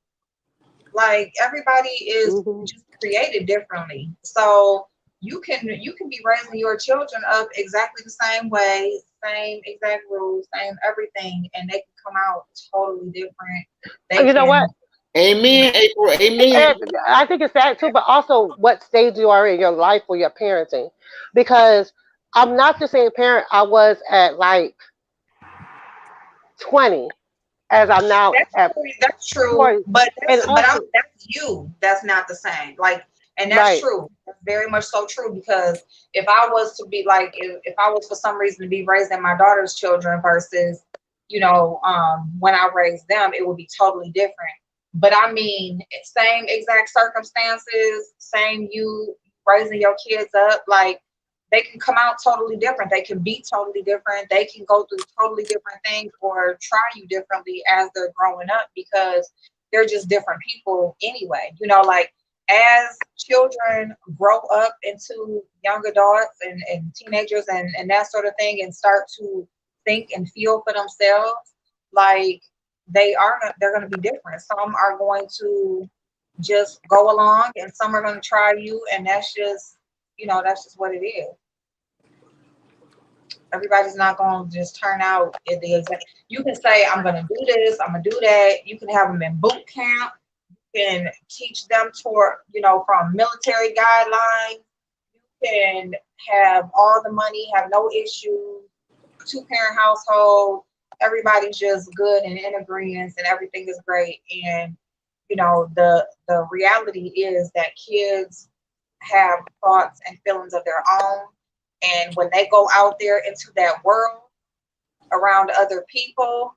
S1: Like, everybody is
S3: Mhm.
S1: just created differently. So you can be raising your children up exactly the same way, same exact rules, same everything, and they can come out totally different. They
S3: You know what?
S1: can,
S4: Amen, April. Amen.
S3: And I think it's that too, but also what stage you are in your life for your parenting. Because I'm not the same parent I was at like 20 as I'm now
S1: that's
S3: at
S1: true, that's true,
S3: 40.
S1: but
S3: And
S1: I'm
S3: also,
S1: that's you. That's not the same. Like, and that's
S3: right.
S1: true. That's very much so true, because if I was to be like, if I was for some reason to be raising my daughter's children versus, when I raised them, it would be totally different. But I mean, same exact circumstances, same you raising your kids up, like, they can come out totally different. They can be totally different. They can go through totally different things or try you differently as they're growing up, because they're just different people anyway. Like, as children grow up into young adults and teenagers and that sort of thing, and start to think and feel for themselves, like, they're going to be different. Some are going to just go along, and some are going to try you, and that's just what it is. Everybody's not going to just turn out at the exact. You can say, I'm going to do this, I'm going to do that. You can have them in boot camp. You can teach them toward, from military guidelines. You can have all the money, have no issues, two-parent household. Everybody's just good and in agreement, and everything is great. And the reality is that kids have thoughts and feelings of their own, and when they go out there into that world around other people,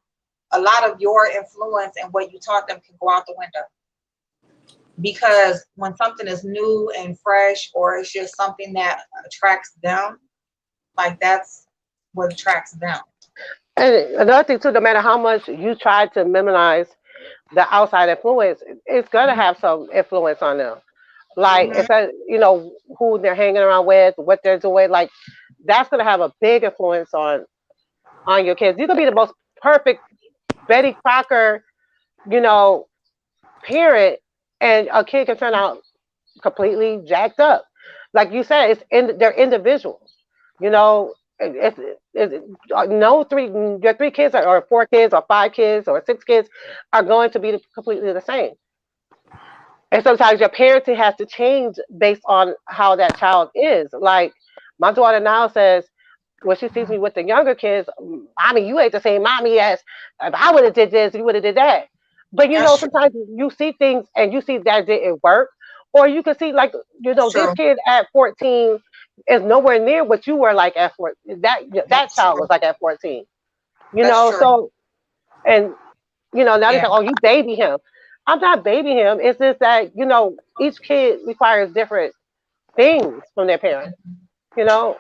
S1: a lot of your influence and what you taught them can go out the window. Because when something is new and fresh, or it's just something that attracts them, like, that's what attracts them.
S3: And another thing too, no matter how much you try to minimize the outside influence, it's gonna have some influence on them. Like
S1: Mm-hmm.
S3: if that, who they're hanging around with, what they're doing, like that's gonna have a big influence on your kids. You could be the most perfect Betty Crocker, you know, parent, and a kid can turn out completely jacked up. Like you said, they're individuals. You know, no three your three kids or four kids or five kids or six kids are going to be completely the same. And sometimes your parenting has to change based on how that child is. Like my daughter now says, when she sees me with the younger kids, mommy, you ain't the same mommy as if I would have did this, you would have did that. But
S1: That's true.
S3: sometimes you see things and you see that didn't work. Or you can see like,
S1: That's
S3: this
S1: true.
S3: kid at 14 is nowhere near what you were like at 14. That
S1: That's
S3: child
S1: true.
S3: was like at 14.
S1: That's true.
S3: So and now they
S1: Yeah.
S3: say, oh, you baby him. I'm not baby him. It's just that, each kid requires different things from their parents, you know?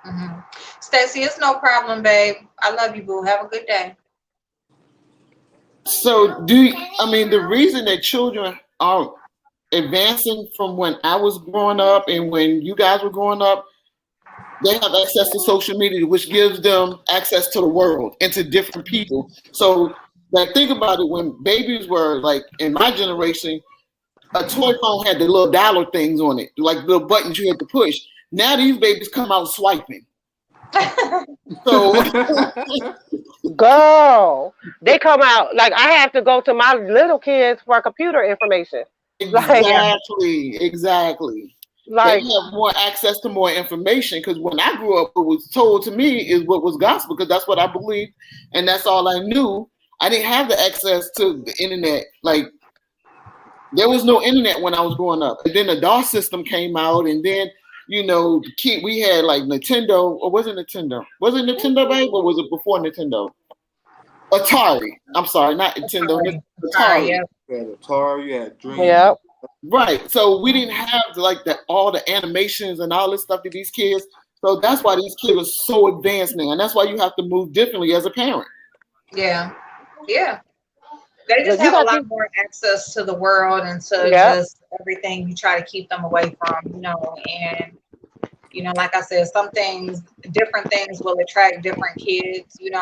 S1: Mm-hmm. Stacy, it's no problem, babe. I love you, boo. Have a good day.
S4: So, I mean, the reason that children are advancing from when I was growing up and when you guys were growing up, they have access to social media, which gives them access to the world and to different people. So, like, think about it. When babies were like in my generation, a toy phone had the little dollar things on it, like little buttons you had to push. Now these babies come out swiping. So
S3: Girl, they come out like I have to go to my little kids for computer information. Like,
S1: Yeah,
S4: exactly. They
S3: like,
S4: have more access to more information because when I grew up, what was told to me is what was gospel because that's what I believed and that's all I knew. I didn't have the access to the internet. Like there was no internet when I was growing up. And then the DOS system came out, and then we had like Nintendo, or was it Nintendo? Was it Nintendo, babe, or was it before Nintendo? Atari. I'm sorry, not Nintendo.
S1: sorry. Sorry,
S4: Atari.
S1: yeah.
S5: You had Atari, you had Dream.
S3: yeah.
S4: Right. So we didn't have like all the animations and all this stuff that these kids So that's why these kids are so advanced now, and that's why you have to move differently as a parent.
S1: Yeah. Yeah. They just
S3: You
S1: have a
S3: got
S1: lot
S3: these,
S1: more access to the world and to
S3: yeah,
S1: just everything you try to keep them away from, and like I said, different things will attract different kids, and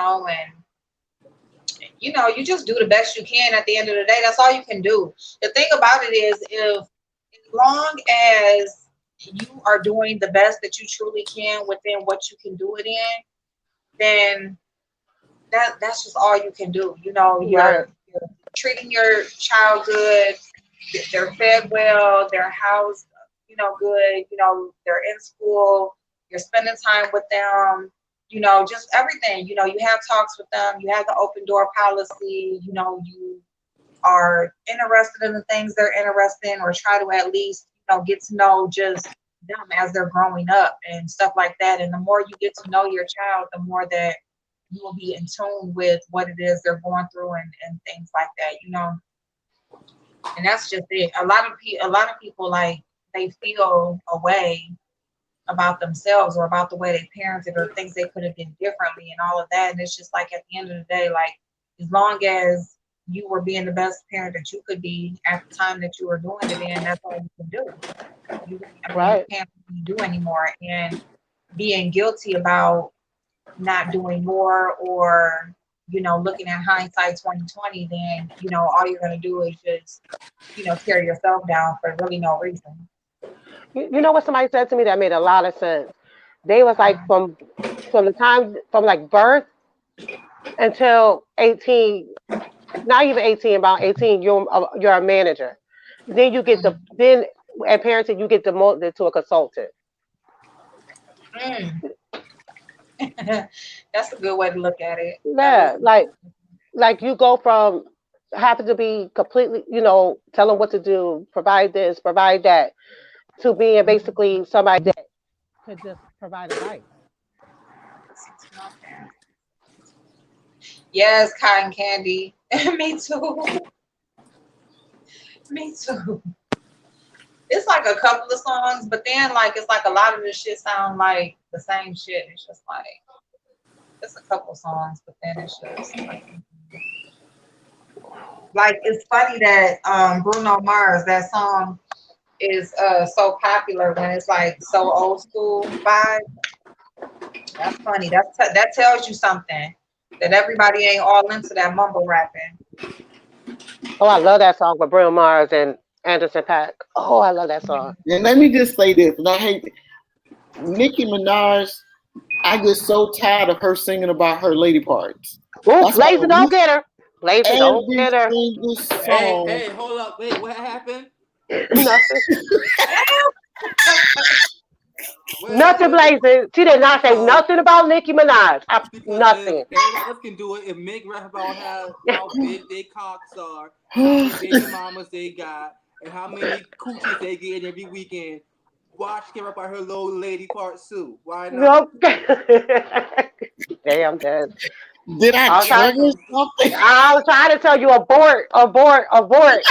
S1: you just do the best you can. At the end of the day, that's all you can do. The thing about it is, if as long as you are doing the best that you truly can within what you can do it in, then that's just all you can do.
S3: right.
S1: You're treating your child good, they're fed well, they're housed, good, they're in school, you're spending time with them, just everything. You have talks with them, you have the open door policy, you are interested in the things they're interested in, or try to at least, get to know just them as they're growing up and stuff like that. And the more you get to know your child, the more that you will be in tune with what it is they're going through and things like that. And that's just it. A lot of people, like, they feel a way about themselves or about the way they parented or things they could have done differently and all of that. And it's just like, at the end of the day, like, as long as you were being the best parent that you could be at the time that you were doing it in, that's all you can do. You
S3: Right.
S1: can't really do anymore. And being guilty about not doing more, or looking at hindsight 2020, then all you're going to do is just tear yourself down for really no reason.
S3: You know what somebody said to me that made a lot of sense. They was like, from the time from like birth until 18, not even 18, about 18, you're a manager. Then you get then at parenting you get demoted to a consultant.
S1: Mm. That's a good way to look at it.
S3: Yeah, like you go from having to be completely, tell them what to do, provide this, provide that, to being basically somebody that could just provide advice.
S1: Yes, cotton candy. Me too. Me too. It's like a couple of songs, but then like it's like a lot of this shit sound like the same shit. It's just like it's a couple songs, but then it's just like it's funny that Bruno Mars, that song is so popular when it's like so old school vibe. That's funny. That tells you something, that everybody ain't all into that mumble rapping.
S3: Oh, I love that song with Bruno Mars and Anderson .Paak. Oh, I love that song.
S4: And let me just say this, and I hate Nicki Minaj. I get so tired of her singing about her lady parts.
S3: Ooh,
S4: That's why
S3: Blazer, don't get her. Blazer, don't
S4: every
S3: get her.
S4: single
S5: Hey,
S4: song.
S5: hey, hold up. Wait, what happened?
S3: Nothing. Nothing,
S5: Wait.
S3: Blazer. She did not say
S5: So,
S3: nothing about Nicki Minaj.
S5: because
S3: Nothing.
S5: if everybody else can do it, if Meg rap about how big their cocks are, how many baby mamas they got, and how many coochies they get every weekend, watch her rap about her little lady parts too. Why not?
S3: Damn, dead.
S4: Did I
S3: I was trying.
S4: trigger something?
S3: I was trying to tell you abort, abort, abort.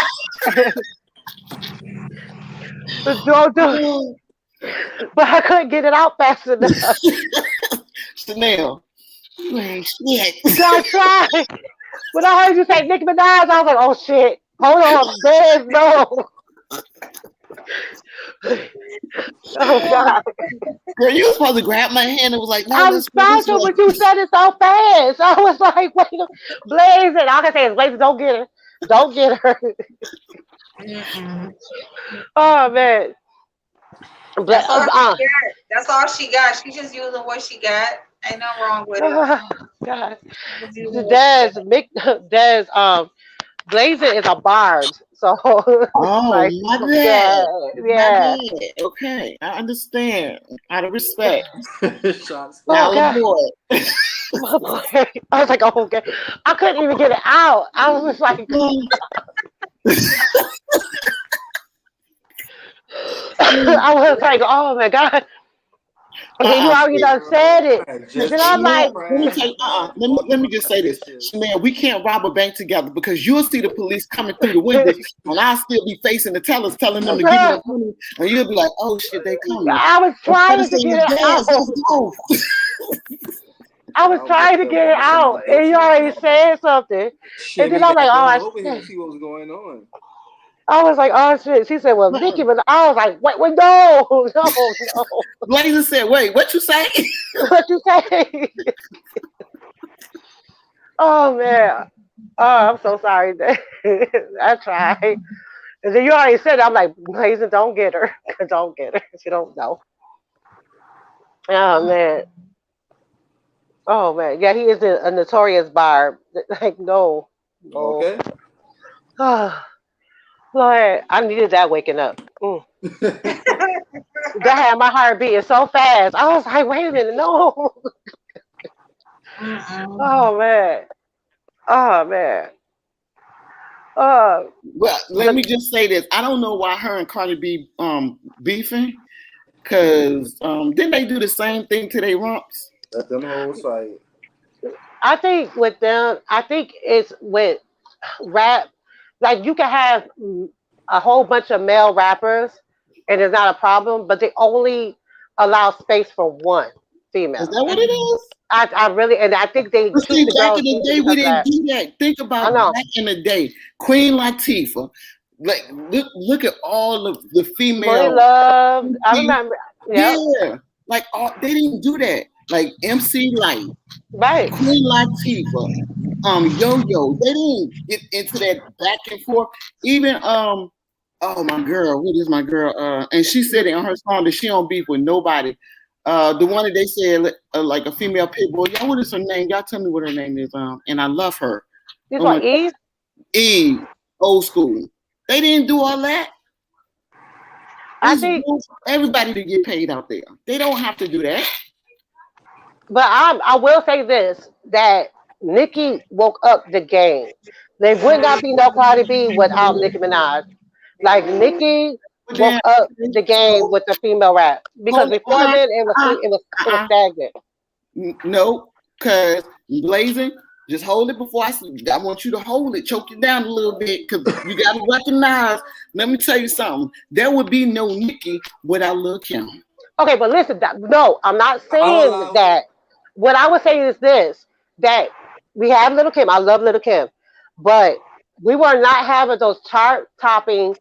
S3: Don't do. But I couldn't get it out fast enough.
S4: Chanel. Wait, shit.
S3: So I tried. When I heard you say Nicki Minaj, I was like, oh shit. Hold on. There's no. Oh God.
S4: Girl, you were supposed to grab my hand and was like, no,
S3: I'm
S4: let's go
S3: trying
S4: this
S3: to,
S4: way.
S3: but you said it so fast. I was like, wait, Blaze it. All I can say is Blaze, don't get her. Don't get her. Oh man.
S1: That's all she got. That's all she got. She just using what she got. Ain't nothing wrong with it.
S3: God. Des, Blazer is a bard. So
S4: Oh,
S3: like,
S4: my bad.
S3: yeah.
S4: My bad. Okay, I understand. Out of respect.
S5: Shots.
S3: Oh,
S4: Now,
S3: God.
S4: boy.
S3: I was like, oh, okay. I couldn't even get it out. I was just like, I was like, oh my God. And then you already done said it.
S5: I
S3: And
S5: just
S3: then I'm
S5: made
S3: like,
S5: a
S4: Let me
S5: friend.
S4: tell you, let me just say this. Man, we can't rob a bank together because you'll see the police coming through the windows and I'll still be facing the tellers telling them to give me the money. And you'll be like, oh shit, they coming.
S3: I was trying to get it out.
S4: Let's go.
S3: I was trying to get it out. And you already said something.
S5: Shit,
S3: And then
S5: me
S3: I'm like,
S5: back
S3: oh,
S5: on
S3: I
S5: over here to see what was going on.
S3: was like, oh shit. She said, well, Nikki was. I was like, wait, no, no.
S4: Blazer said, wait, what you say?
S3: What you say? Oh man. Oh, I'm so sorry. I tried. And then you already said it. I'm like, Blazer, don't get her. Don't get her. She don't know. Oh man. Oh man. Yeah, he is a notorious barb. Like, no. No.
S5: Okay.
S3: Oh, Lord, I needed that waking up. That had my heart beating so fast. I was like, wait a minute, no. Oh man. Oh man.
S4: Well, let me just say this. I don't know why her and Cardi B beefing. Cause didn't they do the same thing to their rumps?
S5: Let them hoes fight.
S3: I think with them, I think it's with rap. Like you can have a whole bunch of male rappers, and it's not a problem. But they only allow space for one female.
S4: Is that what it is?
S3: I really, and I think they
S4: But
S3: keep
S4: see,
S3: the
S4: back
S3: girls
S4: in the
S3: in
S4: day, we
S3: because of
S4: didn't
S3: that.
S4: do that. Think
S3: I
S4: about
S3: know,
S4: back in the day, Queen Latifah. Like, look at all of the
S3: Money
S4: female.
S3: Love. I remember. Yep.
S4: Yeah, like they didn't do that. Like MC Light,
S3: Right.
S4: Queen Latifah, Yo Yo. They didn't get into that back and forth. Even oh my girl, what is my girl? And she said it on her song that she don't beef with nobody. The one that they said like a female pit bull. Y'all, what is her name? Y'all tell me what her name is. And I love her.
S3: This
S4: Oh my
S3: what Eve.
S4: Eve, old school. They didn't do all that.
S3: I
S4: It's
S3: think,
S4: everybody to get paid out there. They don't have to do that.
S3: but I will say this that Nicki woke up the game. There would not be no Cardi B without Nicki Minaj. Like Nicki
S4: But then,
S3: woke up the game
S4: so
S3: with the female rap because
S4: hold
S3: before
S4: on.
S3: then it was stagnant.
S4: No, because blazing, just hold it before I sleep. I want you to hold it, choke it down a little bit, because you got to recognize. Let me tell you something. There would be no Nicki without Lil Kim.
S3: Okay, but listen, no, I'm not
S5: I'll
S3: saying
S5: allow it.
S3: that. What I would say is this: that we have Little Kim. I love Little Kim, but we were not having those chart-topping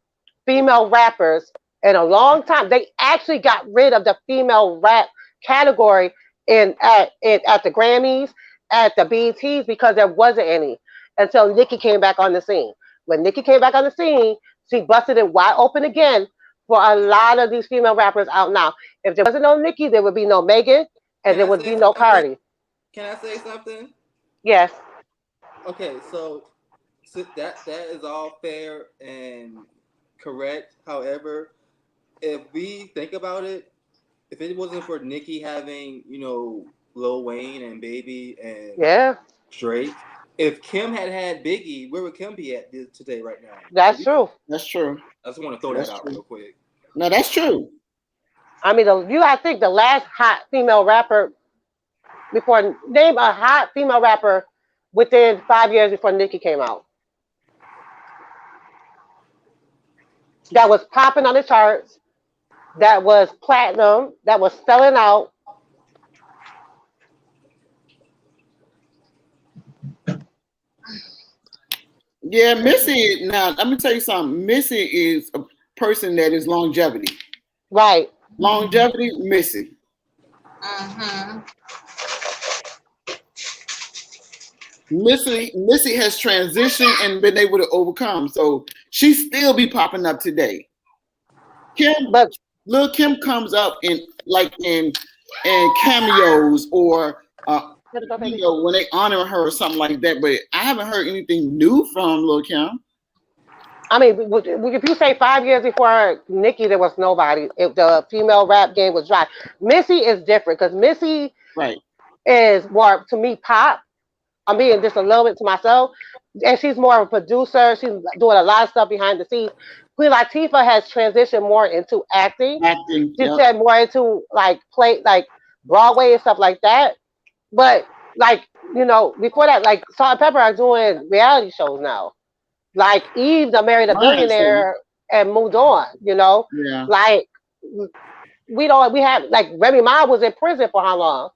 S3: female rappers in a long time. They actually got rid of the female rap category at the Grammys, at the BETs because there wasn't any until Nicki came back on the scene. When Nicki came back on the scene, she busted it wide open again for a lot of these female rappers out now. If there wasn't no Nicki, there would be no Megan, and
S5: Can
S3: there
S5: I
S3: would
S5: say
S3: be no
S5: something?
S3: Cardi.
S5: Can I say something?
S3: Yes.
S5: Okay, so that is all fair and correct. However, if we think about it, if it wasn't for Nicki having, Lil Wayne and Baby and
S3: Yeah,
S5: Drake, if Kim had Biggie, where would Kim be at today right now?
S3: that's true.
S4: That's true.
S5: I just want to throw
S4: That's
S5: that out
S4: true.
S5: real quick.
S4: No, that's true.
S3: I mean, I think the last hot female rapper name a hot female rapper within 5 years before Nicki came out that was popping on the charts, that was platinum, that was selling out.
S4: Yeah, Missy. Now, let me tell you something. Missy is a person that is longevity.
S3: Right.
S4: Longevity, Missy.
S1: Mm-hmm.
S4: Missy has transitioned and been able to overcome. So she still be popping up today.
S3: But
S4: Lil Kim comes up in cameos or when they honor her or something like that. But I haven't heard anything new from Lil Kim.
S3: I mean, if you say 5 years before Nicki, there was nobody. If the female rap game was dry, Missy is different because Missy
S4: Right.
S3: is more to me pop. I'm being just a little bit to myself, and she's more of a producer. She's doing a lot of stuff behind the scenes. Queen Latifah has transitioned more into acting.
S4: Acting.
S3: She
S4: Yep.
S3: said more into like Broadway and stuff like that. But like, before that, like Salt and Pepper are doing reality shows now. Like Eve that married a
S4: Right. So,
S3: billionaire and moved on,
S4: yeah.
S3: Like we have like Remy Ma was in prison for how long?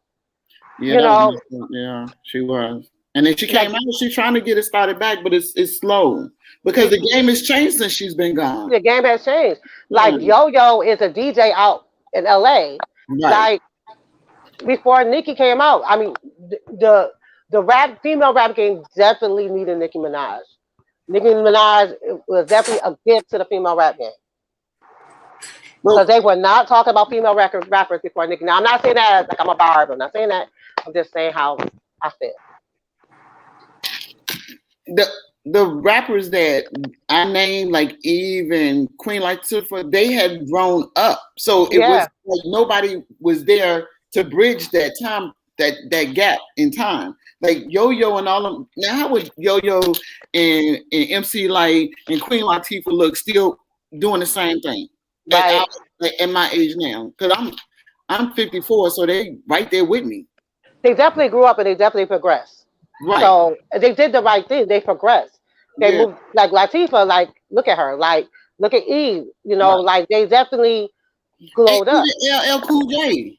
S4: Yeah,
S3: You
S4: that was
S3: know,
S4: messed up. Yeah, she was. And then she
S3: like
S4: came out. She's trying to get it started back, but it's slow because the game has changed since she's been gone.
S3: the game has changed.
S4: Yeah,
S3: Like Yo Yo is a DJ out in LA.
S4: right.
S3: Like before Nicki came out, I mean the female rap game definitely needed Nicki Minaj. Nicki Minaj was definitely a gift to the female rap game. Because
S4: Well,
S3: they were not talking about female rappers before Nicki. Now I'm not saying that like I'm a barb. I'm not saying that. I'm just saying how I feel.
S4: the the rappers that I named, like Eve and Queen Latifah, they had grown up, so it was
S3: Yeah,
S4: like nobody was there to bridge that time, that gap in time. Like Yo Yo and all of them. Now, how would Yo Yo and MC Light and Queen Latifah look still doing the same thing at
S3: right.
S4: at my age now? Because I'm 54, so they right there with me.
S3: They definitely grew up and they definitely progressed.
S4: Right.
S3: So they did the right thing. They progressed. They
S4: Yeah.
S3: moved like Latifah. Like look at her. Like look at Eve.
S4: Right.
S3: Like they definitely
S4: And
S3: glowed up.
S4: even LL Cool J.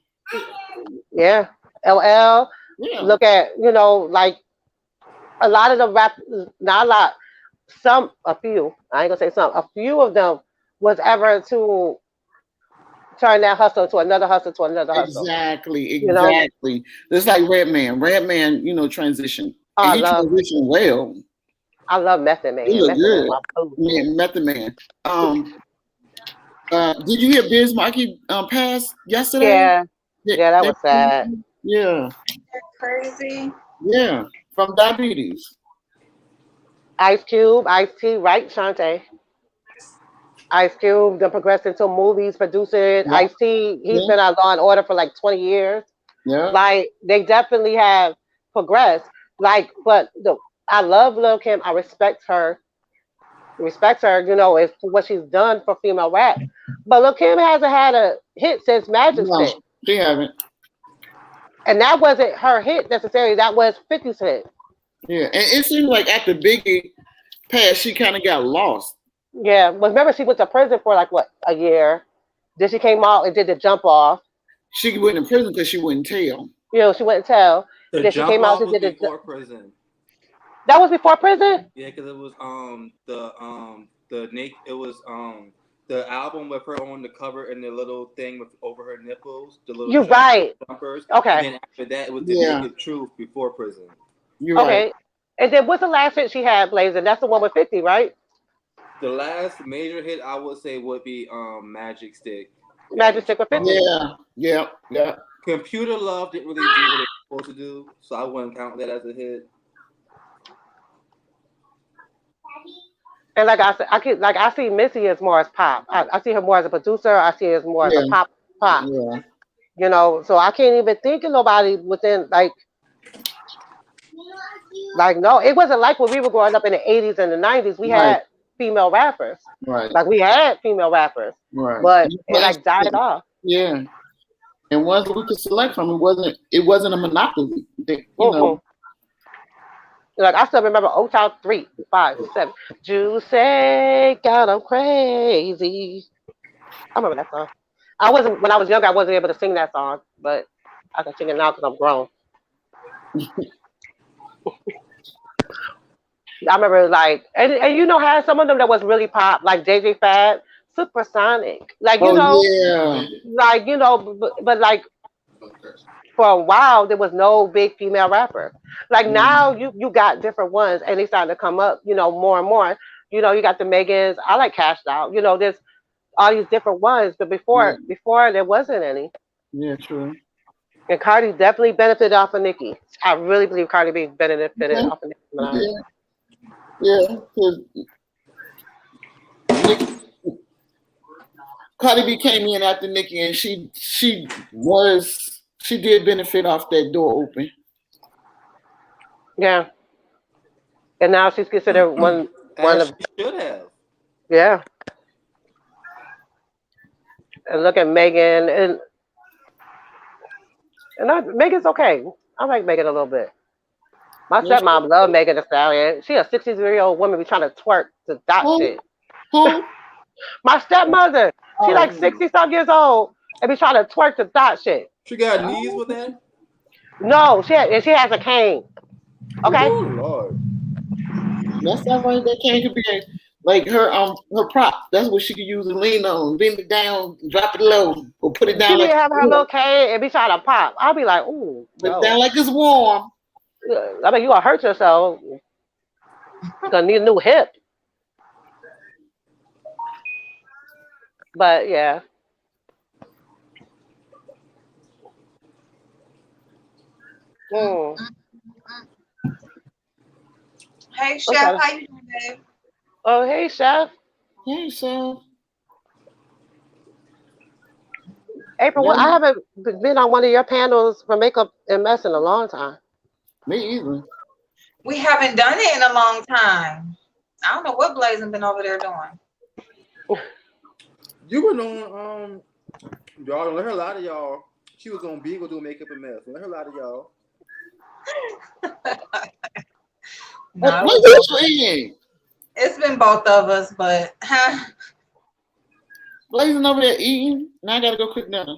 S3: Yeah. LL.
S4: Yeah.
S3: Look at like a lot of the rap. Not a lot. A few. I ain't gonna say some. A few of them was ever to turn that hustle to another hustle to another hustle.
S4: Exactly,
S3: You know.
S4: exactly. It's like Redman. Redman, transitioned.
S3: Oh,
S4: And
S3: I
S4: he
S3: love.
S4: transitioned well.
S3: I love Method
S4: He
S3: Man.
S4: looked
S3: Method Man,
S4: good.
S3: my boo.
S4: Man, Method Man. Did you hear Biz Markie passed yesterday?
S3: Yeah. Yeah, that was sad.
S4: Yeah,
S1: Crazy.
S4: yeah. From diabetes.
S3: Ice Cube, Ice T, right, Shantae? Ice Cube then progressed into movies, producing.
S4: Yeah,
S3: Ice T, he's
S4: yeah,
S3: been on Law and Order for like 20 years.
S4: yeah.
S3: Like they definitely have progressed. Like, but I love Lil Kim. I respect her. Is what she's done for female rap. But Lil Kim hasn't had a hit since Magic
S4: No,
S3: Stick,
S4: she haven't.
S3: and that wasn't her hit necessarily. That was 50's hit.
S4: Yeah, and it seems like after Biggie passed, she kind of got lost.
S3: Yeah, but remember she went to prison for like what, a year. Then she came out and did the jump off.
S4: She went in prison because she wouldn't tell.
S3: She wouldn't tell.
S5: The
S3: Then she
S5: jump
S3: came out
S5: off
S3: and
S5: was
S3: did the.
S5: before prison.
S3: That was before prison.
S5: Yeah, because it was it was the album with her on the cover and the little thing with over her nipples, the little
S3: You're right.
S5: jumpers.
S3: Okay.
S5: And then after that, it was the Naked Truth before prison.
S4: You're right.
S3: Okay. And then what's the last hit she had, Blazing? That's the one with 50, right?
S5: The last major hit I would say would be Magic Stick.
S3: Magic Stick with 50.
S4: Yeah.
S5: Computer Love didn't really do what it was supposed to do, so I wouldn't count that as a hit.
S3: And like I said, I see Missy as more as pop. I see her more as a producer. I see her as more as a pop.
S4: Yeah.
S3: So I can't even think of nobody within like no, it wasn't like when we were growing up in the 80s and the 90s. We had female rappers.
S4: Right.
S3: Like we had female rappers.
S4: Right.
S3: But it like died off.
S4: Yeah. And ones we could select from, it wasn't a monopoly. You know.
S3: Like I still remember Old Town 3, 5, 7. Juice God, I'm crazy. I remember that song. When I was younger, I wasn't able to sing that song, but I can sing it now because I'm grown. I remember like, and had some of them that was really pop, like JJ Fad, Supersonic, like
S4: yeah.
S3: like but like for a while there was no big female rapper. Like now you got different ones, and they starting to come up, more and more. You got the Megans. I like Cashed Out. There's all these different ones, but before there wasn't any.
S4: Yeah, true.
S3: And Cardi definitely benefited off of Nicki. I really believe Cardi B benefited off of Nicki Minaj.
S4: Yeah, Cardi B came in after Nicki, and she did benefit off that door open.
S3: Yeah, and now she's considered one of.
S5: She should have.
S3: Yeah, and look at Megan, and And Megan's okay. I like Megan a little bit. My
S4: Yes,
S3: stepmom love Megan Thee Stallion. She a 63-year-old woman be trying to twerk to dot
S4: Who?
S3: shit.
S4: Who?
S3: My stepmother, she like
S4: Oh,
S3: 60 some years old and be trying to twerk to dot shit.
S5: She got knees
S4: oh.
S5: with that?
S3: No, she has a cane. Okay.
S5: Oh Lord.
S4: That's not right. That can't be like her prop. That's what she could use to lean on. Lean it down, drop it low, or put it
S3: She
S4: down
S3: be
S4: like
S3: having her little cane and be trying to pop. I'll be like, ooh,
S4: put it
S3: no.
S4: down like it's warm.
S3: I mean, you gonna hurt yourself. You're gonna need a new hip. But yeah. Mm.
S1: Hey, Chef,
S3: Okay.
S1: how you doing, babe?
S3: Oh, hey, chef.
S4: Hey, so
S3: April,
S4: yeah,
S3: I haven't been on one of your panels for makeup and mess in a long time.
S4: me either.
S1: We haven't done it in a long time. I don't know what Blazing been over there doing.
S5: You were on y'all don't let her lie to y'all. She was on Beagle doing makeup and mess. Don't let her lie to y'all.
S1: No,
S4: What you eating?
S1: it's been both of us, but
S4: Blazing over there eating. Now I gotta go cook dinner.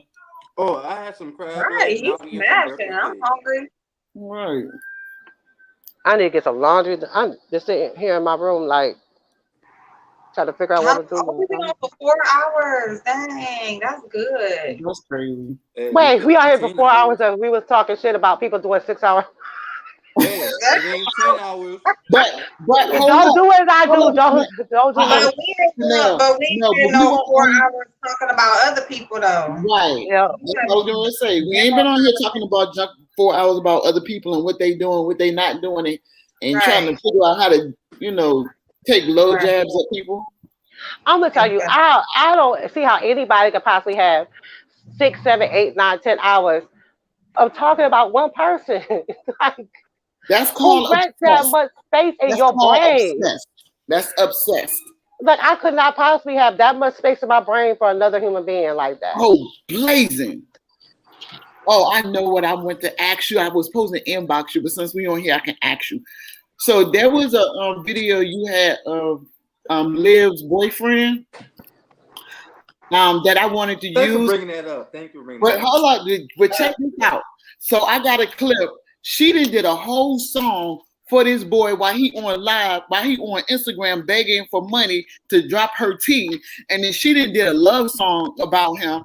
S5: Oh, I had some crab
S1: right,
S5: legs and
S1: he's
S5: I'll eat some
S1: smashing.
S5: birthday
S1: I'm
S5: cake.
S1: hungry.
S4: Right.
S3: I need to get some laundry. I'm just sitting here in my room, like, trying to figure out
S1: How
S3: what to
S1: oh, we've been
S3: do.
S1: on for 4 hours. Dang, that's good.
S4: That's crazy.
S5: Hey, we
S3: Wait,
S5: could
S3: we out
S5: be
S3: here for
S5: 10
S3: 4 hours
S5: hours.
S3: and we was talking shit about people doing 6 hours.
S5: Hey, it ain't 10 hours.
S4: But hold
S3: Don't
S4: up.
S3: do as I
S4: Hold
S3: do.
S4: up.
S3: Don't do
S4: Uh-uh.
S3: me.
S1: But we ain't doing,
S4: No,
S1: but we
S4: no,
S1: ain't
S4: but
S1: been
S4: we
S1: no
S4: won't
S1: 4 hours talking about other people though.
S4: right.
S3: Yeah.
S4: That's what I was gonna say. We ain't been on here talking about 4 hours about other people and what they doing, what they not doing, and trying to
S1: Right,
S4: figure out how to, take low
S1: right.
S4: jabs at people.
S3: I'm gonna tell you,
S1: Exactly.
S3: I don't see how anybody could possibly have 6, 7, 8, 9, 10 hours of talking about one person. Like,
S4: That's
S3: who
S4: called
S3: rents that
S4: obsessed.
S3: much space in
S4: That's
S3: your
S4: called
S3: brain?
S4: obsessed. That's obsessed.
S3: Like, I could not possibly have that much space in my brain for another human being like that.
S4: Oh, blazing. Oh, I know what I went to ask you. I was supposed to inbox you, but since we on here, I can ask you. So there was a video you had of Liv's boyfriend that I wanted to
S5: Thanks for
S4: use.
S5: bringing that up. Thank you for bringing
S4: But
S5: that up.
S4: hold on, but check this out. So I got a clip. She did a whole song for this boy while he on live, while he on Instagram begging for money to drop her tea, and then she did a love song about him.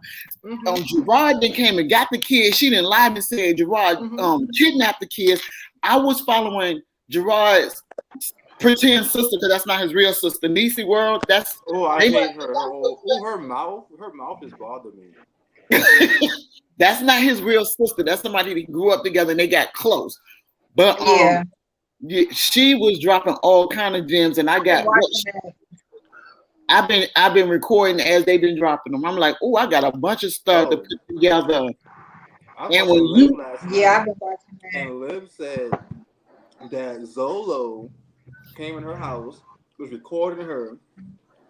S4: Gerard then came and got the kids. She didn't lie and said Gerard kidnapped the kids. I was following Gerard's pretend sister because that's not his real sister. Niecy World. That's
S5: Oh, I
S4: they.
S5: hate her. Her mouth. Her mouth is bothering me.
S4: That's not his real sister. That's somebody that grew up together and they got close. But
S1: Yeah,
S4: she was dropping all kind of gems, and I
S1: I've been
S4: got
S1: watching that.
S4: I've been recording as they've been dropping them. I'm like, oh, I got a bunch of stuff to
S5: Oh,
S4: put together.
S5: I
S4: And
S5: talked to
S4: when
S5: Liv
S4: you
S5: last
S1: Yeah,
S5: night,
S1: I've been watching that.
S5: and Liv said that Zolo came in her house, was recording her,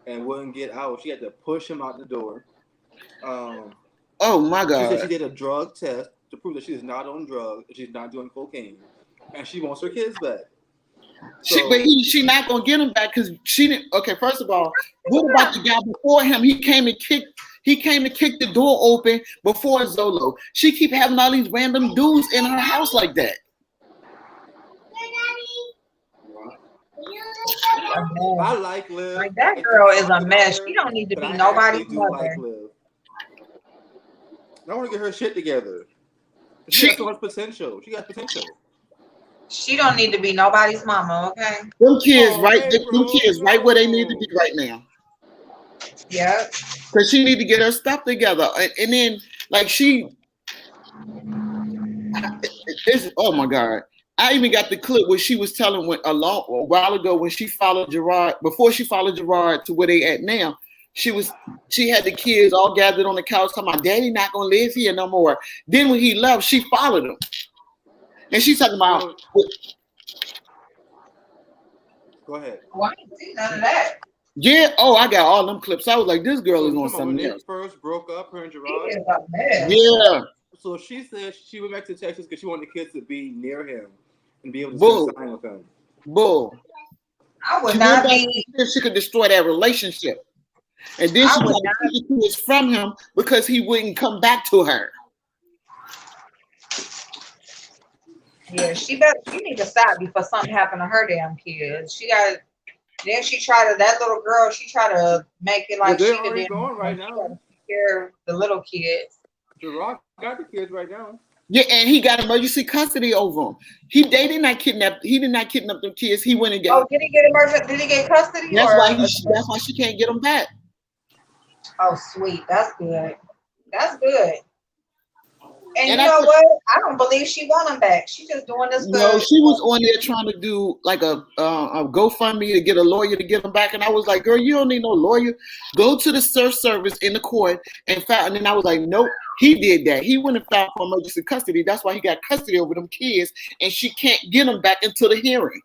S5: and wouldn't get out. She had to push him out the door.
S4: oh my
S5: She said she
S4: God.
S5: did a drug test to prove that she is not on drugs, she's not doing cocaine, and she wants her kids back. So,
S4: She not gonna get him back because she didn't. Okay, first of all, what about the guy before him? He came to kick the door open before Zolo. She keep having all these random dudes in her house like that.
S1: She's a
S5: I
S1: mess.
S5: like Liv.
S1: Like that
S5: I
S1: girl
S5: don't
S1: is
S5: talk
S1: a
S5: about
S1: mess.
S5: her,
S1: She don't need to
S5: but
S1: be
S5: I
S1: nobody's
S5: actually do like
S1: mother.
S5: Liv. I want to get her shit together. She
S4: She
S5: got so much potential. She got potential.
S1: She don't need to be nobody's mama. Okay.
S4: them kids
S5: Oh,
S4: right them
S5: April,
S4: kids right where they need to
S5: no.
S4: be right now.
S1: Yep.
S4: Because she need to get her stuff together, and then like oh my God. I even got the clip where she was telling a while ago when she followed Gerard, before she followed Gerard to where they at now, she had the kids all gathered on the couch talking about daddy not gonna live here no more. Then when he left, she followed him. And she's talking about
S5: Go ahead.
S1: Well, I didn't see none of that.
S4: yeah, oh, I got all them clips. I was like, this girl
S5: So
S4: is
S5: you
S4: on
S5: talking about when
S4: something
S5: they
S4: else.
S5: first broke up, her and
S1: She
S5: Gerard?
S1: is a mess.
S4: Yeah.
S5: So she said she went back to Texas because she wanted the kids to be near him and be able to
S4: Bull.
S5: spend time with him.
S4: Bull.
S1: I would
S4: She
S1: not
S4: went back
S1: be.
S4: because she could destroy that relationship. And then
S1: I
S4: she
S1: would
S4: tried to
S1: not.
S4: keep the kids from him because he wouldn't come back to her.
S1: Yeah, she need to stop before something happened to her damn kids. She got. Then she tried to. That little girl. She tried to make it
S5: Well,
S1: like
S5: they're
S1: she the
S5: already
S1: damn.
S5: gone right
S1: She got
S5: now.
S1: to take care of the little kids.
S5: The Rock got the kids right now.
S4: Yeah, and he got emergency custody over him. They did not kidnap. He did not kidnap them kids. He went and got.
S1: Oh, did he get emergency? Did he get custody
S4: That's
S1: or?
S4: why that's why she can't get them back.
S1: Oh, sweet. That's good. That's good. And
S4: And
S1: you know what? I don't believe she want him back. She just doing this for.
S4: No, she was on there trying to do like a GoFundMe to get a lawyer to get him back, and I was like, "Girl, you don't need no lawyer. Go to the search service in the court and file." And then I was like, "Nope, he did that. He went and filed for emergency custody. That's why he got custody over them kids, and she can't get them back until the hearing."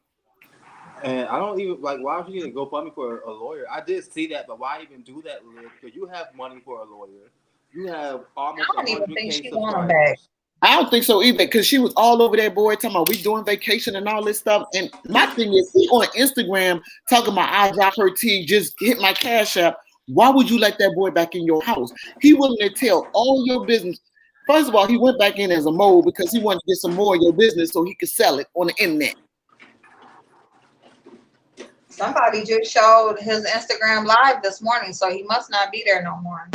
S5: And I don't even like why would you need to GoFundMe for a lawyer? I did see that, but why even do that, Liv? Because you have money for a lawyer. You have almost
S1: I don't even think
S5: 100K
S1: she want him back.
S5: subscribers.
S4: I don't think so either, because she was all over that boy talking about we doing vacation and all this stuff. And my thing is, he on Instagram talking about I dropped her tea, just hit my cash app. Why would you let that boy back in your house? He willing to tell all your business. First of all, he went back in as a mole because he wanted to get some more of your business so he could sell it on the internet.
S1: Somebody just showed his Instagram live this morning, so he must not be there no more.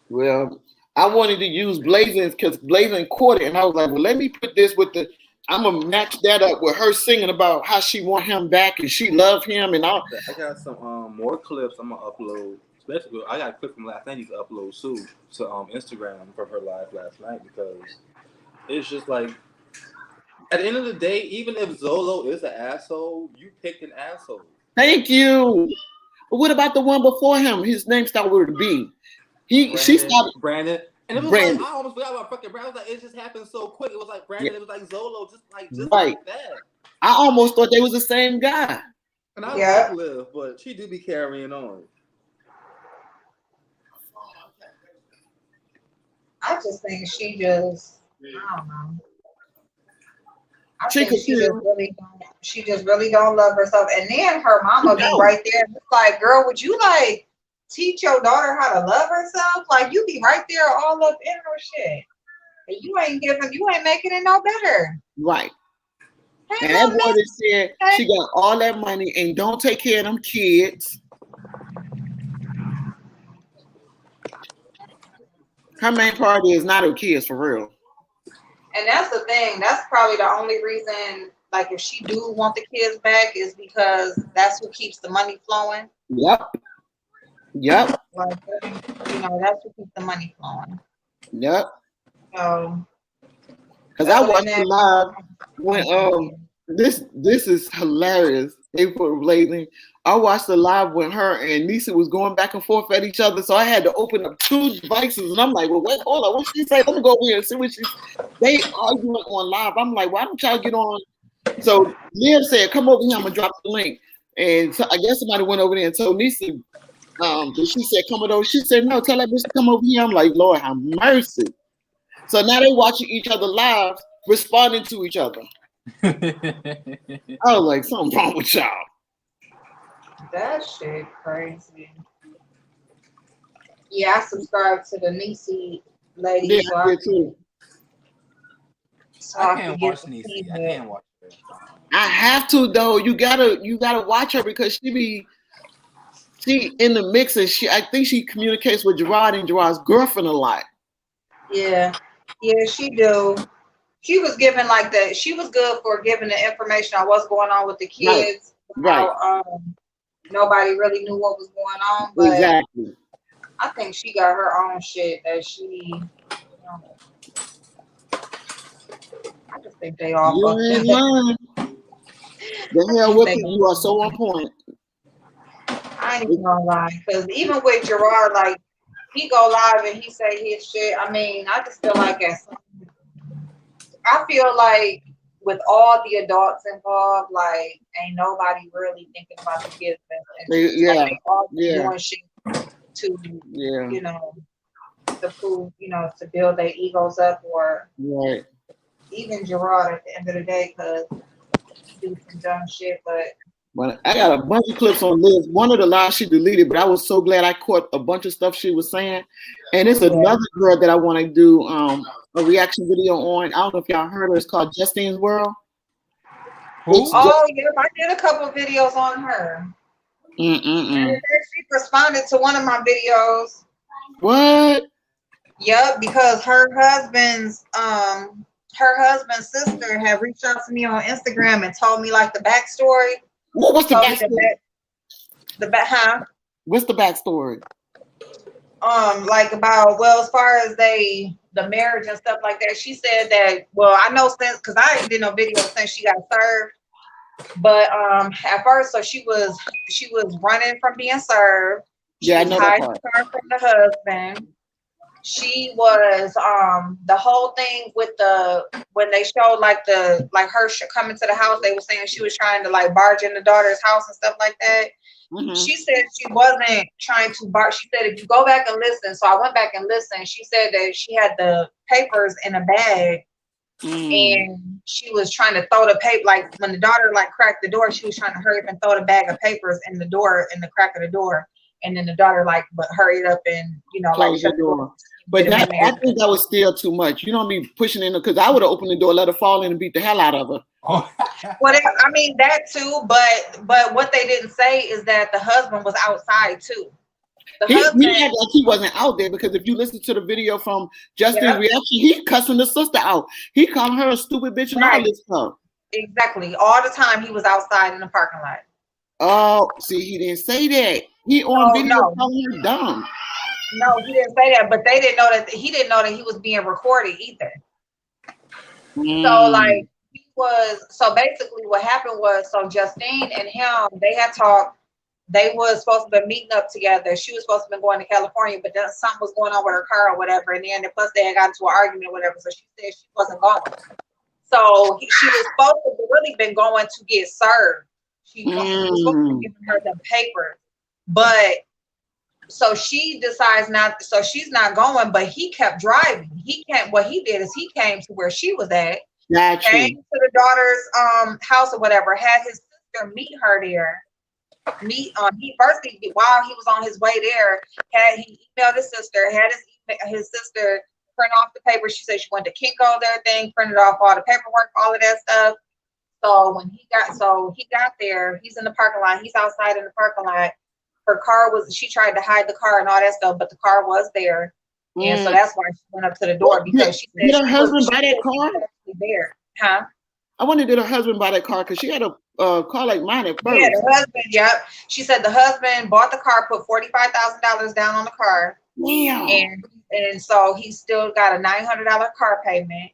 S4: Well, I wanted to use Blazing because Blazing caught it, and I was like, well, let me put this with the. I'm gonna match that up with her singing about how she want him back and she love him and all.
S5: I got some more clips I'm gonna upload. Especially, I got a clip from last night. To upload soon to Instagram for her live last night because it's just like at the end of the day, even if Zolo is an asshole, you picked an asshole.
S4: Thank you. But what about the one before him? His name started with a B. She started
S5: Brandon. And it was
S4: Brandon.
S5: like I almost forgot about fucking Brandon. Like it just happened so quick. It was like Brandon.
S4: Yeah.
S5: It was like Zolo. Just
S4: Right.
S5: like that.
S4: I almost thought they was the same guy.
S5: And I like Liv, but she do be carrying on.
S1: I just think she just, I don't know. I think she just really don't love herself. And then her mama be right there. It's like, girl, would you like teach your daughter how to love herself? Like you be right there all up in her shit. And you ain't making it no better.
S4: Right. And that boy that said she got all that money and don't take care of them kids. Her main priority is not her kids for real.
S1: And that's the thing. That's probably the only reason, like, if she do want the kids back is because that's who keeps the money flowing.
S4: Yep.
S1: Like, that's who keeps the money flowing.
S4: Yep.
S1: So,
S4: because I watched the live when this is hilarious. They put Blazing. I watched the live when her and Nisa was going back and forth at each other, so I had to open up 2 devices, and I'm like, well, wait, hold on, what she say? Let me go over here and see what she. They arguing on live. I'm like, why don't y'all get on? So Liv said, come over here, I'm gonna drop the link, and so I guess somebody went over there and told Nisa. She said, come over. She said, no, tell that bitch to come over here. I'm like, Lord, have mercy. So now they watching each other live, responding to each other. I was like, something wrong with y'all.
S1: That shit crazy. Yeah, I subscribe to the Nisi lady.
S4: Yeah, so I too.
S5: I can't watch Nisi. I can't watch her.
S4: I have to though. You gotta watch her because she in the mix and I think she communicates with Gerard and Gerard's girlfriend a lot.
S1: Yeah, she do. She was giving she was good for giving the information on what's going on with the kids.
S4: Right.
S1: How, nobody really knew what was going on, but
S4: exactly.
S1: I think she got her own shit that she. I just think they all.
S4: You ain't lying. The hell with you? You are so on point.
S1: I ain't even gonna lie, because even with Gerard, like he go live and he say his shit. I mean, I just feel like I feel like with all the adults involved, like ain't nobody really thinking about the kids.
S4: Yeah,
S1: like, they all doing shit to, to prove, to build their egos up, or
S4: Right.
S1: even Gerard at the end of the day, because he do some dumb shit.
S4: But I got a bunch of clips on Liz. One of the lies she deleted, but I was so glad I caught a bunch of stuff she was saying. And it's another girl that I want to do a reaction video on. I don't know if y'all heard her. It's called Justine's World.
S5: Who?
S1: Oh, yeah, I did a couple of videos on her.
S4: Mm-mm-mm.
S1: And she responded to one of my videos.
S4: What?
S1: Yep, because her husband's sister had reached out to me on Instagram and told me like the backstory.
S4: What's the backstory? What's the backstory?
S1: Like about, well, as far as the marriage and stuff like that, she said that, well, I know since, because I ain't did no video since she got served, but at first, so she was running from being served. She was hiding the car from the husband. She was the whole thing with when they showed like her coming to the house, they were saying she was trying to like barge in the daughter's house and stuff like that. Mm-hmm. She said she wasn't trying to barge. She said if you go back and listen, so I went back and listened. She said that she had the papers in a bag, and she was trying to throw the paper, like when the daughter like cracked the door, she was trying to hurry up and throw the bag of papers in the door, in the crack of the door. And then the daughter like, but hurried up and
S4: close the door. But I think that was still too much. You don't be pushing in, because I would have opened the door, let her fall in, and beat the hell out of her.
S1: Well, I mean that too, but what they didn't say is that the husband was outside too.
S4: He acted like he wasn't out there, because if you listen to the video from Justin's reaction, he cussing the sister out. He called her a stupid bitch and all this stuff.
S1: Exactly. All the time he was outside in the parking lot.
S4: Oh, see, he didn't say that. He on video calling her dumb.
S1: No, he didn't say that, but they didn't know that he was being recorded either. So like so basically what happened was, so Justine and him, they had talked. They was supposed to be meeting up together. She was supposed to be going to California, but then something was going on with her car or whatever. And then plus they had got into an argument or whatever. So she said she wasn't going. So she was supposed to have really been going to get served. She was supposed to be giving her the papers. But so she decides not, so she's not going, but he kept driving. What he did is he came to where she was at, came to the daughter's house or whatever, had his sister meet her there. He while he was on his way there, he emailed his sister, had his sister print off the paper. She said she went to Kinko's, everything, printed off all the paperwork, all of that stuff. So when he got there, he's in the parking lot, he's outside in the parking lot. Her car she tried to hide the car and all that stuff, but the car was there. And so that's why she went up to the door, because she said,
S4: did her husband buy that car?
S1: There. Huh?
S4: I wonder, did her husband buy that car? Because she had a car like mine at first.
S1: Yeah, the husband, yep. She said the husband bought the car, put $45,000 down on the car.
S4: Damn.
S1: And so he still got a $900 car payment.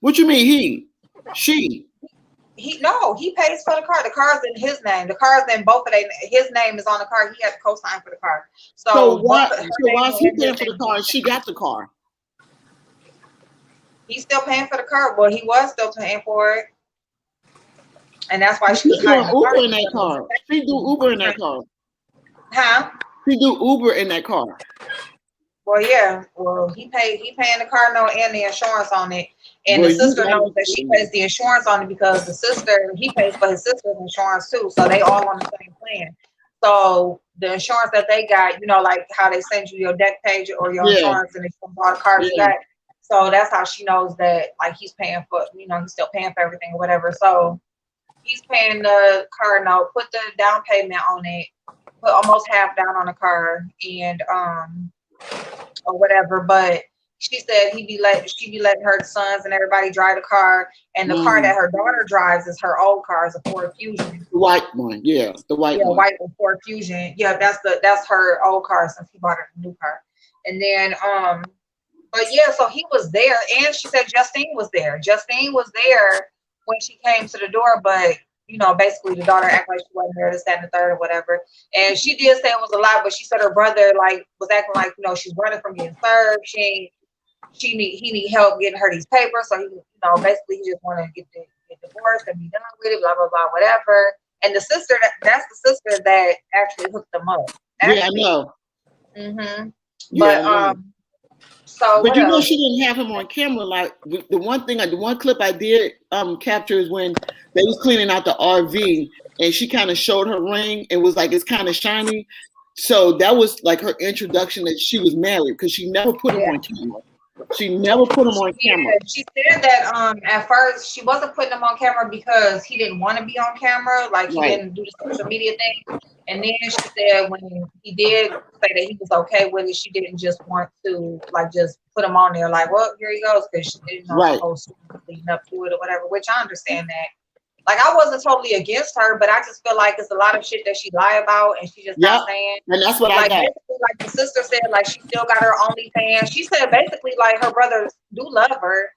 S4: What you mean he? She?
S1: He pays for the car. The car's in his name. The car's in both of them. His name is on the car. He had to co-sign for the car. So
S4: why is he paying for the car and she got the car?
S1: He's still paying for the car. Well, he was still paying for it. And that's why she was
S4: doing Uber in that car. She do Uber in that car.
S1: Huh?
S4: She do Uber in that car.
S1: Well, yeah. Well, he paying the car note and the insurance on it. And the sister knows that she pays the insurance on it, because he pays for his sister's insurance too. So they all on the same plan. So the insurance that they got, like how they send you your deck page or your insurance, and they show all the cars you got. So that's how she knows that, like, he's paying for, he's still paying for everything or whatever. So he's paying the car note, put the down payment on it, put almost half down on the car, and or whatever. But she said she'd be letting her sons and everybody drive the car, and the car that her daughter drives is her old car, is a Ford Fusion.
S4: The white one, the white one.
S1: White Ford Fusion. Yeah, that's her old car since he bought her a new car. And then but yeah, so he was there, and she said Justine was there. Justine was there when she came to the door, but basically the daughter acted like she wasn't there, this, that, and the third, or whatever. And she did say it was a lot, but she said her brother was acting like she's running from getting served. He need help getting her these papers, so he basically he just want to get divorced and be done with it, blah blah blah, whatever. And the sister, that's the sister that actually hooked them up. Actually,
S4: yeah, I know.
S1: Mm-hmm.
S4: Yeah,
S1: But
S4: right.
S1: so
S4: But
S1: what
S4: you know,
S1: else?
S4: she didn't have him on camera. Like the one clip I did capture is when they was cleaning out the RV, and she kind of showed her ring. It was like it's kind of shiny. So that was like her introduction that she was married because she never put him
S1: Yeah.
S4: on camera. She never put him on camera.
S1: She said that at first she wasn't putting him on camera because he didn't want to be on camera, like he
S4: Right.
S1: didn't do the social media thing. And then she said when he did say that he was okay with it, she didn't just want to like just put him on there like, well, here he goes, because she didn't know the
S4: Right.
S1: whole story leading up to it or whatever, which I understand that. Like I wasn't totally against her, but I just feel like it's a lot of shit that she lie about and she just
S4: Yep.
S1: not saying.
S4: And that's what I
S1: Like
S4: got.
S1: basically, like the sister said, like she still got her OnlyFans. She said basically like her brothers do love her,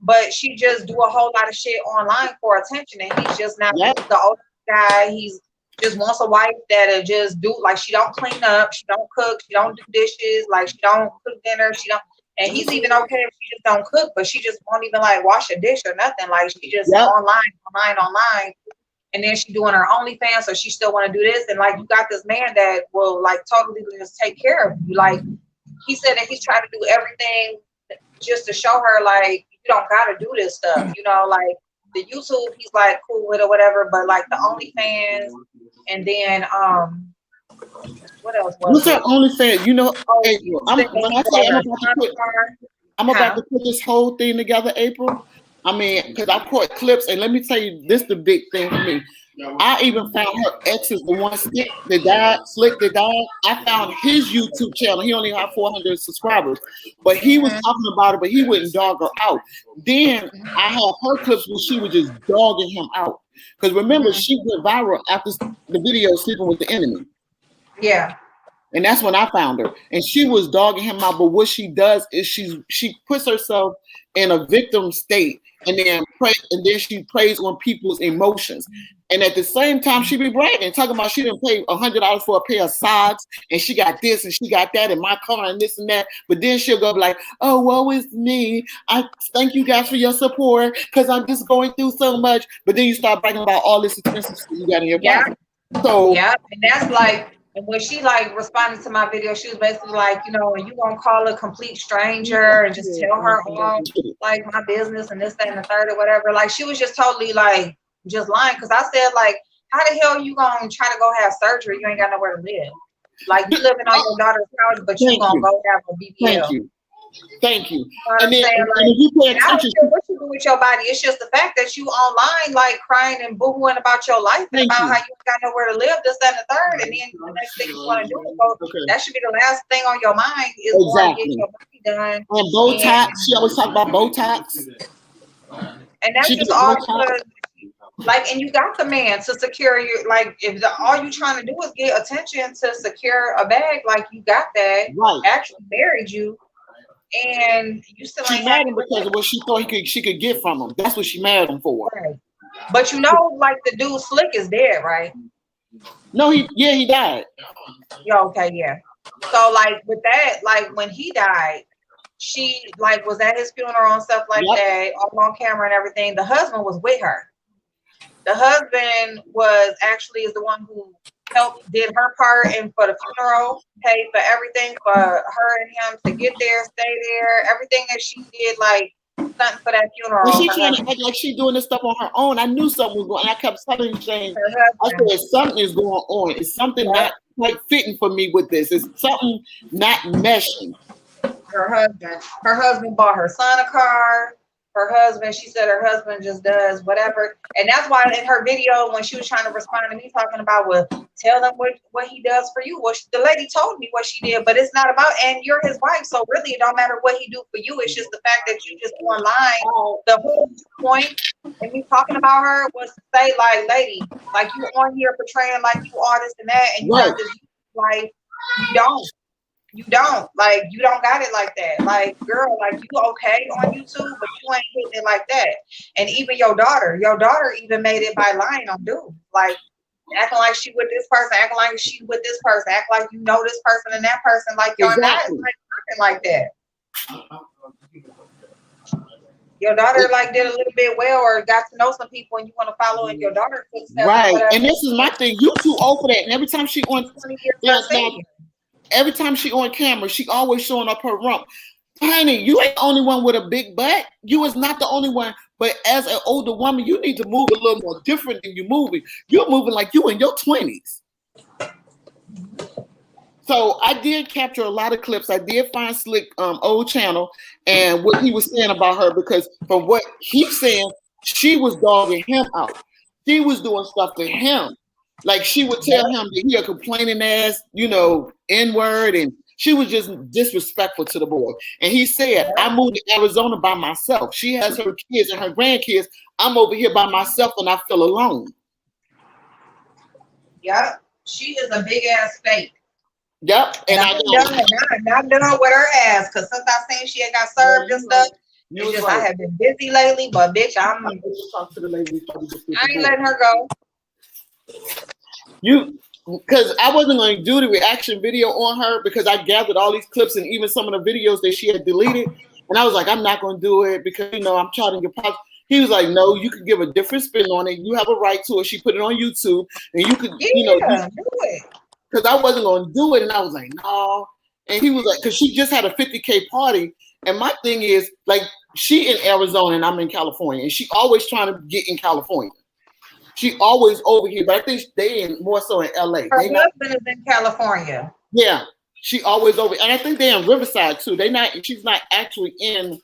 S1: but she just do a whole lot of shit online for attention, and he's just not
S4: Yep.
S1: the old guy. He's just wants a wife that'll just do like she don't clean up, she don't cook, she don't do dishes, like she don't cook dinner, she don't. And he's even okay if she just don't cook, but she just won't even like wash a dish or nothing. Like she just
S4: Yep.
S1: online. And then she doing her OnlyFans, so she still want to do this. And like you got this man that will like totally just take care of you. Like he said that he's trying to do everything just to show her like you don't gotta do this stuff. You know, like the YouTube, he's like cool with or whatever, but like the OnlyFans, and then what else was
S4: What's
S1: it?
S4: her OnlyFans? You know,
S1: Oh,
S4: April. When I say I'm about to put this whole thing together, April. I mean, because I caught clips, and let me tell you, this is the big thing for me. I even found her exes, the one Slick that died. I found his YouTube channel. He only had 400 subscribers, but he was talking about it, but he wouldn't dog her out. Then I had her clips where she was just dogging him out. Because remember, she went viral after the video sleeping with the enemy.
S1: Yeah.
S4: And that's when I found her. And she was dogging him out. But what she does is she puts herself in a victim state and then she preys on people's emotions. And at the same time, she be bragging, talking about she didn't pay $100 for a pair of socks, and she got this and she got that in my car and this and that. But then she'll go like, oh, woe is me. I thank you guys for your support because I'm just going through so much. But then you start bragging about all this expensive stuff you got in your pocket. So
S1: yeah, and that's like, and when she like responded to my video, she was basically like, you know, you gonna call a complete stranger and just tell her all like my business and this, that, and the third or whatever. Like she was just totally like just lying, because I said like, how the hell you gonna try to go have surgery? You ain't got nowhere to live. Like you living on your daughter's couch, but you gonna go have a BBL.
S4: Thank you.
S1: You know
S4: And then
S1: like,
S4: if you pay
S1: I don't
S4: attention,
S1: care what you do with your body. It's just the fact that you online, like crying and boohooing about your life and about how you ain't got nowhere to live, this, that, and the third. And then the next thing you want to do is go, that should be the last thing on your mind is going to get your body done.
S4: And Botox, she always talk about Botox.
S1: And that's just all because, like, and you got the man to secure you. Like, if all you trying to do is get attention to secure a bag, like you got that.
S4: Right.
S1: Actually married you. And you still ain't
S4: married him because of what she thought she could get from him. That's what she married him for.
S1: Right. But you know, like the dude Slick is dead, right?
S4: No, he died.
S1: Yeah, okay, yeah. So like with that, like when he died, she like was at his funeral and stuff like that, all on camera and everything. The husband was with her. The husband was actually is the one who did her part and for the funeral, paid for everything for her and him to get there, stay there, everything that she did, like something for that funeral.
S4: When she trying to act like she doing this stuff on her own, I knew something was going on. I kept telling Jane, I said something is going on. It's something not quite fitting for me with this. It's something not meshing.
S1: Her husband bought her son a car. Her husband, she said her husband just does whatever. And that's why in her video, when she was trying to respond to me talking about, well, tell them what he does for you. Well, the lady told me what she did, but it's not about, and you're his wife. So really it don't matter what he do for you. It's just the fact that you just online. The whole point and me talking about her was to say like, lady, like you on here portraying like you are this and that. And you got this life. You don't like, you don't got it like that. Like, girl, like you okay on YouTube, but you ain't hitting it like that. And even your daughter even made it by lying on dude. Like acting like she with this person, acting like she with this person, act like you know this person and that person, like you're not like that. Your daughter like did a little bit well or got to know some people and you want to follow in your daughter's footsteps.
S4: Right. And this is my thing. You too old for that. And every time she on Every time she on camera, she always showing up her rump. Honey, you ain't the only one with a big butt. You is not the only one. But as an older woman, you need to move a little more different than you moving. You're moving like you in your 20s. So I did capture a lot of clips. I did find Slick old channel and what he was saying about her, because from what he's saying, she was dogging him out. She was doing stuff to him. Like she would tell him that he a complaining ass, N-word, and she was just disrespectful to the boy. And he said, I moved to Arizona by myself. She has her kids and her grandkids. I'm over here by myself and I feel alone.
S1: Yep. She is a big ass fake.
S4: Yep. And
S1: I'm not done with her ass, because since I seen she had got served and stuff, it's just I have been busy lately, but bitch, I ain't letting her go.
S4: Because I wasn't going to do the reaction video on her because I gathered all these clips and even some of the videos that she had deleted. And I was like, I'm not going to do it because, I'm charting your pop. He was like, no, you can give a different spin on it. You have a right to it. She put it on YouTube and you could,
S1: do it.
S4: Because I wasn't going to do it. And I was like, no. And he was like, because she just had a 50K party. And my thing is, like, she in Arizona and I'm in California. And she always trying to get in California. She always over here. But I think they in more so in LA.
S1: Her husband is in California.
S4: Yeah. She always over. And I think they're in Riverside too. She's not actually in.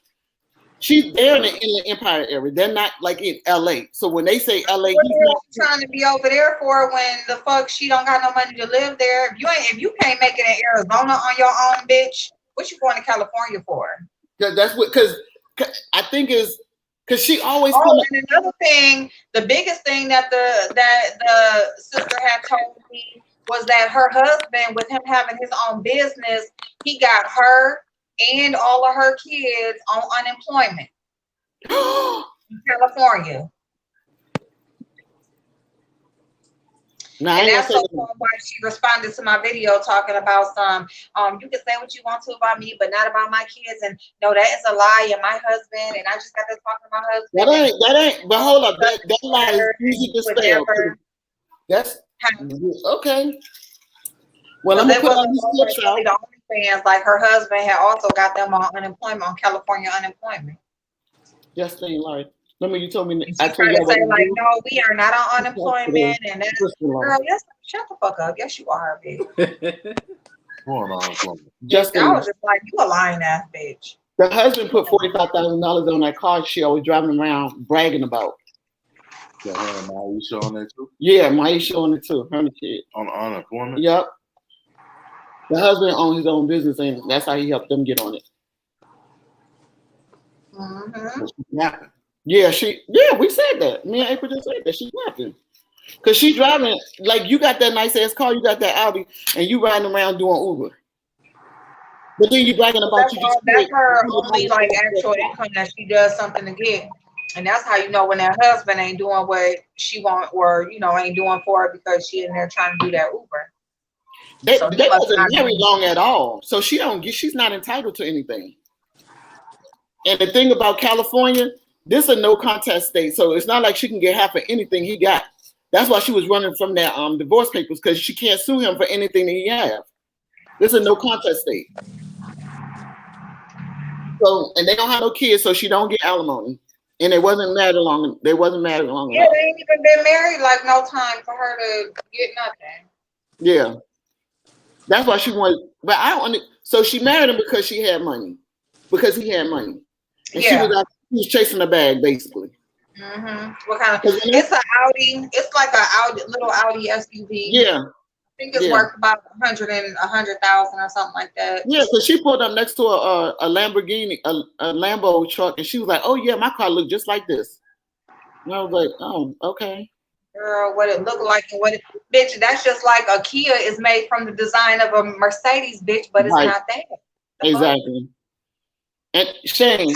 S4: They're in the Inland Empire area. They're not like in LA. So when they say LA,
S1: what he's not trying to be over there for when the fuck she don't got no money to live there. If you can't make it in Arizona on your own, bitch, what you going to California for?
S4: That's what, because I think is because she always.
S1: And another thing, the biggest thing that the sister had told me was that her husband, with him having his own business, he got her and all of her kids on unemployment in California.
S4: Now,
S1: and that's so why she responded to my video talking about you can say what you want to about me, but not about my kids. And no, that is a lie. And my husband, and I just got to talking to my husband.
S4: That ain't. But hold up, that lie is easy to spell. That's okay. Well, I'm gonna put on these clips out.
S1: The OnlyFans, like her husband had also got them on unemployment, on California unemployment.
S4: Yes, they like. Remember you told me.
S1: I tried to say like, no, we are not on unemployment, and that's girl. Yes, shut the fuck up. Yes, you are, bitch.
S4: Just
S1: I was just like, you a lying ass bitch.
S4: The husband put $45,000 on that car she always driving around bragging about.
S7: Yeah, Maisha on that too?
S4: Yeah, Maisha on it too. Her kid.
S7: On unemployment?
S4: Yep. The husband owns his own business, and that's how he helped them get on it.
S1: Mm-hmm.
S4: Yeah, we said that. Me and April just said that. She's napping. Because she's driving, like, you got that nice ass car, you got that Audi, and you riding around doing Uber. But then you bragging about
S1: that's her only like actual income that she does something to get. And that's how you know when that husband ain't doing what she want, or ain't doing for her because she in there trying to do that Uber.
S4: They wasn't married long at all. So she's not entitled to anything. And the thing about California, this is a no contest state. So it's not like she can get half of anything he got. That's why she was running from that divorce papers, because she can't sue him for anything that he have. This is a no contest state. So, and they don't have no kids, so she don't get alimony. And they wasn't married long.
S1: Yeah, they ain't even been married like no time for her to get nothing.
S4: Yeah. That's why she wanted, but I don't. So she married him because she had money, because he had money, and she was chasing the bag basically.
S1: Mm-hmm. What kind of? It's an Audi. It's like a little Audi SUV.
S4: Yeah,
S1: I think it's worth about 100,000 or something like that.
S4: Yeah, so she pulled up next to a Lamborghini, a Lambo truck, and she was like, "Oh yeah, my car looked just like this." And I was like, "Oh, okay."
S1: Girl, what it looked like and bitch, that's just like a Kia is made from the design of a Mercedes, bitch, but it's not that.
S4: Exactly. And Shane,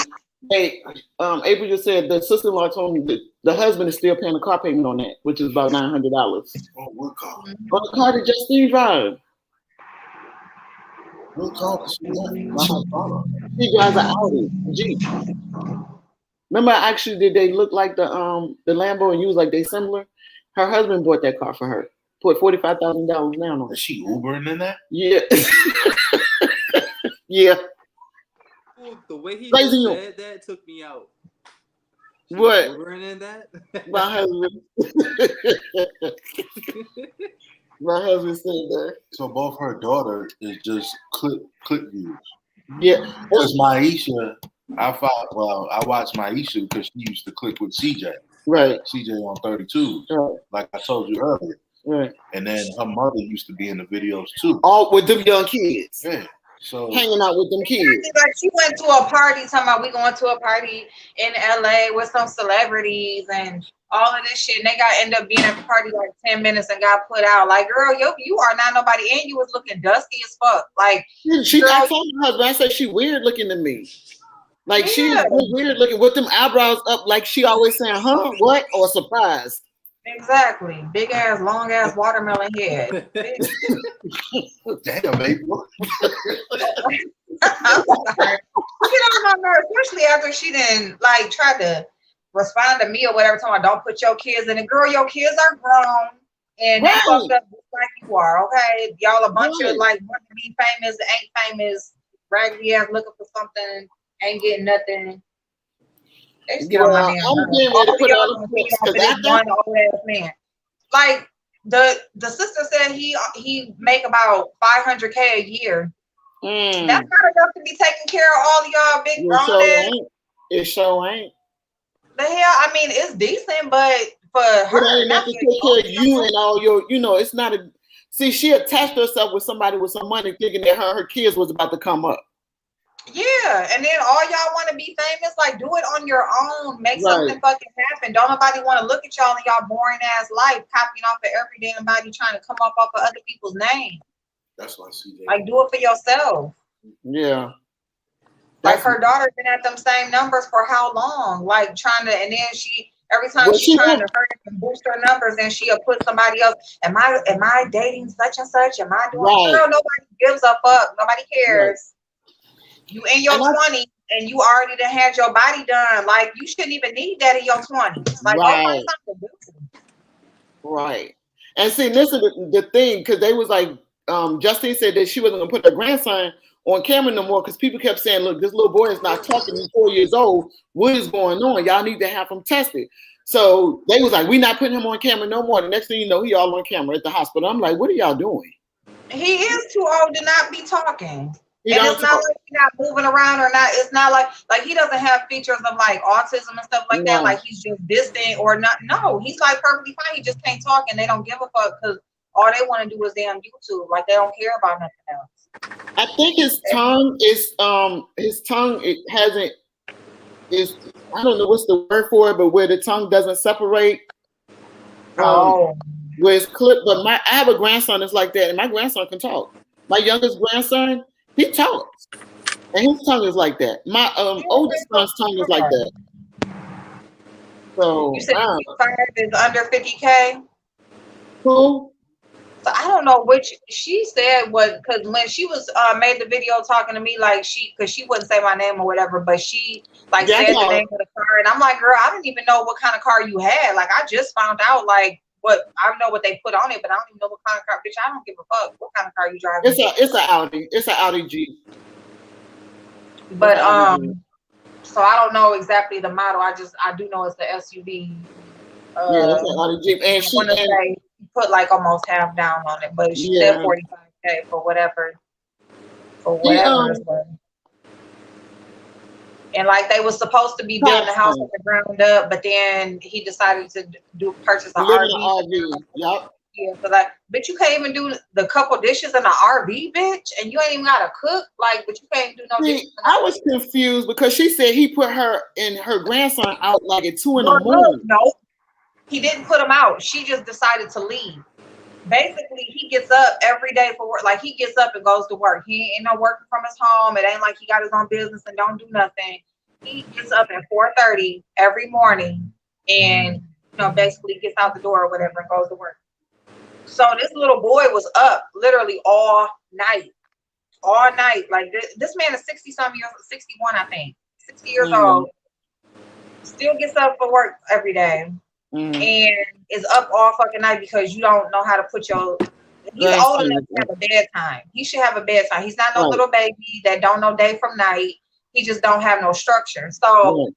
S4: hey, April just said the sister-in-law told me that the husband is still paying the car payment on that, which is about $900.
S7: Oh, what car?
S4: On the car that Justine drives.
S7: What car does she
S4: drives an Audi Jeep. Remember, actually, did they look like the Lambo and you was like they similar? Her husband bought that car for her. Put $45,000 down on
S7: Is
S4: it.
S7: she Ubering in that?
S4: Yeah. Yeah.
S5: Ooh, the way he
S4: Lazy
S5: just
S4: you.
S5: said that took me out. She
S4: What?
S5: Ubering in that?
S4: My husband. My husband said that.
S7: So both her daughter is just click views.
S4: Yeah.
S7: Because Maisha, I watched Maisha because she used to click with CJ.
S4: Right.
S7: CJ on 32,
S4: Right.
S7: like I told you earlier.
S4: Right.
S7: And then her mother used to be in the videos too.
S4: All with them young kids.
S7: Yeah. So
S4: Hanging out with them kids.
S1: Like she went to a party, talking about we going to a party in LA with some celebrities and all of this shit. And they end up being at the party like 10 minutes and got put out. Like, girl, you are not nobody, and you was looking dusty as fuck. Like,
S4: I told my husband, I said she weird looking to me. Like she
S1: yeah,
S4: is weird looking with them eyebrows up, like she always saying, huh, what, or surprised.
S1: exactly. Big ass, long ass watermelon head.
S7: damn, baby.
S1: I'm sorry. Get on my nerves, especially after she didn't like try to respond to me or whatever. Talking about don't put your kids in it. Girl, your kids are grown and they fucked up just like you are. Okay, y'all a bunch of like want to be famous, ain't famous, raggedy ass looking for something, ain't getting nothing. They just get on my damn nerves. All of y'all gonna feed off of this one old ass man. Like the sister said he make about $500K a year. That's not enough to be taking care of all of y'all big grown ass.
S4: It sure ain't.
S1: The hell, I mean, it's decent, but for her,
S4: it ain't enough to take care of you and all your, it's not a. See, she attached herself with somebody with some money, thinking that her kids was about to come up.
S1: Yeah, and then all y'all want to be famous, like do it on your own, make something fucking happen. Don't nobody want to look at y'all in y'all boring ass life, copying off of every damn body trying to come up off of other people's name.
S7: That's why CJ.
S1: Like do it for yourself.
S4: Yeah.
S1: Like her daughter's been at them same numbers for how long? Like trying to, and then every time she's trying to hurry and boost her numbers, and she'll put somebody else. Am I dating such and such? Am I doing? Girl, nobody gives a fuck. Nobody cares. You in your 20s and you already done had your body done. Like you shouldn't even need that in your 20s. Like go find something to do.
S4: Right. And see, this is the thing, because they was like, Justine said that she wasn't gonna put her grandson on camera no more because people kept saying, look, this little boy is not talking, he's 4 years old. What is going on? Y'all need to have him tested. So they was like, we're not putting him on camera no more. The next thing you know, he all on camera at the hospital. I'm like, what are y'all doing?
S1: He is too old to not be talking.
S4: And
S1: it's not like he's not moving around or not. It's not like he doesn't have features of like autism and stuff like that. Like he's just distant or not. No, he's like perfectly fine. He just can't talk and they don't give a fuck because all they want to do is damn YouTube. Like they don't care about nothing else.
S4: I think his tongue is I don't know what's the word for it, but where the tongue doesn't separate. Where it's clipped. But I have a grandson that's like that, and my grandson can talk. My youngest grandson, he talks, and his tongue is like that. My oldest son's tongue is like that. So
S1: you said 5 is under 50K.
S4: Who?
S1: So I don't know which she said what, because when she was made the video talking to me, like because she wouldn't say my name or whatever, but she like said the name of the car, and I'm like, girl, I didn't even know what kind of car you had. Like I just found out like what I know what they put on it, but I don't even know what kind of car. Bitch, I don't give a fuck what kind of car you driving.
S4: It's an Audi. It's an Audi Jeep.
S1: But so I don't know exactly the model. I do know it's the SUV.
S4: Yeah, it's an Audi Jeep, and she
S1: say put like almost half down on it, but she said 45K for whatever. And like they was supposed to be building the house from the ground up, but then he decided to purchase an RV.
S4: Yep.
S1: Yeah, so like, bitch, you can't even do the couple dishes in an RV, bitch, and you ain't even gotta cook. Like, but you can't do no dishes.
S4: I was confused because she said he put her and her grandson out like at 2 in the morning.
S1: No, he didn't put him out. She just decided to leave. Basically, he gets up every day for work. Like he gets up and goes to work. He ain't no working from his home. It ain't like he got his own business and don't do nothing. He gets up at 4:30 every morning and basically gets out the door or whatever and goes to work. So this little boy was up literally all night. Like this man is 60-some years, 61, I think, 60 years old. Still gets up for work every day. and is up all fucking night because you don't know how to put your. He's old enough to have a bedtime. He should have a bedtime. He's not no little baby that don't know day from night. He just don't have no structure. So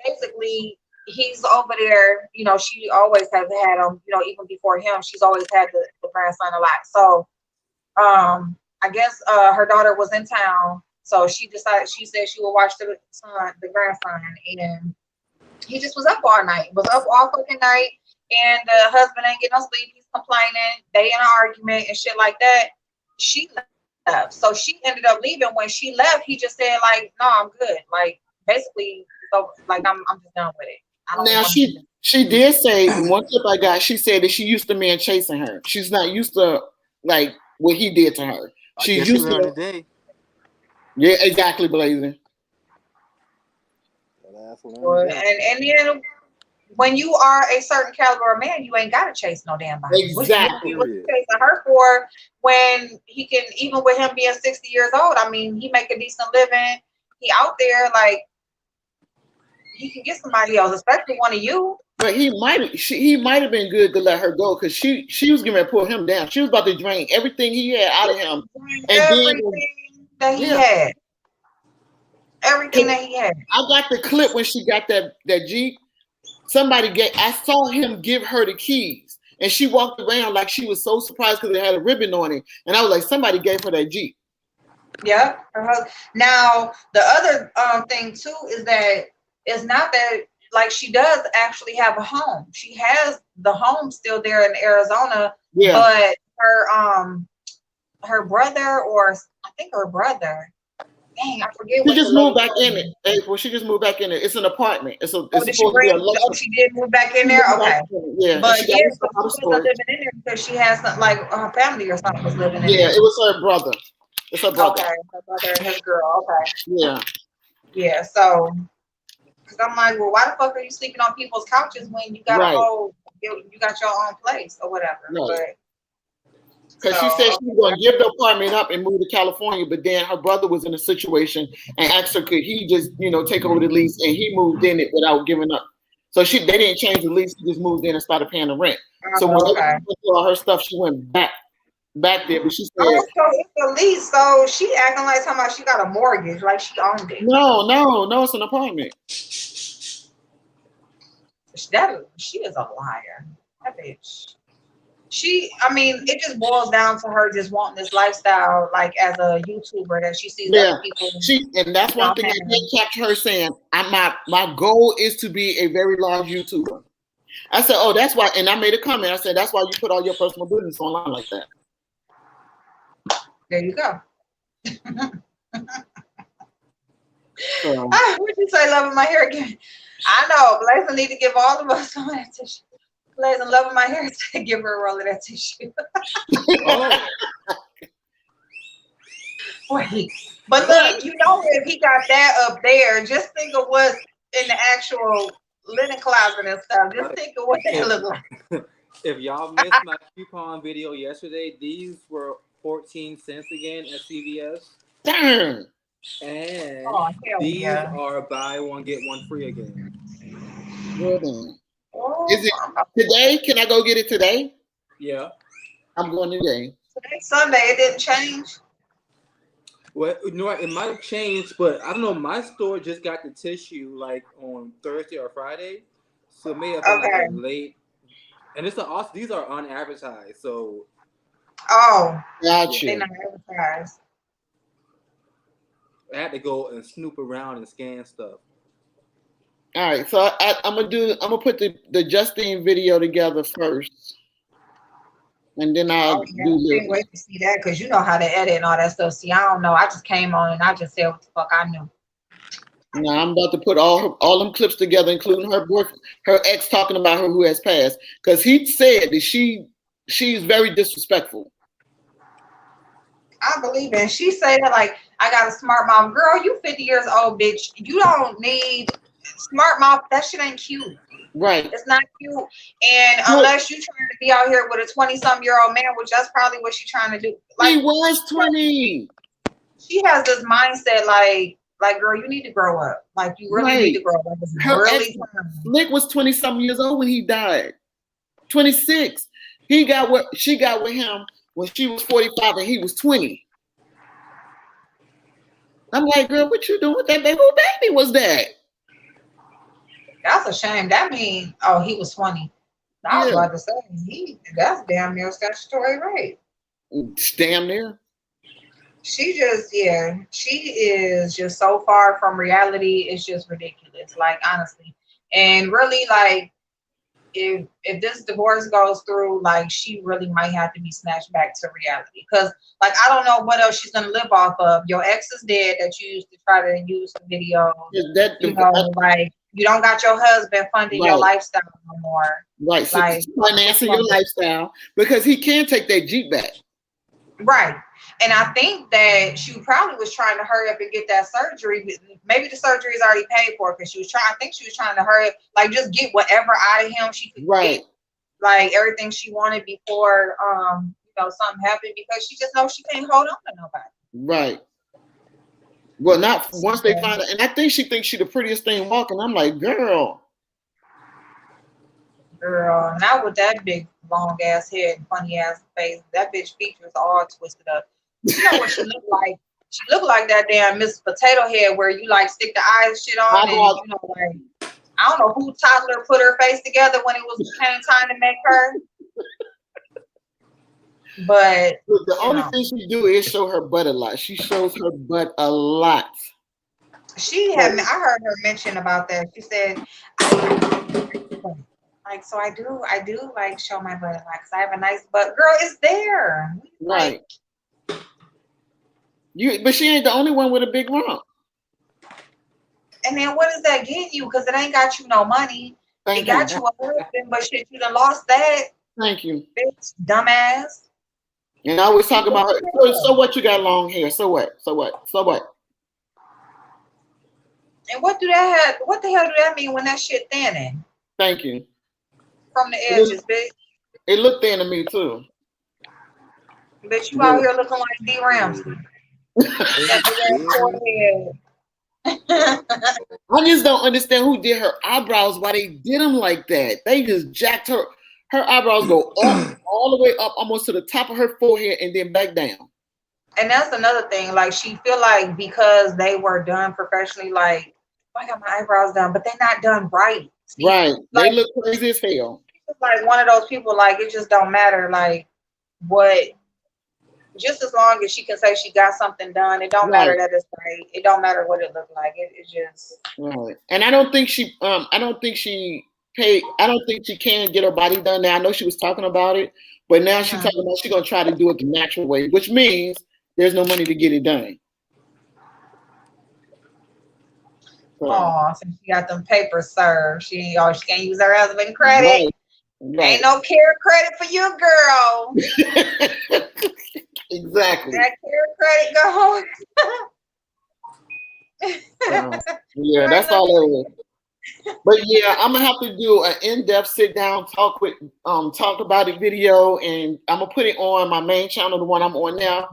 S1: basically, he's over there. You know, she always has had him. You know, even before him, she's always had the grandson a lot. So, I guess her daughter was in town, so she decided. She said she would watch the grandson, and he just was up all night. Was up all fucking night, and the husband ain't getting no sleep. He's complaining. They in an argument and shit like that. She left, so she ended up leaving. When she left, he just said like, "No, I'm good." Like basically, so like I'm just done with it. I don't
S4: Now she did say one tip I got. She said that she used to men chasing her. She's not used to like what he did to her. She's used to
S5: today.
S4: Yeah, exactly, Blazing.
S1: And then when you are a certain caliber of man, you ain't gotta chase no damn body.
S4: Exactly.
S1: What's he chasing her for when he can, even with him being 60 years old, I mean, he make a decent living. He out there, like, he can get somebody else, especially one of you.
S4: But he might have been good to let her go because she was going to pull him down. She was about to drain everything he had out of him. And
S1: everything that he had. Everything that he had.
S4: I got the clip when she got that Jeep. I saw him give her the keys, and she walked around like she was so surprised because it had a ribbon on it. And I was like, somebody gave her that Jeep.
S1: Yeah. Now the other thing too is that it's not that, like, she does actually have a home. She has the home still there in Arizona. Yeah. But her brother, or I think her brother. Dang, I forget.
S4: She just moved back in it, April. She just moved back in it. It's an apartment. It's
S1: she did move back in there? Okay.
S4: Yeah.
S1: But she was living in there because she has something like her family or something was living in there.
S4: Yeah, it was her brother. It's her brother.
S1: Okay, her brother and his girl. Okay.
S4: Yeah.
S1: Yeah, so, because I'm like, well, why the fuck are you sleeping on people's couches when you got you got your own place or whatever?
S4: Right. Because she said she was going to give the apartment up and move to California, but then her brother was in a situation and asked her, could he just, take over the lease, and he moved in it without giving up. So they didn't change the lease, she just moved in and started paying the rent. So when they went through all her stuff, she went back there, but she said,
S1: so it's a lease, so she acting like talking about she got a mortgage, like she owned it.
S4: No, it's an apartment.
S1: She is a liar. That bitch. It just boils down to her just wanting this lifestyle, like as a YouTuber that she sees other people.
S4: And that's one thing I did capture her saying, my goal is to be a very large YouTuber. I said, oh, that's why, and I made a comment. I said, that's why you put all your personal business online like that.
S1: There you go. Would you say loving my hair again? I know, Blazing need to give all of us some of that tissue. Blazing loving my hair to give her a roll of that tissue. Wait, but look, if he got that up there, just think of what's in the actual linen closet and stuff. Just think of what they look like.
S5: If y'all missed my coupon video yesterday, these were 14 cents again at CVS.
S4: Damn.
S5: And these are buy one get one free again.
S4: Is it today? Can I go get it today?
S5: Yeah.
S4: I'm going today.
S1: Today's Sunday. It didn't change.
S5: Well, it might have changed, but I don't know. My store just got the tissue like on Thursday or Friday, so it may have been like late. And these are unadvertised, so.
S4: Oh, gotcha.
S1: They're not advertised.
S5: I had to go and snoop around and scan stuff.
S4: All right, so I'm gonna put the Justine video together first, and then I'll do
S1: this. I can't wait to see that because you know how to edit and all that stuff. See, I don't know. I just came on and I just said what the fuck I knew.
S4: Now I'm about to put all them clips together, including her ex talking about her who has passed, because he said that she's very disrespectful.
S1: I believe it. She said like, I got a smart mom. Girl, you 50 years old, bitch. You don't need smart mouth. That shit ain't cute.
S4: Right.
S1: It's not cute. And unless you're trying to be out here with a 20-some-year-old man, which that's probably what she's trying to do.
S4: Like, he was 20.
S1: She has this mindset like Like, girl, you need to grow up. Like, you really need to grow up. It's
S4: Her ex,
S1: really time.
S4: Slick was 20-something years old when he died. 26. She got with him when she was 45 and he was 20. I'm like, girl, what you doing with that baby? Who baby was that?
S1: That's a shame. That means, oh, he was 20. I was about to say, that's damn near statutory rape.
S4: Damn near.
S1: She is just so far from reality. It's just ridiculous, like, honestly. And really, like, if this divorce goes through, like, she really might have to be snatched back to reality. Because, like, I don't know what else she's gonna live off of. Your ex is dead that you used to try to use the videos. Like, you don't got your husband funding your lifestyle no more.
S4: Right. So
S1: like,
S4: financing your lifestyle because he can take that Jeep back.
S1: Right. And I think that she probably was trying to hurry up and get that surgery. Maybe the surgery is already paid for because I think she was trying to hurry up, like, just get whatever out of him she could get, like, everything she wanted before something happened, because she just knows she can't hold on to nobody.
S4: Right. Well, not once they find out. And I think she thinks she's the prettiest thing walking. I'm like, girl,
S1: not with that big long ass head and funny ass face. That bitch features all twisted up. You know what she looked like? She looked like that damn Miss Potato Head where you, like, stick the eyes shit on and, like, I don't know who toddler put her face together when it came time to make her. But
S4: the only thing she do is show her butt a lot. She shows her butt a lot.
S1: I heard her mention about that. She said, like, so I do like show my butt a lot because I have a nice butt. Girl, it's there.
S4: Right. But she ain't the only one with a big rump.
S1: And then what does that get you? Because it ain't got you no money. It got you a husband, but shit, you done lost that.
S4: Thank you.
S1: Bitch, dumbass.
S4: And I always talk about her. So what, you got long hair? So what?
S1: And what the hell do that mean when that shit thinning?
S4: Thank you.
S1: From the edges, bitch.
S4: It looked thin to me too.
S1: Bitch, you out here looking like D. Ramsey.
S4: I just don't understand who did her eyebrows, why they did them like that. They just jacked her. Her eyebrows go all the way up almost to the top of her forehead and then back down.
S1: And that's another thing. Like, she feel like because they were done professionally, like, I got my eyebrows done, but they're not done right.
S4: Right.
S1: Like,
S4: they look crazy as hell.
S1: It's like one of those people, like, it just don't matter, like, what. Just as long as she can say she got something done, it don't matter that it's right. It don't matter what it looked like. It's just
S4: right. And I don't think she can get her body done now. I know she was talking about it, but now she's talking about she's gonna try to do it the natural way, which means there's no money to get it done.
S1: So she got them papers served. She can't use her husband credit. Right. Ain't no care credit for you, girl.
S4: Exactly.
S1: That care credit go home.
S4: Yeah, that's all it is. But yeah, I'm gonna have to do an in-depth sit down talk about it video, and I'm gonna put it on my main channel, the one I'm on now.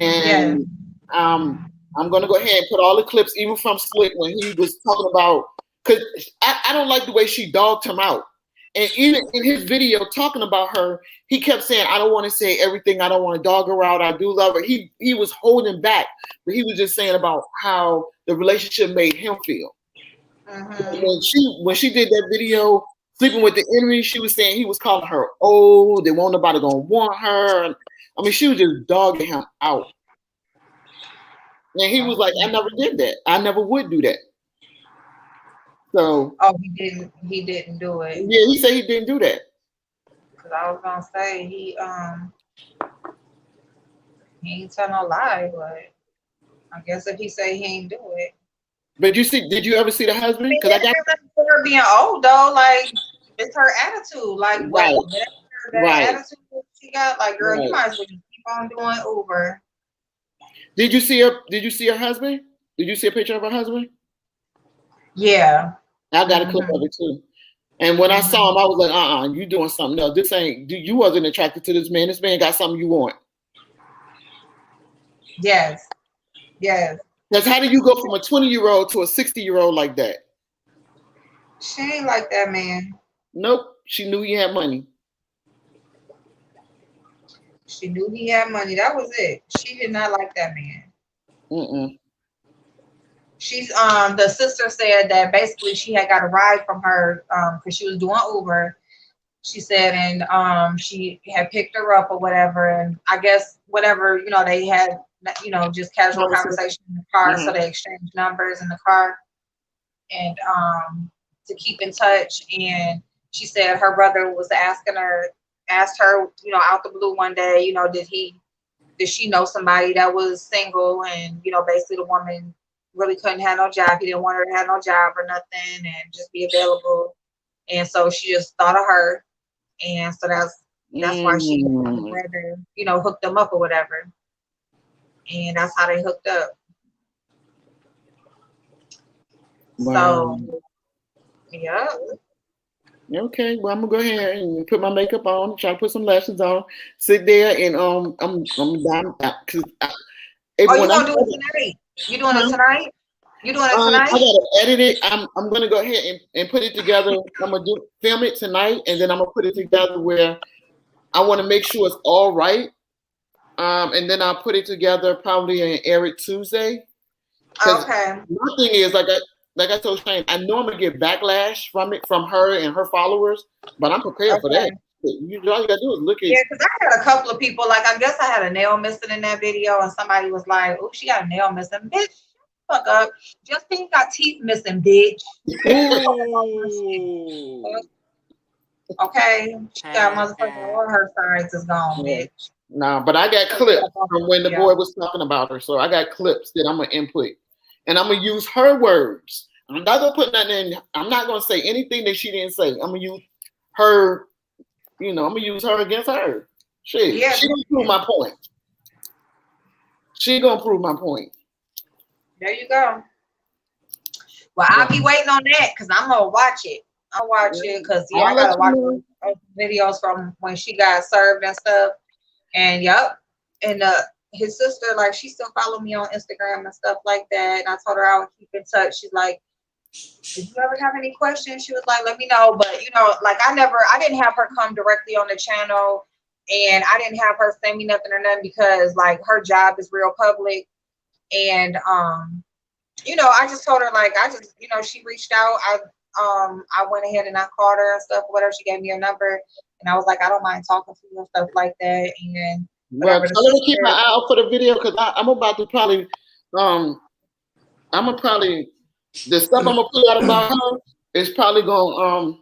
S4: And I'm gonna go ahead and put all the clips, even from Slick when he was talking about, because I don't like the way she dogged him out. And even in his video talking about her, he kept saying, I don't want to say everything. I don't want to dog her out. I do love her. He was holding back, but he was just saying about how the relationship made him feel. When she did that video, Sleeping with the Enemy, she was saying he was calling her old. They won't nobody gonna want her. I mean, she was just dogging him out. And he was like, I never did that. I never would do that. So
S1: he didn't do it.
S4: Yeah, he said he didn't do that.
S1: Cause I was gonna say he ain't tell no lie, but I guess if he say he ain't do it.
S4: But did you ever see the husband?
S1: Because I got her being old though, like it's her attitude. Like that attitude she got, like, girl, you might as well just keep on doing Uber.
S4: Did you see her husband? Did you see a picture of her husband?
S1: Yeah.
S4: I got a clip of it too. And when I saw him, I was like, you doing something else. You wasn't attracted to this man. This man got something you want.
S1: Yes.
S4: Because how do you go from a 20-year-old to a 60-year-old like that?
S1: She ain't like that man.
S4: Nope. She knew he had money.
S1: She knew he had money. That was it. She did not like that man.
S4: Mm-mm.
S1: She's the sister said that basically she had got a ride from her because she was doing Uber. She said, and she had picked her up or whatever, and I guess whatever, you know, they had, you know, just casual conversation in the car, so they exchanged numbers in the car, and to keep in touch. And she said her brother was asked her, you know, out the blue one day, you know, did she know somebody that was single, and you know, basically the woman really couldn't have no job. He didn't want her to have no job or nothing and just be available. And so she just thought of her. And so that's why she brother, you know, hooked them up or whatever. And that's how they hooked up.
S4: Wow.
S1: So yeah.
S4: Okay, well, I'm gonna go ahead and put my makeup on, try to put some lashes on, sit there, and I'm down because
S1: Oh, you gonna do it tonight? You doing it tonight? You doing it tonight?
S4: I gotta edit it. I'm gonna go ahead and put it together. I'm gonna film it tonight, and then I'm gonna put it together where I want to make sure it's all right. And then I'll put it together probably and air it Tuesday.
S1: Okay.
S4: My thing is like I told Shane, I know I'm gonna get backlash from it from her and her followers, but I'm prepared for that. All you gotta do is look at.
S1: Yeah, because I had a couple of people, like, I guess I had a nail missing in that video, and somebody was like, "Oh, she got a nail missing, bitch. Fuck up. Justine got teeth missing, bitch." Okay, she got motherfucking all her sides is gone, bitch.
S4: Nah, but I got clips from when the boy was talking about her, so I got clips that I'm gonna input, and I'm gonna use her words. I'm not gonna put nothing in. I'm not gonna say anything that she didn't say. I'm gonna use her. You know, I'm gonna use her against her. Shit,
S1: Yeah.
S4: she gonna prove my point. She gonna prove my point.
S1: There you go. Well, I'll be waiting on that because I'm gonna watch it. I'll watch it because I gotta watch videos from when she got served and stuff. And yep, and his sister, like, she still follow me on Instagram and stuff like that. And I told her I would keep in touch. She's like, if you ever have any questions, she was like, let me know. But you know, like, I didn't have her come directly on the channel, and I didn't have her send me nothing or nothing because like her job is real public. And you know, I just told her, like, you know, she reached out. I went ahead and I called her and stuff, whatever. She gave me her number, and I was like, I don't mind talking to you and stuff like that. And
S4: well, I'm gonna keep my eye out for the video because I'm about to probably, the stuff I'm gonna put out about her is probably gonna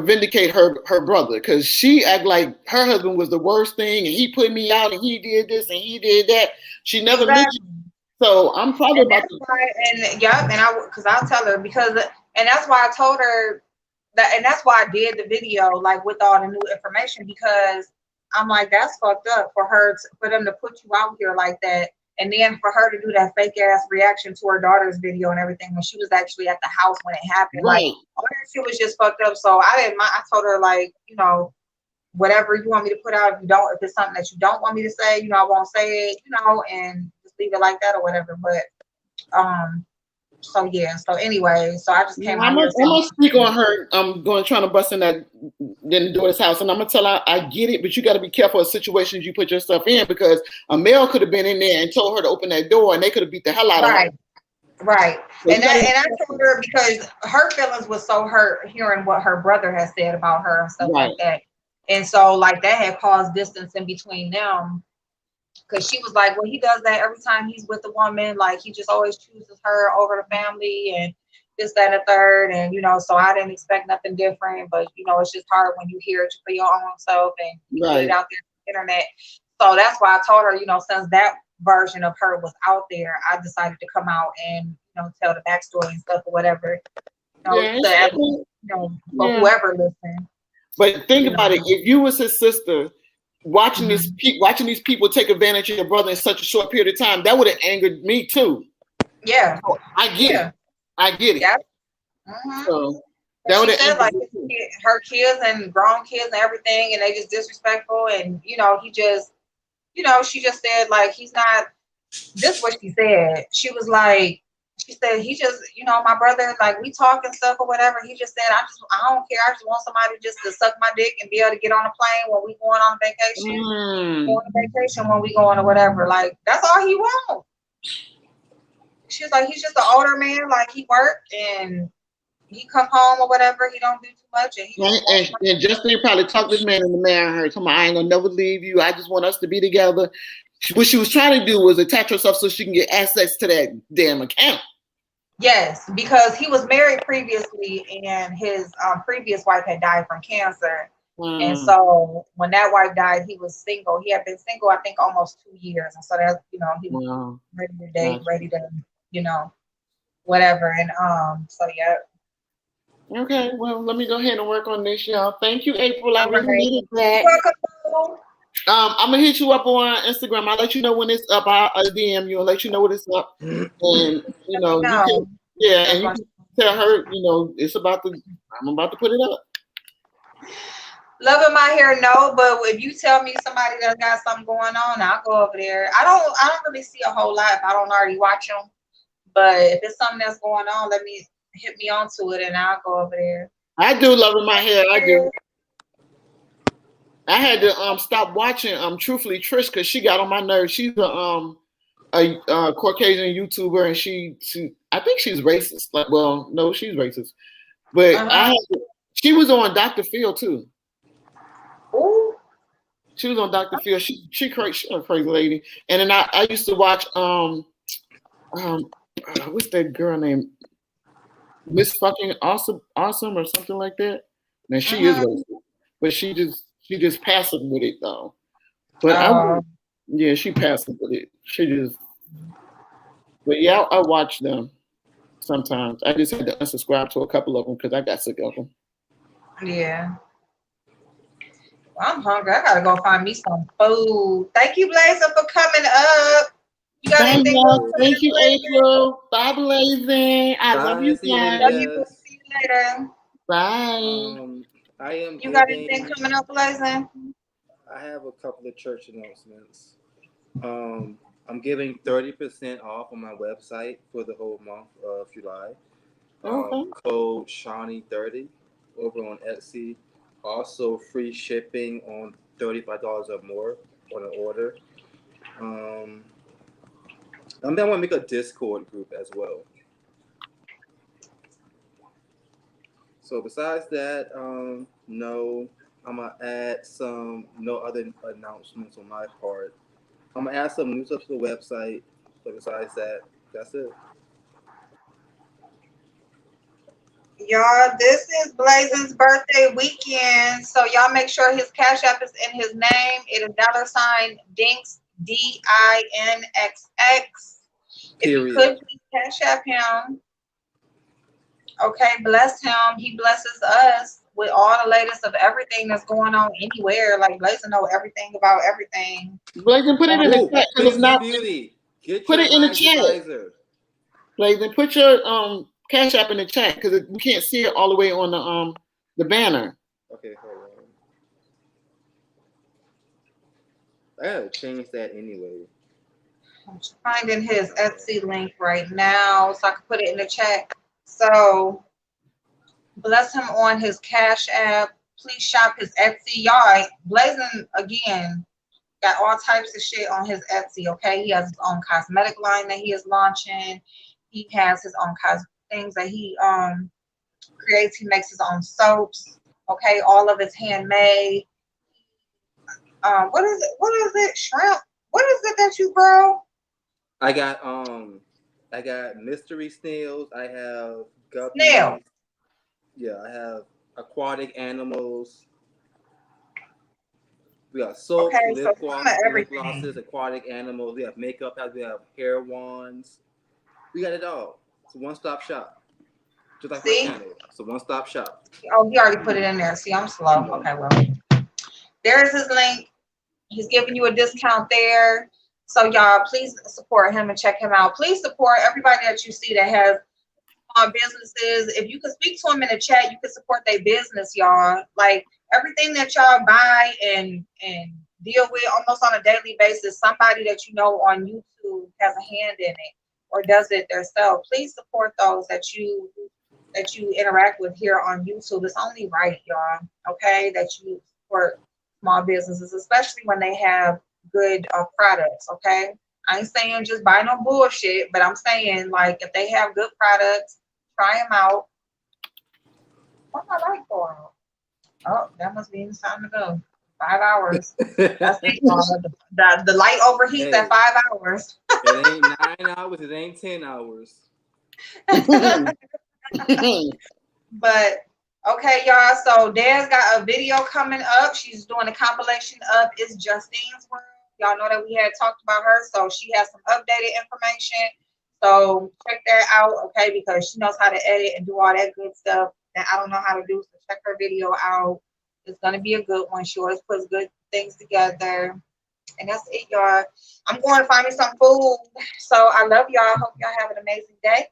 S4: vindicate her brother because she act like her husband was the worst thing and he put me out and he did this and he did that. She never mentioned. So I'm probably
S1: about to. Because I'll tell her and that's why I told her that, and that's why I did the video like with all the new information, because I'm like, that's fucked up for them to put you out here like that, and then for her to do that fake ass reaction to her daughter's video and everything when she was actually at the house when it happened.
S4: Right.
S1: Like, all that shit was just fucked up. So I didn't mind. I told her, like, you know, whatever you want me to put out, if it's something that you don't want me to say, you know, I won't say it, you know, and leave it like that or whatever. But so yeah, so anyway, so I just came out here.
S4: I'm gonna speak on her. I'm going trying to bust in that daughter's house, and I'm gonna tell her I get it, but you got to be careful of situations you put yourself in because a male could have been in there and told her to open that door, and they could have beat the hell out of her.
S1: Right.
S4: So
S1: and I told her because her feelings was so hurt hearing what her brother had said about her and stuff like that, and so like that had caused distance in between them. Because she was like, well, he does that every time he's with a woman. Like, he just always chooses her over the family and this, that, and the third. And, you know, so I didn't expect nothing different. But, you know, it's just hard when you hear it for your own self and you put it out there on the internet. So that's why I told her, you know, since that version of her was out there, I decided to come out and, you know, tell the backstory and stuff or whatever. You know, for whoever listens.
S4: But think about it. If you was his sister, watching these people take advantage of your brother in such a short period of time, that would have angered me too.
S1: Yeah,
S4: so I get it.
S1: Yeah.
S4: So that would have
S1: like her kids and grown kids and everything, and they just disrespectful. And you know, he just, you know, she just said like he's not this is what she said. She was like, she said, he just, my brother, like, we talk and stuff or whatever. He just said, I don't care. I just want somebody just to suck my dick and be able to get on a plane when we going on vacation. Go on a vacation when we going or whatever. Like, that's all he wants. She was like, he's just an older man. Like, he worked and he come home or whatever. He don't do too much. And he
S4: and Justin probably talked this man, and the man heard, "Come on, I ain't gonna never leave you. I just want us to be together." What she was trying to do was attach herself so she can get access to that damn account.
S1: Yes, because he was married previously, and his previous wife had died from cancer. And so when that wife died, he was single. He had been single, I think, almost 2 years. And so that's, he was ready to date, ready to, whatever. And so yeah.
S4: Okay, well, let me go ahead and work on this, y'all. Thank you, April. I really needed that.
S1: You're welcome.
S4: I'm gonna hit you up on Instagram. I'll let you know when it's up. I'll DM you and let you know when it's up. And you can, and you can tell her, it's about to. I'm about to put it up.
S1: Loving my hair, no, but if you tell me somebody that got something going on, I'll go over there. I don't really see a whole lot if I don't already watch them. But if it's something that's going on, hit me onto it, and I'll go over there.
S4: I do loving my hair. I do. I had to stop watching Truthfully Trish because she got on my nerves. She's a Caucasian YouTuber, and she I think she's racist. Like, well, no, she's racist. But she was on Dr. Phil too.
S1: Ooh.
S4: She was on Dr. Phil. She's a crazy lady. And then I used to watch what's that girl name? Miss Fucking Awesome or something like that. Now she is racist, but she just passive with it though. But she passive with it. But yeah, I watch them sometimes. I just had to unsubscribe to a couple of them because I got sick of them.
S1: Yeah. Well, I'm hungry. I gotta go find me some food. Thank you, Blazer, for coming up. You got anything?
S4: Thank you, April. Bye, Blazing. I love you guys.
S1: Love you. See you later.
S4: Bye.
S1: You got anything coming up, Blazing?
S5: I have a couple of church announcements. I'm giving 30% off on my website for the whole month of July. Code Shawnee30 over on Etsy. Also free shipping on $35 or more on an order. I'm going to make a Discord group as well. So besides that, no, I'm going to add no other announcements on my part. I'm going to add some new stuff to the website. But besides that, that's it.
S1: Y'all, this is Blazing's birthday weekend. So y'all make sure his Cash App is in his name. It is $Dinx, DINXX. If you could, please Cash App him. Okay, bless him. He blesses us with all the latest of everything that's going on anywhere. Like, Blazing know everything about everything.
S4: Blazing, put it in the chat.
S5: It's not beauty.
S4: Put it in the chat. Blazing, put your Cash App in the chat because we can't see it all the way on the banner.
S5: Okay, hold on. I gotta change that anyway.
S1: I'm finding his Etsy link right now so I can put it in the chat. So bless him on his Cash App. Please shop his Etsy. Y'all, Blazing again got all types of shit on his Etsy. Okay, he has his own cosmetic line that he is launching. He has his own things that he creates. He makes his own soaps. Okay, all of it's handmade. What is it? Shrimp? What is it that you grow?
S5: I got mystery snails. I have guppies.
S1: Snail.
S5: Yeah, I have aquatic animals. We got soaps, lip glosses, aquatic animals. We have makeup. We have hair wands. We got it all. It's a one-stop shop. Just like my channel. It's a one-stop shop.
S1: Oh, he already put it in there. See, I'm slow. Okay, well. There's his link. He's giving you a discount there. So, y'all, please support him and check him out. Please support everybody that you see that has businesses. If you could speak to them in the chat, you could support their business, y'all. Like, everything that y'all buy and deal with almost on a daily basis, somebody that you know on YouTube YouTube has a hand in it or does it themselves. Please support those that you interact with here on YouTube. It's only right, y'all, okay, that you support small businesses, especially when they have good products, okay? I ain't saying just buy no bullshit, but I'm saying, like, if they have good products, try them out. What's my light for? Oh, that must be it's time to go. 5 hours. That's it, y'all. The light overheats at 5 hours.
S5: It ain't 9 hours. It ain't 10 hours.
S1: But okay, y'all. So Dad's got a video coming up. She's doing a compilation of It's Justine's World. Y'all know that we had talked about her, so she has some updated information. So check that out, okay? Because she knows how to edit and do all that good stuff that I don't know how to do. So check her video out. It's gonna be a good one. She always puts good things together. And that's it, y'all. I'm going to find me some food. So I love y'all. Hope y'all have an amazing day.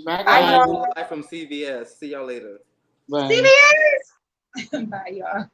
S4: Bye,
S1: Bye,
S4: guys.
S1: y'all.
S5: Live from CVS. See y'all later.
S4: Bye.
S1: CVS. Bye, y'all.